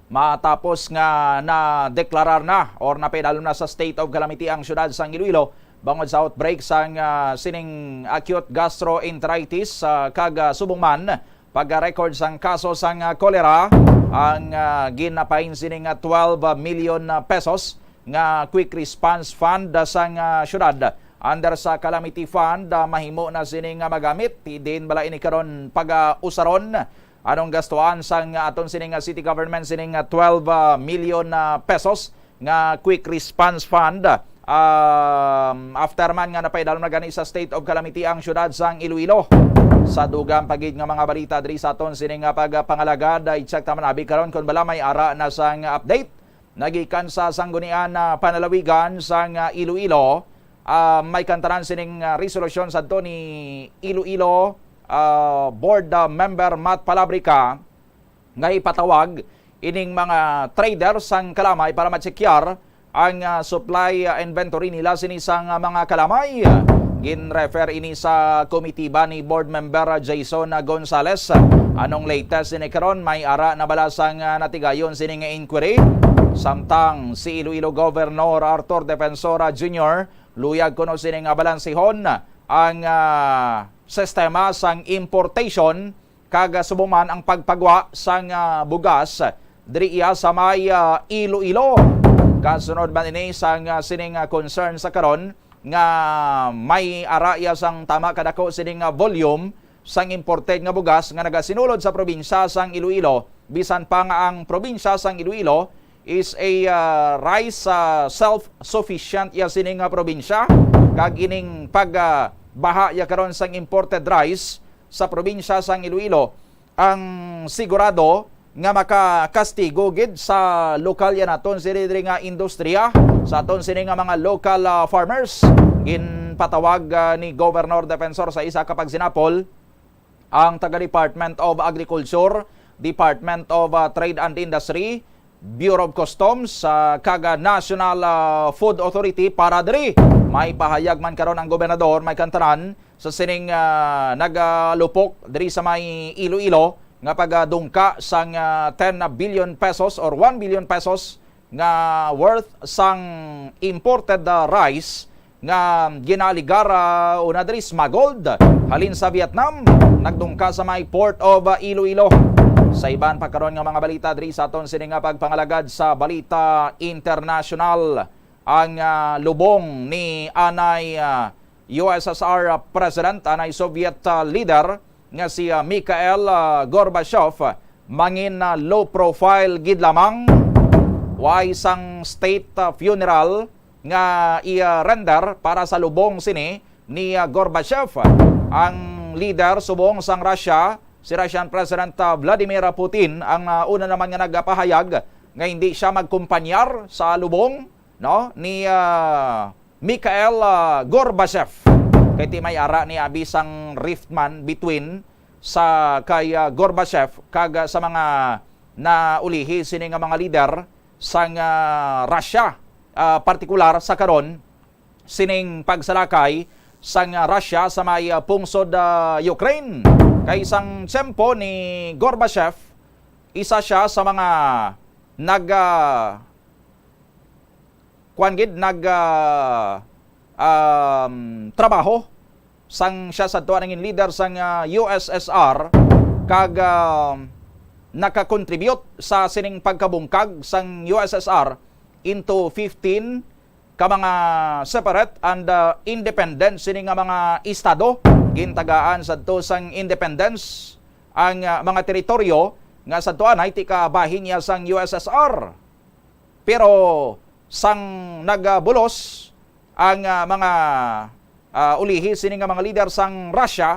matapos nga na-deklarar na or napedalo na sa state of calamity ang syudad sang Iloilo bangod sa outbreak sang sining acute gastroenteritis kag subong man pag-record sang kaso sang kolera. Ang ginapain sining 12 million pesos nga quick response fund sang syudad. Under sa calamity fund, mahimo na sining magamit. Din bala ini karon pag-usaron anong gastuan sang aton sining city government sining 12 million pesos nga quick response fund. After man nga napaidalo na gani sa state of calamity ang syudad sang Iloilo. Sa dugang pagid nga mga balita diri sa aton sining pagpangalagad, i-check taman abi karon kun bala may ara na sang update nagikan sa sanggunian panalawigan sang Iloilo. May kantaran sining resolusyon sadto ni Iloilo board member Matt Palabrica nga ipatawag ining mga traders sang kalamay para matsekyar ang supply inventory nila sinisang mga kalamay. Gin-refer ini sa komitiba ni board member Jason Gonzales. Anong latest ini karon? May ara na balasang natigayon sining inquiry. Samtang si Iloilo Governor Arthur Defensora Jr. luyag kuno sining balansihon ang sistema sang importation kag subuman ang pagpagwa sang bugas diri sa may Iloilo. Kasunod man ini sang sining concern sa karon nga may araya sang tama kadako sining volume sang imported nga bugas nga nagasinulod sa probinsya sang Iloilo bisan pa nga ang probinsya sang Iloilo is a rice self-sufficient ya sining probinsya, kag ining pagbaha ya karon sang imported rice sa probinsya sang Iloilo ang sigurado nga makakastigo gid sa lokal ya naton sini nga industriya, sa aton sini nga mga local farmers. Ginpatawag ni Governor Defensor sa isa kapag sinapol ang taga Department of Agriculture, Department of Trade and Industry, Bureau of Customs, kaga National Food Authority para diri may pahayag man karon ang gobernador may kantaran sa sining nagalupok diri sa may Iloilo nga pagdungka sang 10 billion pesos or 1 billion pesos nga worth sang imported rice nga ginaligar una diri smuggled halin sa Vietnam, nagdungka sa may Port of Iloilo. Sa iban pa karon nga mga balita diri sa aton sini nga pagpangalagad sa balita international, ang lubong ni anay USSR President, anay Soviet leader nga si Mikhail Gorbachev mangin low profile gid lamang, way isang state funeral nga i-render para sa lubong sini ni Gorbachev. Ang leader subong sang Russia, si Russian President Vladimir Putin, ang una naman nga nagpahayag nga hindi siya magkumpanyar sa lubong ni Mikhail Gorbachev. Kay ti may ara ni abisang riftman between sa kay Gorbachev kag sa mga naulihi sini nga mga leader sang Russia, partikular sa karon sining pagsalakay sang Russia sa may pungsod Ukraine. Kay isang tiyempo ni Gorbachev, isa siya sa mga trabaho sang siya sa tuwa nangin leader sang USSR kag nakakontribute sa sining pagkabungkag sang USSR into 15 ka mga separate and independent sining nga mga estado. Gintagaan sa to sang independence ang mga teritoryo nga sa tuwa ay tika bahin niya sang USSR. Pero sang nagbulos ang mga ulihi sining nga mga leader sang Russia,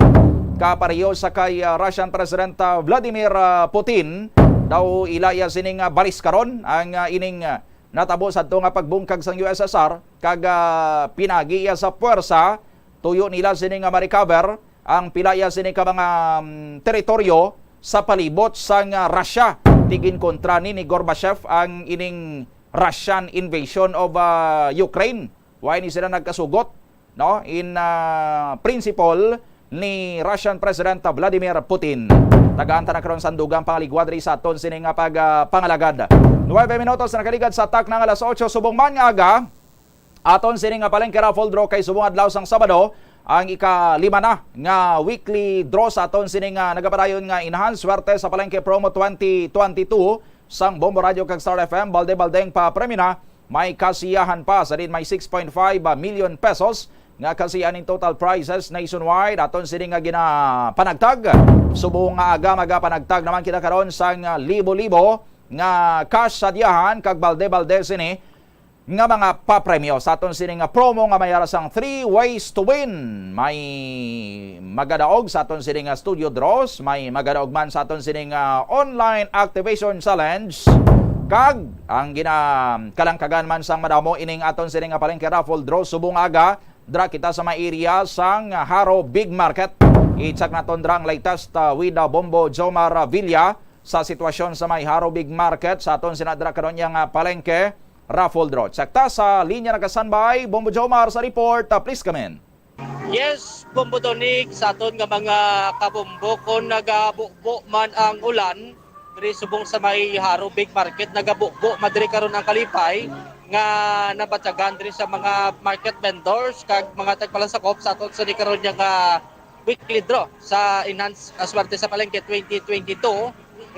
kapareho sa kay Russian President Vladimir Putin, daw ilaya sining balis karon ang ining natabo sa to nga pagbungkag sang USSR, kag pinagi sa puwersa tuyo nila sining nga ma-recover ang pilaya sining ka mga teritoryo sa palibot sang Russia. Tigin kontra ni Gorbachev ang ining Russian invasion of Ukraine. Why ni sila nagkasugot in principle ni Russian President Vladimir Putin. Tagaan ta na karon sandugang pangaligwad ri sa aton sining nga pagpangalagad. 9 minutos na nakaligad sa tak ng alas 8 subong man nga aga. Aton sining nga palengke raffle draw kay subong adlaw sang Sabado, ang ika-5 na nga weekly draw sa aton sining nga nagapadayon nga enhanced swerte sa palengke promo 2022 sang Bombo Radio kag Star FM. Balde-baldeng pa premyo na, may kasiyahan pa sa din may 6.5 million pesos nga kasiyahan in total prizes nationwide. Aton sining nga ginapanagtag subong nga aga magapanagtag naman kita karon sang libo-libo nga cash sa diyahan kag balde-balde sini nga mga papremyo sa aton sining nga promo nga mayara sang 3 ways to win. May magadaog sa aton sining nga studio draws, may magadaog man sa aton sining nga online activation challenge, kag ang kalangkagan man sang madamo ining aton sining nga palengke raffle draw subong aga dra kita sa may area sang Haro Big Market. I-check naton dra ang latest with Bombo Jomar Villa sa sitwasyon sa may Haro Big Market sa aton sinadra karon yang palengke raffle draw. Check ta sa linya nagka-standby Bombo Jomar sa report. Please come in. Yes, Bombo Donig, sa aton nga mga kabombo kung nagabukbo man ang ulan diri subong sa may Haro Big Market, nagabukbo madiri karon ang kalipay nga nabatyagan diri sa mga market vendors kag mga tagpalansakop sa aton sa karon nga weekly draw sa enhanced swerte sa palengke 2022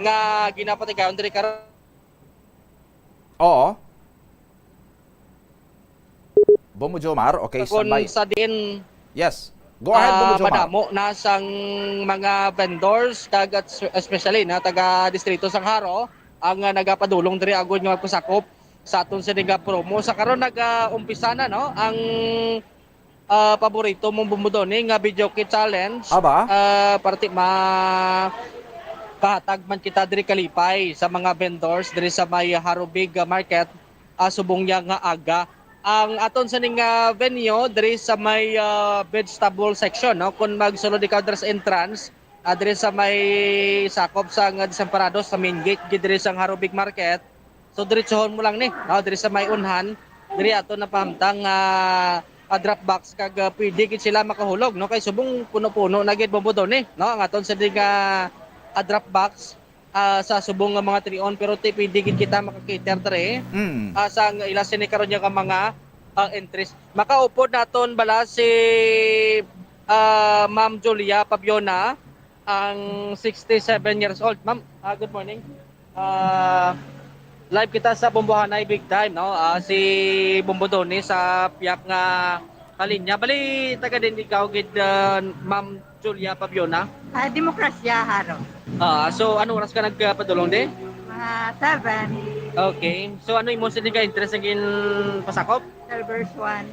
nga ginapatigayon diri karon. Oo. Bombo Jomar, okay, standby. Sa din Yes. Go ahead, Bombo Jomar. madamo na sang mga vendors kag especially na taga distrito sang Haro ang nagapadulong diri agud nga magpasakop sa aton sa promo sa karon nag-umpisa na no ang paborito mong bumudoni nga video kit challenge. Aba? Parti pahatag man kita diri kalipay sa mga vendors diri sa may Harubig Market subong niya nga aga. Ang aton sa ning venue diri sa may vegetable section no kun magsulod ikaw diri sa entrance diri sa may sakop sa Desamparados sa main gate diri sa Harubig Market. So diretsohon mo lang ni diri sa may unhan diri ato na pahamtang drop box kag pwede gid sila makahulog no kay subong puno-puno na gid Bombodone no ang aton sa diga drop box sa subong nga mga trion pero pwede gid kita makakater dere sa ila sini karon nga mga entries makaupod naton bala si Ma'am Julia Pabiona ang 67 years old. Ma'am, good morning. Live kita sa Bombohanay Big Time no si Bombodone sa piyak nga kalinya bali taga din ikaw gid Ma'am Julia Pabiona. Demokrasya Haro. So ano oras ka nagpadulong di? Mga 7. Okay. So ano imong sini ka interest in pasakop? Silvers 1.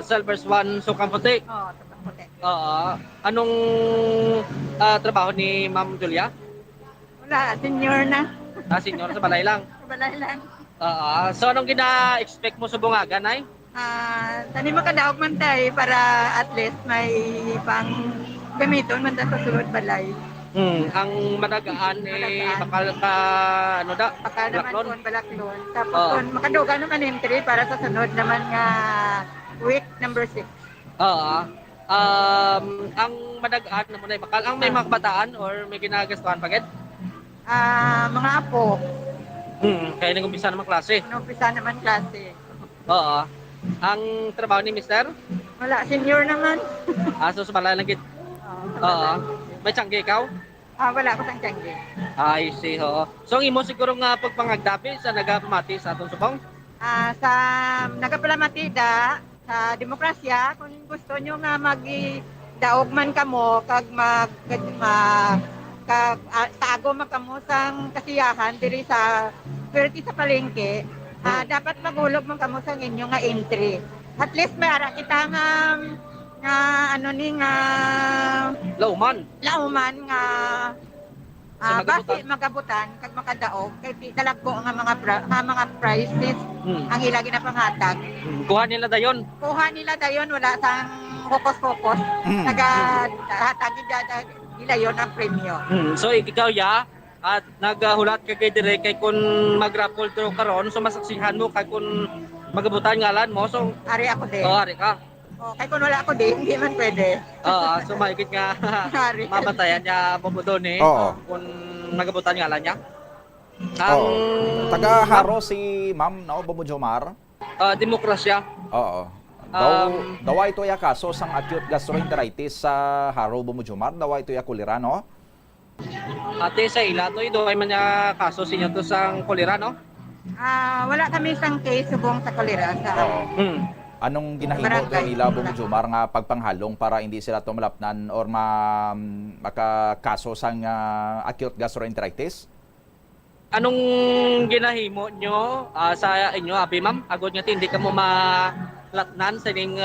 Silvers 1 so kamputi. Kamputi. Anong trabaho ni Ma'am Julia? Wala, senior na. Senior sa balay lang. Sa balay lang. So anong gina-expect mo sa bungaga, Nay? Tani makadaog man tayo para at least may pang gamiton man tayo sa sulod balay. Ang managaan bakal ka ano da? Bakal naman Balaklon? kon balaklon. Tapos kon makadugan naman entry para sa sunod naman nga week number 6. Ang managaan na mo na bakal ang may mga kabataan or may ginagastuhan pagid? Mga apo. Kaya nag-umpisa naman klase. Nag-umpisa naman klase. Ang trabaho ni Mister? Wala, senior naman. So sa balay lang gid. May tiyangge ikaw? Wala ko sang tiyangge. I see, ho. So ang imo siguro nga pagpangagdapi sa nagapamati sa atong subong? Sa nagapalamati sa demokrasya, kung gusto nyo nga daog man kamo kag tago makamo sang kasiyahan diri sa perti sa palengke, dapat magulog man kamo sang inyo nga entry. At least may ara kita nga lauman nga base magabutan kag makadaog kay dalagbo nga mga prizes ang ila ginapangatag. Kuha nila dayon wala sang hokos-pokos. Nagahatag nila yon ang premyo. So ikaw at naghulat ka kay dire kay kun mag-raffle draw karon so masaksihan mo kay kun magabutan ngalan mo so ari ako din. Ari ka. Kay kun wala ako din hindi man pwede. So mahigit nga mabatayan niya Bombodone kun magabutan ngalan niya. Taga Haro si Ma'am Bombo Jomar. Demokrasya. Dawa ito ya kaso sang acute gastroenteritis sa Haro Bombo Jomar. Dawa ito ya kulira, no? Ate sa ila to ay man niya kaso sinyo to sang kolera, no? Wala kami sang case subong sa kolera sa Anong ginahimo to nila Bombo Jomar nga pagpanghalong para hindi sila tumalapnan or makakaso sang acute gastroenteritis? Anong ginahimo nyo sa inyo, abi ma'am? Agod nga hindi ka mo malatnan sa ining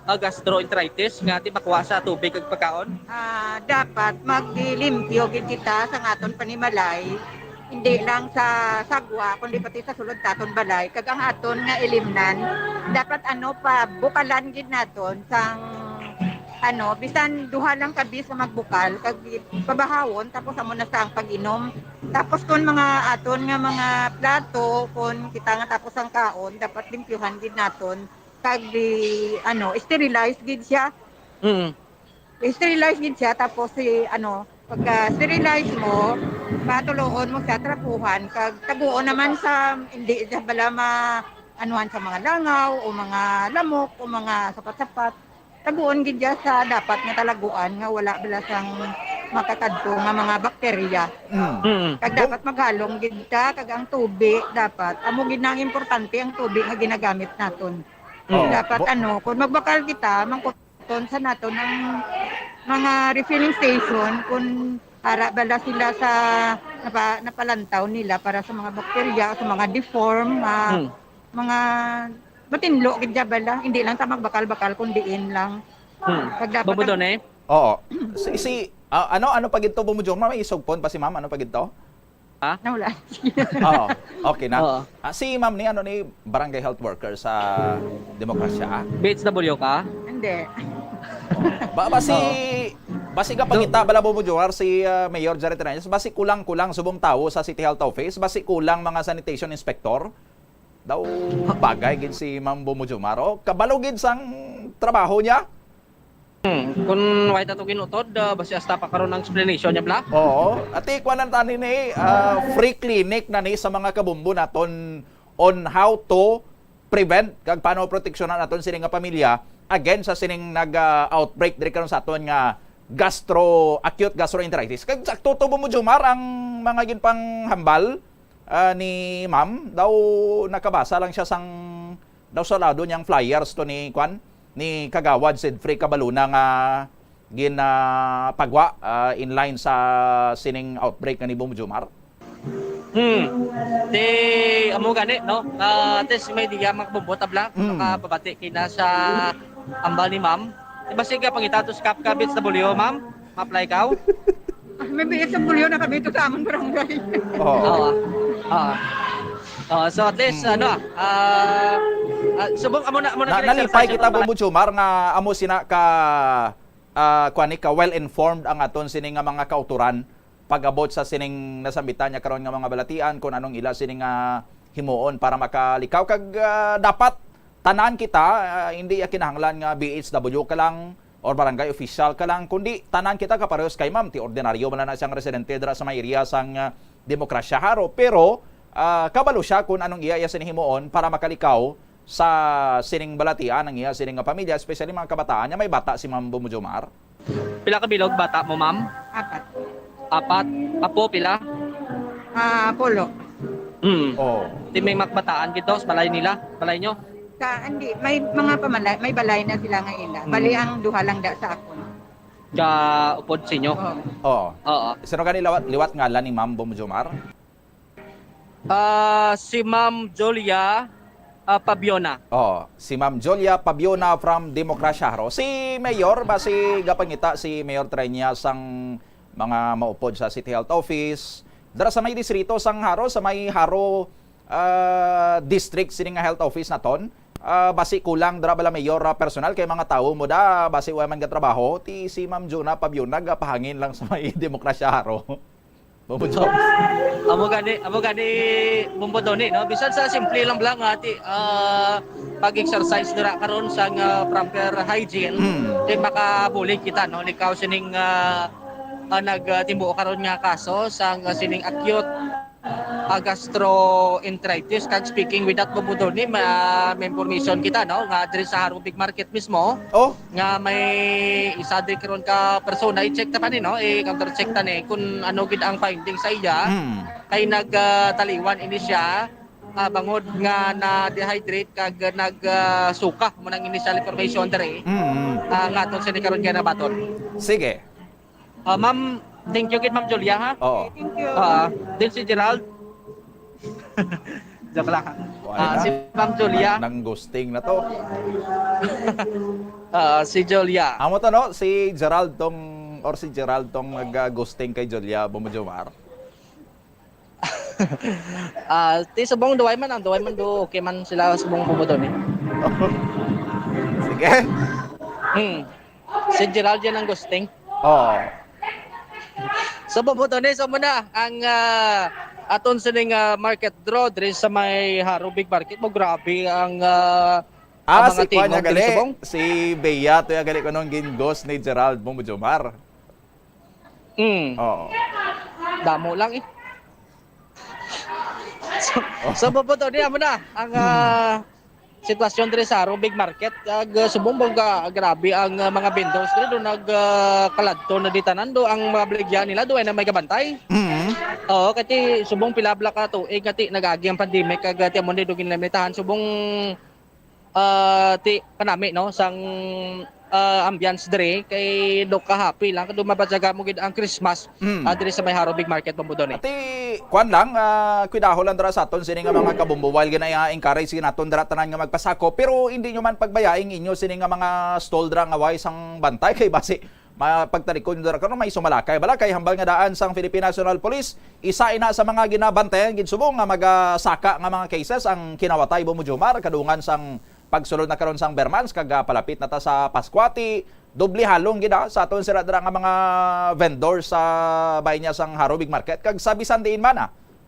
gastroenteritis nga ti makuha sa tubig ag pagkaon? Dapat maglimpyo gid kita sa aton panimalay. Hindi lang sa sagwa kundi pati sa sulod taton balay kag ang aton nga ilimnan dapat bukalan gid naton sang bisan duha lang ka bis magbukal kag pabahawon tapos amo na sa ang pag-inom. Tapos kun mga aton nga mga plato kun kita nga tapos ang kaon dapat limpyuhan gid naton kag sterilize gid siya. Sterilize gid siya tapos pagka sterilize mo matuloon mo sa trapuhan kag taguon naman sa hindi sa bala anuhan sa mga langaw o mga lamok o mga sapat-sapat taguon gid sa dapat nga talaguan nga wala bala sang makakadto nga mga bakterya. Kag dapat maghalong gid kag ang tubig dapat amo gid nang importante ang tubig nga ginagamit naton. Dapat kung magbakal kita ton sa nato ng mga refilling station kung para bala sila sa napalantaw nila para sa mga bakterya, sa mga deform, mga matinlo gid bala, hindi lang ta magbakal-bakal kundiin lang. Pag dapat Bumudon eh. Oo. Ano pag ito Bumujomar? May isugpon pa si ma'am. Ano pag ito? nawala. Oo. Okay na. Oo. Si ma'am ni barangay health worker sa Demokrasya. BHW ka? Hindi. Basi ka pangita bala Bumujomar si Mayor Jared Reyes, basi kulang-kulang subong tawo sa City Health Office, basi kulang mga sanitation inspector. Daw bagay gid si Ma'am Bumujomar. O kabalo gid sang trabaho niya. Kung why tato kinutod, basi hasta pa karon ng explanation niya bla? Oo. At ikwanan tani ni free clinic na ni sa mga kabumbo naton on how to prevent kag paano proteksyonan naton sining nga pamilya against sa sining nag-outbreak diri karon sa aton nga acute gastroenteritis. Kag sakto to Bumujomar ang mga ginpang hambal ni ma'am daw nakabasa lang siya sang daw sa lado niyang flyers to ni ni Kagawad Sidfrey Cabaluna nga pagwa in line sa sining outbreak ni Bumujomar. Di amo gani no. Tes may diya makabubot abla makapabati kina sa ambal ni ma'am. Diba sige pangitatos kap BHW ma'am? Ma-apply ka? May BHW na kami ito sa among barangay. Oo. So at least subong amo na nalipay kita Bumujomar nga amo sina ka well informed ang aton sining nga mga kauturan pag-abot sa sining nasambitan niya karon nga mga balatian kung anong ila sining himuon para makalikaw kag dapat tanan kita hindi kinahanglan nga BHW ka lang or barangay official ka lang kundi tanan kita kaparehos kay ma'am ti ordinaryo man na siyang residente dira sa may area sang Demokrasya Haro pero kabalo siya kung anong iya sinihimuon para makalikaw sa sining balatian ng iya sining nga pamilya, especially mga kabataan niya. May bata si Ma'am Bumujomar. Pila ka bilog bata mo ma'am? 4. Apo pila? Polo. Di may makbataan gito sa balay nila, balay nyo? Hindi, may mga pamalay, may balay na sila nga ila. Bali ang duha lang da sa ako. Ka upod sa inyo? Oo. Sino ka liwat ngalan ni Ma'am Bumujomar? Si Ma'am Julia Pabiona. Si Ma'am Julia Pabiona from Demokrasya Haro. Si Mayor si gapangita si Mayor Treñas sang mga maupod sa City Health Office. Dara sa may distrito sang Haro, sa may Haro district sining nga health office naton. Basi kulang dara bala Mayor personal kay mga tawo mo da basi wa man ga trabaho ti si Ma'am Juna Pabiona gapahangin lang sa may Demokrasya Haro. Amo gani bumbodoni no bisan sa simple lang ati pag-exercise dira karon sa proper hygiene di makabulig kita no likaw sining nagtimbuo karon nga kaso sa sining acute gastroenteritis kag speaking with that bumbodoni may information kita no nga diri sa Haro Big Market mismo nga may isa di karon ka persona i-check ta pa ni no counter check ta ni kung ano gid ang finding sa iya kay nagtaliwan ini siya bangod nga na dehydrate kag nagsuka mo nang initial information diri nga aton sa karon nga nabaton. Sige. Ma'am, thank you kid Ma'am Julia ha. Thank you. Din si Gerald. Joke lang. Si Ma'am Julia. Nang ghosting na to. Si Julia. Amo to no, si Gerald tong nag-ghosting kay Julia Bumujomar. Ti subong duway man do okay man sila subong bumudon eh. Sige. Si Gerald yan ang ghosting. So bumudon so muna ang aton sining market draw diri sa may Haro Big Market mo grabe ang si Kuya gali si Bea to gali ko nung gingos ni Gerald Bumujomar. Damo lang eh. So bumudon mo na ang sitwasyon diri sa Haro Big Market subong grabe ang mga vendors dito nagkaladto na ditanan do ang mga baligya nila do ay na may gabantay. Kati subong pilabla ka to kati nagagi ang pandemic kag ti amon do ginlimitahan subong ti kanami no sang ambience dire kay do ka happy lang kado mabadyaga mo gid ang Christmas dire sa may Haro Big Market Bombodon. Ati kuan lang kuidaho lang dira sa aton sini nga mga kabombo while ginaya encourage naton dira tanan nga magpasako pero hindi nyo man pagbayaing inyo sini nga mga stall dira nga way sang bantay kay base pagtarikon dira karon may sumalakay balakay hambal nga daan sang Philippine National Police isa ina sa mga ginabantayan gid subong nga magasaka nga mga cases ang kinawatay Bomojomar kadungan sang pagsulod na karon sang Bermans kag palapit na ta sa Pascuati doble halong gid sa aton sira dira nga mga vendor sa bayan niya sang Haro Big Market kag sa bisan diin man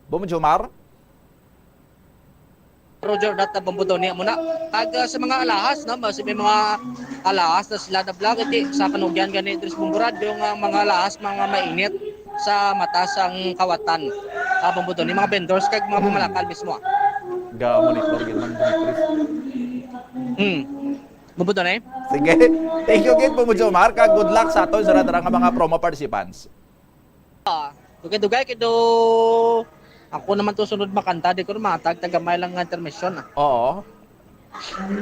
Bomojomar. Roger data Bombodon niya muna kag sa mga alahas na mas may mga alahas na sila na vlog iti sa kanugyan gani diri sa Bomboradyo nga mga alahas mga mainit sa mata sang kawatan sa Bombodon ni mga vendors kag mga pumalakal mismo. Ga monitor gid man Bombodon eh. Sige. Thank you gid Bomojomar kag good luck sa aton sa dira nga mga promo participants. Dugay-dugay kido ako naman to sunod makanta di ko matag tagamay lang nga intermission. Oo.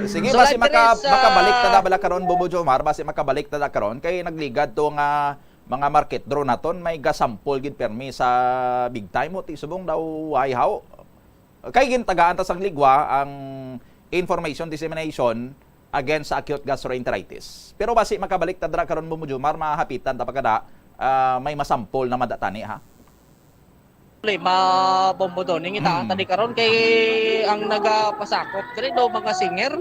Sige So, basi like there is, makabalik ta bala karon Bomojomar basi makabalik ta karon kay nagligad to nga mga market draw naton may gasampol gid permi sa big time mo ti subong daw ay how. Kay gintagaan ta sang ligwa ang information dissemination against sa acute gastroenteritis. Pero basi makabalik ta dra karon Bomojomar mahapitan ta pagkada may masampol na madatani ha. Bombodon ning itaan tadi karon kay ang nagapasakop diri do mga singer.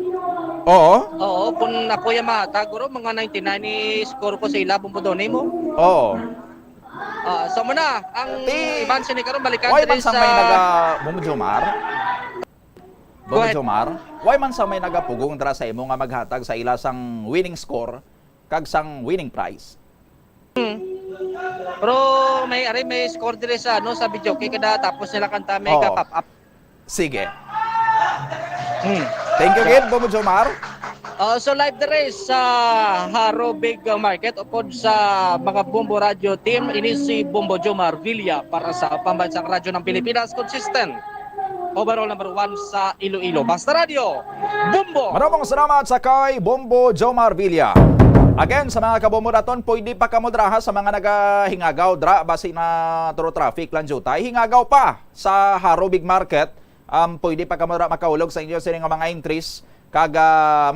Oo. Oo, kun ako ya mata guro mga 99 ni score ko sa ila Bombodon mo. Oo. So muna ang iban sini karon balikan Why man diri sa sa may Bomojomar, why man sa may nagapugong dira sa imo nga maghatag sa ila sang winning score kag sang winning prize? Pero may score dire sa sa video kay kada tapos nila kanta may Oo. pop up. Sige. Thank you gid Bomojomar. So live dire sa Haro Big Market upod sa mga Bombo Radio team ini si Bombojomar Villa para sa pambansang radyo ng Pilipinas consistent. Overall number 1 sa Iloilo. Basta Radio, Bombo! Maraming salamat sa kay Bombojomar Villa. Again, sa mga kabombo naton, pwede pa kamodraha sa mga nagahingagaw dra basi na turo traffic lang jutay. Hingagaw pa sa Haro Big Market. Pwede pa kamodra makahulog sa inyo sini nga mga entries kag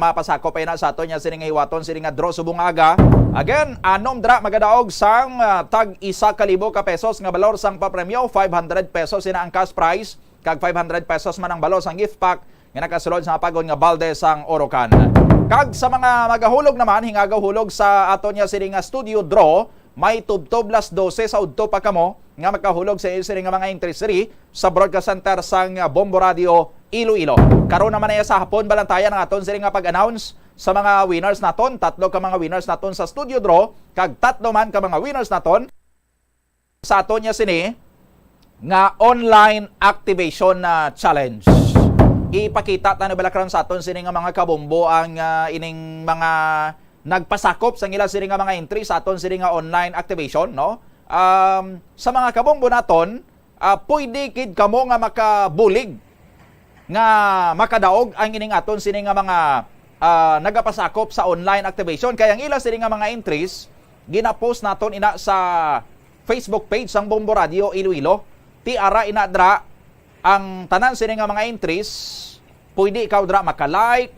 mapasako pa ina sa aton nya sini nga hiwaton sini nga draw subong aga. Again, anom dra magadaog sang tag 1,000 ka pesos nga balor sang papremyo, 500 pesos ina ang cash prize kag 500 pesos man ang balor sang gift pack nga nakasulod sa pagod nga balde sang Orocan. Kag sa mga magahulog naman, hingagaw hulog sa aton niya sini nga studio draw, may tubtob las 12 sa udto pa kamo nga makahulog sa sini nga mga entry sa broadcast center sang Bombo Radio Iloilo. Karon naman ay sa hapon balantayan ang aton sini nga pag-announce sa mga winners naton, 3 ka mga winners naton sa studio draw, kag 3 man ka mga winners naton sa aton niya sini nga online activation challenge. Ipakita ta na bala karon sa aton sini nga mga kabombo ang ining mga nagpasakop sa ila sini nga mga entry sa aton sini nga online activation no. Sa mga kabombo naton, pwede kid kamo nga makabulig nga makadaog ang ining aton sini nga mga nagapasakop sa online activation kaya ang ila sini nga mga entries gina-post naton ina sa Facebook page sang Bombo Radio Iloilo. Ti ara ina dra ang tanan sini nga mga entries, pwede ikaw dra maka-like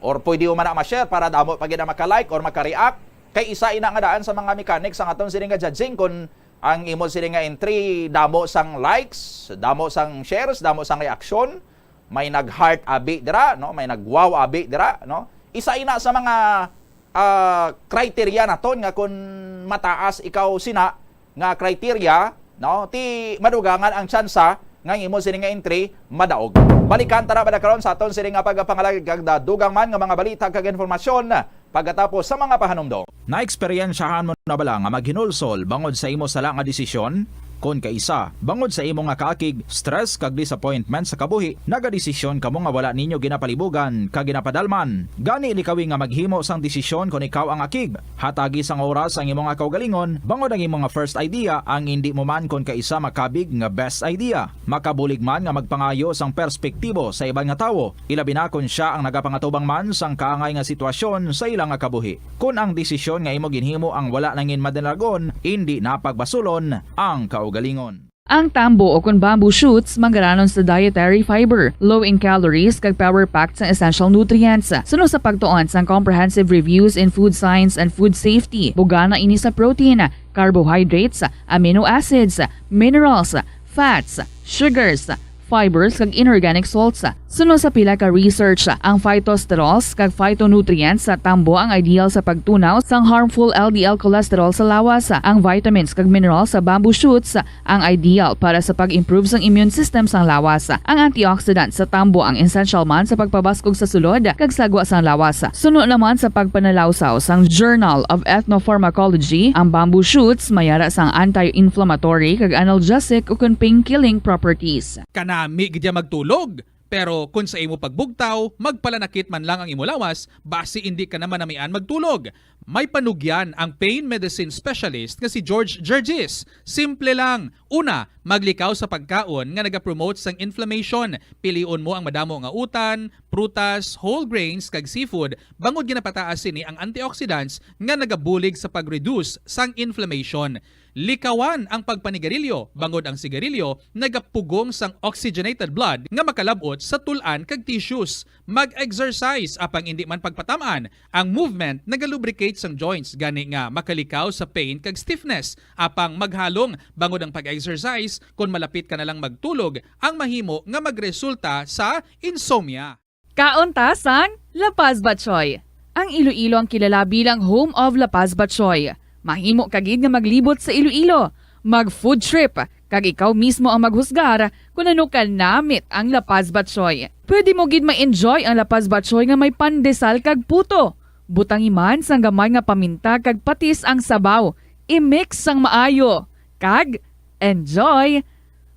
or pwede mo man ma-share para damo pag ina maka-like or maka-react kay isa ina nga daan sa mga mechanics ang aton sini nga judging kung ang imo sini nga entry damo sang likes, damo sang shares, damo sang reaction, may nag-heart abi dira no, may nag-wow abi dira no. Isa ina sa mga criteria naton nga kung mataas ikaw sina nga criteria no, ti madugangan ang tsansa nga imo sini nga entry madaog. Balikan tara ba karon sa aton sini nga pagpangalagad kag dugang man nga mga balita kag informasyon pagkatapos sa mga pahanumdom. Na-eksperyensyahan mo na bala nga maghinulsol bangod sa imo sala nga desisyon? kon kaisa. Bangod sa imo nga kaakig, stress kag disappointment sa kabuhi, nagadesisyon kamo nga wala ninyo ginapalibugan kag ginapadalman. Gani likawi nga maghimo sang desisyon kon ikaw ang akig. Hatagi sang oras ang imo nga kaugalingon, bangod ang imo nga first idea ang hindi mo man kon kaisa makabig nga best idea. Makabulig man nga magpangayo sang perspektibo sa ibang nga tawo, ilabi na kon siya ang nagapangatubang man sang kaangay nga sitwasyon sa ilang nga kabuhi. Kung ang desisyon nga imo ginhimo ang wala nangin madalagon, hindi napagbasulon ang kaugalingon. Ang tambo o kung bamboo shoots manggaranon sa dietary fiber, low in calories kag power-packed sa essential nutrients. Sunod sa pagtuon sa comprehensive reviews in food science and food safety, bugana ini sa protein, carbohydrates, amino acids, minerals, fats, sugars, fibers kag inorganic salts. Sunod sa pila ka research, ang phytosterols kag phytonutrients sa tambo ang ideal sa pagtunaw sang harmful LDL cholesterol sa lawas. Ang vitamins kag minerals sa bamboo shoots ang ideal para sa pag-improve sang immune system sang lawas. Ang antioxidants sa tambo ang essential man sa pagpabaskog sa sulod kag sagwa sang lawas. Sunod naman sa pagpanalawsaw sang Journal of Ethnopharmacology, ang bamboo shoots mayara sang anti-inflammatory kag analgesic o pain-killing properties. Kanami gidya magtulog. Pero kung sa imo pagbugtaw, magpalanakit man lang ang imo lawas, base hindi ka naman namian magtulog. May panugyan ang pain medicine specialist nga si George Gergis. Simple lang. Una, maglikaw sa pagkaon nga nagapromote sang inflammation. Piliun mo ang madamo nga utan, prutas, whole grains kag seafood. Bangod ginapataas sini ang antioxidants nga nagabulig sa pag-reduce sang inflammation. Likawan ang pagpanigarilyo, bangod ang sigarilyo nagapugong sang oxygenated blood nga makalabot sa tulan kag tissues. Mag-exercise apang hindi man pagpatamaan. Ang movement nagalubricate sang joints gani nga makalikaw sa pain kag stiffness. Apang maghalong bangod ang pag-exercise kung malapit ka na lang magtulog ang mahimo nga magresulta sa insomnia. Kauntasan, La Paz Batchoy. Ang Iloilo ang kilala bilang home of La Paz Batchoy. Mahimo kagid nga maglibot sa Iloilo, mag-food trip, kag ikaw mismo ang maghusgar kung ano ka namit ang La Paz Batchoy. Pwede mo gid ma-enjoy ang La Paz Batchoy nga may pandesal kag puto. Butang iman sang gamay nga paminta kag patis ang sabaw. I-mix sang maayo. Kag enjoy.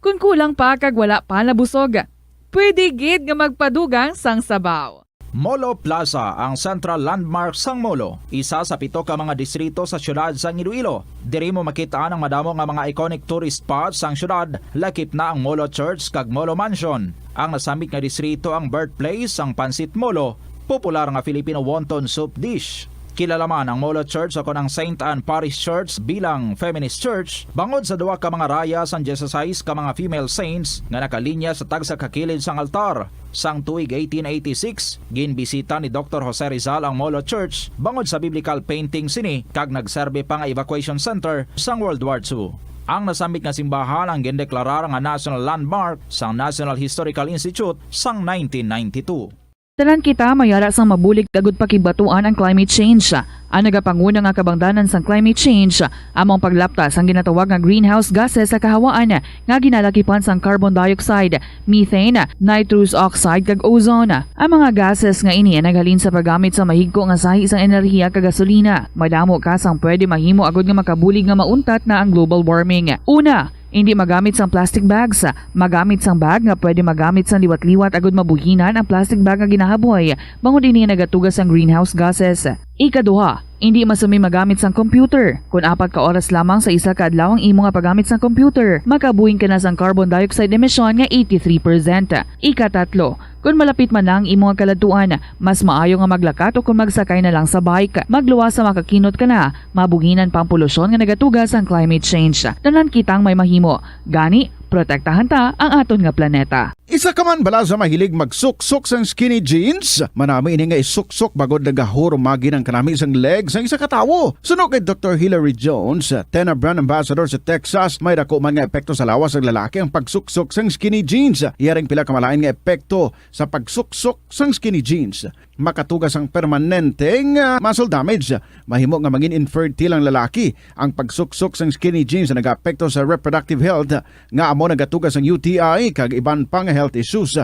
Kung kulang pa kag wala pa nabusog, pwede gid nga magpadugang sang sabaw. Molo Plaza ang central landmark sang Molo, isa sa 7 ka mga distrito sa syudad sang Iloilo. Diri mo makita ang madamo nga mga iconic tourist spots sang syudad, lakip na ang Molo Church kag Molo Mansion. Ang nasambit nga distrito ang birthplace sang Pansit Molo, popular nga Filipino wonton soup dish. Kilala man ang Molo Church o ang St. Anne Parish Church bilang feminist church, bangod sa duwa ka mga raya sang 16 ka mga female saints nga nakalinya sa tagsa kakilid sang altar. Sang tuig 1886, ginbisita ni Dr. Jose Rizal ang Molo Church bangod sa biblical painting sini kag nagserbe pa nga evacuation center sang World War II. Ang nasambit nga simbahan ang gindeklarar nga national landmark sang National Historical Institute sang 1992. Tanan kita mayara sang mabulig dagod pakibatuan ang climate change. Ang nagapanguna nga kabangdanan sang climate change among paglaptas ang ginatawag nga greenhouse gases sa kahawaan nga ginalakipan sang carbon dioxide, methane, nitrous oxide kag ozone. Ang mga gases nga ini naghalin sa paggamit sa mahigko nga sahi sang enerhiya kag gasolina. Madamo ka sang pwede mahimo agud nga makabulig nga mauntat na ang global warming. Una, hindi magamit sang plastic bags. Magamit sang bag nga pwede magamit sang liwat-liwat agud mabuhinan ang plastic bag nga ginahaboy. Bangod ini nagatugas sang greenhouse gases. Ikaduha, hindi masumi magamit sang computer. Kung 4 ka oras lamang sa isa ka adlaw ang imo nga paggamit sang computer, makabuhing ka na sang carbon dioxide emission nga 83%. Ikatatlo, kung malapit man lang imo nga kaladuan, mas maayo nga maglakat o kung magsakay na lang sa bike. Magluwas sa makakinot ka na, mabuhinan pang polusyon nga nagatugas ang climate change. Tanan kitang may mahimo. Gani, protektahan ta ang aton nga planeta. Isa ka man bala sa mahilig magsuksok sang skinny jeans? Manami ini nga isuksok bagod nagahurumagi ng kanami sang legs sang isa ka tawo. Suno kay Dr. Hilary Jones, Tena Brand Ambassador sa Texas, may dako man nga epekto sa lawas ng lalaki ang pagsuksok sang skinny jeans. Iyaring pila kamalain nga epekto sa pagsuksok sang skinny jeans. Makatugas ang permanenteng muscle damage. Mahimo nga mangin infertile ang lalaki. Ang pagsuksok sang skinny jeans na nag-apekto sa reproductive health nga amo nagatugas ang UTI kag iban pang health issues.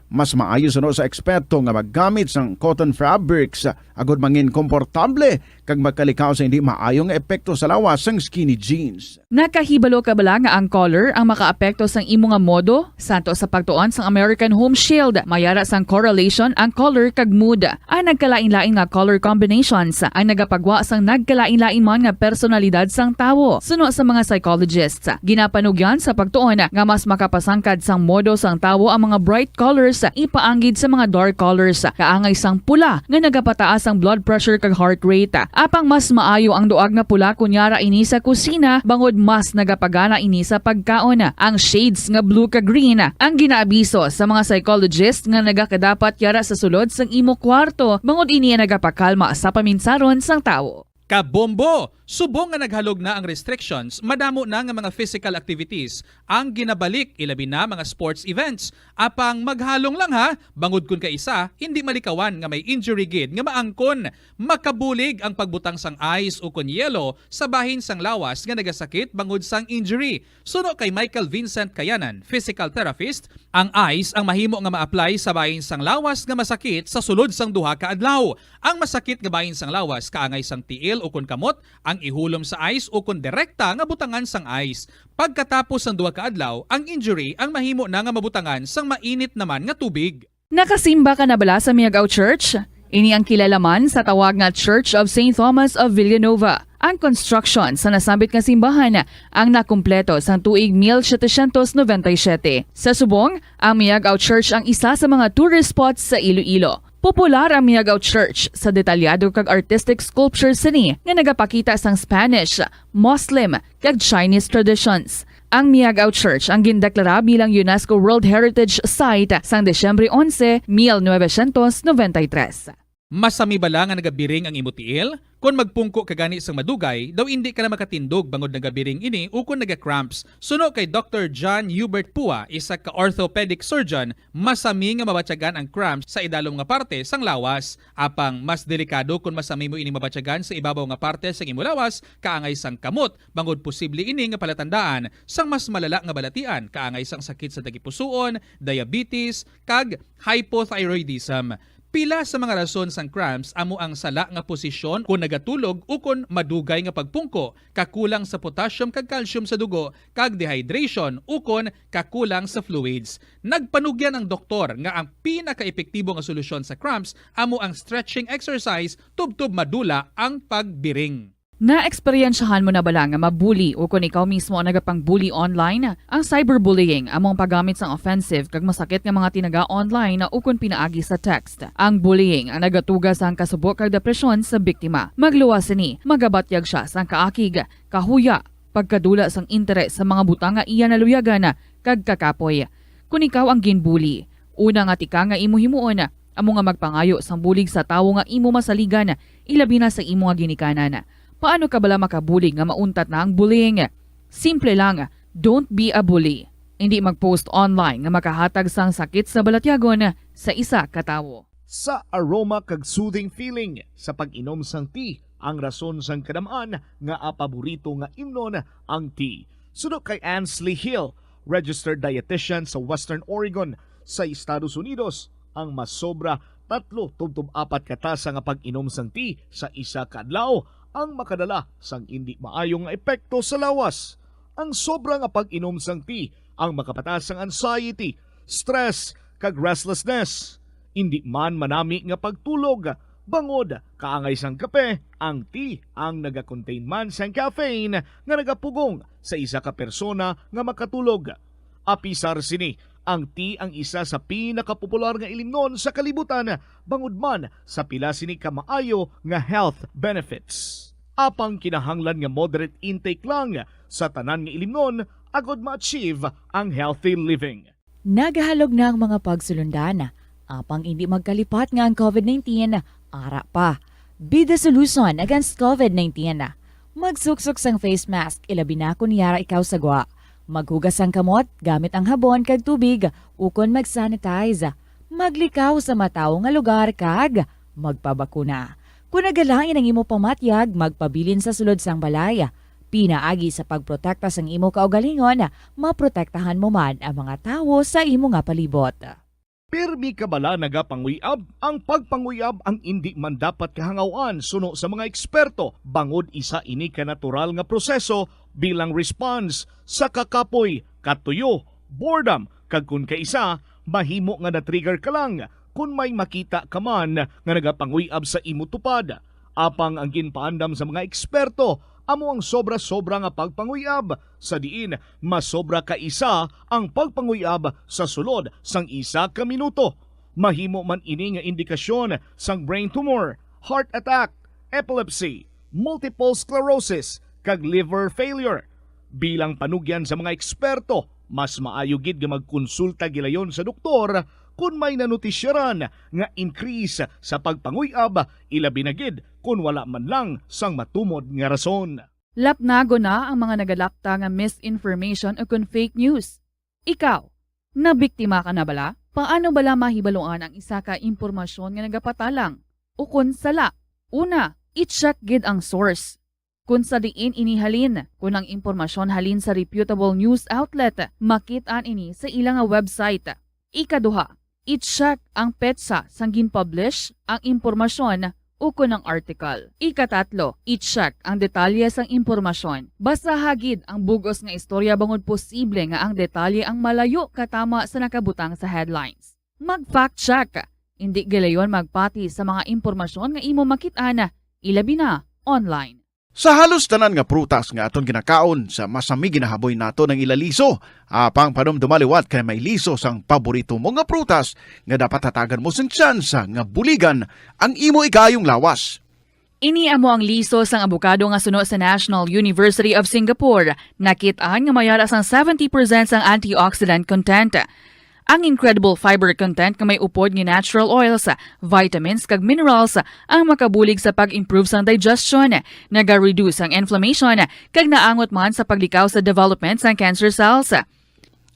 mas maayo sa eksperto nga maggamit sang cotton fabrics agud mangin komportable kag magkalikaw sa hindi maayong epekto sa lawas sang skinny jeans. Nakahibalo ka bala nga ang color ang makaapekto sang imo nga modo? Santo sa pagtuon sang American Home Shield, mayara sang correlation ang color kag mood. Ang nagkalain-lain nga color combinations ang nagapagwa sang nagkalain-lain man nga personalidad sang tawo. Suno sa mga psychologists, ginapanugyan sa pagtuon nga mas makapasangkad sang modo sang tawo ang mga bright colors ipaanggid sa mga dark colors. Kaangay sang pula nga nagapataas ang blood pressure kag heart rate. Apang mas maayo ang duag nga pula kunyara ini sa kusina bangod mas nagapagana ini sa pagkaon. Ang shades nga blue kag green ang ginaabiso sa mga psychologist nga nagakadapat yara sa sulod sang imo kwarto bangod ini nagapakalma sa paminsaron sang tawo. Kabombo! Subong nga naghalog na ang restrictions, madamo na nga mga physical activities ang ginabalik, ilabi na mga sports events. Apang maghalong lang ha, bangod kun ka isa, hindi malikawan nga may injury gid nga maangkon. Makabulig ang pagbutang sang ice o kun yelo sa bahin sang lawas nga nagasakit bangod sang injury. Suno kay Michael Vincent Kayanan, physical therapist, ang ice ang mahimo nga ma-apply sa bahin sang lawas nga masakit sa sulod sang duha ka adlaw. Ang masakit nga bahin sang lawas kaangay sang tiil o kun kamot, ang ihulom sa ice o kun direkta nga butangan sang ice. Pagkatapos ng duha ka adlaw, ang injury ang mahimo na nga mabutangan sang mainit naman nga tubig. Nakasimba ka na bala sa Miagao Church? Ini ang kilalaman sa tawag nga Church of St. Thomas of Villanova. Ang construction sa nasambit nga simbahan ang nakumpleto sa tuig 1797. Sa subong, ang Miagao Church ang isa sa mga tourist spots sa Iloilo. Popular ang Miagao Church sa detalyado kag artistic sculptures sini nga nagapakita sang Spanish, Muslim kag Chinese traditions. Ang Miagao Church ang gindeklara bilang UNESCO World Heritage Site sang Desyembre 11, 1993. Masami bala nga nagabiring ang imo tiil? Kung magpungko ka gani sang madugay, daw hindi ka na makatindog bangod nagabiring ini o kung naga-cramps. Suno kay Dr. John Hubert Pua, isa ka orthopedic surgeon, masami nga mabatyagan ang cramps sa idalom nga parte sang lawas. Apang mas delikado kung masami mo ini mabatyagan sa ibabaw nga parte sang imo lawas, kaangay sang kamot, bangod posible ini nga palatandaan sang mas malala nga balatian, kaangay sang sakit sa tagipusoon, diabetes, kag hypothyroidism. Pila sa mga rason sang cramps amo ang sala nga posisyon kung nagatulog o kung madugay nga pagpungko, kakulang sa potassium kag calcium sa dugo, kag dehydration o kung kakulang sa fluids. Nagpanugyan ang doktor nga ang pinaka-epektibo nga solusyon sa cramps amo ang stretching exercise tubtob madula ang pagbiring. Na-eksperyensyahan mo na bala nga mabuli o kung ikaw mismo ang nagapang-bully online? Ang cyberbullying among paggamit sang offensive kag masakit nga mga tinaga online na ukon pinaagi sa text. Ang bullying ang nagatuga sang kasubok kag depresyon sa biktima. Magluwas ni, magabatyag siya sang kaakig, kahuya, pagkadula sang interes sa mga butang nga iya naluyagan kag kakapoy. Kung ikaw ang ginbully, una nga tika nga imo himuon, amo nga magpangayo sang bulig sa tawo nga imo masaligan, ilabi na sa imo nga ginikanan. Paano ka bala makabuli nga mauntat na ang bullying? Simple lang, don't be a bully. Hindi mag-post online nga makahatag sang sakit sa balatyagon sa isa ka tawo. Sa aroma kag soothing feeling sa pag-inom sang tea, ang rason sang kadamaan nga paborito nga imnon ang tea. Sunod kay Ansley Hill, registered dietitian sa Western Oregon sa Estados Unidos, ang mas sobra 3-4 katasa nga pag-inom sang tea sa isa ka adlaw ang makadala sang hindi maayong epekto sa lawas. Ang sobra nga pag-inom sang tea ang makapataas sang anxiety, stress, kag restlessness. Hindi man manami nga pagtulog, bangod kaangay sang kape, ang tea ang naga-contain man sang caffeine nga nagapugong sa isa ka persona nga makatulog. Apisar sini, ang tea ang isa sa pinakapopular nga ilimnon sa kalibutan, bangod man sa pila sini ka maayo nga health benefits. Apang kinahanglan nga moderate intake lang sa tanan nga ilimnon agod ma-achieve ang healthy living. Nagahalog na ang mga pagsulundan. Apang hindi magkalipat nga ang COVID-19, ara pa. Be the solution against COVID-19. Magsuksok sang face mask, ilabi na kung yara ikaw sagwa. Maghugas ang kamot gamit ang habon kag tubig ukon mag-sanitize. Maglikaw sa mataw nga lugar kag magpabakuna. Kung nagalain ang imo pamatyag, magpabilin sa sulod sang balay. Pinaagi sa pagprotekta sang imo kaugalingon, maprotektahan mo man ang mga tawo sa imo nga palibot. Pirmi kabala nagapanguyab, ang pagpanguyab ang hindi man dapat kahangawan suno sa mga eksperto. Bangod isa ini ka natural nga proseso bilang response sa kakapoy, katuyo, boredom, kag kun kaisa, mahimo nga na-trigger ka lang kung may makita ka man nga nagapanguyab sa imo tupad. Apang ang ginpaandam sa mga eksperto, amo ang sobra-sobra nga pagpanguyab, sa diin masobra ka isa ang pagpanguyab sa sulod sang isa ka minuto. Mahimo man ini nga indikasyon sang brain tumor, heart attack, epilepsy, multiple sclerosis, kag liver failure. Bilang panugyan sa mga eksperto, mas maayo gid nga magkonsulta gilayon sa doktor kung may nanutisyaran nga increase sa pagpanguyab, ilabi na gid kung wala man lang sang matumod nga rason. Lapnago na ang mga nagalakta nga misinformation o kung fake news. Ikaw, nabiktima ka na bala? Paano bala mahibaluan ang isa ka impormasyon nga nagapatalang? O kung sala? Una, i-check gid ang source. Kung sa diin inihalin, kung ang impormasyon halin sa reputable news outlet, makitaan ini sa ilang website. Ikaduha, i-check ang petsa sang gin-publish ang impormasyon o kung ang article. Ikatatlo, i-check ang detalye sang impormasyon. Basta hagid ang bugos nga istorya bangod posible nga ang detalye ang malayo katama sa nakabutang sa headlines. Mag-fact check. Hindi gilayon magpati sa mga impormasyon nga imo makit-ana, ilabi na online. Sa halos tanan nga prutas nga aton ginakaon sa masami ginahaboy nato ng ilaliso, apang panumdumaliwat kay may liso sang paborito mo nga prutas nga dapat hatagan mo sang tsansa nga buligan ang imo ikayong lawas. Ini amo ang liso sang abukado nga suno sa National University of Singapore. Nakit-an nga mayara sang 70% sang antioxidant content. Ang incredible fiber content nga may upod nga natural oils, vitamins kag minerals ang makabulig sa pag-improve sang digestion, naga-reduce ang inflammation kag naangot man sa paglikaw sa development sang cancer cells.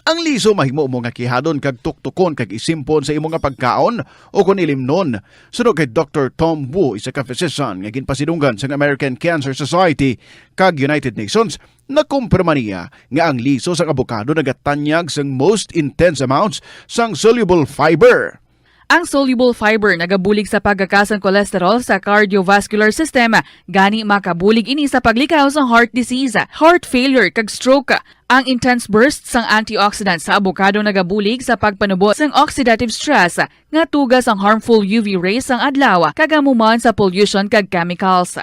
Ang liso mahimo mo nga kihadon kag tuktukon kag isimpon sa imo nga pagkaon o kun ilimnon. Sunod kay Dr. Tom Wu, isa ka physician nga ginpasidunggan sa American Cancer Society kag United Nations, nakumpirma niya nga ang liso sang abukado nagatanyag sang most intense amounts sang soluble fiber. Ang soluble fiber nagabulig sa pagkakasang cholesterol sa cardiovascular system, gani makabulig ini sa paglikaw sa heart disease, heart failure kag stroke. Ang intense burst sang antioxidant sa abukado nagabulig sa pagpanubo sang oxidative stress nga tugas ang harmful UV rays sang adlaw kagamuman sa pollution kag chemicals.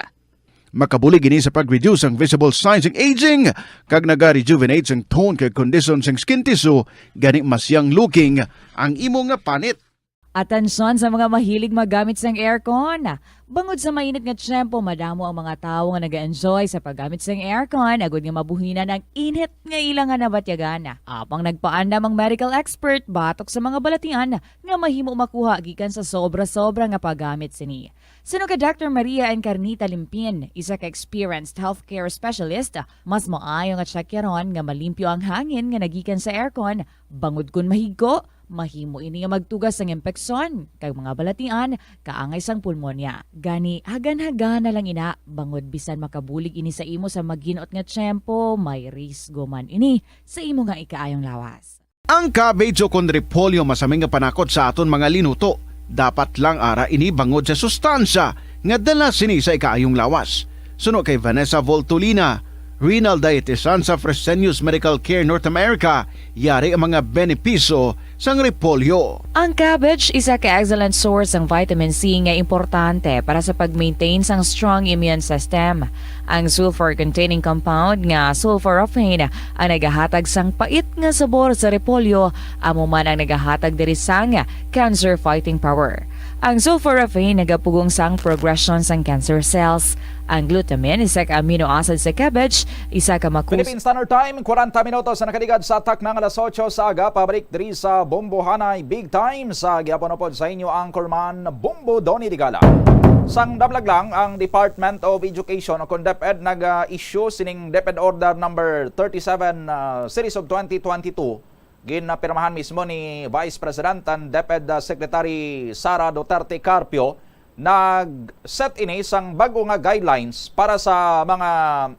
Makabulig ini sa pag-reduce ang visible signs ng aging kag naga-rejuvenate sang tone kag condition sang skin tissue, gani mas young looking ang imo nga panit. Atensyon sa mga mahilig magamit sang aircon. Bangod sa mainit nga tiyempo, madamo ang mga tao nga nag-enjoy sa paggamit sang aircon, agud nga mabuhinan ang init nga ilang nga nabatyagan. Apang nagpaandam ang medical expert batok sa mga balatian nga mahimo makuha gikan sa sobra-sobra nga paggamit sini. Suno ka Dr. Maria Encarnita Limpin, isa ka experienced healthcare specialist, mas maayo nga tsakyaron nga malimpyo ang hangin nga nagikan sa aircon, bangod kun mahigko, mahimo ini nga magtugas sang impeksyon kag mga balatian kaangay sang pulmonya. Gani hagan-hagan na lang ina bangod bisan makabulig ini sa imo sa maginot nga tiyempo, may risgo man ini sa imo nga ikaayong lawas. Ang cabbage o kun repolyo masaming nga panakot sa aton mga linuto. Dapat lang ara ini bangod sa sustansya nga dala sini sa ikaayong lawas. Suno kay Vanessa Voltolina, renal dietitian sa Fresenius Medical Care North America, yari ang mga benepisyo sang repolyo. Ang cabbage isa ka excellent source ng vitamin C nga importante para sa pag-maintain sang strong immune system. Ang sulfur-containing compound nga sulforaphane ang nagahatag sang pait nga sabor sa repolyo, amo man ang nagahatag diri sang cancer-fighting power. Ang sulforaphane nagapugong sang progression sang cancer cells. Ang glutamine, isa ka amino acid sa cabbage, isa ka Philippine Standard Time, 40 minutos na nakaligad sa atak ng alas 8 sa aga, pabalik diri sa Bombo Hanay Big Time sa gihaponopod sa inyo Anchorman Bombo Donny Digala. Sang dablag lang ang Department of Education o DepEd nag-issue sining DepEd Order number 37 Series of 2022. Ginapirmahan mismo ni Vice President and DepEd Secretary Sara Duterte Carpio, nag-set ini sang bago nga guidelines para sa mga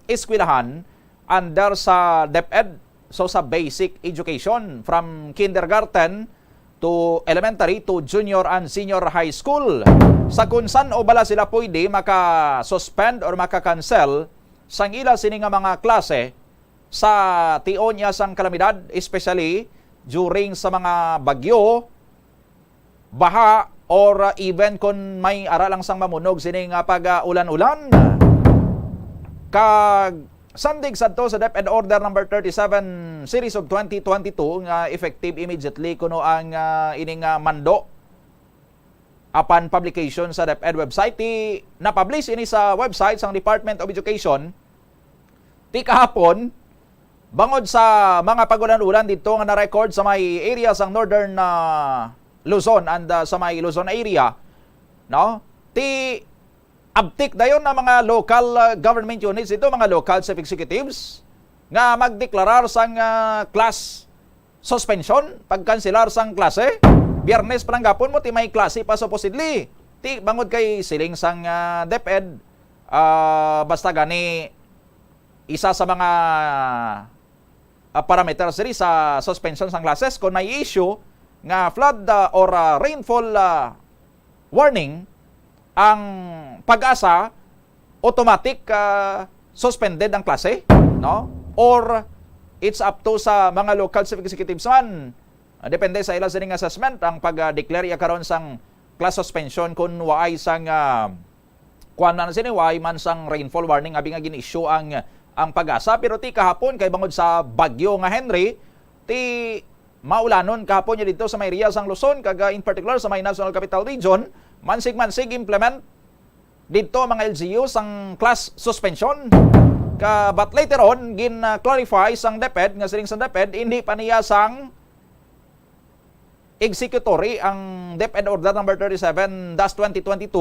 eskwelahan under sa DepEd, so sa basic education from kindergarten to elementary to junior and senior high school. Sa kunsan o bala sila pwede maka-suspend or maka-cancel sang ila sini nga mga klase sa tion niya sang kalamidad, especially during sa mga bagyo, baha, or even kung may ara lang sang mamunog sini nga pag ulan-ulan. Kag sandig sadto sa DepEd Order number 37 series of 2022 nga effective immediately kuno ang ining mando apan publication sa DepEd website. Ti na-publish ini sa website sang Department of Education ti kahapon bangod sa mga pagulan-ulan dito nga na-record sa may area sang northern Luzon and sa may Luzon area, no? Ti abtik dayon na mga local government units ito, mga local chief executives nga magdeklarar sang class suspension, pagkanselar sang klase. Biyernes pa lang gapon mo ti may klase pa supposedly. Ti bangod kay siling sang DepEd, basta gani isa sa mga parameters diri sa suspension sang classes kung may issue nga flood or rainfall warning, ang Pag-asa automatic suspended ang klase, no? Or it's up to sa mga local chief executives man. Depende sa ila sining assessment ang pag-declare karon sang class suspension kung waay sang kuan na sini waay man sang rainfall warning abi nga gin-issue ang Pag-asa. Pero ti kahapon kay bangod sa bagyo nga Henry, ti maulanon kahapon niya dito sa may area sang Luzon, kaga in particular sa may National Capital Region, mansig implement dito mga LGU sang class suspension. But later on, gin-clarify sang DepEd, nga sining sang DepEd, hindi pa niya sang executory ang DepEd Order number 37-2022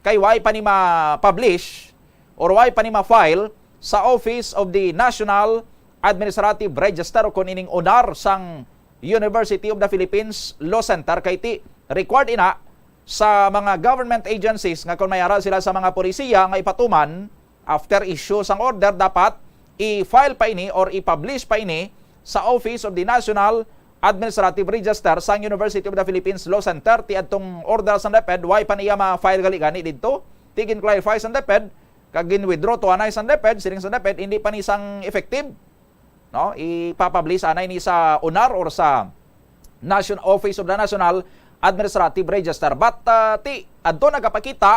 kay why pa ni ma-publish or why pa ni ma-file sa Office of the National Administrative Register o kung ining unar sang University of the Philippines Law Center kay ti required ina sa mga government agencies nga kung mayara sila sa mga polisiya nga ipatuman after issue sang order, dapat i-file pa ini or i-publish pa ini sa Office of the National Administrative Register sang University of the Philippines Law Center. Ti adtong order sang DepEd why pa niya ma-file gali-gani didto, ti gin-clarify sang DepEd kag gin-withdraw to anay sang DepEd, sining sang DepEd hindi pa ni sang effective, no? Ipapublish anay ni sa UNAR or sa National Office of the National Administrative Register. But ti adto nagapakita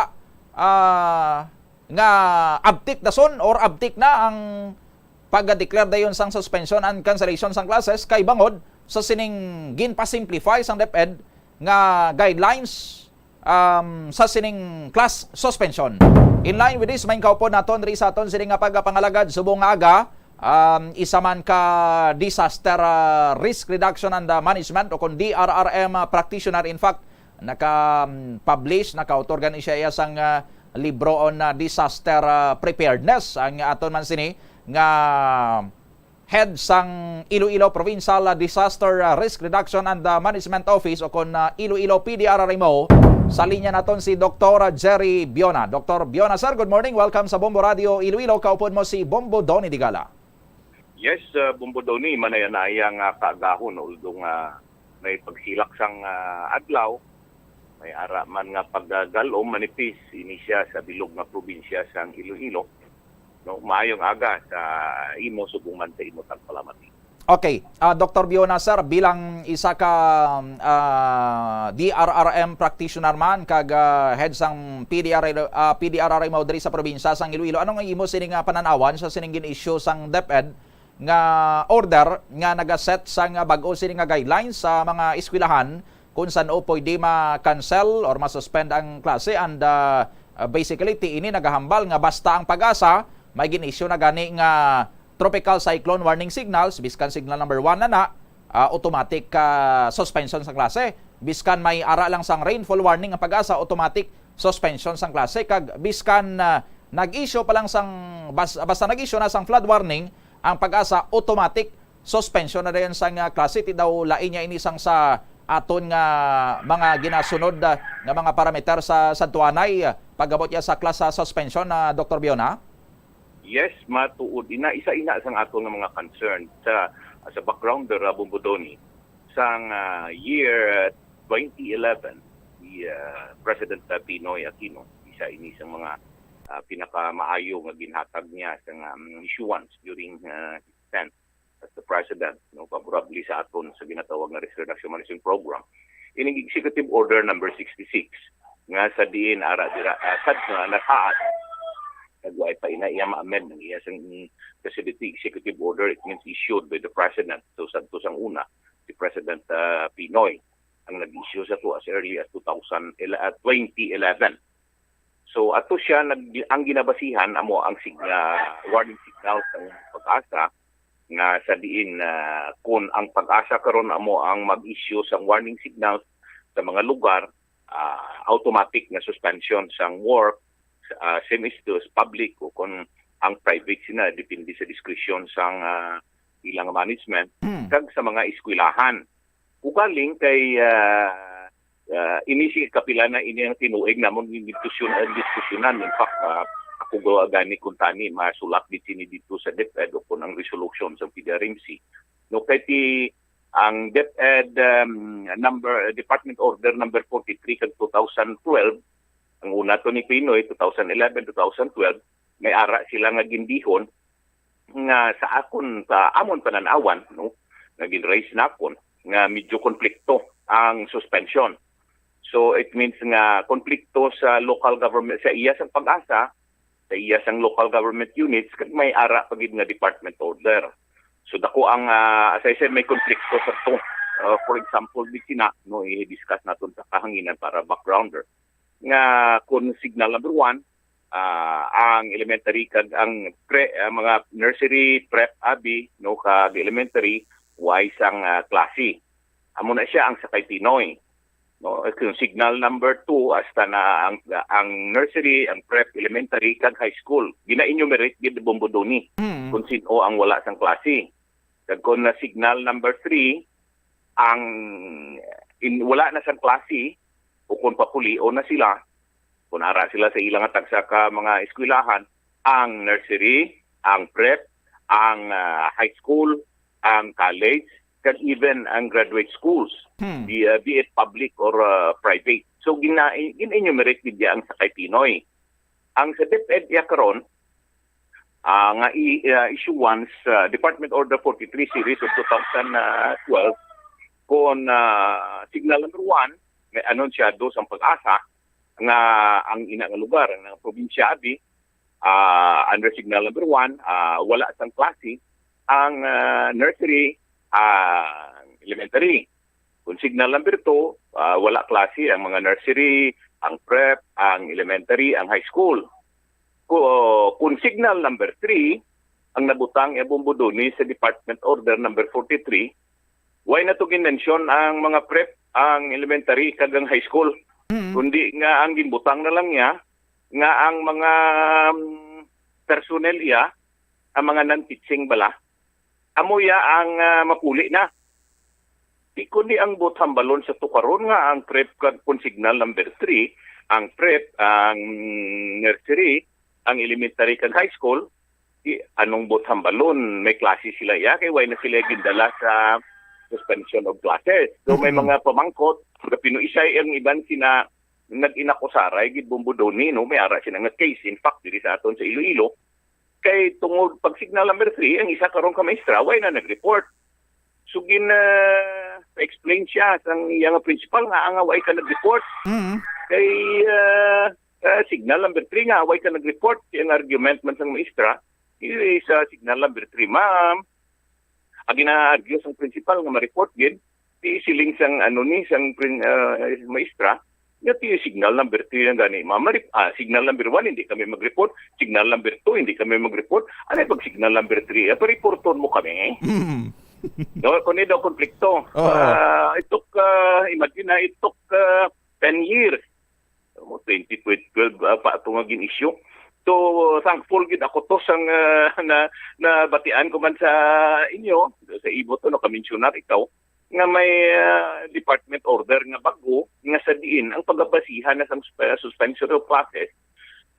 nga abtik dason or abtik na ang pag-declare dayon sang suspension and cancellation sang classes kay bangod sa sining gin-pa-simplify sang DepEd nga guidelines sa sining class suspension. In line with this, main kaupo naton ri sa aton sining nga pagpangalagad subong aga isa man ka disaster risk reduction and management o kung DRRM practitioner. In fact, naka-publish, naka-autorgan siya sang libro on disaster preparedness. Ang aton man sini nga head sang Iloilo Provincial Disaster Risk Reduction and Management Office o kung Iloilo PDRRMO. Sa linya naton si Dr. Jerry Biona. Dr. Biona, sir, good morning. Welcome sa Bombo Radio Iloilo. Kaupon mo si Bombo Donny Digala. Yes, Bombo Donny, manayanayang kaagahon, although may pagsilak sang adlaw, may ara man nga paggalom manipis ini siya sa bilog nga probinsya sang Iloilo. No, maayong aga sa imo subong man sa imo tagpalamati. Okay, Dr. Biona, sir, bilang isa ka DRRM practitioner man kag head sang PDRRMO diri sa probinsya sang Iloilo, ano nga imo sining pananawan sa sining gin-issue sang DepEd nga order nga nagaset sang bag-o sining nga guidelines sa mga eskwelahan kung saan pwede ma-cancel or ma-suspend ang klase and basically ti ini nagahambal nga basta ang Pag-asa may gin-issue na gani nga tropical cyclone warning signals, biskan signal number 1 na automatic suspension sa klase. Biskan may ara lang sang rainfall warning ang Pag-asa, automatic suspension sang klase. Kag biskan nag-issue pa lang sang basta nag-issue na sang flood warning ang Pag-asa, automatic suspension na dayon sang klase. Ti daw lain niya ini sang sa aton nga mga ginasunod nga mga parameter sa tuanay pagabot niya sa class suspension na Dr. Biona. Yes, matuod ina isa sang aton nga mga concern sa backgrounder Bombo Donny sang year 2011, si President Pinoy Aquino, isa ini sa mga pinakamaayo nga ginhatag niya sa issuance during his tenure as the President, favorably sa aton sa ginatawag na Risk Reduction Management Program. Ining Executive Order number 66 nga sa diin sad nga nataas nagway pa ina iya ma-amend ng iya sang facility executive order. It means issued by the President. So sa sang una si President Pinoy ang nag-issue sa to as early as 2011. So ato siya ang ginabasihan amo ang warning signals ng Pag-asa nga sa diin kung ang Pag-asa karon amo ang mag-issue sang warning signals sa mga lugar, automatic na suspension sang work, same is to public o kung ang private sina depende sa discretion sang ilang management kag sa mga eskwelahan. Ugaling kay inisi kapila na ini ang tinuig namon diskusyonan. In fact, ako gani kung tani masulat dito sa DepEd o kung ang resolution sa PDRMC. No, kay ang DepEd Department Order number 43 kag 2012, ang una to ni Pinoy 2011-2012, may ara sila nga gindihon nga sa akon sa amon pananawan, no, naging raise na akon nga medyo konflikto ang suspension. So it means nga konflikto sa local government, sa iya sang Pag-asa, sa iya sang local government units kag may ara pagid nga department order. So dako ang as I said, may konflikto sa to. For example, bisina no i-discuss naton sa kahanginan para backgrounder nga kung signal number 1 ang elementary kag ang mga nursery, prep, abi no kag elementary wise ang klase. Amo na siya ang sakay Pinoy. No, kung signal number 2 hasta na ang nursery, ang prep, elementary kag high school. Gina-enumerate gid Bombodoni kung sino ang wala sang klase. Kag kung na signal number 3 ang wala na sang klase o kung papulio na sila, kung ara sila sa ilang tagsa ka mga eskwelahan, ang nursery, ang prep, ang high school, ang college, and even ang graduate schools, be it public or private. So, gina-enumerate din ang sakay Pinoy. Ang sa DepEd karon nga issuance Department Order 43 series of 2012 kung signal number 1 may anonsyado sa Pag-asa nga ang ina nga lugar ng probinsya abi under signal number 1 wala sang klase ang nursery, elementary. Kung signal number 2 wala klase ang mga nursery, ang prep, ang elementary, ang high school. Kung signal number 3 ang nabutang Bombodoni sa Department Order number 43, why na to ginmention ang mga prep, ang elementary kag ang high school? Kundi nga ang ginbutang na lang niya nga ang mga personnel iya, ang mga non-teaching bala, amoya ang mapuli na. Di kundi ang butang balon sa tukaron nga ang prep kag kung signal number 3, ang prep, ang nursery, ang elementary kag high school, anong butang balon, may klase sila ya, kay why na sila gindala sa suspension of classes. So may mga pamangkot, pinuisay ang iban sina nag-inakusaray, gid Bombodoni, no, may ara sila nga case, in fact, diri sa aton sa Iloilo, kay tungod pag signal number 3, ang isa karon ka maestra, why na nag-report. So explain siya sang iyang principal nga ang why ka nag-report. Kay signal number 3 nga why ka nag-report, yung argument man sang maestra, sa signal number 3, ma'am, ang gina-argue sang principal nga ma-report gid, siling sang sang maestra, yung signal number 3 ang gani, ma'am, signal number 1 hindi kami mag-report, signal number 2 hindi kami mag-report, ano pag signal number 3? Pa-reporton mo kami. No, kung daw konflikto. It took, imagine na, it took 10 years. 2012 pa ito nga gin-issue. So, thankful gid ako to sang na batian ko man sa inyo, sa ibo to, no, kamensyunar ikaw, nga may department order nga bago, nga sa diin, ang pagbabasihan na sa suspension of classes,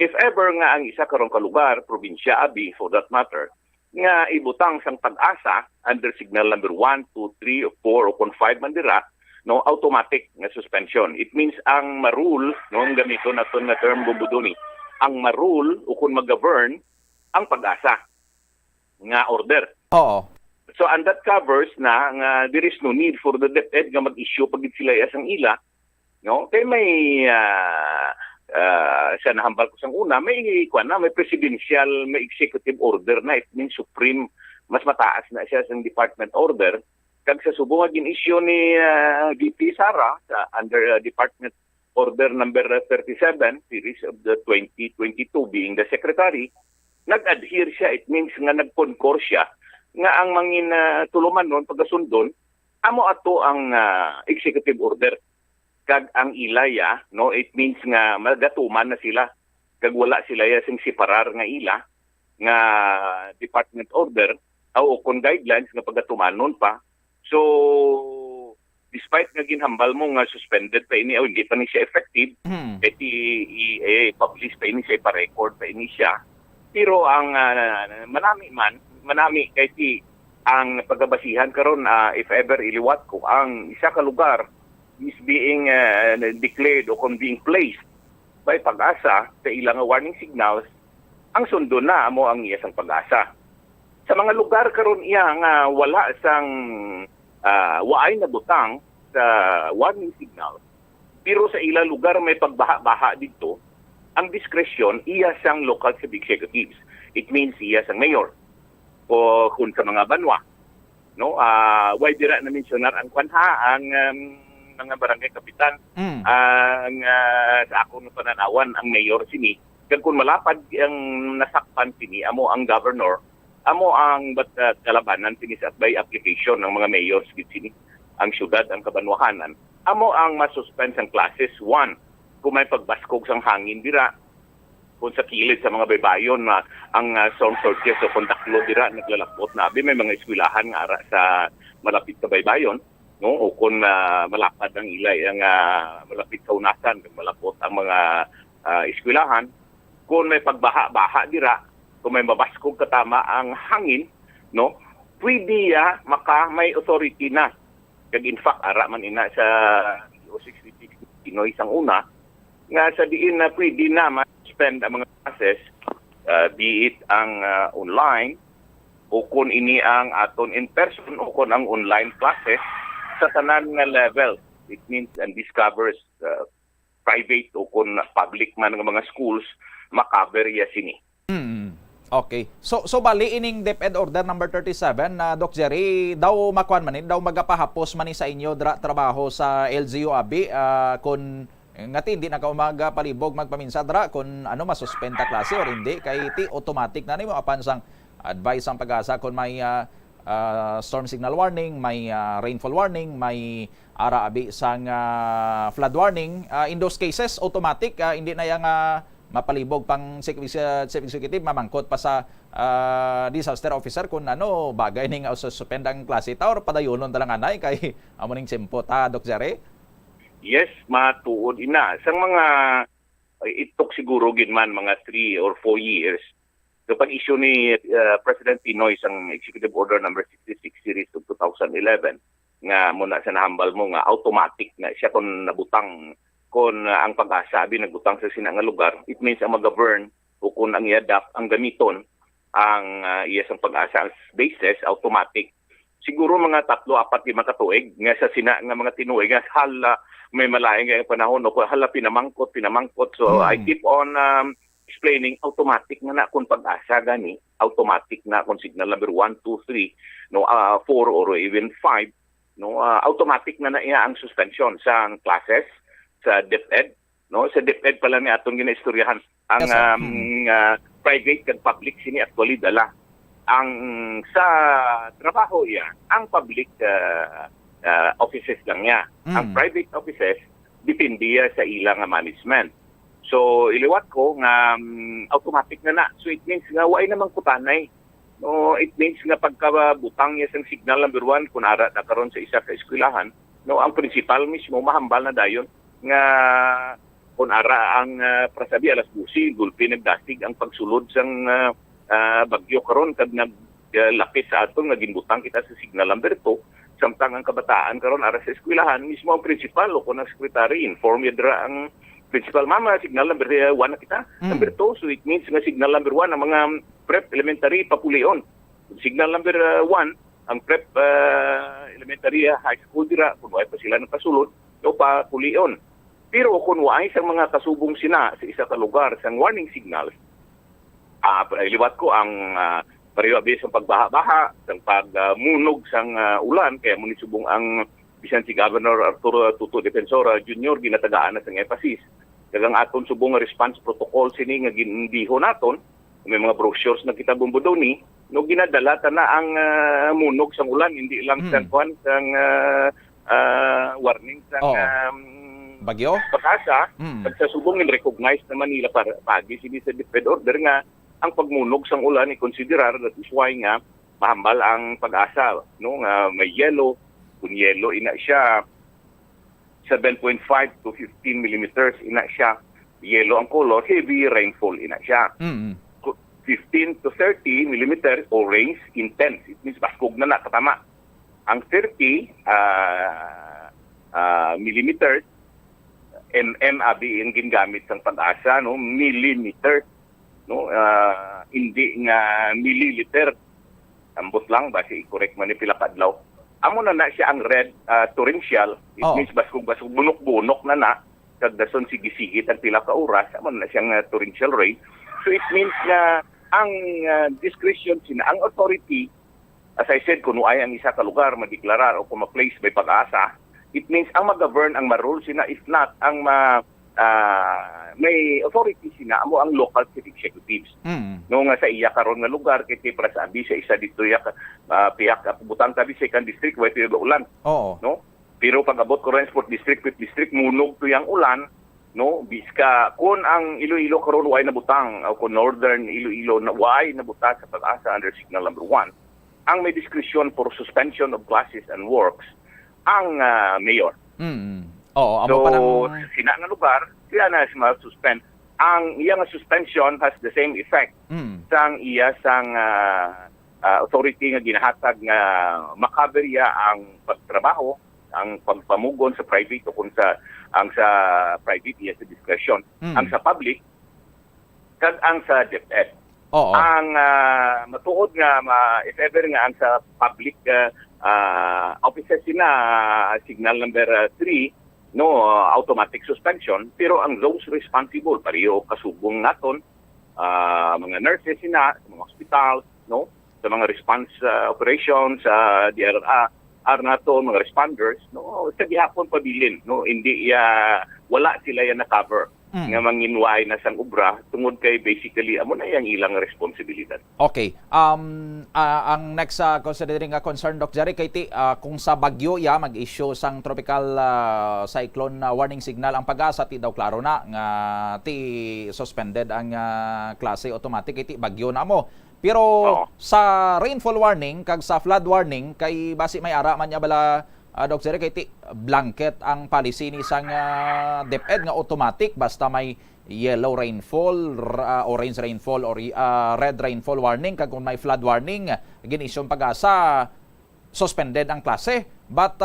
if ever nga ang isa karong kalugar, probinsya, abi, for that matter, nga ibutang sang pag-asa under signal number 1, 2, 3, or 4 o kung 5 man dira, no, automatic nga suspension. It means ang marule, no, ang gamito naton nga term Bumbudoni, ang marule o kung mag-govern ang pag-asa nga order. Oo. So and that covers na nga there is no need for the DepEd nga mag-issue pag sila asang ila, no? Kay may siya nahambal ko sang una, may presidential, may executive order na. It means supreme, mas mataas na siya sa department order. Kag sa subong gin-issue ni VP Sara under department order number 37 series of the 2022 being the secretary, nag-adhere siya. It means nga nag-concur siya nga ang mangin tuluman nun pagkasundon amo ato ang executive order. Kag ang ilaya, no, it means nga magatuman na sila. Kag wala sila sing separar nga ila nga department order o kung guidelines nga pagatumanon pa. So despite nga ginhambal mo nga suspended pa ini o hindi pa ni siya effective, kahit i-publish pa ini siya, pa-record pa ini siya. Pero ang manami kahit ang pagabasihan karon if ever iliwat ko ang isa ka lugar is being declared o kung being placed by pag-asa sa ilang warning signals, ang sundo na amo ang iya sang pag-asa. Sa mga lugar karon iya nga wala sang waay na butang sa warning signal, pero sa ilang lugar may pagbaha-baha dito, ang discretion iya sang local executives. It means iya sang mayor o kung sa mga banwa. No, why dira na mentionar ang kwanha ang mga barangay kapitan ang sa ako ng pananawan ang mayor sini kag kung malapad ang nasakpan sini amo ang governor amo ang kalabanan sini sa by application ng mga mayors gid sini ang syudad ang kabanwahanan amo ang masuspend sang classes 1 kung may pagbaskog sang hangin dira kung sa kilid sa mga baybayon na ang sound sources o kontaklo dira naglalakbot na abi may mga eskwelahan nga ara sa malapit sa baybayon, no, o kung malapad ang ilay ang malapit sa unasan, malapot ang mga eskwelahan, kung may pagbaha-baha dira, kung may mabaskog katama ang hangin, no, pwede may authority na. Kag in fact, ara man ina sa O66 Pinoy sang una, nga sa diin na pwede na ma-spend ang mga classes, be it ang online, o kung ini ang aton in person, o kung ang online classes, sa tanan nga level. It means and discovers private o kung public man nga mga schools makaver ya sini. Okay. So bali ining DepEd order number 37 na Doc Jerry daw makuan man daw magapahapos man sa inyo trabaho sa LGU abi kun ngati hindi na ka umaga palibog magpaminsa dra kun ano masuspenda klase or hindi kay ti automatic na nimo apan sang advice ang pag-asa kun may storm signal warning, may rainfall warning, may ara-abi sang flood warning. In those cases, automatic, hindi na yung mapalibog pang chief executive, mamangkot pa sa disaster officer kung ano, bagay ning suspend ang klase ta or padayonon talang anay kay amuning simpo ta, Doc Jerry? Yes, matuod ina. Sang mga itok siguro ginman mga 3 or 4 years, so pag-issue ni President Pinoy sang Executive Order number 66 series of 2011 nga muna sa nahambal mo nga automatic na siya kon nabutang kon ang pag-asa abi nagbutang sa sina nga lugar, it means ang mag-govern o kung ang i-adapt ang gamiton ang iya sang pag-asa as basis automatic. Siguro mga 3-4 katuig nga sa sina nga mga tinuig nga hala may malaing nga panahon o hala pinamangkot. So I keep on explaining automatic na kung pag-asa gani, automatic na kung signal number 1, 2, 3, no, 4 or even 5, no, automatic na iya ang suspension sa classes sa DepEd, no, sa DepEd pala ni atong ginaistoryahan ang private kag public sini actually dala. Ang sa trabaho iya, ang public offices lang niya. Ang private offices depende sa ilang management. So, iliwat ko nga automatic na. So, it means nga wala namang kutanay. No, it means nga pagkabutang niya sa signal number 1, kung ara na karon sa isa ka eskwelahan, no, ang principal mismo mahambal na dayon nga kung ara ang prasabi alas 12, gulpi nagdastig ang pagsulod sang bagyo karon kad lapit sa aton nga ginbutang kita sa signal number 2 samtang ang kabataan karon ara sa eskwelahan mismo ang principal o kunang secretary inform yadra ang principal mama signal number 1 na kita number 2 so it means nga signal number 1 ang mga prep elementary papulion signal number 1 ang prep elementary high school dira kung wala pa sila napasulod o papulion pero kung wala sa mga kasubong sina sa isa ka lugar sa warning signals liwat ko ang pareho abis ang pagbaha-baha, ang pagmunog sang ulan, kaya munisubong ang bisan si Governor Arturo Tuto Defensor Jr. ginatagaan na sang emphasis. Kagang aton subong response protocol sini nga gindiho naton, may mga brochures na kita bumbudoni, no ginadala ta na ang munog sang ulan, hindi lang sang kwan sang warning sang bagyo. Pag-asa, pagsasubong in-recognize na Manila para pagi sini sa DepEd order nga ang pagmunog sang ulan i-considerar that is why nga mahambal ang pag-asa no nga may yellow kung yellow ina siya 7.5 to 15 millimeters ina siya yellow ang color heavy rainfall ina siya 15 to 30 millimeters orange intense it means baskog na nakatama ang 30 millimeters abi ang gingamit sang pag-asa no millimeters no hindi nga milliliter ambot lang base i-correct man ni pila kadlaw amo na siya ang red torrential it means basug bunok-bunok na kag dason sige-sige tag pila ka oras amo na siyang torrential rain so it means na ang discretion sina ang authority as I said kung ay ang isa ka lugar madeklarar o kung ma-place by pag-asa it means ang mag-govern ang ma-rule sina if not ang may authority sina amo ang local city executives. No nga sa iya karon nga lugar kay para sa abi sa isa dito yak piyak butang tabi second district way to ulan. No? Pero pag abot ko rin sport district with district munog to yang ulan no biska kun ang Iloilo karon way na butang o kun northern Iloilo na way na butang sa pag-asa under signal number 1 ang may discretion for suspension of classes and works ang mayor. Amo so, pa ng sina nga lugar, sila na suspend. Ang iya nga suspension has the same effect sang iya sang authority nga ginahatag nga makaberya ang pagtrabaho, ang pagpamugon sa private o kung sa private iya sa discretion, ang sa public kag ang sa DepEd. Ang matuod nga if ever nga ang sa public offices sina signal number 3 no automatic suspension pero ang those responsible pareho kasubong naton mga nurses sina sa mga hospitals no sa mga response operations sa DRR naton mga responders no sa gihapon pabilin no hindi wala sila na cover nga manginway na sang obra tungod kay basically amo na yang ilang responsibilidad. Okay. Ang next considering concern Doc Jerry kay kung sa bagyo mag-issue sang tropical cyclone warning signal ang pag-asa daw klaro na nga suspended ang klase automatic kay bagyo na mo. Pero sa rainfall warning kag sa flood warning kay basi may ara man niya bala Doc Jerry kay blanket ang policy ni sang DepEd nga automatic basta may yellow rainfall, orange rainfall or red rainfall warning kag kung may flood warning gin-issue pag-asa suspended ang klase but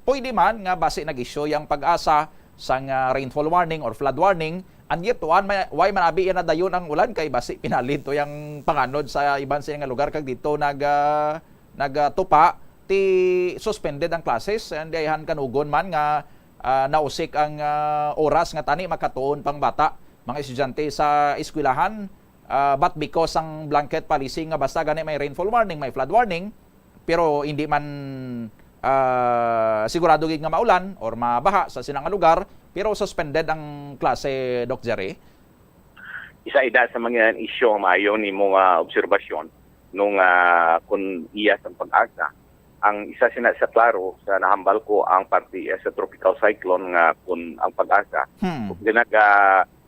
pwede man nga base nag-issue yang pag-asa sang rainfall warning or flood warning and yet why man abi na dayon ang ulan kay base pinalit to yang panganod sa iban sa nga lugar kag dito nagtupa suspended ang classes and ayhan kanugon man nga nausik ang oras nga tani makatuon pang bata mga estudyante sa eskwelahan but because ang blanket policy nga basta gani may rainfall warning may flood warning pero hindi man sigurado gid nga maulan or mabaha sa sinang lugar pero suspended ang klase Doc Jerry. Isa ida sa mga issue maayo ni mga obserbasyon nung kun iya sa pag-asa ang isa sina sa klaro sa nahambal ko ang parte sa tropical cyclone nga kun ang pag-asa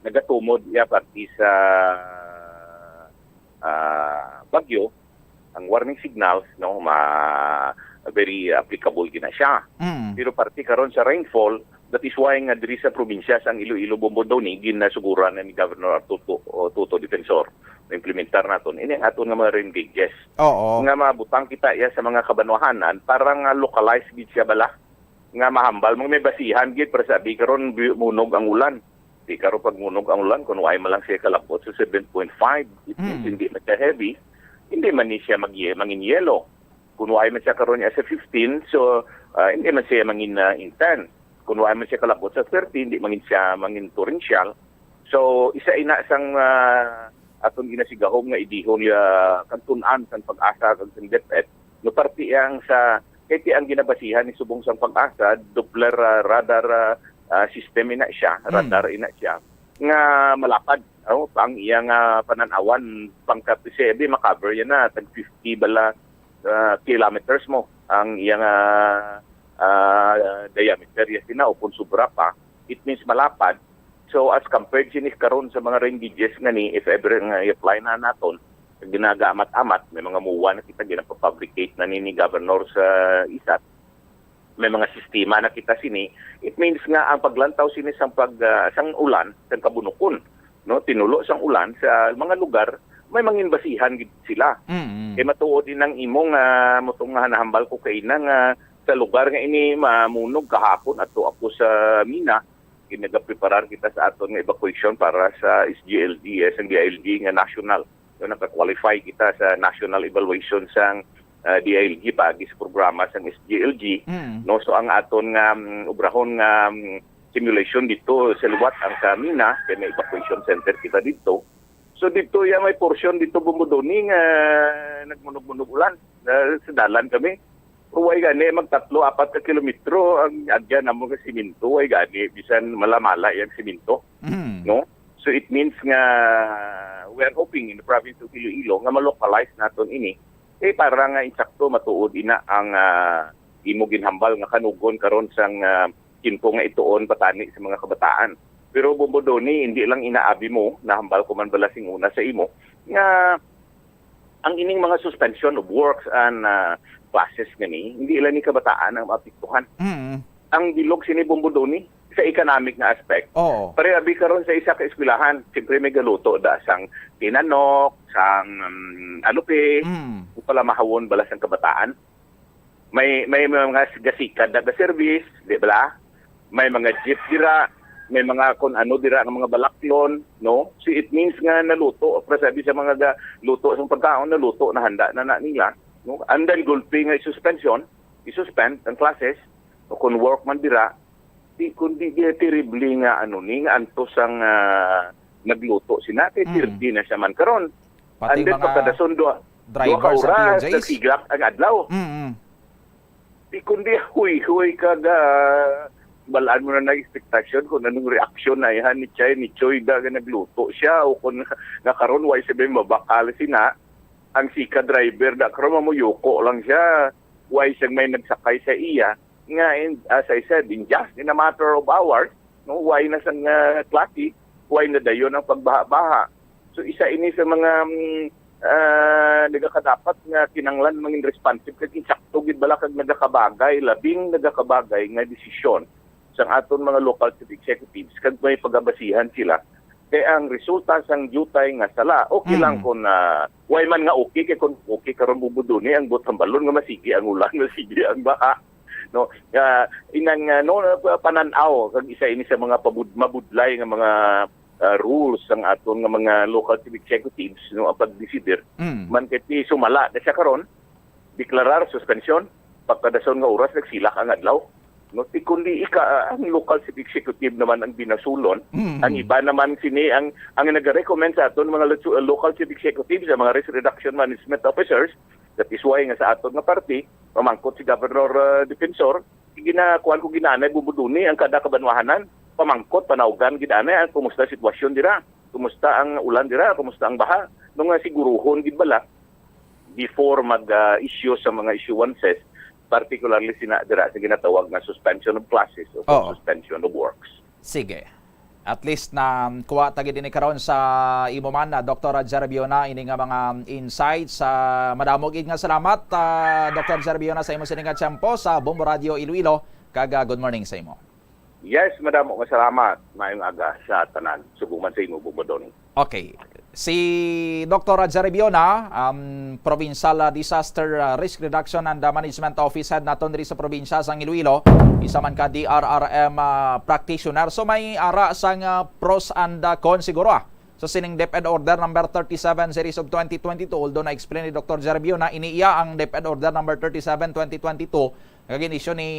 nagatumod ya parte sa bagyo ang warning signals no very applicable gina siya pero parte karon sa rainfall that is why nga diri sa probinsya sang Iloilo Bombodoni ginasuguran ni Governor Tuto Defensor implementar naton ini ang aton nga mga rain gauges. Oo. Nga mabutang kita iya sa mga kabanwahanan parang localized gid siya bala nga mahambal mo may basihan gid para sabi karon munog ang ulan. Di karon pag munog ang ulan kun way man lang siya kalabot sa 7.5 it means hindi man siya heavy, hindi man ni siya mangin yellow. Kun way man siya karon sa 15 so hindi man siya mangin intense. Kung wala man siya kalabot sa 30, hindi mangin torrential. So, isa ina sang atong ginasigahom nga idihon ya kantunan sang pag-asa kag sang DepEd. No parti ang sa kay ang ginabasihan ni subong sang pag-asa, Doppler radar system ina siya, radar ina siya nga malapad. Pang iyang pananawan pangkat CB makaver yan na tag 50 bala kilometers mo ang iyang diameter yes na upon sobra pa, it means malapad. So as compared sinis karon sa mga rain gauges nga ni if ever nga i-apply na naton ginagaamat-amat may mga muwa na kita ginapafabricate na ni governor sa ISAT, may mga sistema na kita sini, it means nga ang paglantaw sinis sang sang ulan sang kabunukon, no, tinulo sang ulan sa mga lugar may manginbasihan gid sila. Kay matuod din ang imong motong nga nahambal ko kay nga sa lugar nga ini mamunog kahapon ato ako sa Mina, ginagapreparar kita sa aton nga evacuation para sa SGLD, ang DILG nga national. So naka-qualify kita sa national evaluation sang DILG pagi sa programa sang SGLG. No, so ang aton nga obrahon nga simulation dito sa liwat ang sa Mina, kay may evacuation center kita dito. So dito may portion dito Bumbudoni nga nagmunog-munog ulan sa dalan kami. Uway gani magtatlo 4 ka kilometro ang agyan namo nga siminto, ay gani bisan malamala yang siminto. No, so it means nga we are hoping in the province of Iloilo nga malocalize naton ini para nga insakto matuod ina ang imo ginhambal nga kanugon karon sang kinpo nga ituon patani sa mga kabataan. Pero Bumbudoni hindi lang inaabi mo nahambal ko man bala sing una sa imo nga ang ining mga suspension of works and classes gani, hindi ilan ni kabataan ang maapektuhan. Ang bilog sini Bumbudoni sa economic na aspect. Pare abi karon sa isa ka eskwelahan, siyempre may galuto da sang tinanok, sang alupe, pala mahawon bala sang kabataan. May mga gasikad na service, di ba? May mga jeep dira, may mga kun ano dira ng mga balaklon, no? So it means nga naluto, para sabi sa mga luto sa pagkaon, naluto na handa na nila. No? And then gulpi nga suspension, isuspend ang classes, o kung work man dira, kundi terribly nga ni nga antos ang nagluto sina, kay tirdi na siya man karon. And then pagkadason doa drivers oras, sa POJs. nagsiglak ang adlaw. Kundi huy kaga balaan mo na expectation kung anong reaksyon na yan ni Choy da nagluto siya o kung nakaroon way sabi mabakal sina ang sika driver da karon mo yuko lang siya way siyang may nagsakay sa iya nga as I said in just in a matter of hours no way na sang klase way na dayon ang pagbaha-baha. So isa ini sa mga nagakadapat nga kinanglan mangin responsive kag insakto gid bala kag nagakabagay labing nagakabagay nga desisyon sa aton mga local city executives kag may pagabasihan sila kay ang resulta sang jutay nga sala okay lang kung way man nga okay kay kung okay karon Bumbudoni ang butang balon nga masigi ang ulan masigi ang baha no inang no pananaw kag isa ini sa mga mabudlay nga mga rules ang aton nga mga local city executives no ang pagdesider man kay sumala na siya karon deklarar suspension pagkadason nga oras nagsilak ang adlaw. No, kundi ang local city executive naman ang binasulon. Ang iba naman sini ang nag-recommend sa aton mga local city executives sa mga risk reduction management officers. That is why nga sa aton nga party, pamangkot si Governor Defensor, ginakuan ko ginanay Bumbudoni ang kada kabanwahanan, pamangkot panawgan ginanay ang kumusta sitwasyon dira, kumusta ang ulan dira, kumusta ang baha. Nung siguruhon gid bala before mag-issue sa mga issuances, particularly dira sa ginatawag na suspension of classes o suspension of works. Sige. At least na kuha tagi din karon sa imo man na Dr. Zarabiona ini nga mga insights sa madamog nga salamat Dr. Zarabiona sa imo siningat tiyempo sa Bombo Radio Iloilo. Kaga good morning sa imo. Yes, madamo nga salamat. Maayong aga sa tanan. Subuman sa imo Bumbudoni. Okay. Si Dr. Jerry Biona, Provincial Disaster Risk Reduction and Management Office Head naton diri sa probinsya sang Iloilo, isa man ka DRRM practitioner. So may ara sang pros and cons siguro so sining DepEd Order number 37 series of 2022, although na-explain ni Dr. Jerry Biona, iniiya ang DepEd Order number 37 2022 kag-inisyo ni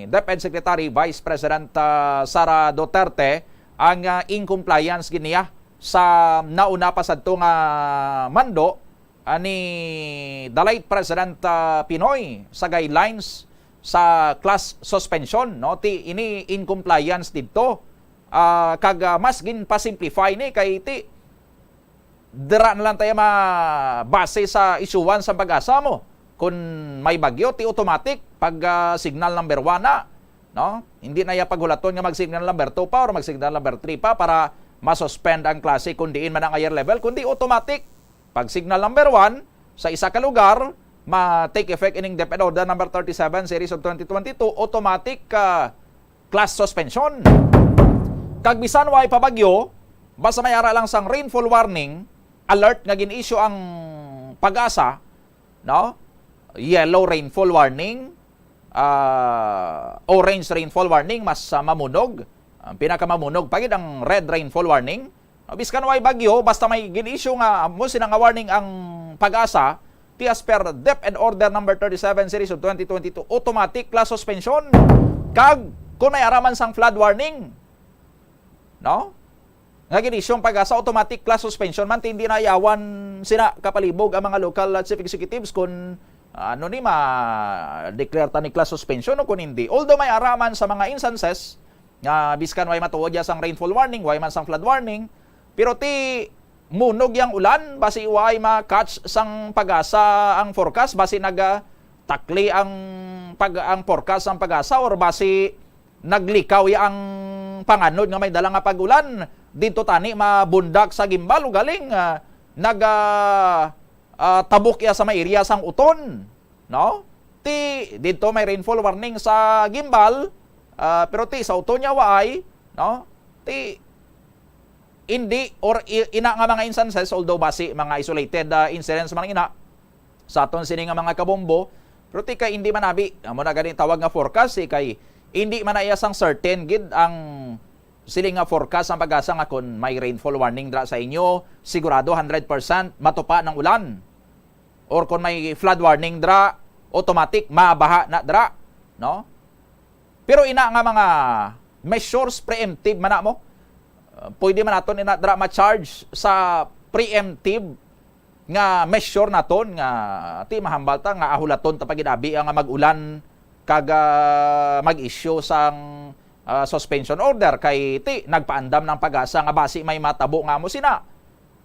DepEd Secretary Vice President Sara Duterte ang in compliance giniya sa nauna pa sadto nga mando ni the late President Pinoy sa guidelines sa class suspension, no? Ti ini in compliance dito kag mas gin pa simplify ni kay ti dira na lang tayo mabase sa isuwan sa pag-asa mo. Kung may bagyo, ti automatic pag signal number 1 na, no? Hindi na ya paghulaton nga mag-signal number 2 pa or mag-signal number 3 pa para masuspend ang klase kung diin man ang higher level, kundi automatic. Pag signal number 1 sa isa ka lugar, ma-take effect ining DepEd Order number 37 series of 2022, automatic class suspension. Kag bisan way pabagyo, basta may ara lang sang rainfall warning, alert nga gin-issue ang Pag-asa, no? Yellow rainfall warning, orange rainfall warning, mas mamunog. Ang pinakamamunog pagid ang red rainfall warning. Biskan way bagyo, basta may gin-issue nga mo sinang warning ang Pag-asa, ti as per DepEd Order number 37 series of 2022, automatic class suspension. Kag kung may araman sang flood warning, no? Nga gin-issue ang Pag-asa, automatic class suspension man, hindi na yawan sina kapalibog ang mga local chief executives kung ano ni ma-declare ta ni class suspension o kung hindi. Although may araman sa mga instances nga biskan way matuod ya sang rainfall warning, way man sang flood warning, pero ti munog yang ulan basi way ma-catch sang Pag-asa ang forecast basi takli ang forecast sang Pag-asa or basi naglikaw ya ang panganod nga may dala nga pag-ulan dito tani mabundak sa gimbal galing tabok ya sa may area sang uton, no? Ti dito may rainfall warning sa gimbal, pero ti sa uton nya waay, no? Ti hindi or ina nga mga instances, although basi mga isolated incidents man ina sa aton sini nga mga kabombo, pero ti kay hindi man abi amo na gani tawag nga forecast kay hindi man iya sang certain gid ang siling nga forecast ang Pag-asa nga kung may rainfall warning dra sa inyo, sigurado 100% matupa ng ulan. Or kung may flood warning dra, automatic mabaha na dra, no? Pero ina nga mga measures preemptive man na mo, pwede man naton ina dra ma-charge sa preemptive nga measure naton nga ti mahambal ta nga ahulaton ta paginabi nga mag-ulan kag mag-issue sang suspension order kay ti nagpaandam ng Pag-asa nga basi may matabo nga mo sina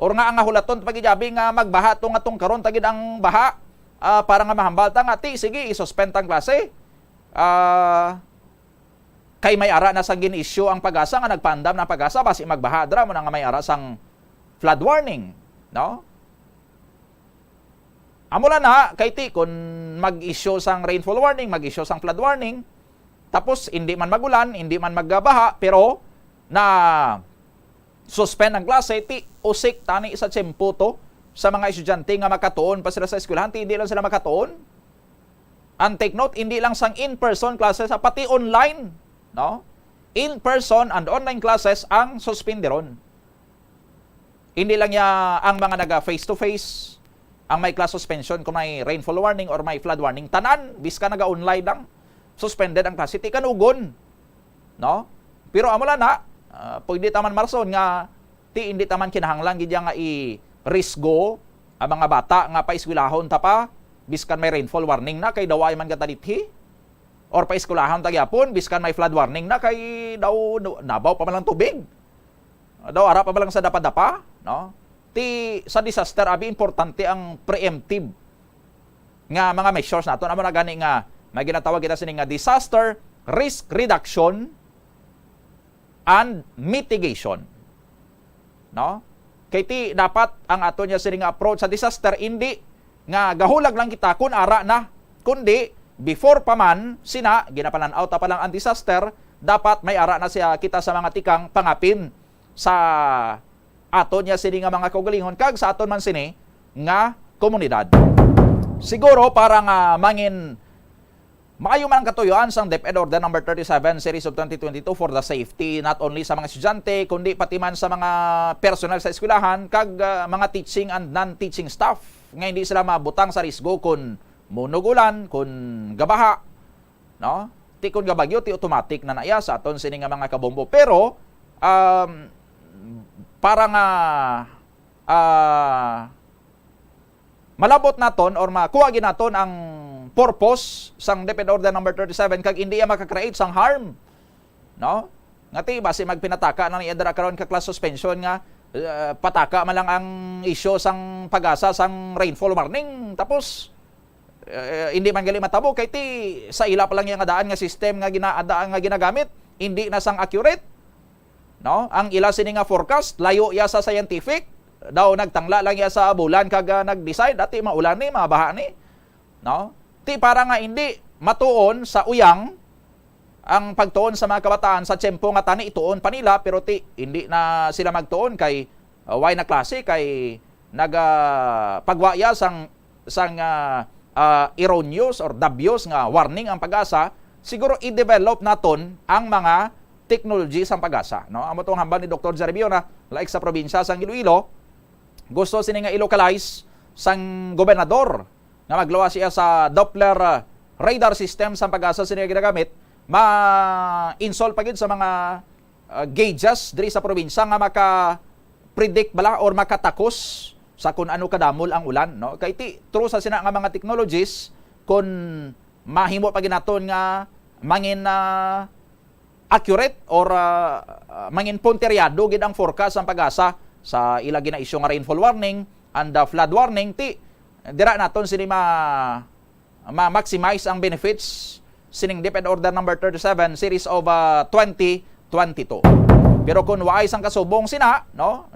or nga ang hulaton pagijabi nga magbaha tong atong karon tagid ang baha para nga mahambal ta nga ti sige i-suspend ang klase kay may ara na sa gin-issue ang Pag-asa nga nagpaandam ng Pag-asa basi magbaha dra mo na nga may ara sang flood warning, no? Amula na kay ti kun mag-issue sang rainfall warning, mag-issue sang flood warning, tapos hindi man magulan, hindi man magbaha, pero na suspend ang klase, ti usik tani sa tiyempo to sa mga estudyante nga makatuon pa sila sa eskwelahan, hindi lang sila makatuon. And take note, hindi lang sang in-person classes, pati online, no? In-person and online classes ang suspenderon. Hindi lang ya ang mga naga face-to-face ang may class suspension kung may rainfall warning or may flood warning. Tanan, biska naga-online lang, suspended ang klase, ti kanugon, no? Pero amula na, pwede taman marson nga, ti hindi taman kinahanglang gidya nga i-risgo ang mga bata nga paiskwilahon ta pa, biskan may rainfall warning na, kay daway man gatadithi, or paiskwilahon ta gyapon, biskan may flood warning na, kay daw nabaw pa man lang tubig, daw ara pa lang sa dapa-dapa, no? Ti sa disaster, abi importante ang preemptive nga mga measures nato. Amo na gani nga may ginatawag kita sining nga disaster risk reduction and mitigation, no? Kay ti dapat ang ato nya sining approach sa disaster hindi nga gahulag lang kita kun ara na, kundi before pa man sina ginapanan-aw ta pa lang ang disaster, dapat may ara na siya kita sa mga tikang pangapin sa aton niya sini nga mga kaugalingon kag sa aton man sini nga komunidad. Siguro para nga mangin maayo man ang katuyuan sang DepEd Order number 37 series of 2022 for the safety not only sa mga estudyante kundi pati man sa mga personal sa eskwelahan kag mga teaching and non-teaching staff nga hindi sila mabutang sa risgo kun munugulan, kun gabaha, no? Ti kun gabagyo ti automatic na naya sa aton sini nga mga kabombo. Pero para nga malabot naton or makuha ginaton ang purpose sang DepEd Order number 37 kag hindi maka-create sang harm, no? Ngati basi magpinataka na ni adra karon ka class suspension nga pataka man lang ang issue sang pag-asa sang rainfall warning tapos hindi man gali matabo kay ti sa ila pa lang yang adaan nga system nga ginaadaan nga ginagamit hindi na sang accurate, no? Ang ila sini nga forecast layo ya sa scientific daw nagtangla lang ya sa bulan kag nag-decide dati maulan ni mabaha ni, no? Ti para nga hindi matuon sa uyang ang pagtuon sa mga kabataan sa tiyempo nga tani ituon pa nila pero ti hindi na sila magtuon kay why na klase kay pagwaya sang erroneous or dubious nga warning ang pag-asa. Siguro i-develop naton ang mga technology sang pag-asa, no? Amo tong hambal ni Dr. Jaribio na like sa probinsya sang Iloilo gusto sini nga i-localize sang gobernador nga maglawa siya sa Doppler radar system sa pag-asa sini ginagamit ma-install pagid sa mga gauges diri sa probinsya nga maka-predict bala or makatakos sa kung ano kadamol ang ulan, no? Kay ti true sa sina nga mga technologies kun mahimo pagid naton nga mangin accurate or mangin punteryado gid ang forecast ang pag-asa sa ila gina-issue nga rainfall warning and flood warning ti dira naton sini ma-maximize ang benefits sining DepEd Order number 37 series of 2022. Pero kung waay sang kasubong sina, no,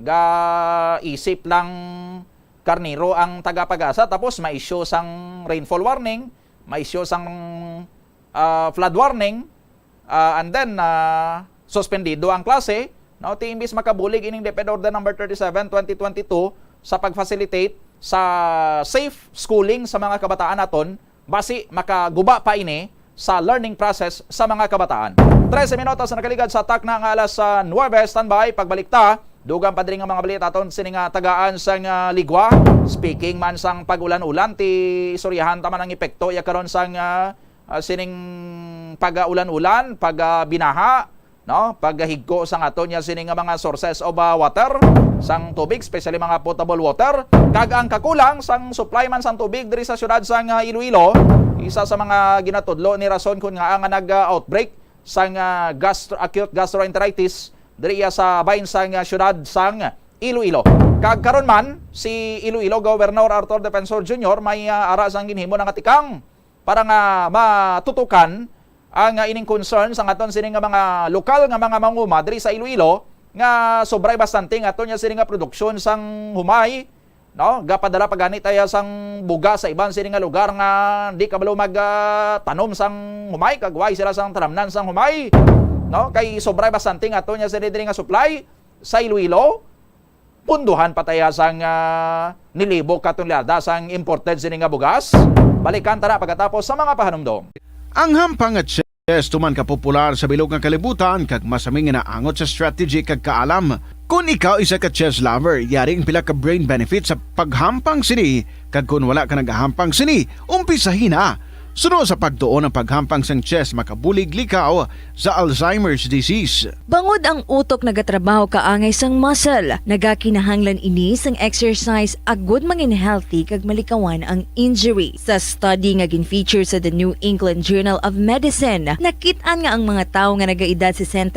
isip lang karniro ang tagapag-asa tapos ma-issue sang rainfall warning, ma-issue sang flood warning, and then suspendido ang klase, no, ti imbis makabulig ining DepEd Order number 37 2022 sa pag-facilitate sa safe schooling sa mga kabataan naton, basi makaguba pa ini sa learning process sa mga kabataan. 13 minutos na nakaligad sa atak na ang alas 9, standby, pagbalik ta, dugang pa din ang mga balita aton sining tagaan sang ligwa. Speaking man sang pag-ulan-ulan, ti istoryahan taman ang epekto ya karon sang sining pag-ulan-ulan, pag-binaha, no, paghigko sang aton ya sining mga sources of water sang tubig, especially mga potable water, kag ang kakulang sang supply man sang tubig diri sa syudad sang Iloilo. Isa sa mga ginatudlo ni rason kung nga ang nag-outbreak sang acute gastroenteritis diri sa bahin sang syudad sang Iloilo. Kag karon man si Iloilo Governor Arthur Defensor Jr. may ara sang ginhimo ng atikang para nga matutukan ang ining concern sa aton sini nga mga lokal nga mga manguma diri sa Iloilo nga sobray bastante nga aton nya sini nga produksyon sang humay, no, gapadala pagani tayo sang buga sa ibang sini nga lugar nga di kabalo magtanom sang humay kag way sila sang taramnan sang humay, no, kay sobray bastante nga aton nya sini diri nga supply sa Iloilo. Punduhan pa tayo sang nilibok katonlyada sang imported sini nga bugas. Balikan tara pagkatapos sa mga pahanumdom. Ang hampang at chess tuman ka popular sa bilog nga kalibutan kag masaming naangot sa strategy kag kaalam. Kung ikaw isa ka chess lover, yaring pila ka brain benefit sa paghampang sini kag kung wala ka nagahampang sini, umpisahin na. Suno sa pagtuon ng paghampang sang chess makabulig likaw sa Alzheimer's disease. Bangod ang utok nagatrabaho kaangay sang muscle, nagakinahanglan ini sang exercise agud mangin healthy kag malikawan ang injury. Sa study nga gin-feature sa The New England Journal of Medicine, nakit-an nga ang mga tawo nga nagaedad 65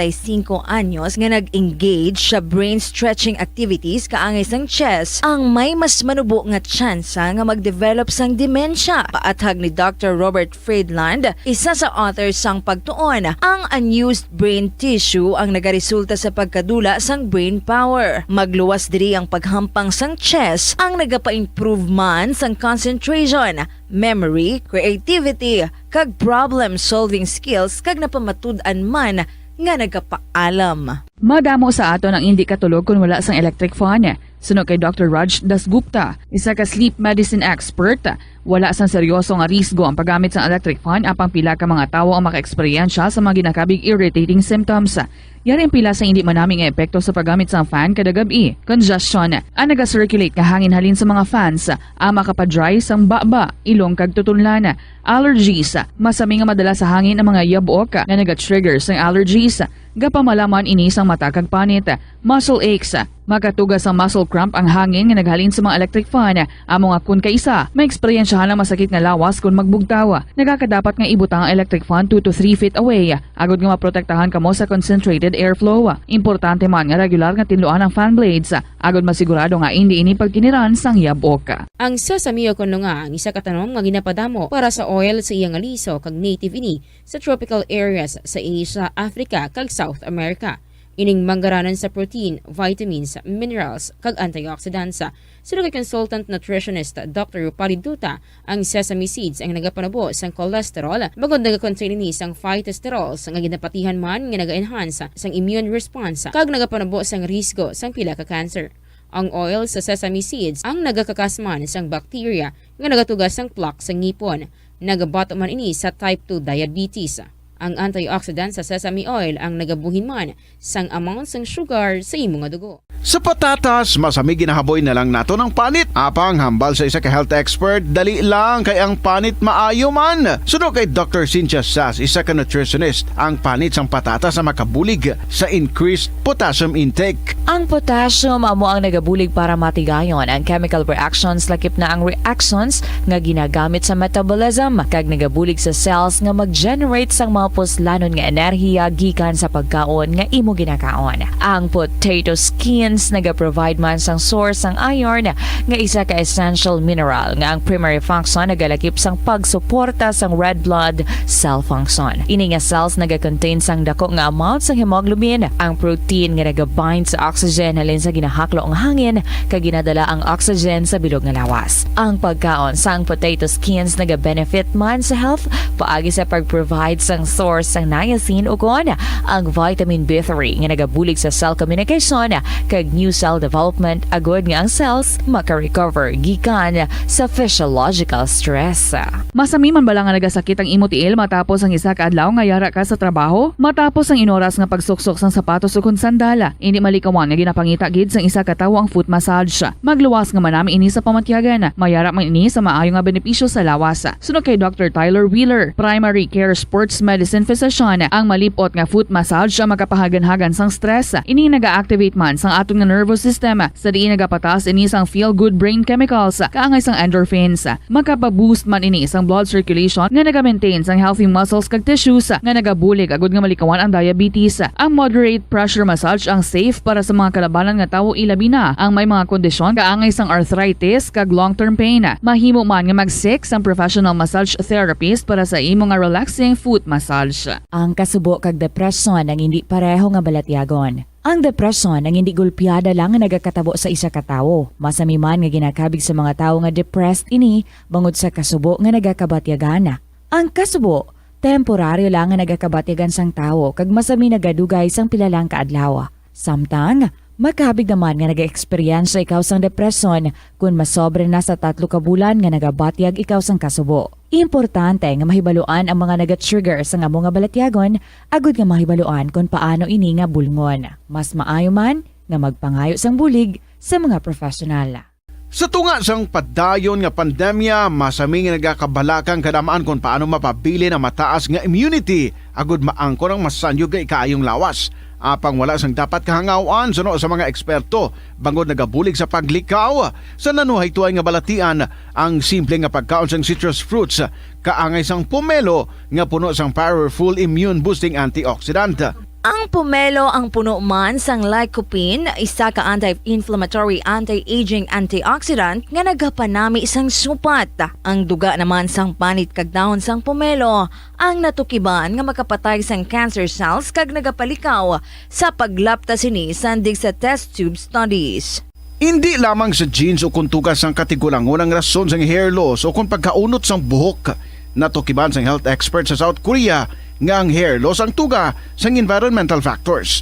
anyos nga nag-engage sa brain stretching activities kaangay sang chess ang may mas manubo nga tsansa nga mag-develop sang dementia. Paathag ni Dr. Robert Friedland, isa sa authors sang pagtuon, ang unused brain tissue ang nagaresulta sa pagkadula sang brain power. Magluwas diri ang paghampang sang chess ang nagapa-improve man sang concentration, memory, creativity, kag problem-solving skills kag napamatud-an man nga nagapaalam. Madamo sa aton ang hindi katulog kung wala sang electric fan. Sunod kay Dr. Raj Dasgupta, isa ka sleep medicine expert, wala sang seryoso nga risgo ang paggamit sa electric fan apang pila ka mga tawo ang maka-eksperyensya sa mga ginakabig irritating symptoms. Yari ang pila sa hindi manaming epekto sa paggamit sa fan kada gabi. Congestion, ang naga-circulate nga hangin halin sa mga fans, ang makapadry sang baba, ilong kag tutunlan. Allergies, masami nga madala sa hangin ang mga yabok na naga-trigger sang allergies. Gapamalaman ini sang mata kag panit. Muscle aches, makatugas ang muscle cramp ang hangin nga naghalin sa mga electric fan. Amo nga kun kaisa, may eksperyensyahan ang masakit nga lawas kung magbugtaw. Nagakadapat nga ibutang ang electric fan 2 to 3 feet away. Agod nga maprotektahan kamo sa concentrated airflow. Importante man nga regular nga tinluan ang fan blades. Agod masigurado nga hindi ini pagkiniran sang yabok. Ang sesame kuno nga ang isa ka tanom nga ginapadamo para sa oil sa iyang aliso kag native ini sa tropical areas sa Asia, Africa kag South America. Ining manggaranan sa protein, vitamins, minerals kag antioxidants. Sino kay consultant nutritionist Dr. Rupali Duta, ang sesame seeds ang nagapanabo sang cholesterol bagod nagakontain ini sang phytosterols nga ginapatihan man nga naga-enhance sang immune response kag nagapanabo sang risgo sang pila ka cancer. Ang oil sa sesame seeds ang nagakakasman sang bacteria nga nagatugas sang plaque sa ngipon. Nagabato man ini sa type 2 diabetes. Ang antioxidant sa sesame oil ang nagabuhin man sang amount sang sugar sa imong nga dugo. Sa patatas, masami ginahaboy na lang nato ng panit. Apang hambal sa isa ka health expert, dali lang kay ang panit maayo man. Sunod kay Dr. Cynthia Sass, isa ka nutritionist, ang panit sang patatas na makabulig sa increased potassium intake. Ang potassium amo ang nagabulig para matigayon ang chemical reactions lakip na ang reactions nga ginagamit sa metabolism kag nagabulig sa cells nga mag-generate sang mga puslanon nga enerhiya gikan sa pagkaon nga imo ginakaon. Ang potato skins naga-provide man sang source sang iron nga isa ka essential mineral nga ang primary function nagalakip sang pagsuporta sang red blood cell function. Ini nga cells naga-contain sang dako nga amount sang hemoglobin, ang protein nga naga-bind sa oxygen halin sa ginahaklo ang hangin kag ginadala ang oxygen sa bilog nga lawas. Ang pagkaon sang potato skins naga-benefit man sa health paagi sa pag-provide sang source sang niacin ug ang vitamin B3 nga nagabulig sa cell communication kag new cell development agod nga ang cells maka-recover gikan sa physiological stress. Masami man bala nga nagasakit ang imo tiil matapos ang isa ka adlaw nga yara ka sa trabaho? Matapos ang inoras nga pagsuksok sang sapatos ug sandala, hindi malikawan nga ginapangita gid sang isa ka tawo ang foot massage. Magluwas nga manami ini sa pamatyagan. Mayara man ini sa maayo nga benepisyo sa lawas. Sunod kay Dr. Tyler Wheeler, primary care sports medicine physician, ang malipot nga foot massage ang makapahagan-hagan sang stress. Ini naga-activate man sang aton nga nervous system sa diin nagapataas ini sang feel-good brain chemicals kaangay sang endorphins. Makapaboost man ini sang blood circulation nga naga-maintain sang healthy muscles kag tissues nga nagabulig agud nga malikawan ang diabetes. Ang moderate pressure massage ang safe para sa mga kalabanan nga tawo ilabi na ang may mga kondisyon kaangay sang arthritis kag long-term pain. Mahimo man nga mag-seek sang professional massage therapist para sa imo nga relaxing foot massage. Ang kasubo kag depresyon ang hindi pareho nga balatyagon. Ang depresyon ang hindi gulpiyada lang nga nagakatabo sa isa ka tawo. Masami man nga ginakabig sa mga tawo nga depressed ini bangod sa kasubo nga nagakabatyagan. Ang kasubo temporaryo lang nga nagakabatyagan sang tawo kag masami nagadugay sang pilalang kaadlaw. Samtang makabig naman nga naga-experience ikaw sang depresyon kung masobre na sa 3 ka bulan nga nagabatyag ikaw sang kasubo. Importante nga mahibaluan ang mga naga-trigger sa nga mga balatyagon agud nga mahibaluan kung paano ini nga bulngon. Mas maayo man nga magpangayo sang bulig sa mga profesional. Sa tunga sang padayon nga pandemya, masami nga nagakabalakang kadamaan kung paano mapabili na mataas nga immunity agud maangkon ang masanyog nga ikaayong lawas. Apang wala sang dapat kahangawan suno sa mga eksperto bangod nagabulig sa paglikaw sa nanuhay tuay nga balatian ang simple nga pagkaon sang citrus fruits kaangay sang pomelo nga puno sang powerful immune boosting antioxidant. Ang pomelo ang puno man sang lycopene, isa ka anti-inflammatory, anti-aging antioxidant nga nagapanami sang supat. Ang duga naman sang panit kag dahon sang pomelo ang natukiban nga makapatay sang cancer cells kag nagapalikaw sa paglapta sini sandig sa test tube studies. Hindi lamang sa genes o kung tugas ang katigulangon ang rason sang hair loss o kung pagkaunot sang buhok. Natukiban sang health expert sa South Korea nga ang hair loss ang tuga sang environmental factors.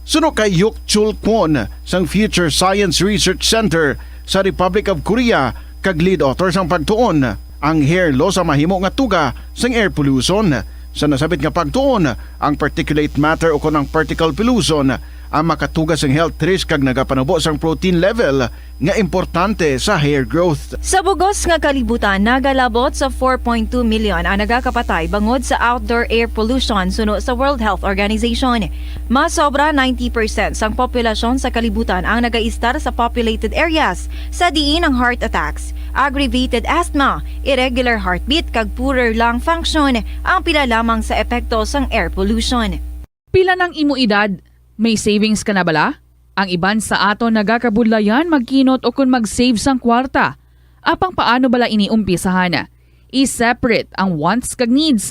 Suno kay Yuk Chul Kwon sang Future Science Research Center sa Republic of Korea kag lead author sang pagtuon ang hair loss ang mahimo nga tuga sang air pollution. Sa nasabit nga pagtuon ang particulate matter o ang particle pollution ang makatugas ang health risk kag nagapanubo sang protein level nga importante sa hair growth. Sa bugos nga kalibutan, nagalabot sa 4.2 million ang nagakapatay bangod sa outdoor air pollution suno sa World Health Organization. Mas sobra 90% sang populasyon sa kalibutan ang nagaistar sa populated areas sa diin ang heart attacks, aggravated asthma, irregular heartbeat kag poorer lung function ang pila lamang sa epekto sang air pollution. Pila ng imo edad? May savings ka na bala? Ang iban sa ato nagakabudlayan magkinot o kung mag-save sang kwarta. Apang paano bala iniumpisahan? I-separate ang wants kag needs.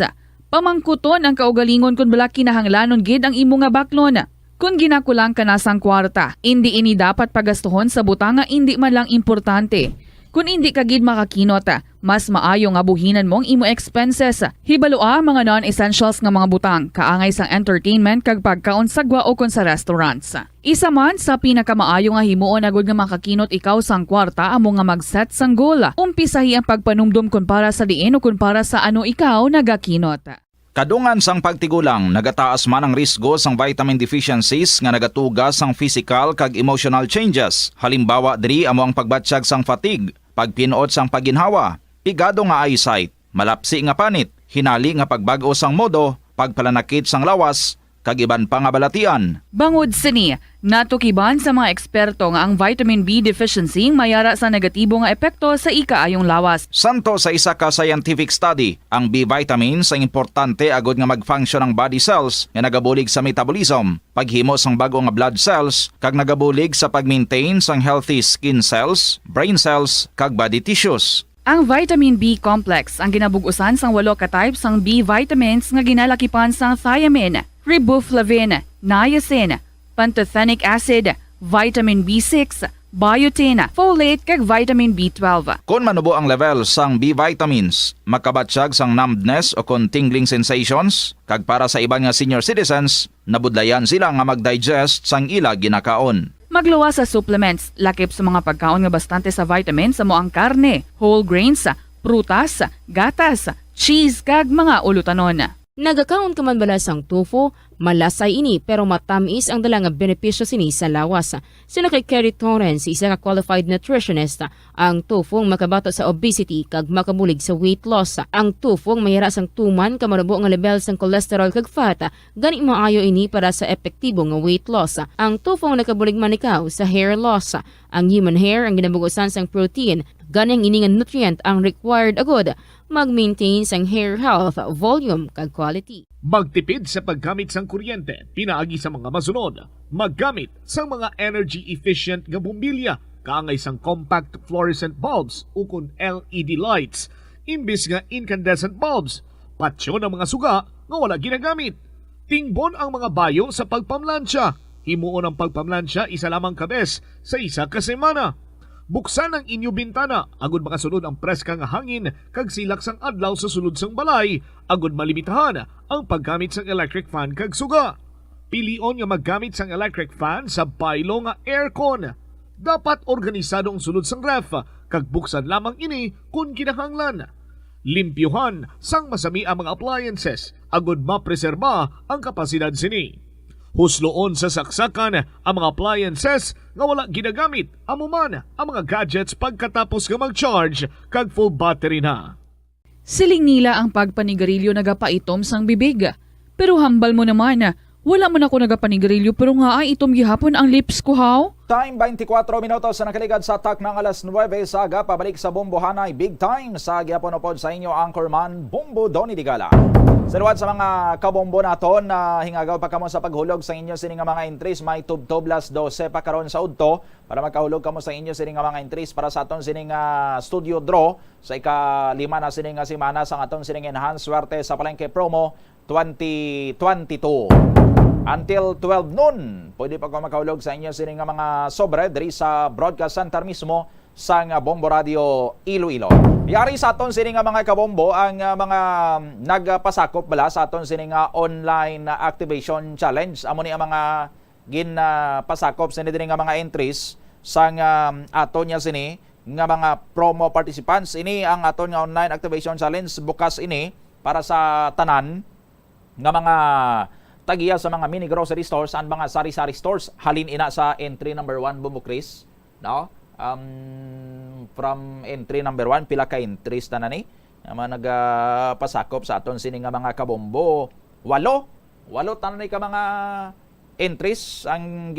Pamangkuton ang kaugalingon kung bala kinahanglanon gid ang imo nga baklon. Kung ginakulang ka na sang kwarta, hindi ini dapat pagastuhon sa butang nga hindi man lang importante. Kung hindi ka gid makakinot, mas maayo nga buhinan mong imo expenses. Hibalua mga non-essentials nga mga butang, kaangay sang entertainment kag pagkaon sa gwa o kon sa restaurants. Isa man sa pinakamaayo nga himuon agud nga makakinot ikaw sang kwarta amo nga mag-set sang goal. Umpisahi ang pagpanumdum kun para sa diin o kun para sa ano ikaw nagakinot. Kadungan sang pagtigulang, nagataas man ang risgo sang vitamin deficiencies nga nagatugas sang physical kag emotional changes. Halimbawa diri amo ang pagbatsyag sang fatigue, pagpinuot sang paginhawa, pigado nga eyesight, malapsi nga panit, hinali nga pagbago sang modo, pagpalanakit sang lawas, kag iban pa nga balatian. Bangod sini, natukiban sa mga eksperto nga ang vitamin B deficiency mayara sa negatibo nga epekto sa ikaayong lawas. Santo sa isa ka scientific study, ang B vitamins ang importante agod nga mag-function ang body cells nga nagabulig sa metabolism, paghimo sang bago nga blood cells, kag nagabulig sa pag-maintain sang healthy skin cells, brain cells, kag body tissues. Ang vitamin B complex ang ginabugusan sang 8 ka types sang B vitamins nga ginalakipan sang thiamine, riboflavin, niacin, pantothenic acid, vitamin B6, biotin, folate kag vitamin B12. Kung manubo ang level sang B vitamins, makabatsyag sang numbness o kung tingling sensations, kag para sa iban nga senior citizens, nabudlayan sila nga mag-digest sang ila ginakaon. Magluwa sa supplements, lakip sa mga pagkaon nga bastante sa vitamins sa moang karne, whole grains, prutas, gatas, cheese kag mga ulutanon. Nagakaon ka man bala sang tofu, malasay ini pero matamis ang dala nga benepisyo sini sa lawas. Sino kay Kerry Torrens, isa ka qualified nutritionist, ang tofu ang makabato sa obesity kag makabulig sa weight loss. Ang tofu ang mayara sang tuman ka manubo nga level sang cholesterol kag fat, gani maayo ini para sa epektibo nga weight loss. Ang tofu ang nakabulig man ikaw sa hair loss. Ang human hair ang ginabugusan sang protein, ganing ini nga nutrient ang required agod mag-maintain sang hair health, volume kag quality. Magtipid sa paggamit sang kuryente, pinaagi sa mga masunod. Maggamit sa mga energy-efficient nga bumbilya, kaangay sang compact fluorescent bulbs ukon LED lights, imbis nga incandescent bulbs. Patsyo ng mga suga nga wala ginagamit. Tingbon ang mga bayo sa pagpamlansya. Himuon ang pagpamlansya isa lamang kabes sa isa ka semana. Buksan ang inyo bintana, agud makasunod ang preska nga hangin kag silak sang adlaw sa sulod sang balay, agud malimitahan ang paggamit sang electric fan kag suga. Pilion nga maggamit sang electric fan sa baylo nga aircon. Dapat organisado ang sulod sang ref kag buksan lamang ini kung kinahanglan. Limpyuhan sang masami ang mga appliances, agud mapreserba ang kapasidad sini. Husloon sa saksakan ang mga appliances nga wala ginagamit amuman ang mga gadgets pagkatapos nga mag-charge kag full battery na. Siling nila ang pagpanigarilyo nagapaitom sang bibig. Pero hambal mo naman, wala mo na ko nagapanigarilyo pero nga ay itom gihapon ang lips ko haw. Time 24 minutos sa nakaligad sa tak ng alas 9 saga pabalik sa Bombohanay Big Time sa gyapon upod sa inyo anchorman Bombo Donny Digala. Saluwat sa mga kabombo naton na hingagaw pa kamo sa paghulog sa inyo sining mga entries may tub-tublas 12 pa karon sa udto para magkahulog kamo sa inyo sining mga entries para sa aton sining studio draw sa ika-5 na sining semana sa aton sining enhanced swerte sa palengke promo 2022. Until 12 noon, pwede pa ko makahulog sa inyo sining mga sobre diri sa broadcast center mismo sa Bombo Radio Iloilo. Yari sa aton sini nga mga kabombo ang mga nagpasakop bala sa aton sini nga online activation challenge. Amo ni ang mga pasakop sini dinhi nga mga entries sa aton nya sini nga mga promo participants. Ini ang aton nga online activation challenge bukas ini para sa tanan nga mga tagiya sa mga mini grocery stores and mga sari-sari stores. Halin ina sa entry number 1 Bombo Chris, no? From entry number 1 pila ka entries na ni mga nagpasakop sa aton sini nga mga kabombo. Walo tanan ka mga entries ang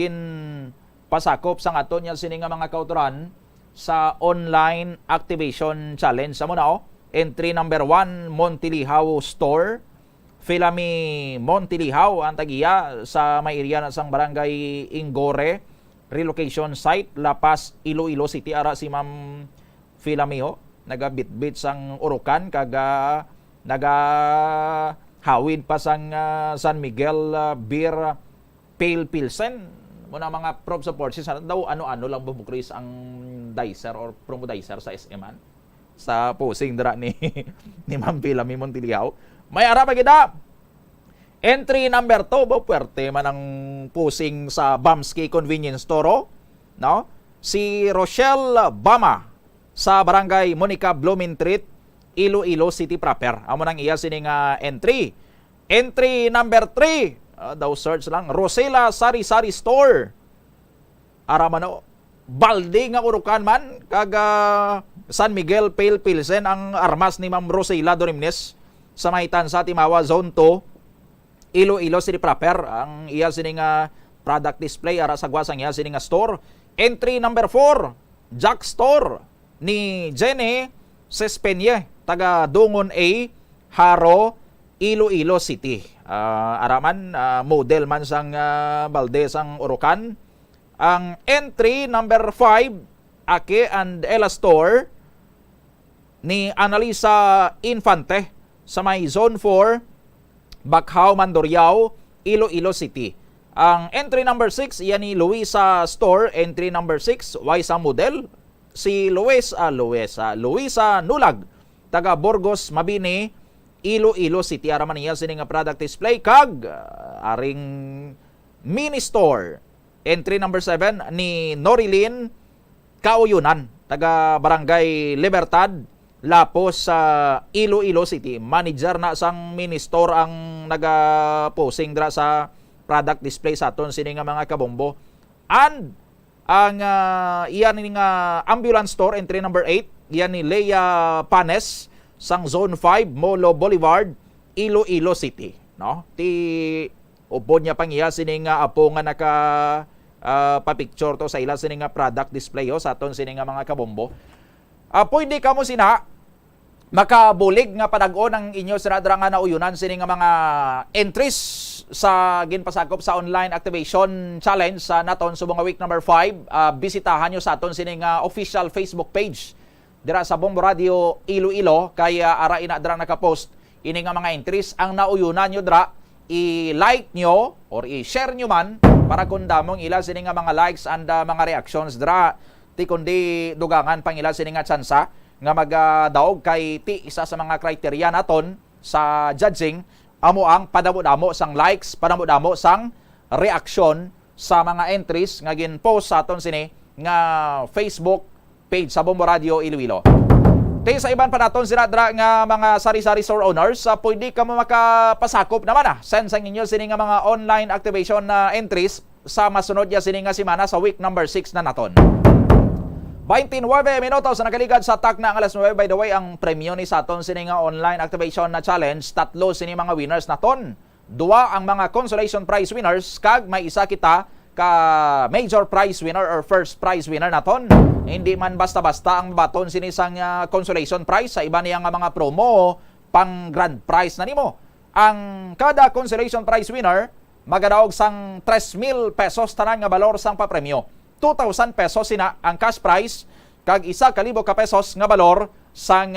pasakop sa aton nya sini nga mga kauturan sa online activation challenge. Amo na entry number 1 Montilihaw Store, Filami Montilihaw ang tagiya sa may area na sang barangay Ingore, relocation site La Paz, Iloilo City. Ara si Ma'am Filamiho nagabitbit sang urukan kaga nagahawid pa sang San Miguel Beer Pale Pilsen. Muna mga prop supports daw ano-ano lang bumukris ang dicer or promo dicer sa SM-an sa posing dra ni Ma'am Filami Montilihaw. May ara pa kita entry number 2, puwerte man ang pusing sa Bamski Convenience Store, no? Si Rochelle Bama sa barangay Monica Blumentritt, Iloilo City proper. Amo nang iya sining entry. Entry number 3, daw search lang, Rosela Sari-Sari Store. Aramano, balde nga urukan man kaga San Miguel Pale Pilsen ang armas ni Ma'am Rosela Dorimnes sa Mahitan sa Timawa Zone 2. Iloilo City proper ang iya sining product display ara sa gwasang iya sining store. Entry number 4, Jack Store ni Jenny Sespenye, taga Dungon A, Haro, Iloilo City. Araman model man sang balde sang urukan. Ang entry number 5, Ake and Ella Store ni Analisa Infante sa may Zone 4, Bakhaw, Mandurriao, Iloilo City. Ang entry number 6, yan ni Luisa Store. Entry number 6, Waisa Model. Si Luisa Nulag, taga Burgos, Mabini, Iloilo City. Araman niya sining product display kag aring mini store. Entry number 7 ni Norilyn Kauyunan, taga Barangay Libertad, Lapos sa Iloilo City. Manager na sang mini store ang naga-posing dra sa product display sa aton sini nga mga kabombo. And ang iyan ni nga ambulance store, entry number 8, iyan ni Leia Panes sang Zone 5, Molo Boulevard, Iloilo City, no? Ti upo niya pang iya sini nga apo nga naka pa-picture to sa ila sini nga product display sa aton sini nga mga kabombo. Pwede ka mo sina makabulig nga padag-on ang inyo sinadra nga nauyunan sini nga mga entries sa ginpasakop sa online activation challenge sa naton subong week number 5. Bisitahan nyo sa aton sini nga official Facebook page dira sa Bombo Radio Iloilo, kaya ara ina dra nakapost ini nga mga entries ang nauyunan nyo dra. I-like nyo or i-share nyo man para kundamong ila sini nga mga likes and mga reactions dra. Ti kundi dugangan pang ila sini nga tsansa nga magdaog kay ti isa sa mga kriteria naton sa judging amo ang padamo-damo sang likes, padamo-damo sang reaction sa mga entries nga gin-post sa aton sini nga Facebook page sa Bombo Radio Iloilo. Ti sa iban pa naton sinadra nga mga sari-sari store owners, pwede ka mo makapasakop naman send sang inyo sini nga mga online activation na entries sa masunod ya sini nga semana sa week number 6 na naton. 29 minutos na nakaligad sa tak na ang alas 9. By the way, ang premyo ni Saton sini nga online activation na challenge, 3 sini mga winners naton. 2 ang mga consolation prize winners, kag may isa kita ka major prize winner or first prize winner naton. Hindi man basta-basta ang baton sini sang consolation prize, sa iba niya nga mga promo pang grand prize na nimo. Ang kada consolation prize winner magadaog sang 3,000 pesos tanan nga balor sang papremyo. 2,000 pesos sina ang cash prize kag 1,000 ka pesos nga balor sang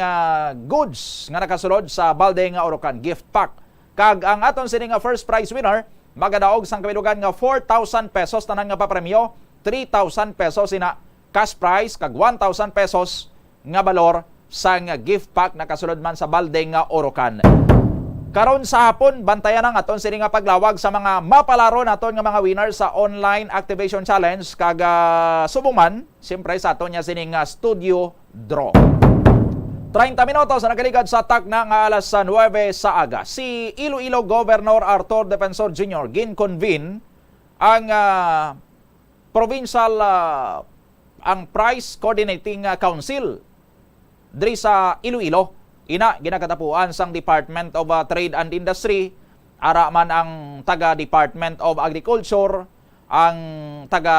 goods nga nakasulod sa balde nga urukan gift pack. Kag ang aton sini nga first prize winner magadaog sang kabilugan nga 4,000 pesos tanan nga papremyo, 3,000 pesos sina cash prize kag 1,000 pesos nga balor sa nga gift pack na kasulod man sa balde nga Orocan. Karon sa hapon, bantayan ang aton sini nga paglawag sa mga mapalaro naton nga mga winners sa online activation challenge kag subong man, siyempre sa aton nya sini nga studio draw. 30 minutos na nakaligad sa tak na nga alas 9 sa aga. Si Iloilo Governor Arthur Defensor Jr. gin-convene ang provincial ang Price Coordinating Council diri sa Iloilo. Ina ginakatapuan sang Department of Trade and Industry, ara man ang taga Department of Agriculture, ang taga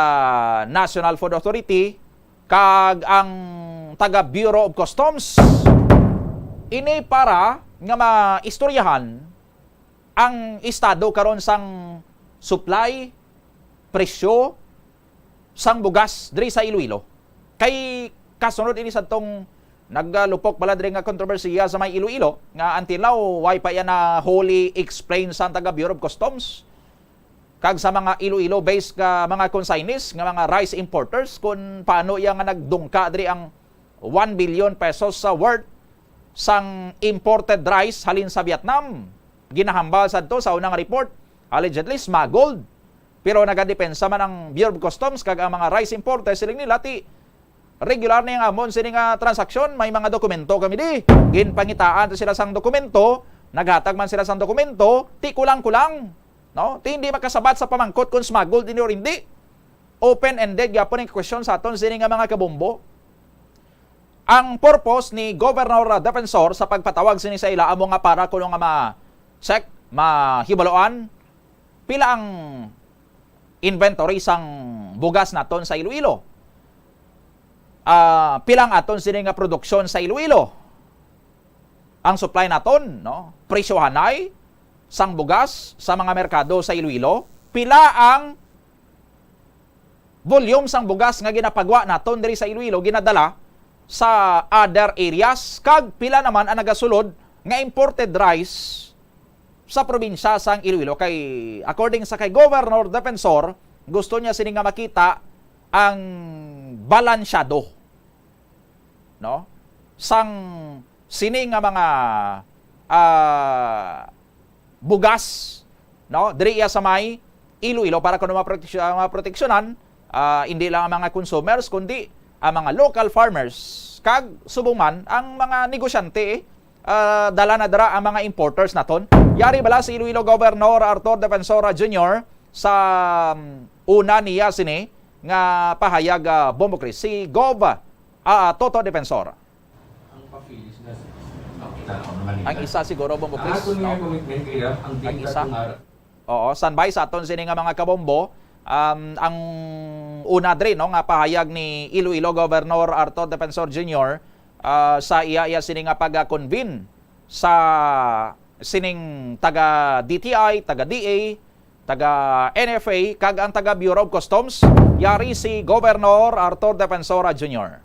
National Food Authority, kag ang taga Bureau of Customs. Ini para nga maistoryahan ang estado karon sang supply, presyo sang bugas diri sa Iloilo. Kay kasunod ini sa tong naggalupok pala diri nga kontrobersiya sa may Iloilo nga until now why pa yan na wholly explain sa taga Bureau of Customs kag sa mga Iloilo based ka mga consignees nga mga rice importers kung paano iya nga nagdungka diri ang 1 billion pesos sa worth sang imported rice halin sa Vietnam. Ginahambal sadto sa unang report allegedly smuggled, pero nagadepensa man ang Bureau of Customs kag ang mga rice importers siling nila ti regular na yung amon sini nga transaksyon, may mga dokumento kami di. Ginpangitaan sila sang dokumento, naghatag man sila sang dokumento, ti kulang-kulang. No? Ti hindi makasabat sa pamangkot kung smuggled din or hindi. Open-ended yapon ang question sa aton sini nga mga kabombo. Ang purpose ni Governor Defensor sa pagpatawag sini sa ila amo nga para kuno nga ma-check, mahibaloan pila ang inventory sang bugas naton sa Iloilo. Pilang aton sini nga produksyon sa Iloilo. Ang supply naton, no? Presyohanay sang bugas sa mga merkado sa Iloilo. Pila ang volume sang bugas nga ginapagwa naton diri sa Iloilo ginadala sa other areas, kag pila naman ang nagasulod nga imported rice sa probinsya sang Iloilo. Kay according sa kay Governor Defensor, gusto niya sini nga makita ang balansyado, no, sang sini nga mga bugas, no, diri sa may Iloilo para kuno maproteksyonan hindi lang ang mga consumers kundi ang mga local farmers kag subong man ang mga negosyante dala na dara ang mga importers naton. Yari bala si Iloilo Governor Arthur Defensor Jr. sa una niya sini nga pahayag Bombo Chris, si Gov Toto Defensor. Ang isa siguro Bombo Chris, no? Ang isa. Oo, standby sa aton sini nga mga kabombo. Ang una dre no nga pahayag ni Iloilo Governor Arthur Defensor Jr. Sa iya sini nga pag-convene sa sining taga DTI, taga DA, taga NFA, kag ang taga Bureau of Customs, yari si Governor Arthur Defensor Jr.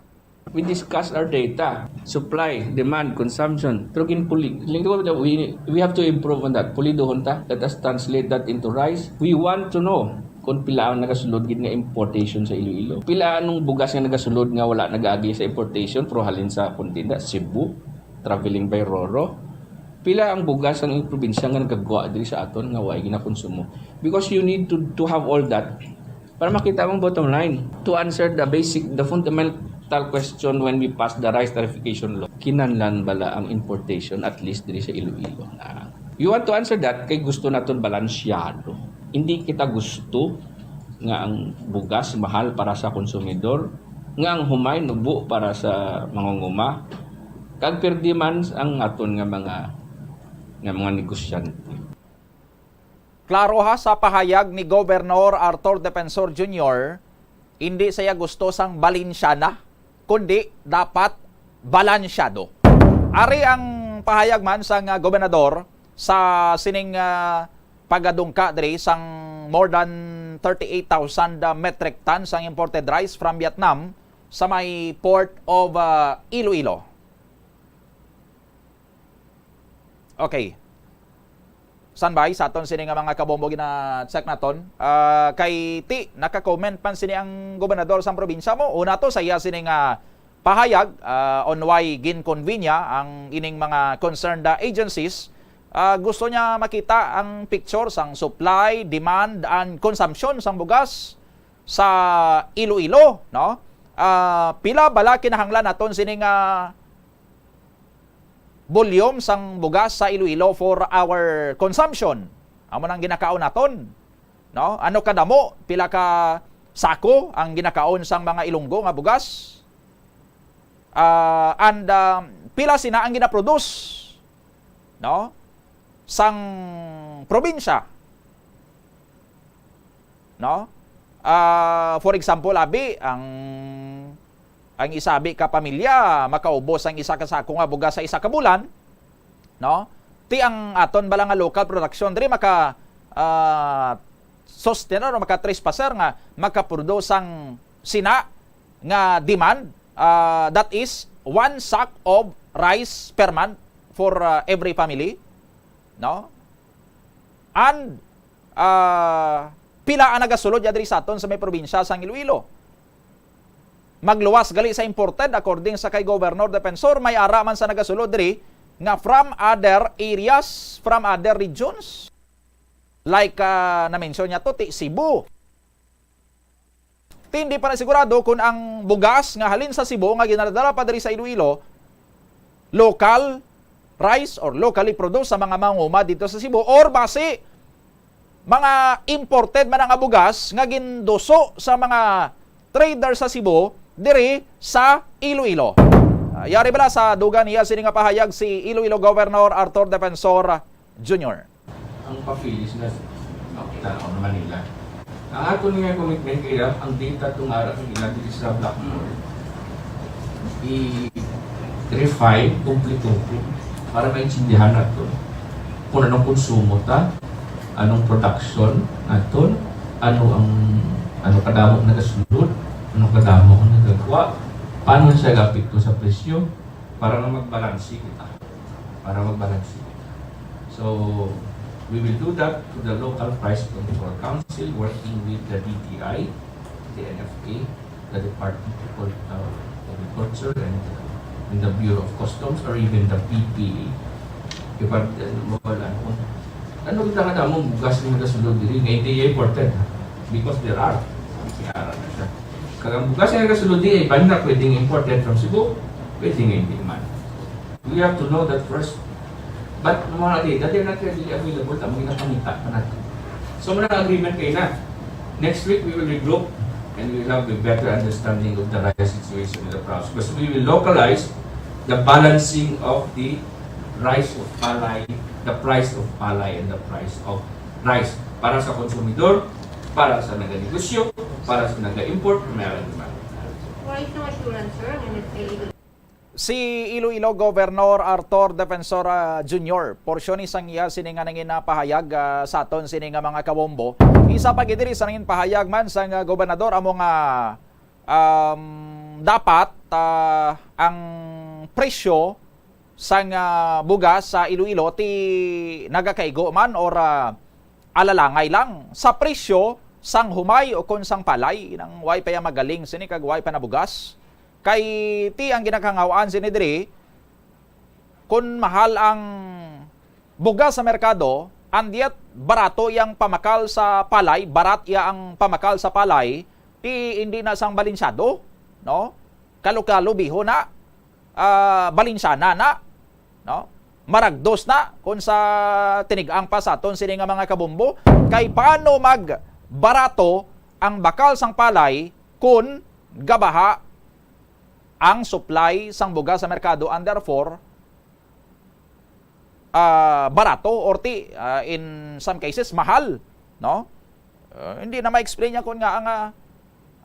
We discuss our data, supply, demand, consumption. Pero we have to improve on that. Pulidohon ta. Let us translate that into rice. We want to know kung pila ang nagasulod gid nga importation sa Iloilo. Pila anong bugas nga nagasulod nga wala nagaagi sa importation pero halin sa kontinda, Cebu, traveling by Roro. Pila ang bugas ang probinsya nga nagagawa diri sa aton nga way ginakonsumo. Because you need to have all that para makita mong bottom line to answer the fundamental question when we pass the rice tarification law. Kinahanglan bala ang importation at least diri sa Iloilo. You want to answer that kay gusto naton balansyado. Hindi kita gusto nga ang bugas mahal para sa konsumidor, nga ang humay nubo para sa mangunguma, kag perdi man ang aton nga mga negosyante. Klaro ha sa pahayag ni Governor Arthur Defensor Jr., hindi saya gusto sang balinsyana, kundi dapat balansyado. Ari ang pahayag man sang gobernador sa sining pagadungka diri sang more than 38,000 metric tons ang imported rice from Vietnam sa may port of Iloilo. Okay. Sanbay sa aton sini nga mga kabombo gina check naton. Kay ti naka-comment pan sini ang gobernador sa probinsya mo. Una to sa iya sini nga pahayag on why ginconvenia ang ining mga concerned agencies. Gusto niya makita ang picture sang supply, demand and consumption sang bugas sa Iloilo, no? Pila bala kinahanglan naton sini nga volume sang bugas sa Iloilo for our consumption. Amo nang ginakaon naton, no? Ano kadamo, pila ka sako ang ginakaon sang mga Ilonggo nga bugas? And pila sina ang ginaproduce, no? Sang probinsya, no? For example, abi ang isabi ka pamilya makaubos ang isa ka sako nga bugas sa isa ka bulan, no? Ti ang aton bala nga local production diri maka sustain or maka trespasser nga makaproduce ang sina nga demand, that is 1 sack of rice per month for every family, no? And pila ang nagasulod diri sa aton sa may probinsya sang Iloilo. Magluwas gali sa imported according sa kay Governor Defensor, may ara man sa nagasulod diri nga from other areas, from other regions. Like na-mention niya to, Cebu. Hindi pa na sigurado kung ang bugas nga halin sa Cebu nga ginadala pa diri sa Iloilo, local rice or locally produced sa mga manguma dito sa Cebu, or base mga imported man ang bugas nga gindoso sa mga trader sa Cebu diri sa Iloilo. Yari bala sa dugan niya sini nga pahayag si Iloilo Governor Arthur Defensor Jr. Ang papilis na kita ako naman nila. Ang ato nga commitment kaya ang data itong araw ng ilang dito sa Blackmore i-refine kompleto para maintindihan natin kung anong konsumo ta, anong production natin, ano kadamot na kasunod, anong kadamot na nagagawa, paano siya gapikto sa presyo para na magbalansi kita. So, we will do that to the local price control council working with the DTI, the NFA, the Department of Agriculture and the Bureau of Customs or even the PPA. Ano kita nga mo bugas ni nagasulod diri nga hindi imported because there are kaya na siya. Kag bugas nga nagasulod diri banda pwedeng imported from Cebu, pwedeng hindi man. We have to know that first. But mga data, they're not readily available. Tamo ginapanita pa natin. So muna agreement kayo na. Next week we will regroup and we will have a better understanding of the rice situation in the province because we will localize the balancing of the rice of palay, the price of palay and the price of rice para sa konsumidor, para sa naganegosyo, para sa naga-import, meron naman. Rice no assurance, sir, Si Iloilo Governor Arthur Defensor Jr. Porsyon isang iya sini nga nangin pahayag sa aton sini nga mga kabombo. Isa pa gid diri sa nangin pahayag man sa gobernador amo nga dapat ang presyo sang bugas sa Iloilo ti nagakaigo man or alalangay lang sa presyo sang humay o kon sang palay nang way pa magaling sini kag way pa na bugas. Kay ti ang ginakangawaan sini diri kun mahal ang bugas sa merkado and yet barato yang pamakal sa palay, barat ya ang pamakal sa palay, ti hindi na sang balinsyado, no? Kalo-kalo biho na balinsyana na, no? Maragdos na kun sa tinigang pa sa aton sini nga mga kabombo. Kay paano magbarato ang bakal sang palay kun gabaha ang supply sang bugas sa merkado and therefore barato or in some cases mahal, no? Hindi na ma-explain niya kung nga ang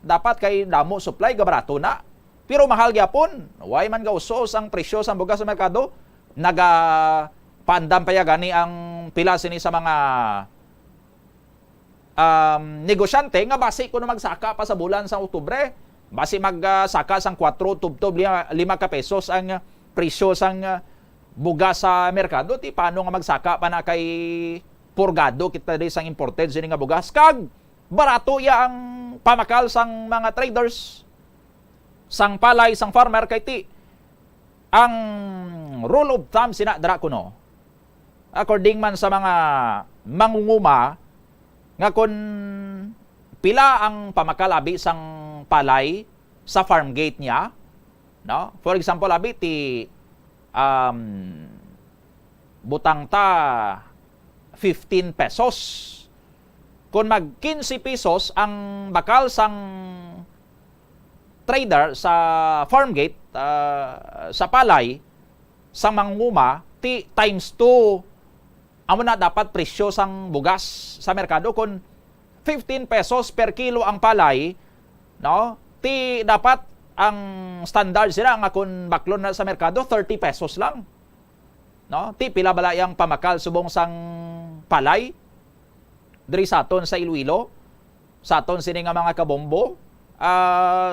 dapat kay damo supply gabarato na pero mahal gyapon. Why man gausos ang presyo sang bugas sa merkado? Pandam pa ya gani ang pila sini sa mga negosyante nga base kuno magsaka pa sa bulan sa Oktubre. Base magsaka sang 4 tubtob 5 ka pesos ang presyo sang bugas sa merkado, ti paano nga magsaka pa na kay purgado kita di sang imported sini nga bugas kag barato ya ang pamakal sang mga traders, sang palay, sang farmer kay ti ang rule of thumb sina dra kuno. According man sa mga mangunguma nga kun pila ang pamakal abi sang palay sa farm gate niya, no? For example, abi ti butang ta 15 pesos. Kung mag 15 pesos ang bakal sang trader sa farm gate, sa palay, sa mangunguma, ti times 2 amo na dapat presyo sang bugas sa merkado. Kung 15 pesos per kilo ang palay, no? Ti dapat ang standard sila nga kung baklon na sa merkado 30 pesos lang. No? Ti pila balayang pamakal subong sang palay diri sa aton sa Iloilo, sa aton sini nga mga kabombo,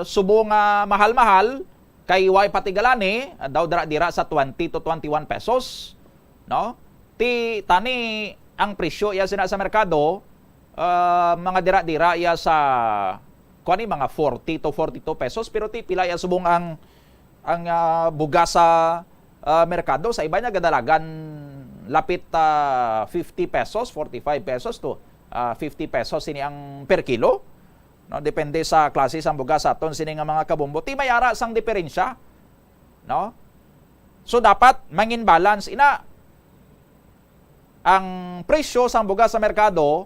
subong mahal-mahal kay way patigalani daw dira sa 20 to 21 pesos, no? Ti tani ang presyo ya sina sa merkado, mga dira-dira ya sa kuani mga 40 to 42 pesos, pero ti pila ya subong ang bugas sa merkado sa iba niya gadalagan lapit 50 pesos, 45 pesos to 50 pesos sini ang per kilo, no? Depende sa klase sang bugas aton sini nga mga kabombo, ti mayara sang diferensya, no? So dapat mangin balance ina ang presyo sang bugas sa merkado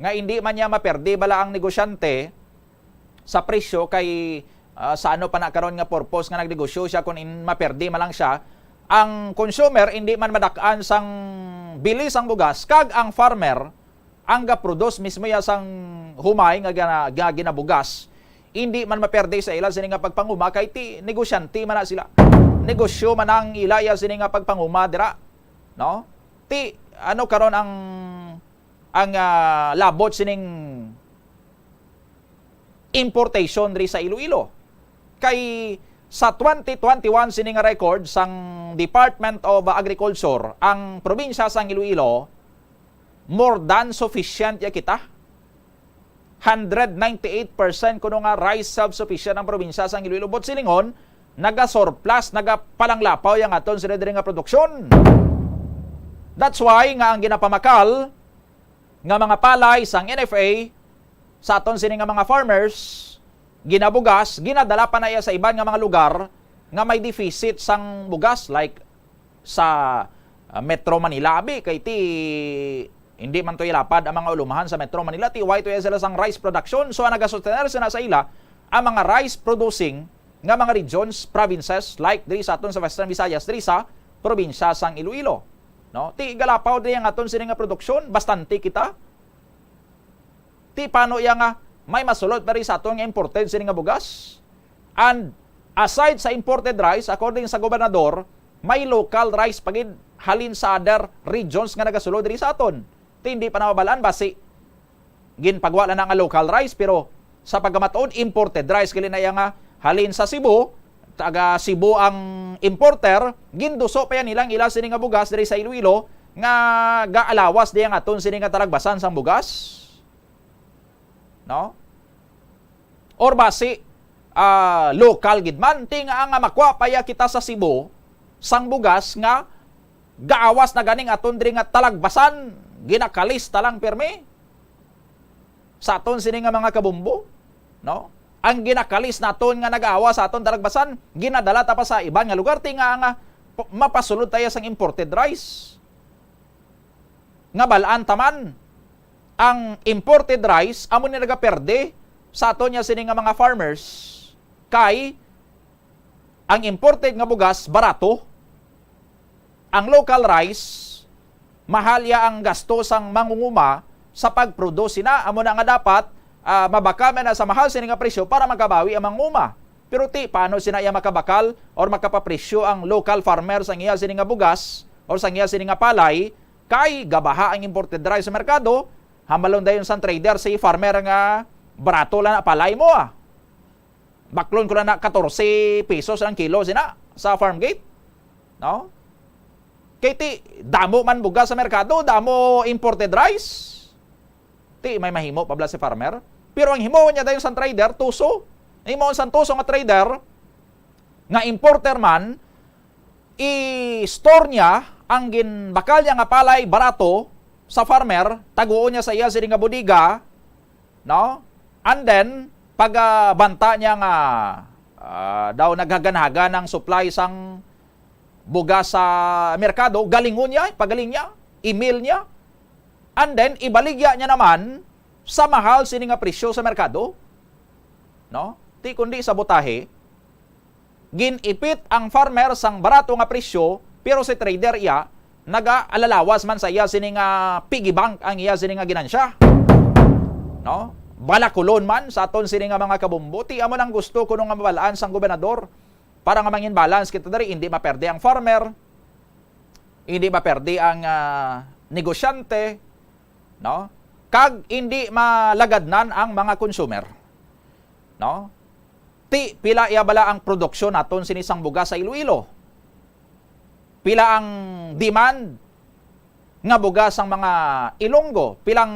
nga hindi man niya maperde bala ang negosyante sa presyo kay sa ano pa na karon nga purpose nga nagnegosyo siya kung maperde man lang siya, ang consumer hindi man madak-an sang bili sang bugas kag ang farmer ang ga-produce mismo ya sang humay nga ginabugas, hindi man maperde sa ila sini nga pagpanguma kay ti negosyante man na sila. Negosyo man ang ilaya sini nga pagpanguma dira, no? Ti ano karon ang labot sining importation ri sa Iloilo. Kay sa 2021 sining record sang Department of Agriculture, ang probinsya sang Iloilo more than sufficient ya kita. 198% kuno nga rice self-sufficient ang probinsya sang Iloilo. Bot silingon, naga-surplus, nagapalanglapaw yang aton sila diri nga produksyon. That's why nga ang ginapamakal nga mga palay sang NFA sa aton sini nga mga farmers, ginabugas, ginadala pa na iya sa iban nga mga lugar nga may deficit sang bugas like sa Metro Manila abi kay ti hindi man to ilapad ang mga ulumahan sa Metro Manila, ti why to sila sang rice production. So ang nagasustener sila sa ila ang mga rice producing nga mga regions, provinces like diri sa aton sa Western Visayas, diri sa probinsya sang Iloilo, no? Ti galapaw diri ang aton sini nga produksyon, bastante kita. Ti paano iya nga may masulod pa rin sa aton nga imported sini nga bugas. And aside sa imported rice, according sa gobernador, may local rice pagid halin sa other regions nga nagasulod diri sa aton. Ti hindi pa nababalaan basi ginpagwala na nga local rice, pero sa pagkamatuod imported rice kili na iya nga halin sa Cebu, taga Cebu ang importer, ginduso pa yan nilang ila sini nga bugas diri sa Iloilo nga gaalawas di ang aton sini nga talagbasan sang bugas, no? Or basi local gidman ti nga ang makwa paya kita sa Cebu sang bugas nga gaawas na ganing aton diri nga talagbasan, ginakalista lang permi sa aton sini nga mga kabumbo, no? Ang ginakalis naton nga nag-aawa sa aton talagbasan, ginadala ta pa sa ibang nga lugar, ti nga mapasulod tayo sang imported rice. Nga balaan taman ang imported rice amo ni nagaperde sa aton nya sini nga mga farmers kay ang imported nga bugas barato, ang local rice mahal ya ang gasto sang mangunguma sa pagproduce na, amo na nga dapat mabakal na sa mahal sini nga presyo para makabawi ang mangunguma. Pero ti paano sina iya makabakal or makapapresyo ang local farmer sa iya sini nga bugas or sa iya sini nga palay kay gabaha ang imported rice sa merkado, hamalon dayon sang trader si farmer nga barato lang na palay mo baklon ko na 14 pesos ang kilo sina sa farm gate, no? Kay ti damo man bugas sa merkado, damo imported rice. Ti may mahimo pabla si farmer. Pero ang himo niya dayon sa trader tuso. Himo sa tuso nga trader nga importer man i-store niya ang ginbakal niya nga palay barato sa farmer, taguon niya sa iya sini nga bodega, no? And then pag banta niya nga daw naghaganhaga ng supply sang bugas sa merkado, galingon niya, pagaling niya, email niya, and then ibaligya niya naman sa mahal sini nga presyo sa merkado. No? Ti kundi sa botahe, ginipit ang farmer sang barato nga presyo, pero si trader iya naga-alalawas man sa iya sini nga piggy bank ang iya sini nga ginansya. No? Balakulon man sa aton sini nga mga kabumbo, ti amo nang gusto kuno nga mabalaan sang gobernador para nga mangin balance kita dari, hindi maperde ang farmer, hindi maperde ang negosyante, no? Kag hindi malagadnan ang mga consumer, no? Ti pila iya bala ang produksyon naton sinisang bugas sa Iloilo, pila ang demand nga bugas ang mga Ilonggo, pilang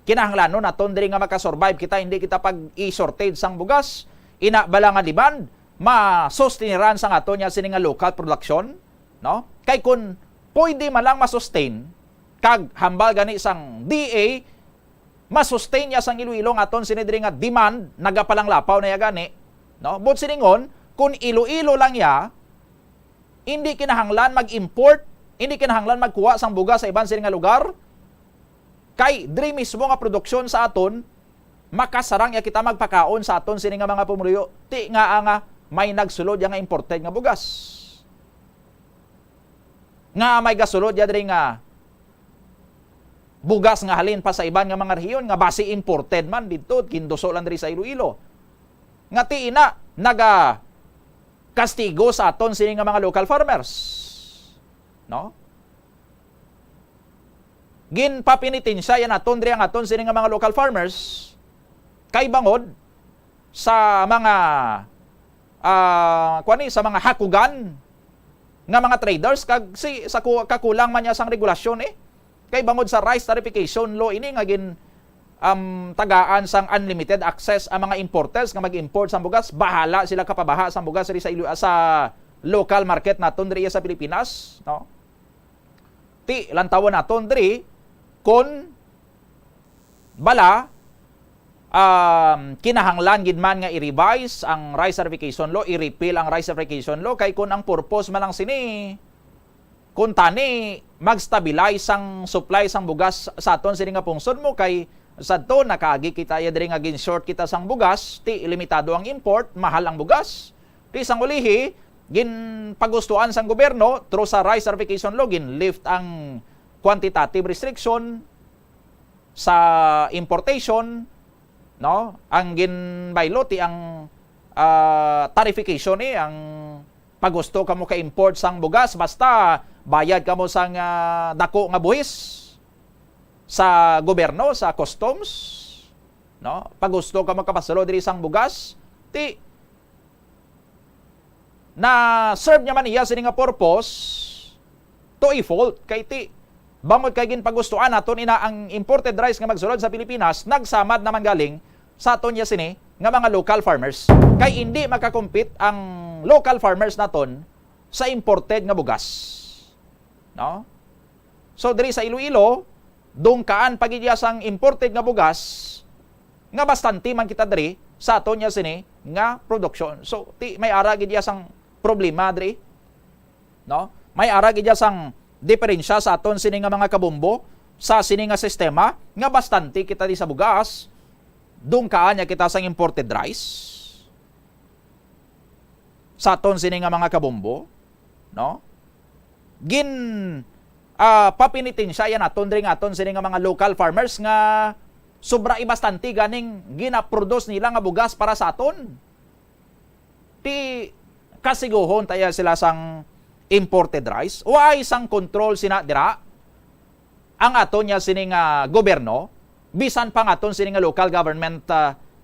kinahanglanon naton diri nga makasurvive kita, hindi kita pag i-shortage sang bugas, ina bala nga demand ma-sustaineran sa ato niya sini nga local production, no? Kay kun pwede man lang ma-sustain kag hambal gani sang DA, ma-sustain niya sang Iloilo aton sini diri nga demand nagapalang lapaw na ya gani, no? But siningon kun Iloilo lang ya, hindi kinahanglan mag-import, hindi kinahanglan magkuha sang bugas sa ibang sini nga lugar, kay diri mismo nga produksyon sa aton makasarang ya kita magpakaon sa aton sini nga mga pumuluyo. Ti nga may nagsulod ya nga imported nga bugas. Nga may gasulod ya diri nga bugas nga halin pa sa iban nga mga rehiyon nga base imported man dito kinduso lang diri sa Iloilo. Nga ti ina naga kastigo sa aton sini nga mga local farmers. No? Ginpapinitin siya yan aton diri ang aton sini nga mga local farmers kay bangod sa mga sa mga hakugan nga mga traders kag sa kakulang man niya sang regulasyon kay bangod sa rice tarification law ini nga gin tagaan sang unlimited access ang mga importers nga mag-import sang bugas, bahala sila kapabaha sang bugas sa local market naton diri sa Pilipinas, no? Ti lantawon naton diri kon bala kinahanglan gid man nga i-revise ang rice certification law, i-repeal ang rice certification law, kay kun ang purpose man lang sini kun tani mag-stabilize ang supply sang bugas sa aton sini nga pungsod mo, kay sadto nakaagi kita ya diri nga gin short kita sang bugas, ti limitado ang import, mahal ang bugas. Ti sang ulihi gin pagustuhan sang gobyerno through sa rice certification law, gin lift ang quantitative restriction sa importation, no? Ang ginbaylo ti ang tarification ang pagusto kamo ka import sang bugas basta bayad kamo sang dako nga buhis sa gobyerno, sa customs, no? Pagusto kamo kapasalo diri sang bugas, ti na serve niya man iya sini nga purpose to i-fault kay ti bangod kay ginpagustuhan naton ina ang imported rice nga magsulod sa Pilipinas, nagsamad naman galing sa aton ya sini nga mga local farmers, kay hindi makakompete ang local farmers naton sa imported nga bugas, no? So diri sa Iloilo dungkaan pagidya sang imported nga bugas nga bastante man kita diri sa aton ya sini nga production. So ti may ara gid ya sang problema diri, no? May ara gid ya sang diferensya sa aton sini nga mga kabumbo sa sini nga sistema nga bastante kita di sa bugas, dungkaan niya kita sang imported rice sa aton sini nga mga kabumbo, no? Gin papinitin siya yan aton diri nga aton sini nga mga local farmers nga sobra ibastante ganing gina-produce nila nga bugas para sa aton. Ti kasiguhon tayo sila sang imported rice, o ay isang control sina dira ang aton niya sini nga gobyerno, bisan pang aton sini nga local government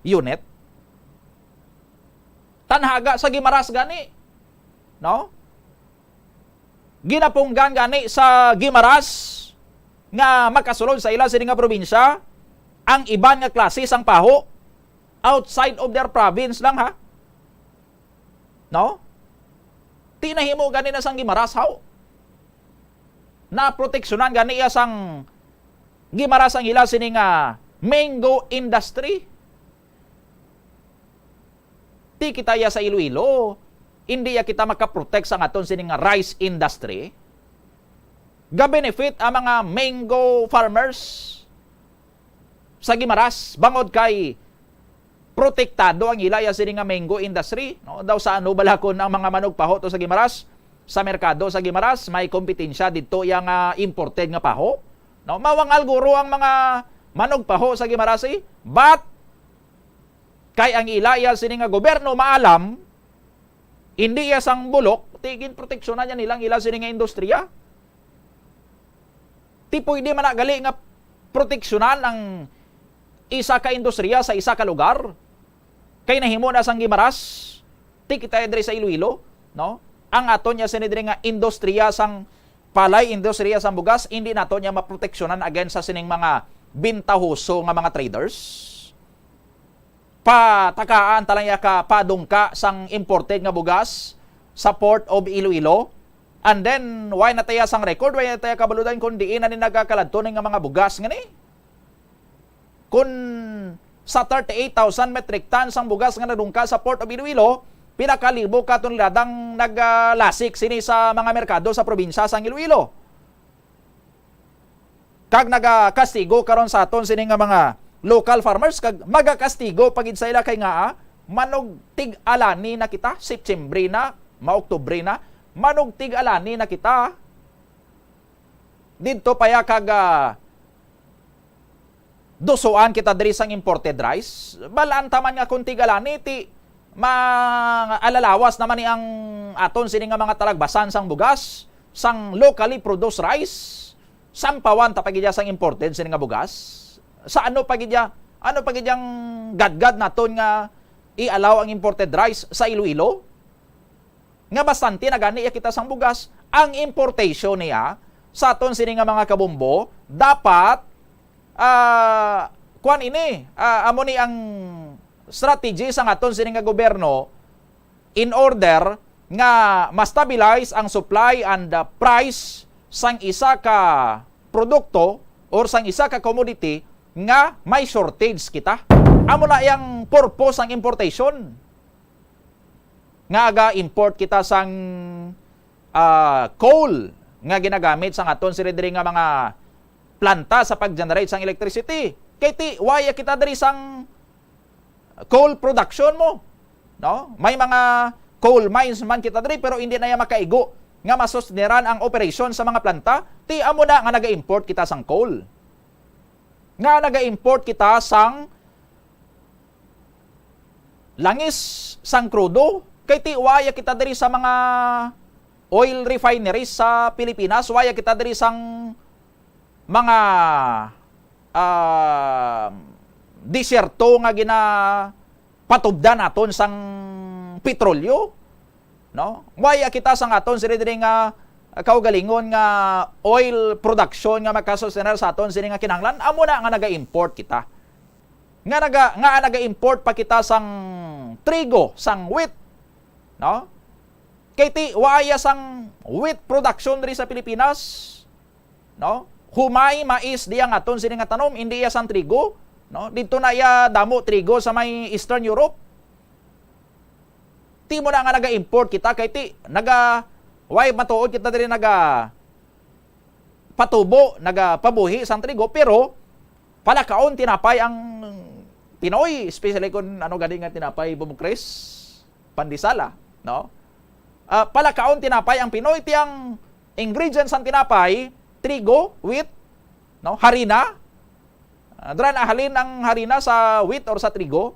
unit. Tanhaga sa gimaras gani, no? ginapunggan gani sa Guimaras nga makasulod sa ila sini nga probinsya ang iban nga klase sang paho outside of their province lang ha. No? Tinahimo gani na sang Guimaras how? Na proteksyonan gani iya sang Guimaras ang ila sini nga mango industry. Ti kita ya sa Iloilo, hindi ya kita makaprotect sa aton sini nga rice industry. Ga-benefit ang mga mango farmers sa Guimaras bangod kay protektado ang ilaya sini nga mango industry, no? Daw sa ano balakon ang mga manog paho to sa Guimaras, sa merkado sa Guimaras may kompetensya didto yang imported nga paho, no? Mawangal guro ang mga manog paho sa Guimaras but kay ang ilaya sini nga gobyerno maalam hindi ya sang bulok tigin proteksyonan niya nilang ila sini nga industriya. Ti pwede man gali nga proteksyonan ang isa ka industriya sa isa ka lugar. Kay nahimo na sang Guimaras, ti kita diri sa Iloilo, no? Ang aton niya sini diri nga industriya sang palay, industriya sang bugas, hindi nato niya maproteksyonan against sa sining mga bintahoso nga mga traders. Patakaan talang ya ka padungka sang imported nga bugas sa Port of Iloilo. And then, why nataya sang record? Why nataya kabaludan kung diin na ni nagkakaladto nga mga bugas nga ni? Kung sa 38,000 metric tons ang bugas nga nadungka sa Port of Iloilo, pinakalibo ka itong ladang naglasik sini sa mga merkado sa probinsya sang Iloilo. Kag nagakastigo karon sa aton sini nga mga local farmers, kag magakastigo pagid sa ila kay nga manog tig-alani na kita, September na, Maoktubre na, manog tig-alani na kita. Dito paya kag dusuan kita diri sang imported rice. Balaan taman nga kung tig-alani ti maalalawas naman ni ang aton sini nga mga talagbasan sang bugas, sang locally produced rice. Sampawan ta pagidya sang imported sini nga bugas. Sa ano pagidyang gadgad naton nga i-allow ang imported rice sa Iloilo? Nga bastante na gani kita sang bugas, ang importation niya sa aton sini nga mga kabumbo dapat kuan ini amo ni ang strategy sa aton sini nga gobyerno in order nga ma-stabilize ang supply and the price sang isa ka produkto or sang isa ka commodity nga may shortage kita. Amo na yang purpose ang importation. Nga aga-import kita sang coal nga ginagamit sang aton siri diri nga mga planta sa pag-generate sang electricity. Kay ti waya kita diri sang coal production mo. No? May mga coal mines man kita diri pero hindi na ya makaigo nga masusneran ang operation sa mga planta. Ti amo na nga naga-import kita sang coal. Nga naga-import kita sang langis sang krudo. Kay ti waya kita diri sa mga oil refineries sa Pilipinas, waya kita diri sang mga disyerto nga patubdan naton sang petrolyo, no? Waya kita sang aton siri diri nga kaugalingon nga oil production nga makasustenar sa aton sini nga kinahanglan, amo na nga naga-import kita. Nga naga-import pa kita sang trigo, sang wheat, no? Kay ti waya sang wheat production diri sa Pilipinas, no? Humay mais diya nga aton sini nga tanom, hindi ya sang trigo, no? Dito na ya damo trigo sa may Eastern Europe. Ti mo na nga naga-import kita kay ti why matuod kita diri patubo, pabuhi sang trigo, pero palakaon tinapay ang Pinoy, especially kung ano gani nga tinapay bumukres, pandisala, no? Palakaon tinapay ang Pinoy, tiyang ingredients ang tinapay, trigo, wheat, no? Harina. Dra na halin ang harina sa wheat or sa trigo.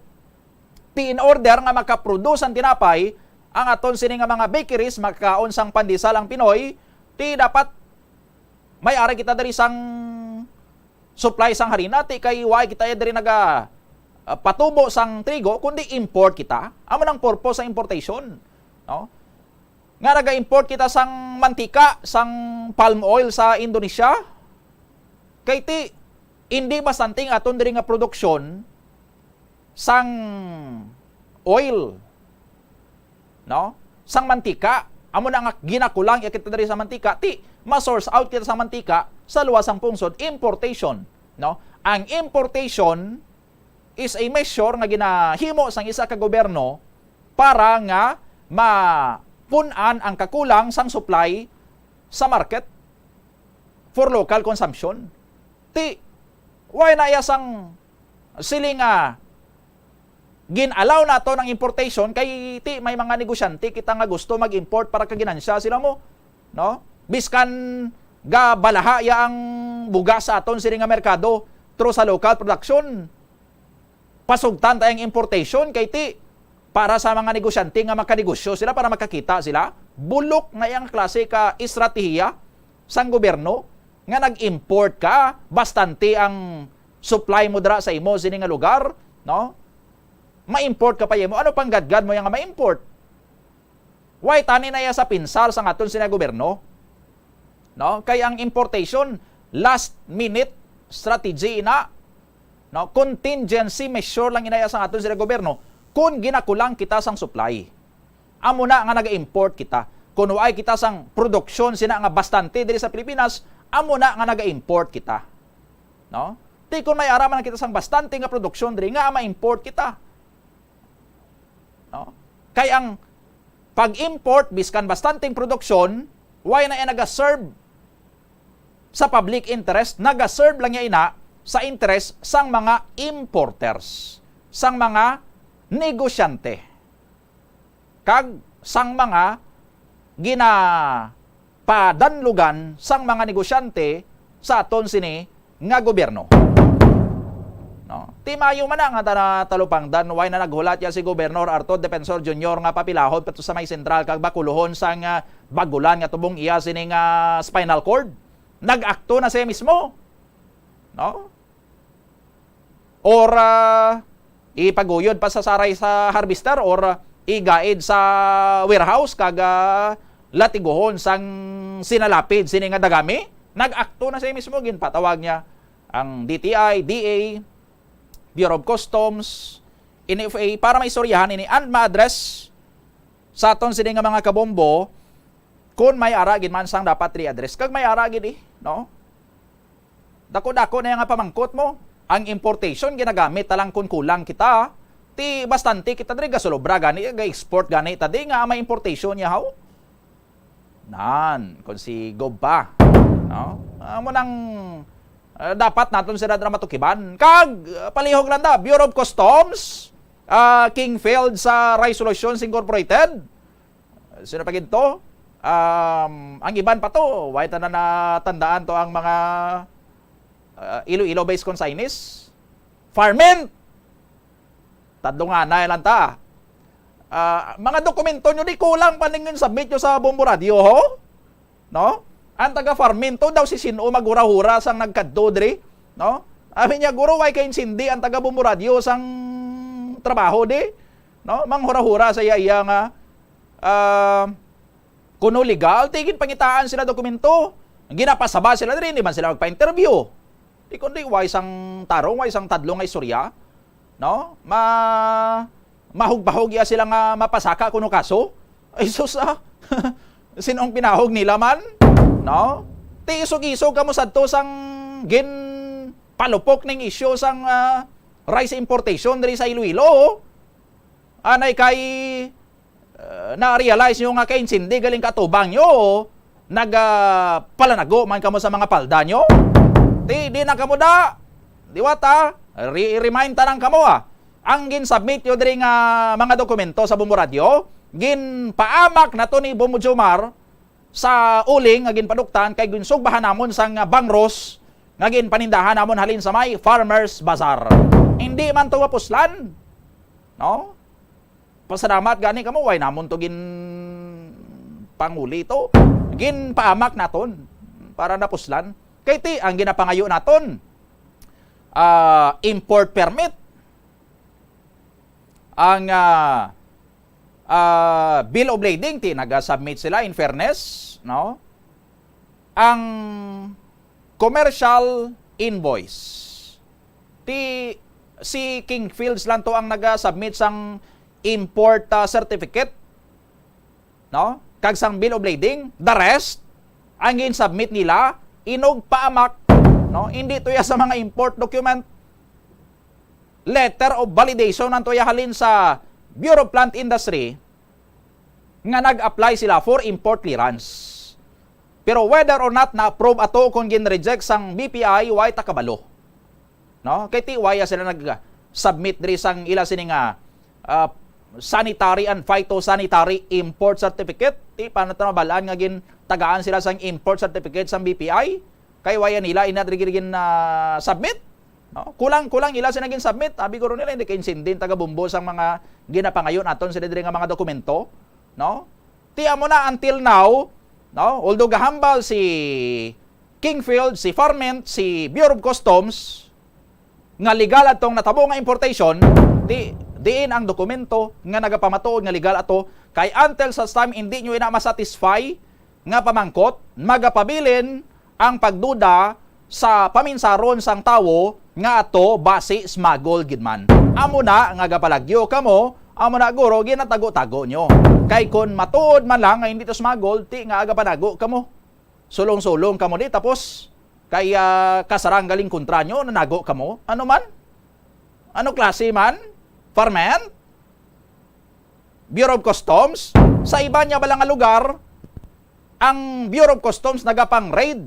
Ti in order nga makaproduce ang tinapay, ang aton sini nga mga bakeries magkaon sang pandesal ang Pinoy, ti dapat may ari kita diri sang supply sang harina, ti kay why kita diri patubo sang trigo kundi import kita. Amo nang purpose sa importation, no? nga naga-import kita sang mantika, sang palm oil sa Indonesia. Kay ti hindi bastanting aton diri nga produksyon sang oil, no? Sang mantika, amo na nga ginakulang kita diri sa mantika, ti ma-source out kita sa mantika sa luwasang pungsod, importation, no? Ang importation is a measure nga ginahimo sang isa ka gobyerno para nga mapunan ang kakulang sang supply sa market for local consumption. Ti why na iya sang siling gin-allow nato ng importation kay ti may mga negosyante kita nga gusto mag-import para kaginansya sila mo, no? Biskan ga balaha ya ang bugas sa aton sini nga merkado through sa local production. Pasugtan tayong importation kay ti para sa mga negosyante nga makanegosyo sila para makakita sila. Bulok na yang klase ka estratehiya sang gobyerno nga nag-import ka bastante ang supply mo dira sa imo sini nga lugar, no? Ma-import ka pa mo. Ano pang gadgad mo yang ma-import? Why tani na ya sa pinsar sa aton sini gobyerno? No? Kay ang importation last minute strategy na, no, contingency measure lang inaya sa aton sila gobyerno kung ginakulang kita sang supply. Amo na nga naga-import kita. Kung ay kita sang produksyon sina nga bastante diri sa Pilipinas, amo na nga naga-import kita. No? Di kung may araman kita sang bastante nga produksyon diri nga ma-import kita. No? Kay ang pag-import biskan bastanteng produksyon, why na naga-serve sa public interest, naga-serve lang niya ina sa interest sang mga importers, sang mga negosyante, kag sang mga ginapadanlugan sang mga negosyante sa aton sini nga gobyerno. No? Timayo man nga talupang dan, why na naghulat ya si Gobernador Arto Defensor Jr. nga papilahod pato sa may sentral kag bakuluhon sang bagulan nga tubong iya sini nga spinal cord. Nag-akto na siya mismo, no? Or ipaguyod pa sa saray sa harvester or igaid sa warehouse kag latiguhon sang sinalapid sini nga dagami. Nag-akto na siya mismo, ginpatawag niya ang DTI, DA, Bureau of Customs, NFA para maistoryahan ini and ma-address sa aton sini nga mga kabombo kung may aragin man sang dapat re-address. Kag may aragin no? Dako-dako na yung pamangkot mo. Ang importation ginagamit talang kung kulang kita. Ti bastante kita diri gasolobra gani ga-export gani tadi nga may importation niya how? Nan, kung si Gob pa. No? Amo nang dapat naton sila dramatukiban. Kag palihog lang da, Bureau of Customs, Kingfield sa Rice Solutions Incorporated. Sino pa ginto? Ang iban pa to, why na natandaan to ang mga Iloilo based consignees. Farmint. Tadlo nga na lang ta. Mga dokumento nyo di kulang paningin submit nyo sa Bombo Radio ho. No? Ang taga Farminto daw si Sino magura-hura sang nagkadto diri, no? Abi niya guro why kay sindi ang taga Bombo Radio sang trabaho di, no? Manghura-hura sa iya nga kuno legal, tigin pangitaan sila dokumento. Ginapasaba sila diri, hindi man sila magpa-interview. Di kundi why sang tarong, why sang tadlong nga istorya, no? Mahug-bahog ya sila nga mapasaka kuno kaso. Ay sus sinong pinahog nila man, no? Ti isog-isog kamo sadto sang gin palupok ning issue sang rice importation diri sa Iloilo. Anay kay na-realize nyo nga kay sindi galing katubang nyo, nagpalanago man kamo sa mga palda nyo. Di na kamo da. Diwata, remind tanang kamo ang gin-submit nyo diri nga mga dokumento sa Bombo Radio, gin-paamak na to ni Bombo Jomar sa uling nga ginpaduktan kay ginsugbahan namon sang bangros nga ginpanindahan namon halin sa may Farmers Bazaar. Hindi man to mapuslan. No? Pasalamat gani kamo why namon to gin panguli to. Gin paamak naton para napuslan. Kay ti ang ginapangayo naton import permit. Ang bill of lading ti naga-submit sila in fairness, no? Ang commercial invoice ti si King Fields lang to ang naga-submit sang import certificate, no? Kag sang bill of lading, the rest ang gin-submit nila inog paamak, no? Hindi to ya sa mga import document. Letter of validation nanto ya halin sa Bureau of Plant Industry nga nag-apply sila for import clearance. Pero whether or not na-approve ato kung gin-reject sang BPI, way takabalo. No? Kay tiwaya sila nag-submit diri sang ila sini nga sanitary and phytosanitary import certificate. Ti paano ta mabalaan nga gin tagaan sila sang import certificate sang BPI? Kay waya nila inadrigin submit. No? Kulang ila sila gin submit. Abi guro nila hindi kay insindin taga bumbo sang mga ginapangayon aton sila diri nga mga dokumento, no? Tiya mo na until now, no? Although gahambal si Kingfield, si Farment, si Bureau of Customs nga legal atong natabo nga importation, diin ang dokumento nga nagapamatuod nga legal ato kay until sa time hindi nyo ina masatisfy nga pamangkot, magapabilin ang pagduda sa paminsaron sang tawo nga ato base smuggle gid man. Amo na nga gapalagyo kamo, amo na guro ginatago-tago nyo. Kay kun matuod man lang nga hindi to smuggle, ti nga aga panago kamo. Sulong-sulong kamo di tapos kay kasarang galing kontra nyo, nanago kamo. Ano man? Ano klase man? Farment? Bureau of Customs? Sa iba niya balang lugar, ang Bureau of Customs nagapang raid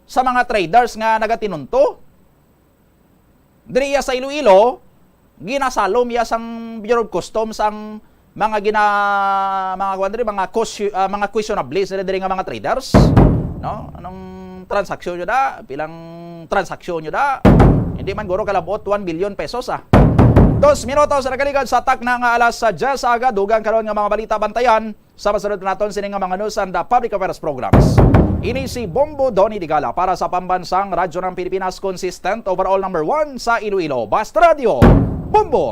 sa mga traders nga nagatinunto. Diriya sa Iloilo, ginasalom ya sang Bureau of Customs ang mga mga questionable sila diri nga mga traders, no? Anong transaksyon nyo da? Pilang transaksyon nyo da? Hindi man guro kalabot 1 billion pesos 2 minutos na kaligad sa atak na nga alas sa 10 aga dugang karon nga mga balita bantayan sa masunod naton sini nga mga news and public affairs programs. Ini si Bombo Donny Digala para sa pambansang radyo ng Pilipinas, consistent overall number 1 sa Iloilo. Basta Radio, Bombo!